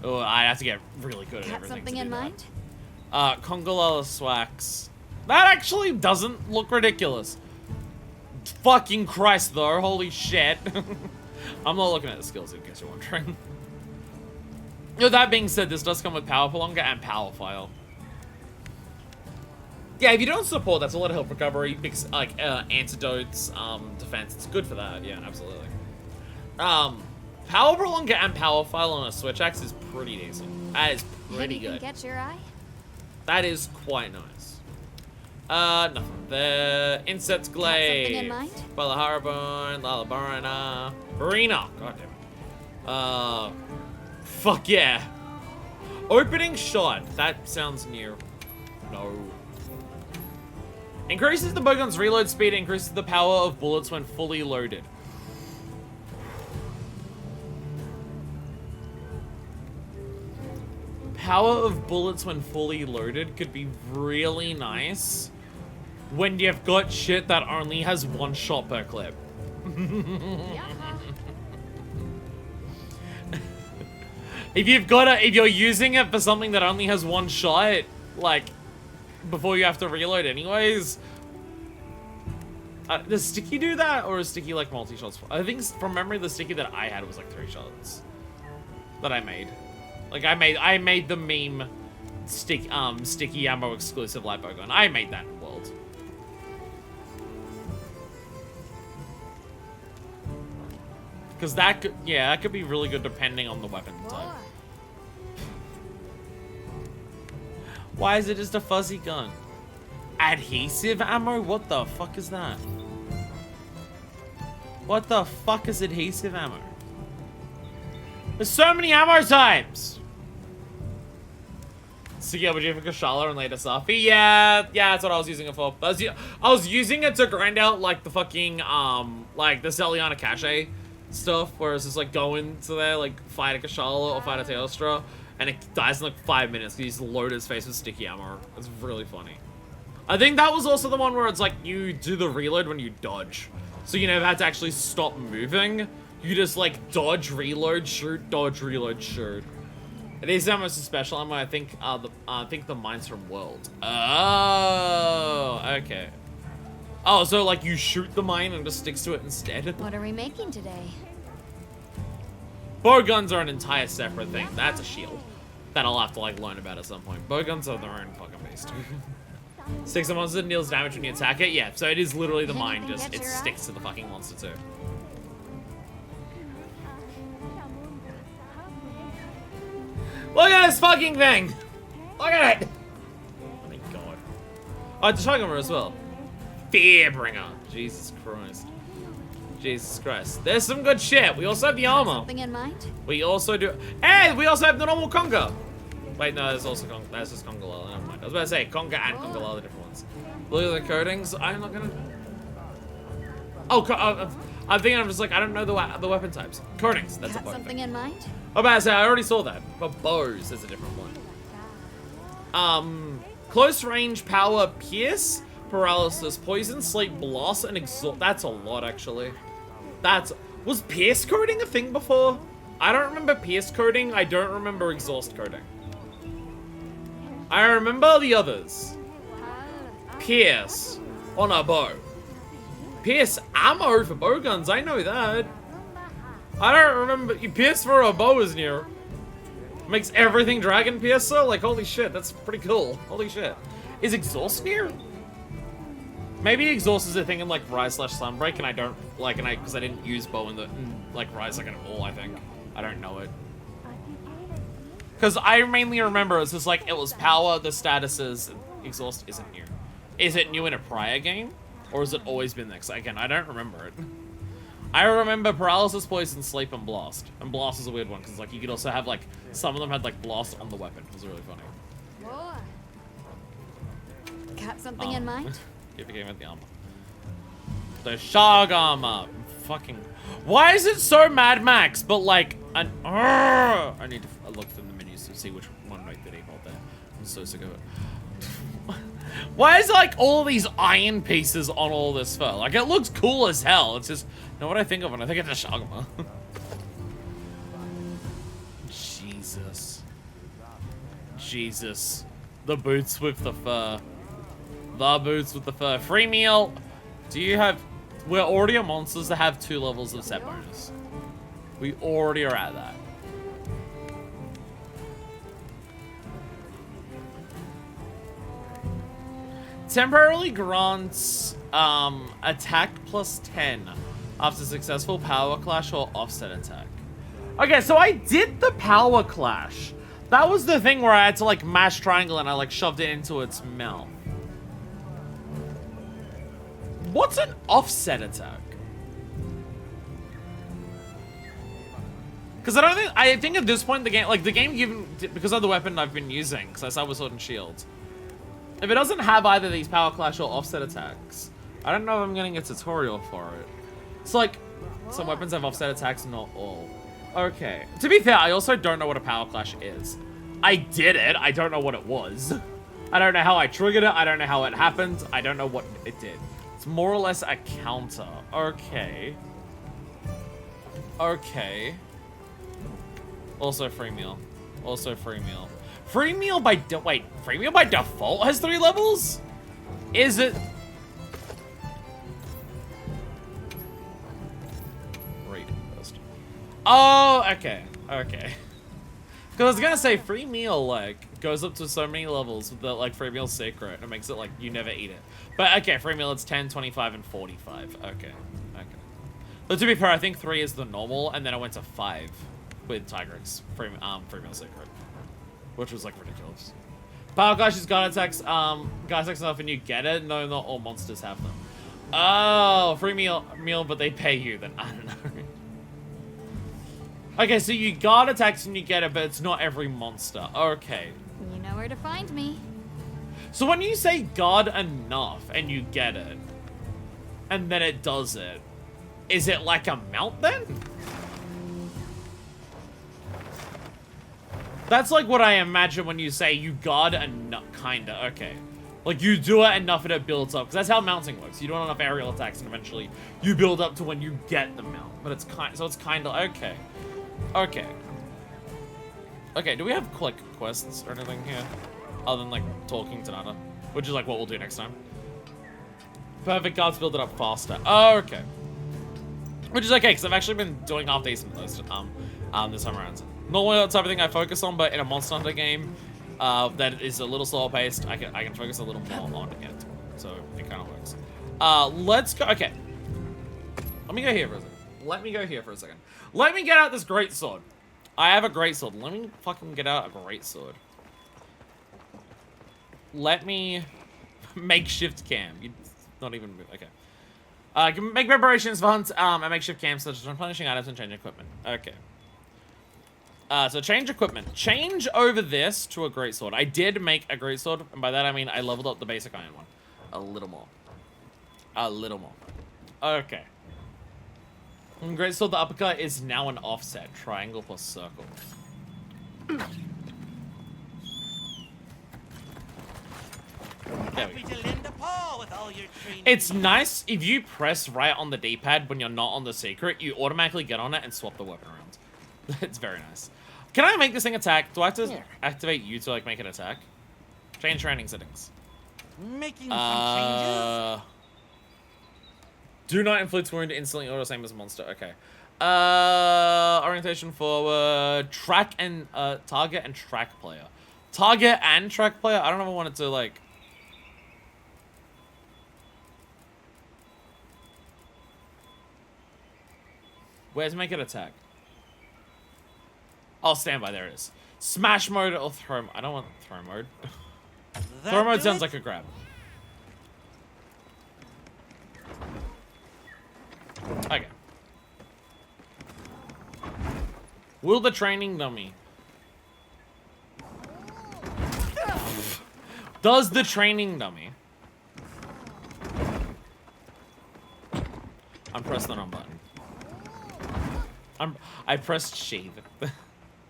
Speaker 1: Oh, I have to get really good at everything.
Speaker 14: Something in mind?
Speaker 1: Congolala Swax. That actually doesn't look ridiculous. Fucking Christ, though. Holy shit. I'm not looking at the skills in case you're wondering. That being said, this does come with Power Prolonger and Power File. Yeah, if you don't support, that's a lot of health recovery, like antidotes, defense. It's good for that. Yeah, absolutely. Power Prolonger and Power File on a Switch Axe is pretty decent. That is pretty good.
Speaker 14: Catch your eye?
Speaker 1: That is quite nice. Nothing. The Insect Glade.
Speaker 14: Something in mind?
Speaker 1: Balahara Bone, Lalabarina, Barina. God damn it. Fuck yeah. Opening shot. That sounds new. No. Increases the bowgun's reload speed, increases the power of bullets when fully loaded. Power of bullets when fully loaded could be really nice when you've got shit that only has 1 shot per clip. If you're using it for something that only has 1 shot, like, before you have to reload anyways. Does Sticky do that, or is Sticky like multi-shots? I think from memory the Sticky that I had was like 3 shots that I made. Like I made the meme sticky ammo exclusive light bow gun. I made that in World. Because that could, yeah, that could be really good depending on the weapon type. Why is it just a fuzzy gun? Adhesive ammo? What the fuck is that? What the fuck is adhesive ammo? There's so many ammo types! Sticky LPG for Kashala and later Safi. Yeah, that's what I was using it for. I was using it to grind out like the fucking like the Celiana cache stuff, where it's just like go into there, like fight a Kashala or fight a Teostra, and it dies in like 5 minutes because you just load his face with sticky ammo. It's really funny. I think that was also the one where it's like you do the reload when you dodge, so you never had to actually stop moving. You just like dodge, reload, shoot, dodge, reload, shoot. It is almost a special ammo. I think the mines from World. Oh, okay. Oh, so like you shoot the mine and it just sticks to it instead.
Speaker 14: What are we making today?
Speaker 1: Bow guns are an entire separate thing. That's a shield that I'll have to like learn about at some point. Bow guns are their own fucking beast. Sticks the monster deals damage when you attack it. Yeah, so it is literally the mine. Just it sticks to the fucking monster too. Look at this fucking thing! Look at it! Oh my god. Oh, it's a Shotgunner as well. Fearbringer. Jesus Christ. Jesus Christ. There's some good shit. We also have the armor.
Speaker 14: Something in mind?
Speaker 1: We also do. And we also have the normal Conga. Wait, no, there's also Conga. That's just Conga Lala. Never mind. I was about to say Conga and Conga Lala are the different ones. Look at the coatings. I'm not gonna. Oh, I'm thinking I'm just like, I don't know the weapon types. Coatings. That's a bow
Speaker 14: Something
Speaker 1: thing.
Speaker 14: in mind?
Speaker 1: I'm about to say, I already saw that. But bows is a different one. Close range power pierce, paralysis, poison, sleep, blast, and exhaust. That's a lot, actually. Was pierce coding a thing before? I don't remember pierce coding. I don't remember exhaust coding. I remember the others. Pierce on a bow. Pierce ammo for bow guns. I know that. I don't remember. You pierce for a bow is near. Makes everything dragon piercer? Like, holy shit, that's pretty cool. Holy shit. Is exhaust near? Maybe exhaust is a thing in like Rise / Sunbreak, and I don't like, because I didn't use bow in like Rise like at all. I think I don't know it. Because I mainly remember it's just like it was power, the statuses. Exhaust isn't new. Is it new in a prior game, or has it always been there? 'Cause again, I don't remember it. I remember paralysis, poison, sleep, and blast. And blast is a weird one because like you could also have like some of them had like blast on the weapon. It was really funny.
Speaker 14: Whoa. Got something in mind?
Speaker 1: Keep forgetting about the armor. The Shog armor. Fucking. Why is it so Mad Max? But like an. I need to look through the menus to see which one right did he hold there. I'm so sick of it. Why is like all these iron pieces on all this fur? Like it looks cool as hell. It's just, you know what I think of when I think of the Shog armor. Jesus. Jesus. The boots with the fur. The boots with the fur. Free meal. Do you have... We're already at monsters that have 2 levels of set bonus. We already are at that. Temporarily grants attack plus 10 after successful power clash or offset attack. Okay, so I did the power clash. That was the thing where I had to like mash triangle and I like shoved it into its mouth. What's an offset attack? Because I think at this point the game given because of the weapon I've been using, because I started with Sword and Shield. If it doesn't have either these power clash or offset attacks, I don't know if I'm getting a tutorial for it. It's like some weapons have offset attacks, not all. Okay. To be fair, I also don't know what a power clash is. I did it. I don't know what it was. I don't know how I triggered it. I don't know how it happened. I don't know what it did. It's more or less a counter. Okay. Okay. Also free meal. Also free meal. Free meal by free meal by default has 3 levels? Is it? Read first. Oh, okay. Okay. Because I was gonna say free meal like goes up to so many levels with the like free meal secret. It makes it like you never eat it. But okay, free meal it's 10, 25, and 45. Okay. Okay. But to be fair, I think 3 is the normal, and then I went to 5 with Tigrex free meal secret. Which was like ridiculous. Power Clash is God attacks enough and you get it. No, not all monsters have them. Oh, free meal, but they pay you. Then I don't know. Okay, so you guard attacks and you get it, but it's not every monster. Okay.
Speaker 14: You know where to find me.
Speaker 1: So when you say guard enough and you get it, and then it does it, is it like a mount then? That's like what I imagine when you say you guard enough, kinda, okay. Like you do it enough and it builds up, because that's how mounting works. You do enough aerial attacks and eventually you build up to when you get the mount. But it's so it's kinda, okay. Okay. Okay, do we have like quests or anything here? Other than like talking to Nada, which is like what we'll do next time. Perfect guards build it up faster. Oh, okay. Which is okay, because I've actually been doing half decent this time around. Normally that's everything I focus on, but in a Monster Hunter game that is a little slower paced, I can focus a little more on it. So it kind of works. Let's go. Okay. Let me go here for a second. Let me get out this great sword. I have a great sword. Let me fucking get out a great sword. Let me makeshift camp. You not even okay. Can make preparations for hunts. A makeshift camp such as replenishing items and change equipment. Okay. So change equipment. Change over this to a greatsword. I did make a greatsword, and by that I mean I leveled up the basic iron one. A little more. A little more. Okay. Greatsword, the uppercut is now an offset. Triangle plus circle. There we go. It's nice if you press right on the D-pad when you're not on the secret, you automatically get on it and swap the weapon around. It's very nice. Can I make this thing attack? Do I have to activate you to like make it attack? Change training settings.
Speaker 17: Making some changes?
Speaker 1: Do not inflict wound instantly auto same as monster. Okay. Orientation forward. Track and target and track player. Target and track player. I don't know if I wanted to like. Where's make it attack? Oh, standby. There it is. Smash mode or throw. I don't want throw mode. Throw mode sounds like a grab. Okay. Will the training dummy? Does the training dummy? I'm pressing the wrong button. I pressed sheath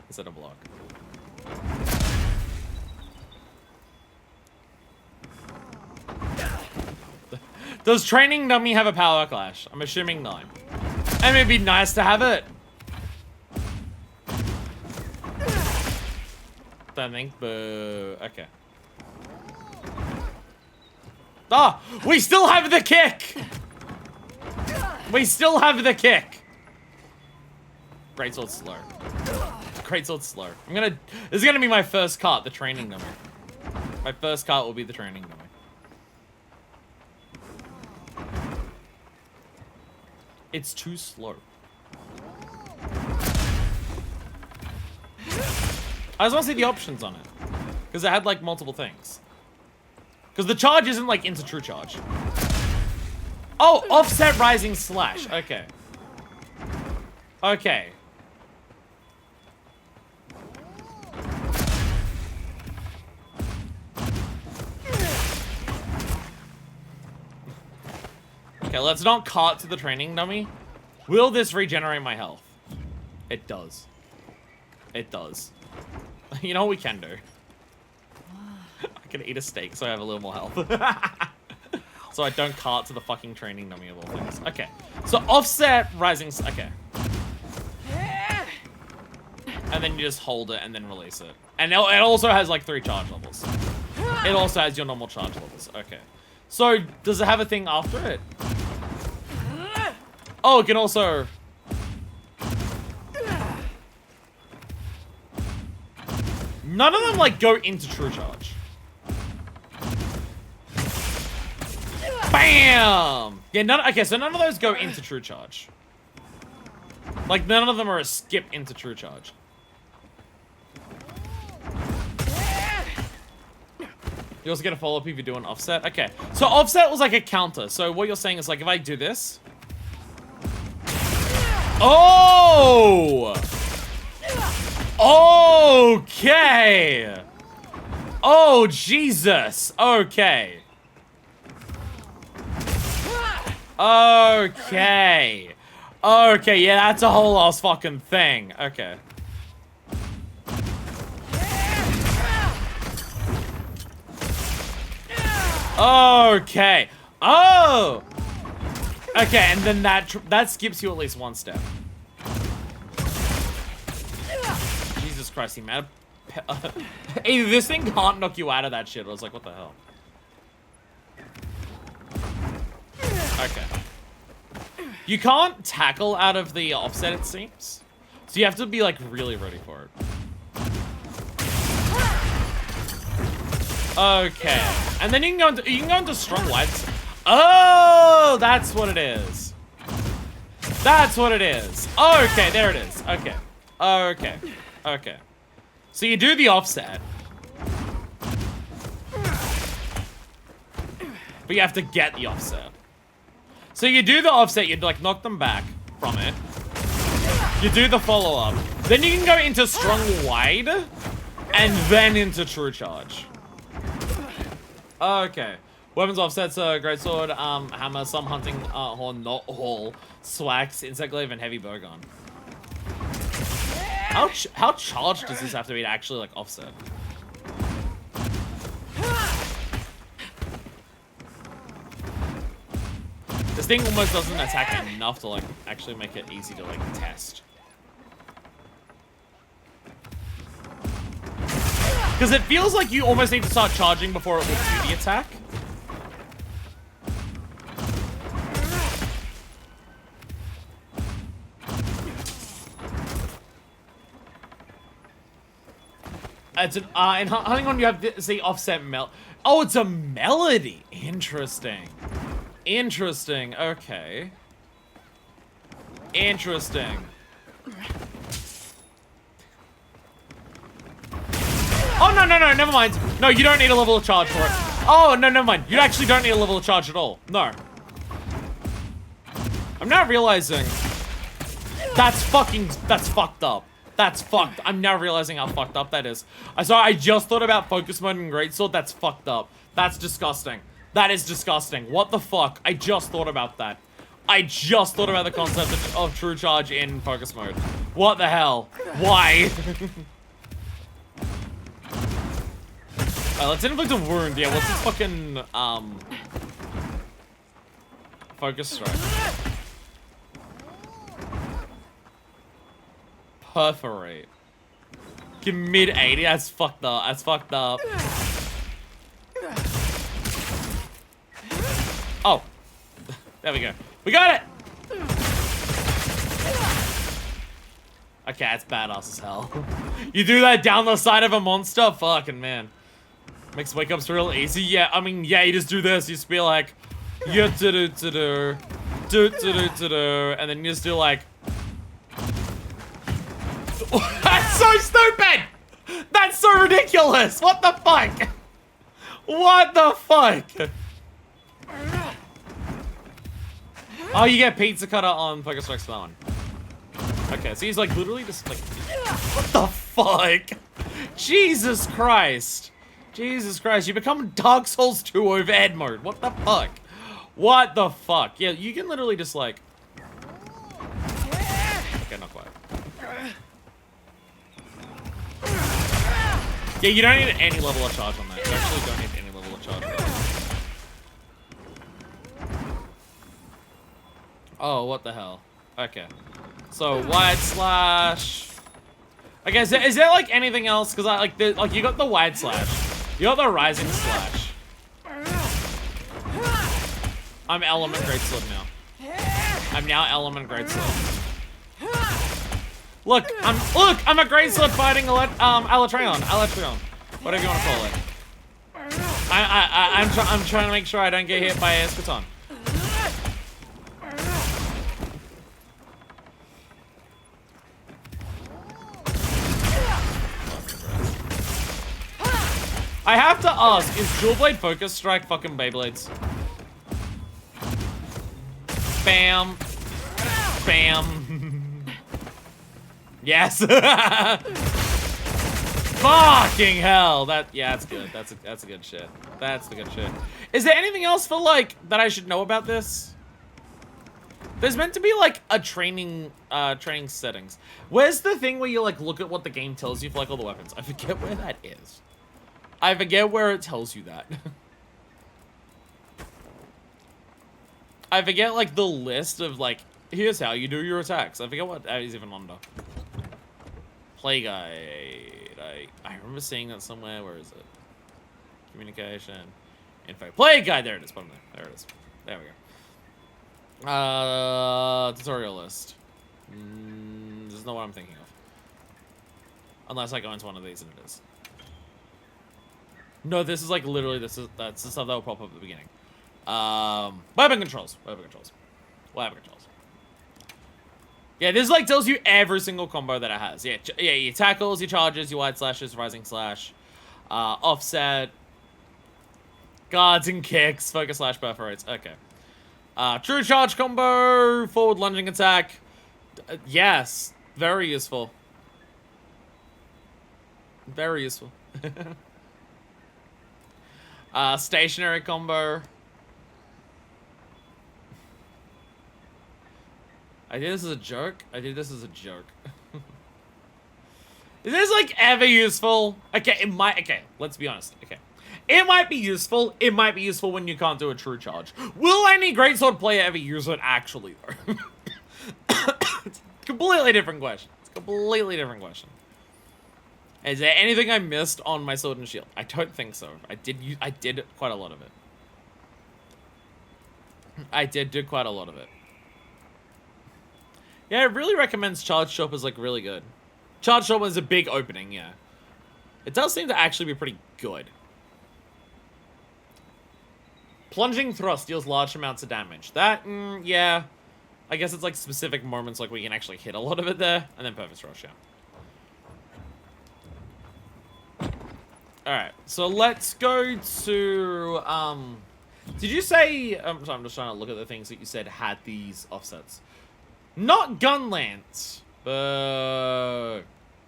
Speaker 1: instead of block. Does training dummy have a power clash? I'm assuming not. And it'd be nice to have it. Don't think, boo. Okay. Ah! We still have the kick! We still have the kick! Greatsword slow. Greatsword slow. This is gonna be my first cart, the training dummy. My first cart will be the training dummy. It's too slow. I just want to see the options on it. Because it had like multiple things. Because the charge isn't like into true charge. Oh, offset rising slash. Okay. Okay. Okay, let's not cart to the training dummy. Will this regenerate my health? It does. It does. You know what we can do? I can eat a steak so I have a little more health. So I don't cart to the fucking training dummy of all things. Okay. So offset rising... Okay. And then you just hold it and then release it. And it also has like 3 charge levels. It also has your normal charge levels. Okay. So does it have a thing after it? Oh, it can also... None of them, like, go into true charge. Bam! Yeah, okay, so none of those go into true charge. Like, none of them are a skip into true charge. You also get a follow-up if you do an offset? Okay, so offset was like a counter. So what you're saying is, like, if I do this... Oh! Okay! Oh, Jesus. Okay. Okay. Okay, yeah, that's a whole ass fucking thing. Okay. Okay. Oh! Okay, and then that skips you at least one step. Jesus Christ, he mad. Either this thing can't knock you out of that shit, or I was like, what the hell? Okay. You can't tackle out of the offset, it seems. So you have to be, like, really ready for it. Okay. And then you can go into strong lights. Oh, that's what it is. That's what it is. Okay, there it is. Okay. Okay. Okay. So you do the offset. But you have to get the offset. So you do the offset, you'd like knock them back from it. You do the follow-up. Then you can go into strong wide. And then into true charge. Okay. Weapons offsets, greatsword, hammer, some hunting horn, not all, swags, insect glaive, and heavy bowgun. How charged does this have to be to actually like offset? This thing almost doesn't attack enough to like actually make it easy to like test. Because it feels like you almost need to start charging before it will do the attack. It's an, in hunting on you have the offset Oh, it's a melody. Interesting. Interesting. Okay. Interesting. Oh, no, no, no, never mind. No, you don't need a level of charge for it. Oh, no, never mind. You actually don't need a level of charge at all. No. I'm now realizing that's fucked up. That's fucked. I'm now realizing how fucked up that is. I just thought about focus mode and greatsword. That's fucked up. That's disgusting. That is disgusting. What the fuck? I just thought about that. I just thought about the concept of true charge in focus mode. What the hell? Why? Let's inflict a wound. Yeah, what's this fucking, focus strike? Perforate. Give mid 80. That's fucked up. That's fucked up. Oh. There we go. We got it! Okay, that's badass as hell. You do that down the side of a monster? Fucking man. Makes wake ups real easy. Yeah, I mean, yeah, you just do this. You just be like, yeah, do-do-do-do, do-do-do-do-do, and then you just do like, that's so stupid! That's so ridiculous! What the fuck? What the fuck? Oh, you get pizza cutter on Focus Strike Spawn. Okay, so he's like literally just like, what the fuck? Jesus Christ. Jesus Christ, you become Dark Souls 2 overhead mode. What the fuck? What the fuck? Yeah, you can literally just like, okay, not quite. Yeah, you don't need any level of charge on that. You actually don't need any level of charge on that. Oh, what the hell? Okay. So, wide slash. Okay, is there like anything else? Because I like you got the wide slash. You got the rising slash. I'm element greatsword now. I'm now element greatsword. Look, I'm a greatsword fighting Alatreon, whatever you want to call it. I'm trying to make sure I don't get hit by a Eschaton. I have to ask, is Dual Blade Focus Strike fucking Beyblades? Bam. Bam. Yes. Fucking hell! That's good. That's a good shit. That's the good shit. Is there anything else for like that I should know about this? There's meant to be like a training settings. Where's the thing where you like look at what the game tells you for like all the weapons? I forget where that is. I forget where it tells you that. I forget like the list of like, here's how you do your attacks. I forget what that is even under. Play guide. I remember seeing that somewhere. Where is it? Communication. Info. Play guide. There it is. Bottom there. There it is. There we go. Tutorial list. This is not what I'm thinking of. Unless I go into one of these and it is. No, this is like literally that's the stuff that will pop up at the beginning. Weapon controls. Weapon controls. Weapon controls. Yeah, this like tells you every single combo that it has. Yeah, your tackles, your charges, your wide slashes, rising slash, offset, guards and kicks, focus slash, perforates. Okay. True charge combo, forward lunging attack. Yes, very useful. Very useful. Stationary combo. I did this as a joke. I did this as a joke. Is this like ever useful? Okay, it might. Okay, let's be honest. Okay, it might be useful. It might be useful when you can't do a true charge. Will any greatsword player ever use it actually though? It's a completely different question. It's a completely different question. Is there anything I missed on my sword and shield? I don't think so. I did quite a lot of it. I did do quite a lot of it. Yeah, it really recommends Charge Shop is like really good. Charge Shop is a big opening, yeah. It does seem to actually be pretty good. Plunging thrust deals large amounts of damage. That, yeah. I guess it's like specific moments like we can actually hit a lot of it there. And then Purpose Rush, yeah. Alright, so let's go to, did you say, so I'm just trying to look at the things that you said had these offsets. Not gun lance, but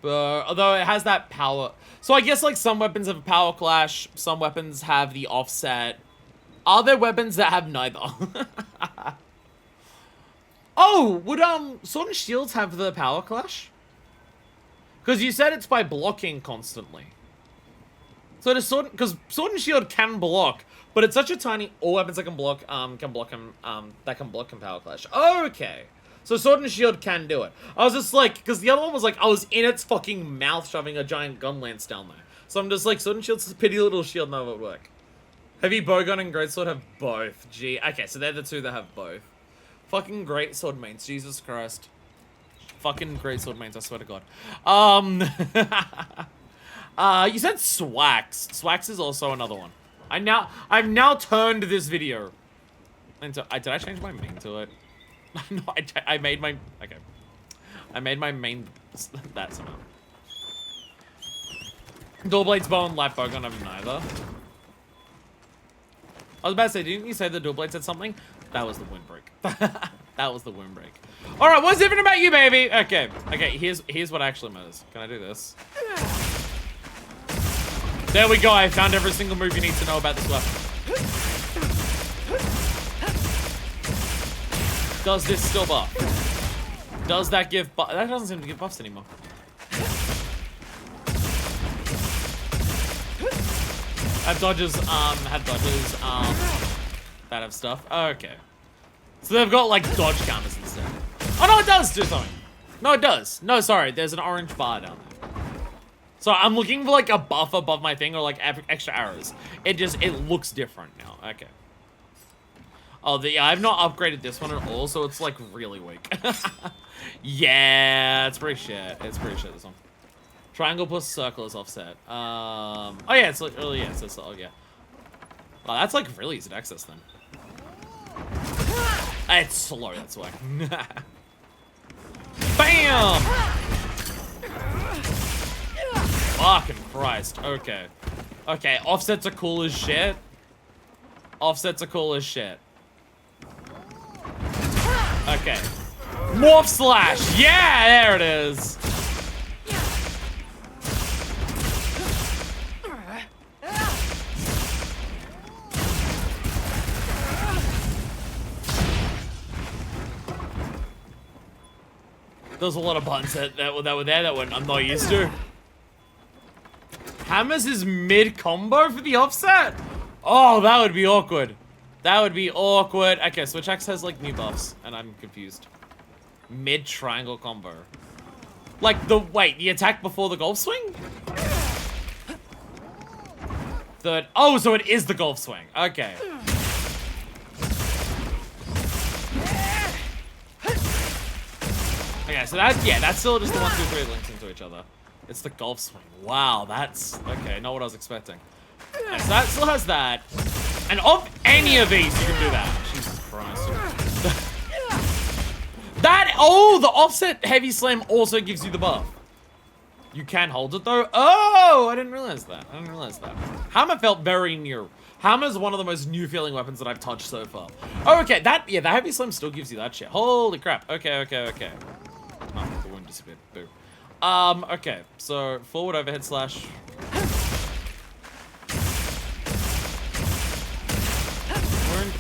Speaker 1: although it has that power. So I guess like some weapons have a power clash, some weapons have the offset. Are there weapons that have neither? Oh, would sword and shields have the power clash? Because you said it's by blocking constantly. So the sword, because sword and shield can block, but it's such a tiny. All weapons that can block can power clash. Okay. So sword and shield can do it. I was just like, because the other one was like, I was in its fucking mouth shoving a giant gun lance down there. So I'm just like, sword and shield's a pity little shield, none of it would work. Heavy bowgun and greatsword have both. Gee, okay, so they're the two that have both. Fucking greatsword mains, Jesus Christ. Fucking greatsword mains, I swear to God. You said Swax. Swax is also another one. I've now turned this video into. Did I change my main to it? No, I made my. Okay. I made my main. That somehow. Dual-Blade's bow and light bowgun have neither. I was about to say, didn't you say the Dual-Blade said something? That was the windbreak. That was the windbreak. Alright, what's different about you, baby? Okay. Okay, here's what actually matters. Can I do this? There we go, I found every single move you need to know about this weapon. Does this still buff? Does that give buff? That doesn't seem to give buffs anymore. Have dodges that have stuff. Okay. So they've got like dodge counters instead. Oh no, it does do something. No, it does. No, sorry, there's an orange bar down there. So I'm looking for like a buff above my thing or like extra arrows. It looks different now. Okay. Oh, I've not upgraded this one at all, so it's like really weak. Yeah, it's pretty shit. It's pretty shit, this one. Triangle plus circle is offset. Oh yeah, it's like, oh yeah, oh yeah. Oh, that's like really easy to access then. It's slow, that's why. Bam! Fucking Christ, okay. Okay, offsets are cool as shit. Offsets are cool as shit. Okay. Morph slash! Yeah, there it is! There's a lot of buttons that were there that I'm not used to. Hammers is mid-combo for the offset? Oh, that would be awkward. That would be awkward. Okay, Switch Axe has like new buffs, and I'm confused. Mid-triangle combo. Like the attack before the golf swing? Third. Oh, so it is the golf swing. Okay. Okay, so that's still just the 1, 2, 3 links into each other. It's the golf swing. Wow, that's okay. Not what I was expecting. Okay, so that still has that. And of any of these, you can do that. Jesus Christ. The offset heavy slam also gives you the buff. You can hold it though. Oh, I didn't realize that. Hammer felt very new. Hammer's one of the most new feeling weapons that I've touched so far. Oh, okay. The heavy slam still gives you that shit. Holy crap. Okay. Oh, the wound disappeared. Boo. Okay. So forward overhead slash. Wound.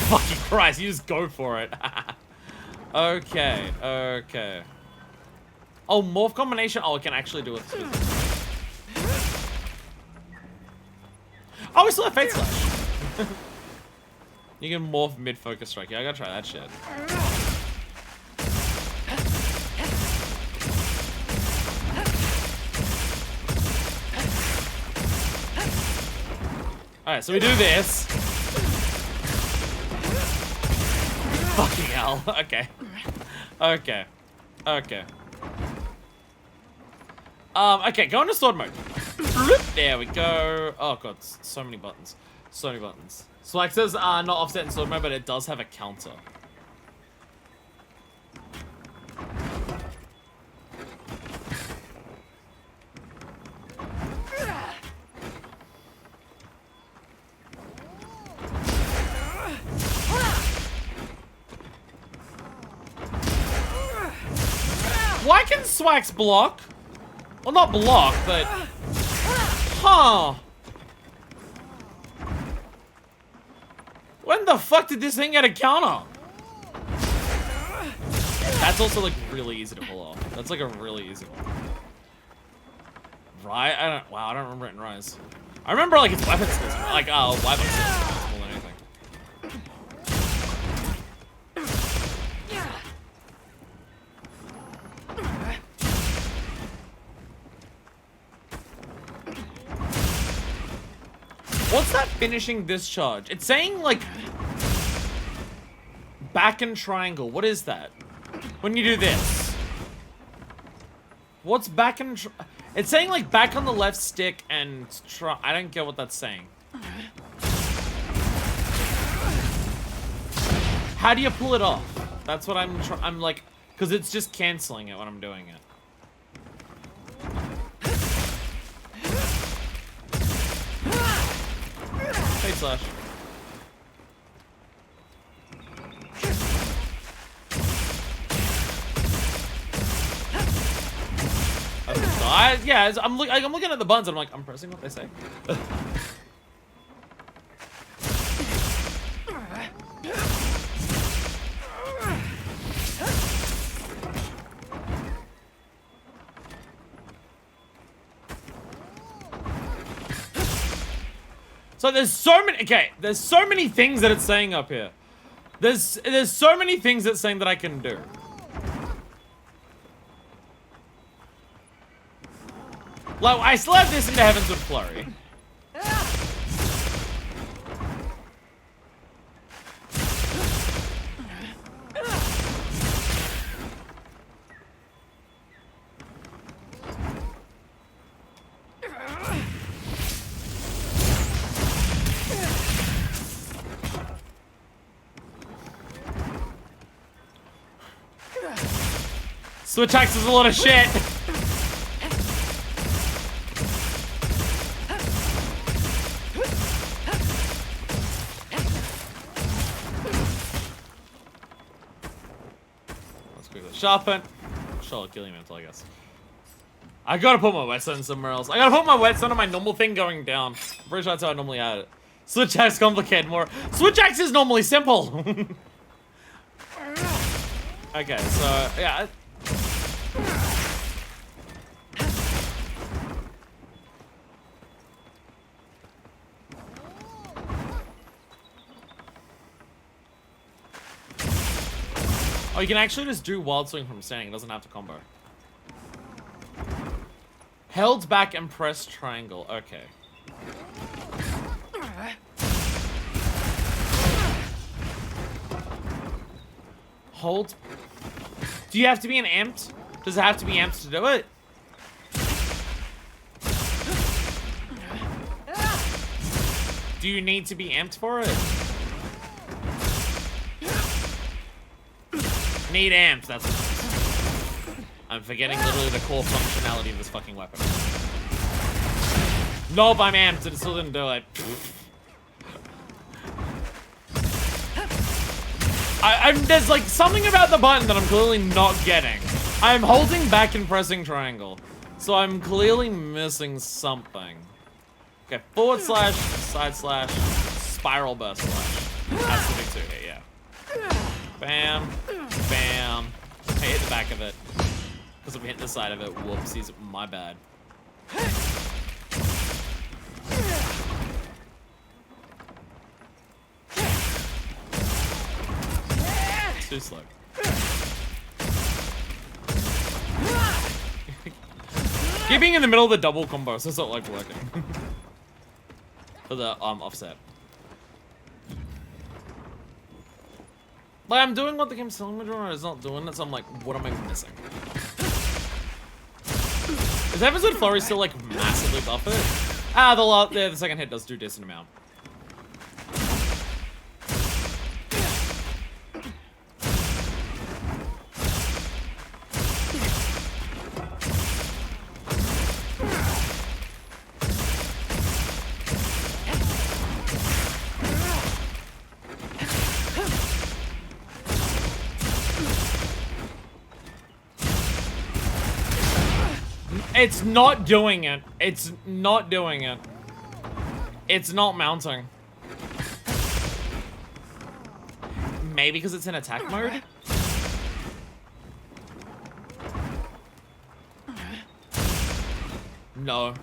Speaker 1: Fucking Christ, you just go for it. Okay. Oh, morph combination. Oh, it can actually do it. Oh, we still have Fate Slash. You can morph mid-focus strike. Yeah, I gotta try that shit. Alright, so we do this. Fucking hell. Okay. Okay, go into sword mode. There we go. Oh god, so many buttons. So like says not offset in sword mode, but it does have a counter. Why can Swax block? Well, not block, but... Huh. When the fuck did this thing get a counter? That's also, like, really easy to pull off. That's, like, a really easy one. Right? Wow, I don't remember it in Rise. I remember, like, its weapon skills. Like, weapon skills more than anything. What's that finishing discharge? It's saying, like, back and triangle. What is that? When you do this. What's back and... It's saying, like, back on the left stick and... I don't get what that's saying. How do you pull it off? That's what I'm like... Because it's just canceling it when I'm doing it. Fate Slash. I'm looking at the buttons and I'm like, I'm pressing what they say. So there's so many things that it's saying up here. There's so many things it's saying that I can do. Like, I still have this into Heavens with Flurry. Switch Axe is a lot of shit. Let's quickly sharpen. Charlotte killing mental, I guess. I gotta put my whetstone somewhere else. I gotta put my whetstone on my normal thing going down. I'm pretty sure that's how I normally had it. Switch axe complicated more. Switch axe is normally simple. Okay, so yeah. Oh, you can actually just do wild swing from standing. It doesn't have to combo. Held back and press triangle. Okay. Hold. Do you have to be an amped? Does it have to be amped to do it? Do you need to be amped for it? Need amped, that's what it is. I'm forgetting literally the core functionality of this fucking weapon. Nope, I'm amped and it still didn't do it. There's like something about the button that I'm clearly not getting. I'm holding back and pressing triangle. So I'm clearly missing something. Okay, forward slash, side slash, spiral burst slash. That's the big two here, yeah. Bam, bam. I hit the back of it. Because I'm hitting the side of it. Whoopsies, my bad. Too slow. Keeping in the middle of the double combo, so it's not like working. For the offset. Like I'm doing what the game's telling me to do, and it's not doing it, so I'm like, what am I missing? Is Heaven's with Flurry still like massively buff it? Ah, the second hit does do a decent amount. It's not doing it. It's not doing it. It's not mounting. Maybe because it's in attack mode? No.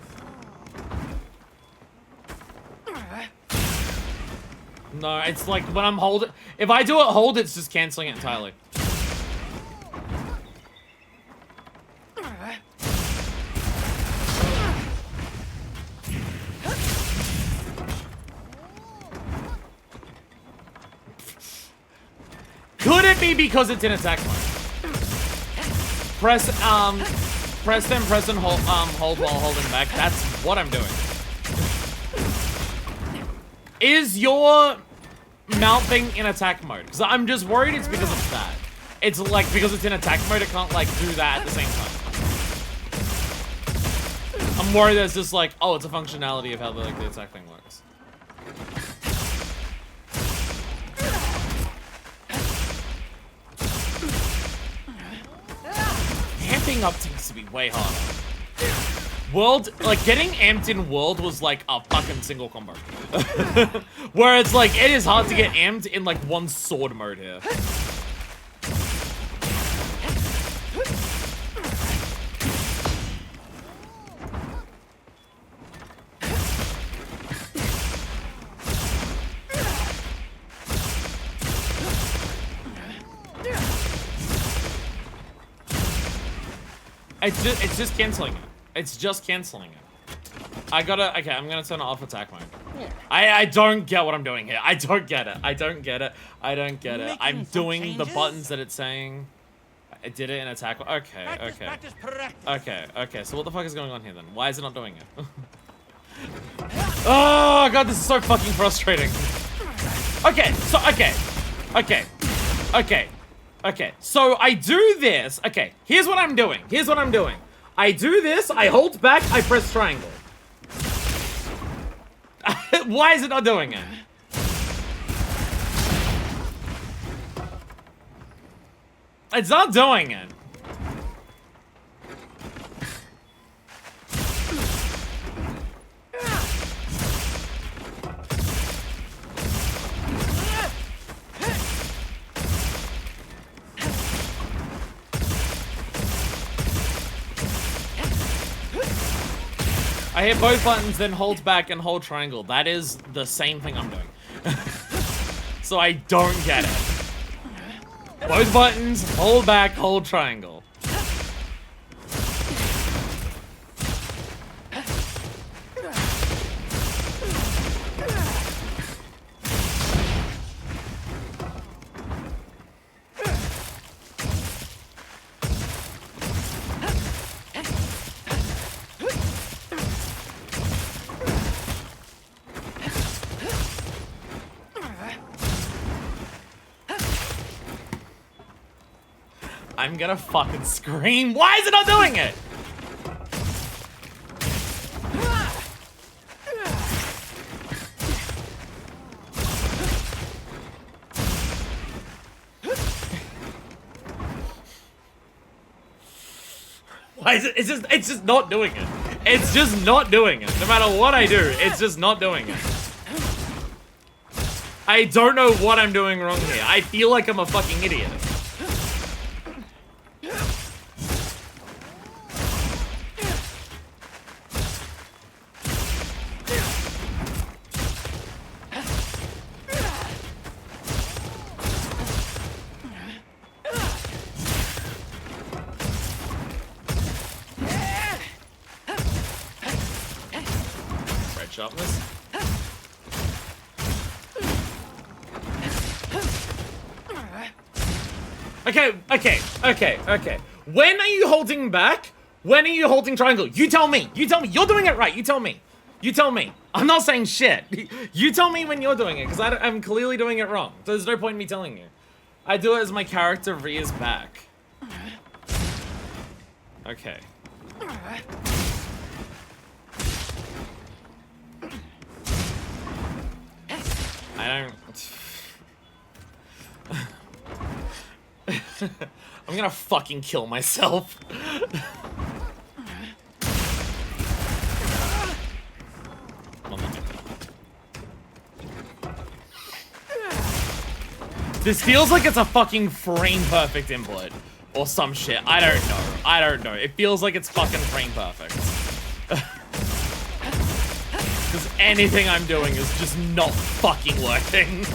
Speaker 1: No, it's like when I'm holding. If I do it hold, it's just canceling it entirely. Could it be because it's in attack mode? Press and hold while holding back. That's what I'm doing. Is your mount thing in attack mode? Because I'm just worried it's because of that. It's like, because it's in attack mode, it can't like do that at the same time. I'm worried that it's just like, oh, it's a functionality of how the attack thing works. Amping up seems to be way harder. World, like getting amped in World was like a fucking single combo. Where it's like, it is hard to get amped in like one sword mode here. It's just canceling it. It's just canceling it. Okay, I'm gonna turn it off attack mode. Yeah. I don't get what I'm doing here. I don't get it. I don't get it. I don't get it. I'm doing the buttons that it's saying. I did it in attack. Okay, okay. Okay, so what the fuck is going on here then? Why is it not doing it? Oh god, this is so fucking frustrating. Okay, so, okay, so I do this. Okay, here's what I'm doing. I do this, I hold back, I press triangle. Why is it not doing it? It's not doing it. I hit both buttons, then hold back and hold triangle. That is the same thing I'm doing. So I don't get it. Both buttons, hold back, hold triangle. I'm gonna fucking scream. Why is it not doing it? Why is it? It's just not doing it. It's just not doing it. No matter what I do, it's just not doing it. I don't know what I'm doing wrong here. I feel like I'm a fucking idiot. Sharpness. Okay. When are you holding back? When are you holding triangle? You tell me. You tell me. You're doing it right. You tell me. You tell me. I'm not saying shit. You tell me when you're doing it, because I'm clearly doing it wrong. So there's no point in me telling you. I do it as my character rears back. Okay. I don't... I'm gonna fucking kill myself. This feels like it's a fucking frame perfect input. Or some shit. I don't know. It feels like it's fucking frame perfect. Because anything I'm doing is just not fucking working.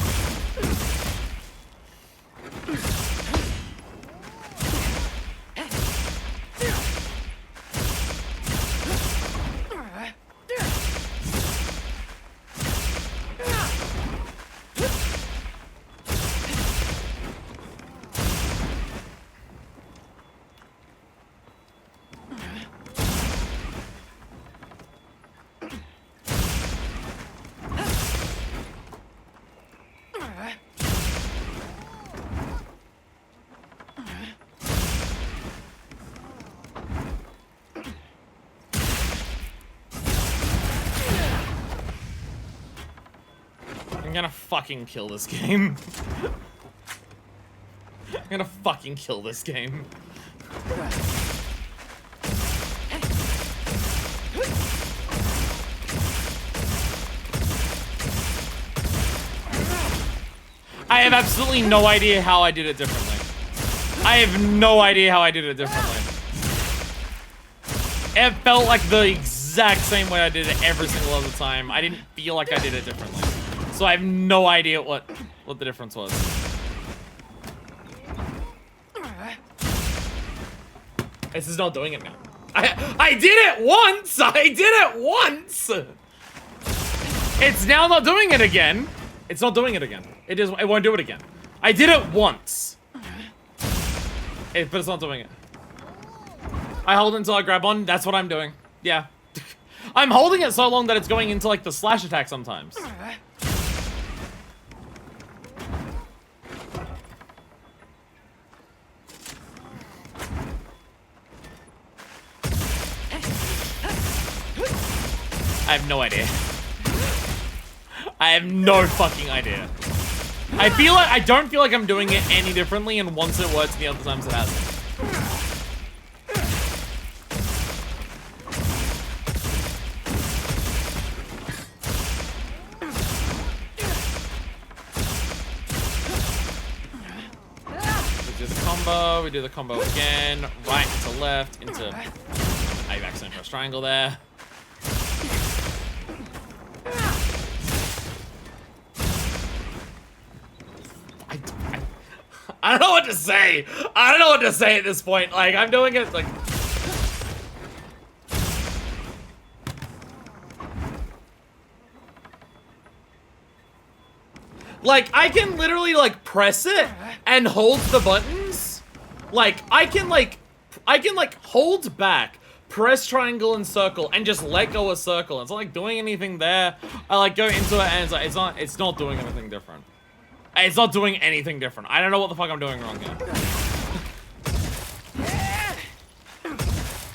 Speaker 1: I'm gonna fucking kill this game. I'm gonna fucking kill this game. I have absolutely no idea how I did it differently. I have no idea how I did it differently. It felt like the exact same way I did it every single other time. I didn't feel like I did it differently. So I have no idea what the difference was. This is not doing it now. I did it once! I did it once! It's now not doing it again. It's not doing it again. It won't do it again. I did it once. But it's not doing it. I hold until I grab on. That's what I'm doing. Yeah. I'm holding it so long that it's going into like the slash attack sometimes. I have no idea. I have no fucking idea. I don't feel like I'm doing it any differently, and once it works, the other times it hasn't. We do the combo, we do the combo again, right into left, into... I accidentally pressed triangle there. I don't know what to say. I don't know what to say at this point. Like, I'm doing it, like... Like, I can literally, like, press it and hold the buttons. Like, I can, like, hold back, press triangle and circle, and just let go of circle. It's not, like, doing anything there. I, like, go into it, and it's not doing anything different. It's not doing anything different. I don't know what the fuck I'm doing wrong here.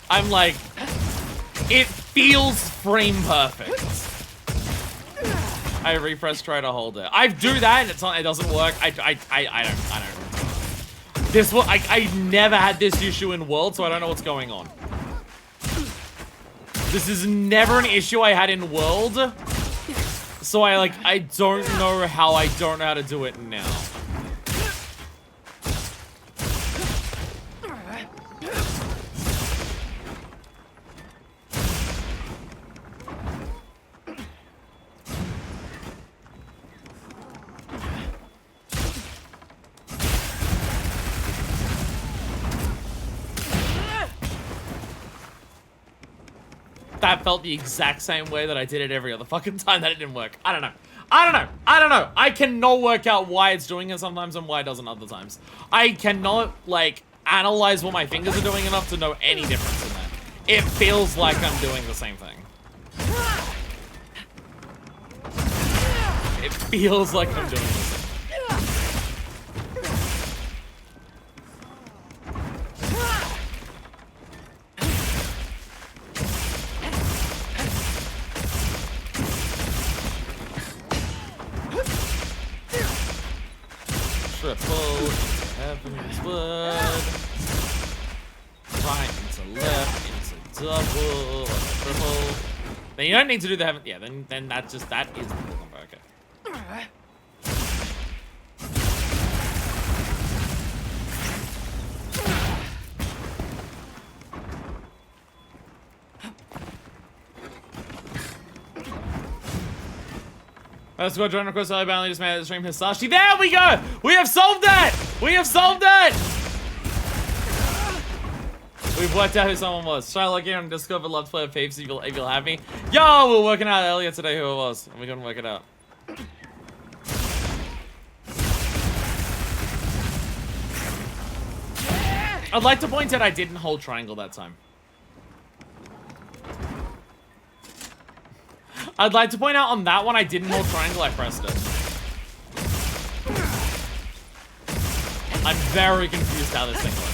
Speaker 1: I'm like, it feels frame perfect. I repress, try to hold it. I do that and it doesn't work. I don't. This one, I never had this issue in World, so I don't know what's going on. This is never an issue I had in World. So I don't know how to do it now. That felt the exact same way that I did it every other fucking time that it didn't work. I don't know. I cannot work out why it's doing it sometimes and why it doesn't other times. I cannot, like, analyze what my fingers are doing enough to know any difference in that. It feels like I'm doing the same thing. It feels like I'm doing the same thing. Triple into heaven's word. Right into left into double. Like a triple. Then you don't need to do the heaven. Yeah, then that is the full combo. Okay. Let's go join request. I apparently just made the stream Hisashi. There we go! We have solved that! We have solved that! We've worked out who someone was. Try to log in on Discord for Love to Play with Peeps if you'll have me. Yo, we were working out earlier today who it was, and we couldn't work it out. I'd like to point out I didn't hold triangle that time. I'd like to point out on that one I didn't hold triangle, I pressed it. I'm very confused how this thing works.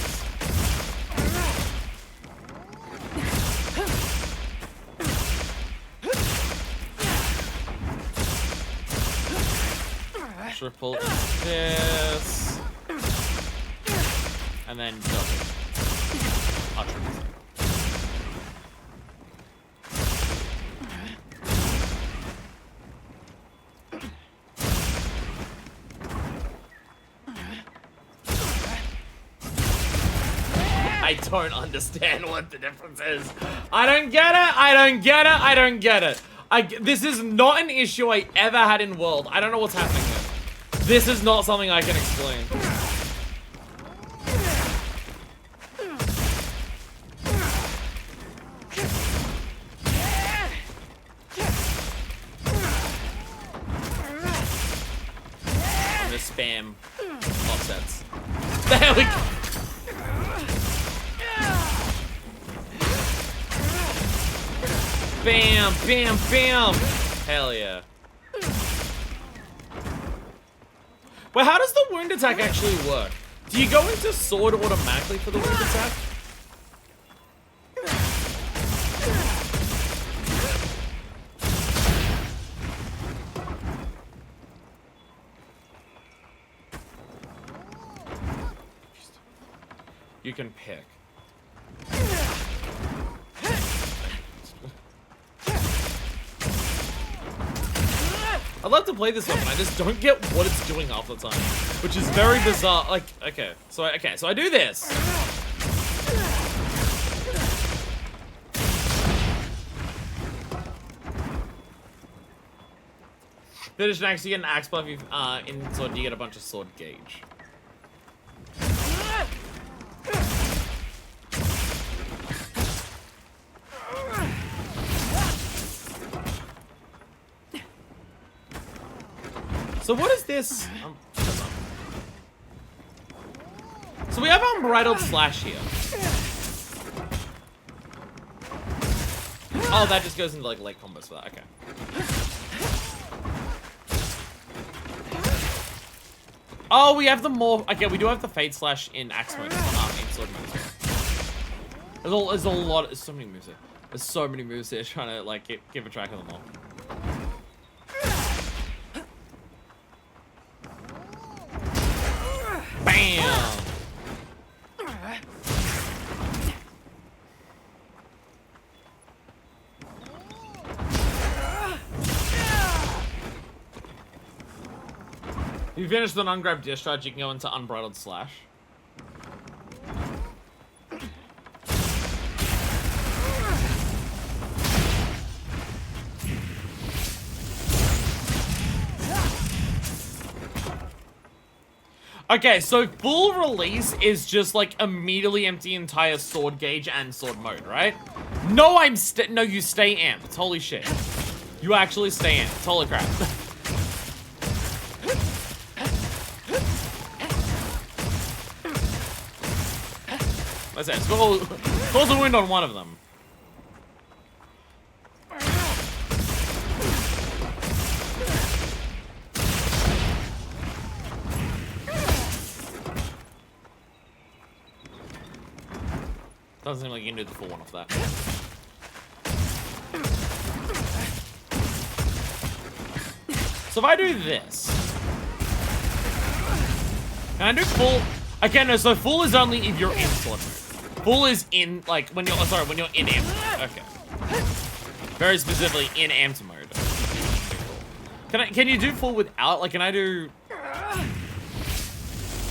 Speaker 1: Triple this. And then double. I'll try this. I don't understand what the difference is. I don't get it. I don't get it. I don't get it. This is not an issue I ever had in World. I don't know what's happening here. This is not something I can explain. I'm gonna spam offsets. There we go. Bam, bam, bam! Hell yeah. Well, how does the wound attack actually work? Do you go into sword automatically for the wound attack? You can pick. I'd love to play this weapon, I just don't get what it's doing half the time. Which is very bizarre. Like, okay, so I do this. Finish next, you get an axe buff, in sword, you get a bunch of sword gauge. So what is this? So we have Unbridled Slash here. Oh, that just goes into like late combos for that. Okay. Oh, we have the more. Okay, we do have the Fade Slash in Axe mode, in Sword mode as well. There's a lot. There's so many moves here. There's so many moves here. Trying to like give a track of them all. Bam. If you finish the ungrabbed discharge, you can go into Unbridled Slash. Okay, so full release is just like immediately empty entire sword gauge and sword mode, right? No, no, you stay amped. Holy shit. You actually stay amped. Holy crap. What's that? Scores a wind on one of them. Doesn't seem like you can do the full one off that. So if I do this, can I do full? Okay, no, so full is only if you're in sword mode. Full is in, like, when you're, sorry, when you're in amped mode. Okay. Very specifically in amped mode. Can you do full without, like, can I do...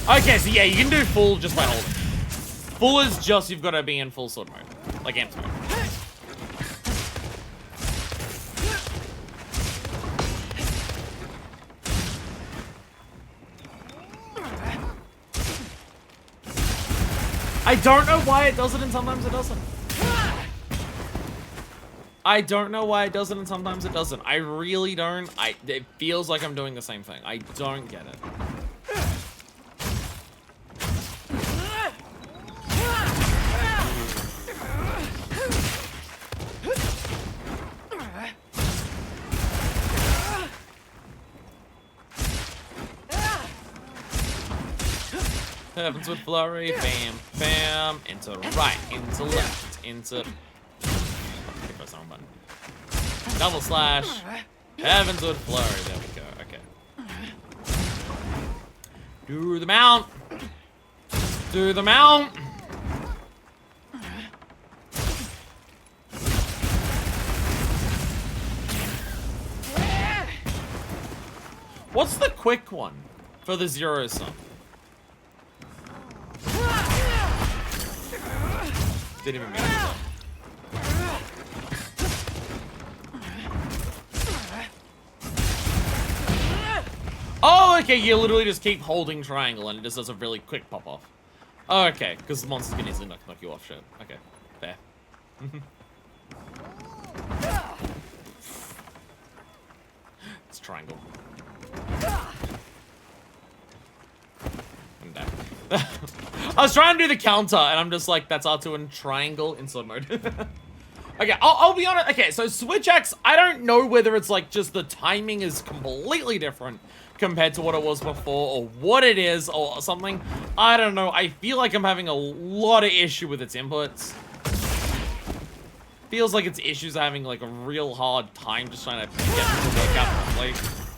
Speaker 1: Okay, so yeah, you can do full just by holding. Full is just, you've got to be in full sword mode. Like amped mode. I don't know why it does it and sometimes it doesn't. I don't know why it does it and sometimes it doesn't. I really don't. It feels like I'm doing the same thing. I don't get it. Heavens with flurry, bam, bam, into right, into left, into... Okay, press the wrong button. Double slash, heavens with flurry, there we go, okay. Do the mount! Do the mount! What's the quick one for the zero sum? Didn't even mean that. Oh, okay, you literally just keep holding triangle and it just does a really quick pop off. Oh, okay, because the monsters can easily knock you off shit. Okay, fair. It's triangle. I'm down. I was trying to do the counter, and I'm just like, that's R2 and triangle in sword mode. Okay, I'll be honest. Okay, so Switch X, I don't know whether it's like just the timing is completely different compared to what it was before, or what it is, or something. I don't know. I feel like I'm having a lot of issue with its inputs. Feels like its issues are having like a real hard time just trying to get them to work out properly.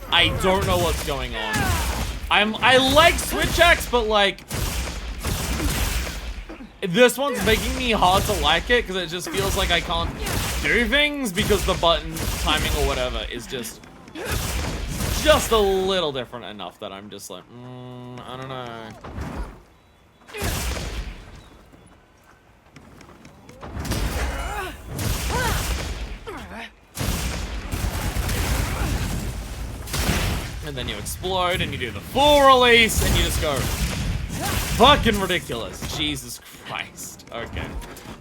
Speaker 1: I don't know what's going on. I like Switch X, but like this one's making me hard to like it because it just feels like I can't do things because the button timing or whatever is just a little different enough that I'm just like, I don't know. And then you explode and you do the full release and you just go fucking ridiculous. Jesus Christ. Okay.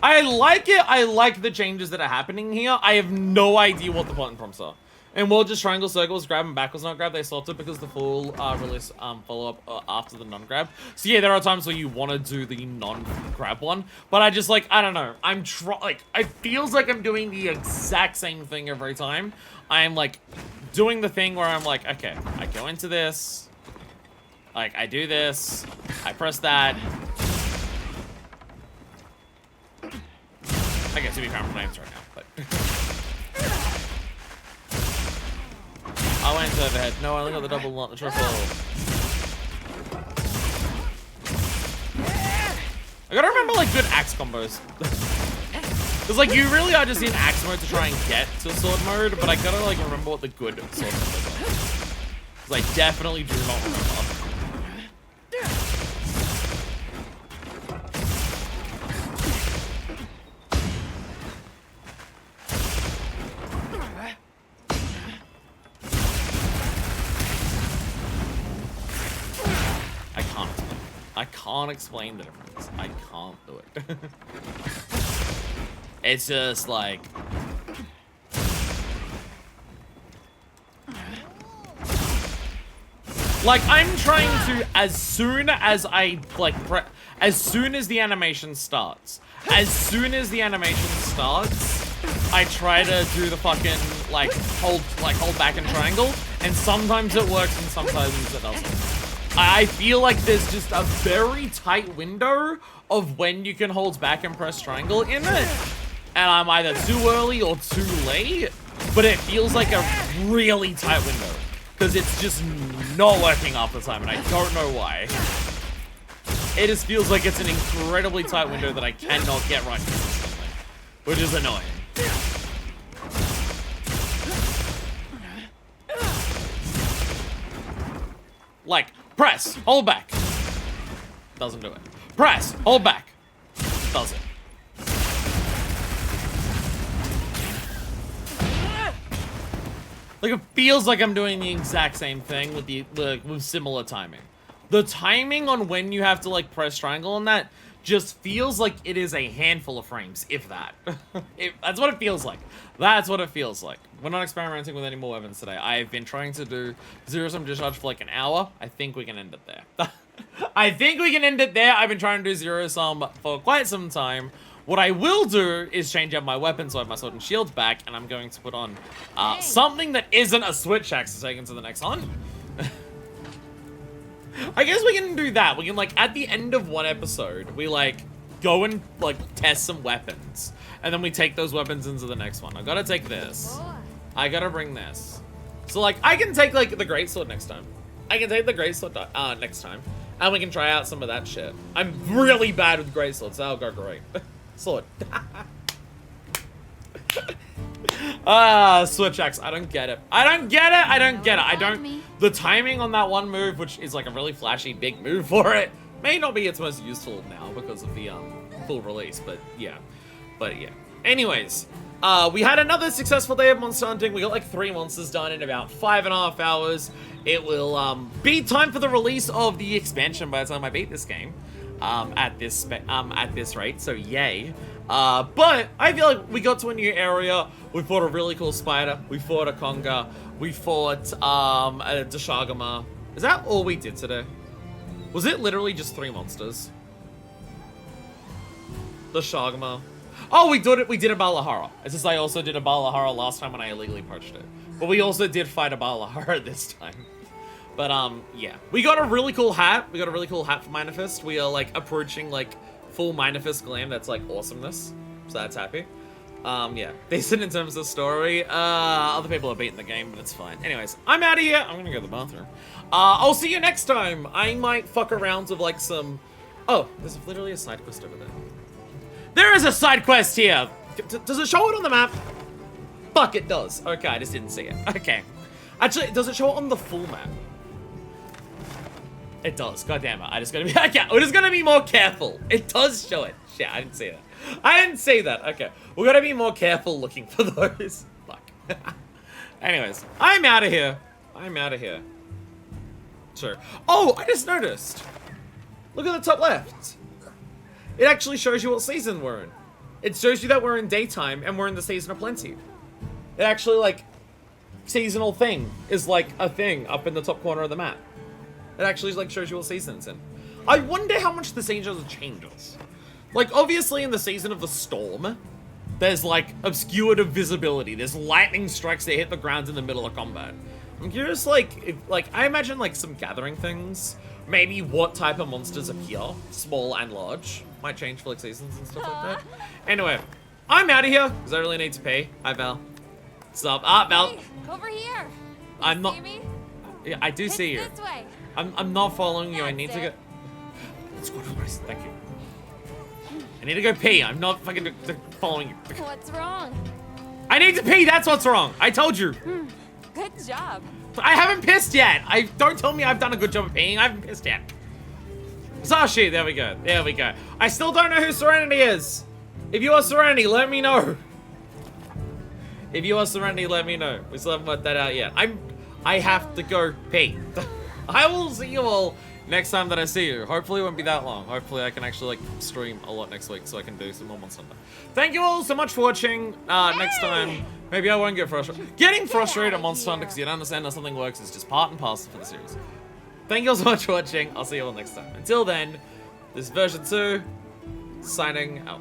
Speaker 1: I like it. I like the changes that are happening here. I have no idea what the button prompts are. And we'll just triangle circles, grab and backwards not grab. They swapped it because the full release follow-up after the non-grab. So yeah, there are times where you want to do the non-grab one. But I just like, I don't know. It feels like I'm doing the exact same thing every time. I'm like doing the thing where I'm like, okay, I go into this. Like, I do this. I press that. I guess to be fair, I'm flames right now, but... I went overhead. No, I only got the double, not the triple. I gotta remember, like, good axe combos. Because, like, you really are just in axe mode to try and get to sword mode, but I gotta, like, remember what the good sword combos are. Because I definitely do not remember. I can't explain the difference. I can't do it. It's just like... Like, I'm trying to, as soon as I, like, as soon as the animation starts, I try to do the fucking, like, hold back and triangle, and sometimes it works and sometimes it doesn't. I feel like there's just a very tight window of when you can hold back and press triangle in it. And I'm either too early or too late, but it feels like a really tight window. Because it's just not working half the time, and I don't know why. It just feels like it's an incredibly tight window that I cannot get right consistently, which is annoying. Like, press, hold back. Doesn't do it. Press, hold back. Does it. Like, it feels like I'm doing the exact same thing with with similar timing. The timing on when you have to, like, press triangle on that just feels like it is a handful of frames, if that. That's what it feels like. That's what it feels like. We're not experimenting with any more weapons today. I've been trying to do zero-sum discharge for like an hour. I think we can end it there. I think we can end it there. I've been trying to do zero-sum for quite some time. What I will do is change out my weapon so I have my sword and shield back, and I'm going to put on something that isn't a switch axe to take into the next hunt. I guess we can do that. We can, like, at the end of one episode, we, like, go and, like, test some weapons. And then we take those weapons into the next one. I gotta take this. I gotta bring this. So, like, I can take, like, the greatsword next time. I can take the greatsword next time. And we can try out some of that shit. I'm really bad with greatswords, so that'll go great. Sword. Switch axe. I don't get it. I don't get it. I don't get it. I don't... The timing on that one move, which is like a really flashy big move for it, may not be its most useful now because of the full release, but yeah. Anyways, we had another successful day of monster hunting. We got like 3 monsters done in about 5.5 hours. It will be time for the release of the expansion by the time I beat this game. At this rate, so yay. But I feel like we got to a new area. We fought a really cool spider. We fought a conga. We fought a Deshagama. Is that all we did today? Was it literally just 3 monsters? Deshagama. Oh, we did a Balahara. It's just I also did a Balahara last time when I illegally poached it. But we also did fight a Balahara this time. But, yeah. We got a really cool hat. We got a really cool hat for Minifist. We are, like, approaching, like, full Minifist glam. That's, like, awesomeness. So that's happy. Yeah. Decent in terms of story. Other people are beating the game, but it's fine. Anyways, I'm out of here. I'm gonna go to the bathroom. I'll see you next time. I might fuck around with, like, some... Oh, there's literally a side quest over there. There is a side quest here. Does it show it on the map? Fuck, it does. Okay, I just didn't see it. Okay. Actually, does it show it on the full map? It does. God damn it. I just gotta be... Okay, we're just gonna be more careful. It does show it. Shit, I didn't see that. I didn't see that. Okay. We're gonna be more careful looking for those. Fuck. Anyways, I'm out of here. I'm out of here. Sure. Oh, I just noticed. Look at the top left. It actually shows you what season we're in. It shows you that we're in daytime and we're in the season of plenty. It actually, like... seasonal thing is like a thing up in the top corner of the map. It actually like shows you what season it's in. I wonder how much the season changes. Like, obviously in the season of the storm, there's like obscured of visibility. There's lightning strikes that hit the ground in the middle of combat. I'm curious, like, if, like, I imagine like some gathering things, maybe what type of monsters appear, small and large, might change for like seasons and stuff like that. Anyway, I'm out of here because I really need to pee. Hi, Val. What's up? Ah, Val.
Speaker 3: Hey, over here.
Speaker 1: I'm not.
Speaker 3: See me?
Speaker 1: Yeah, I do see you.
Speaker 3: This way.
Speaker 1: I'm not following you. I need to go. Let's go to Christ. Thank you. I need to go pee. I'm not fucking following you.
Speaker 3: What's wrong?
Speaker 1: I need to pee. That's what's wrong. I told you.
Speaker 3: Good job.
Speaker 1: I haven't pissed yet. Don't tell me I've done a good job of peeing. I haven't pissed yet. Sashi, there we go. There we go. I still don't know who Serenity is. If you are Serenity, let me know. If you are Serenity, let me know. We still haven't worked that out yet. I have to go pee. I will see you all next time that I see you. Hopefully it won't be that long. Hopefully I can actually like stream a lot next week so I can do some more Monster Hunter. Thank you all so much for watching. Next time, maybe I won't get frustrated. Getting frustrated at Monster Hunter because you don't understand how something works is just part and parcel for the series. Thank you all so much for watching. I'll see you all next time. Until then, this is version 2, signing out.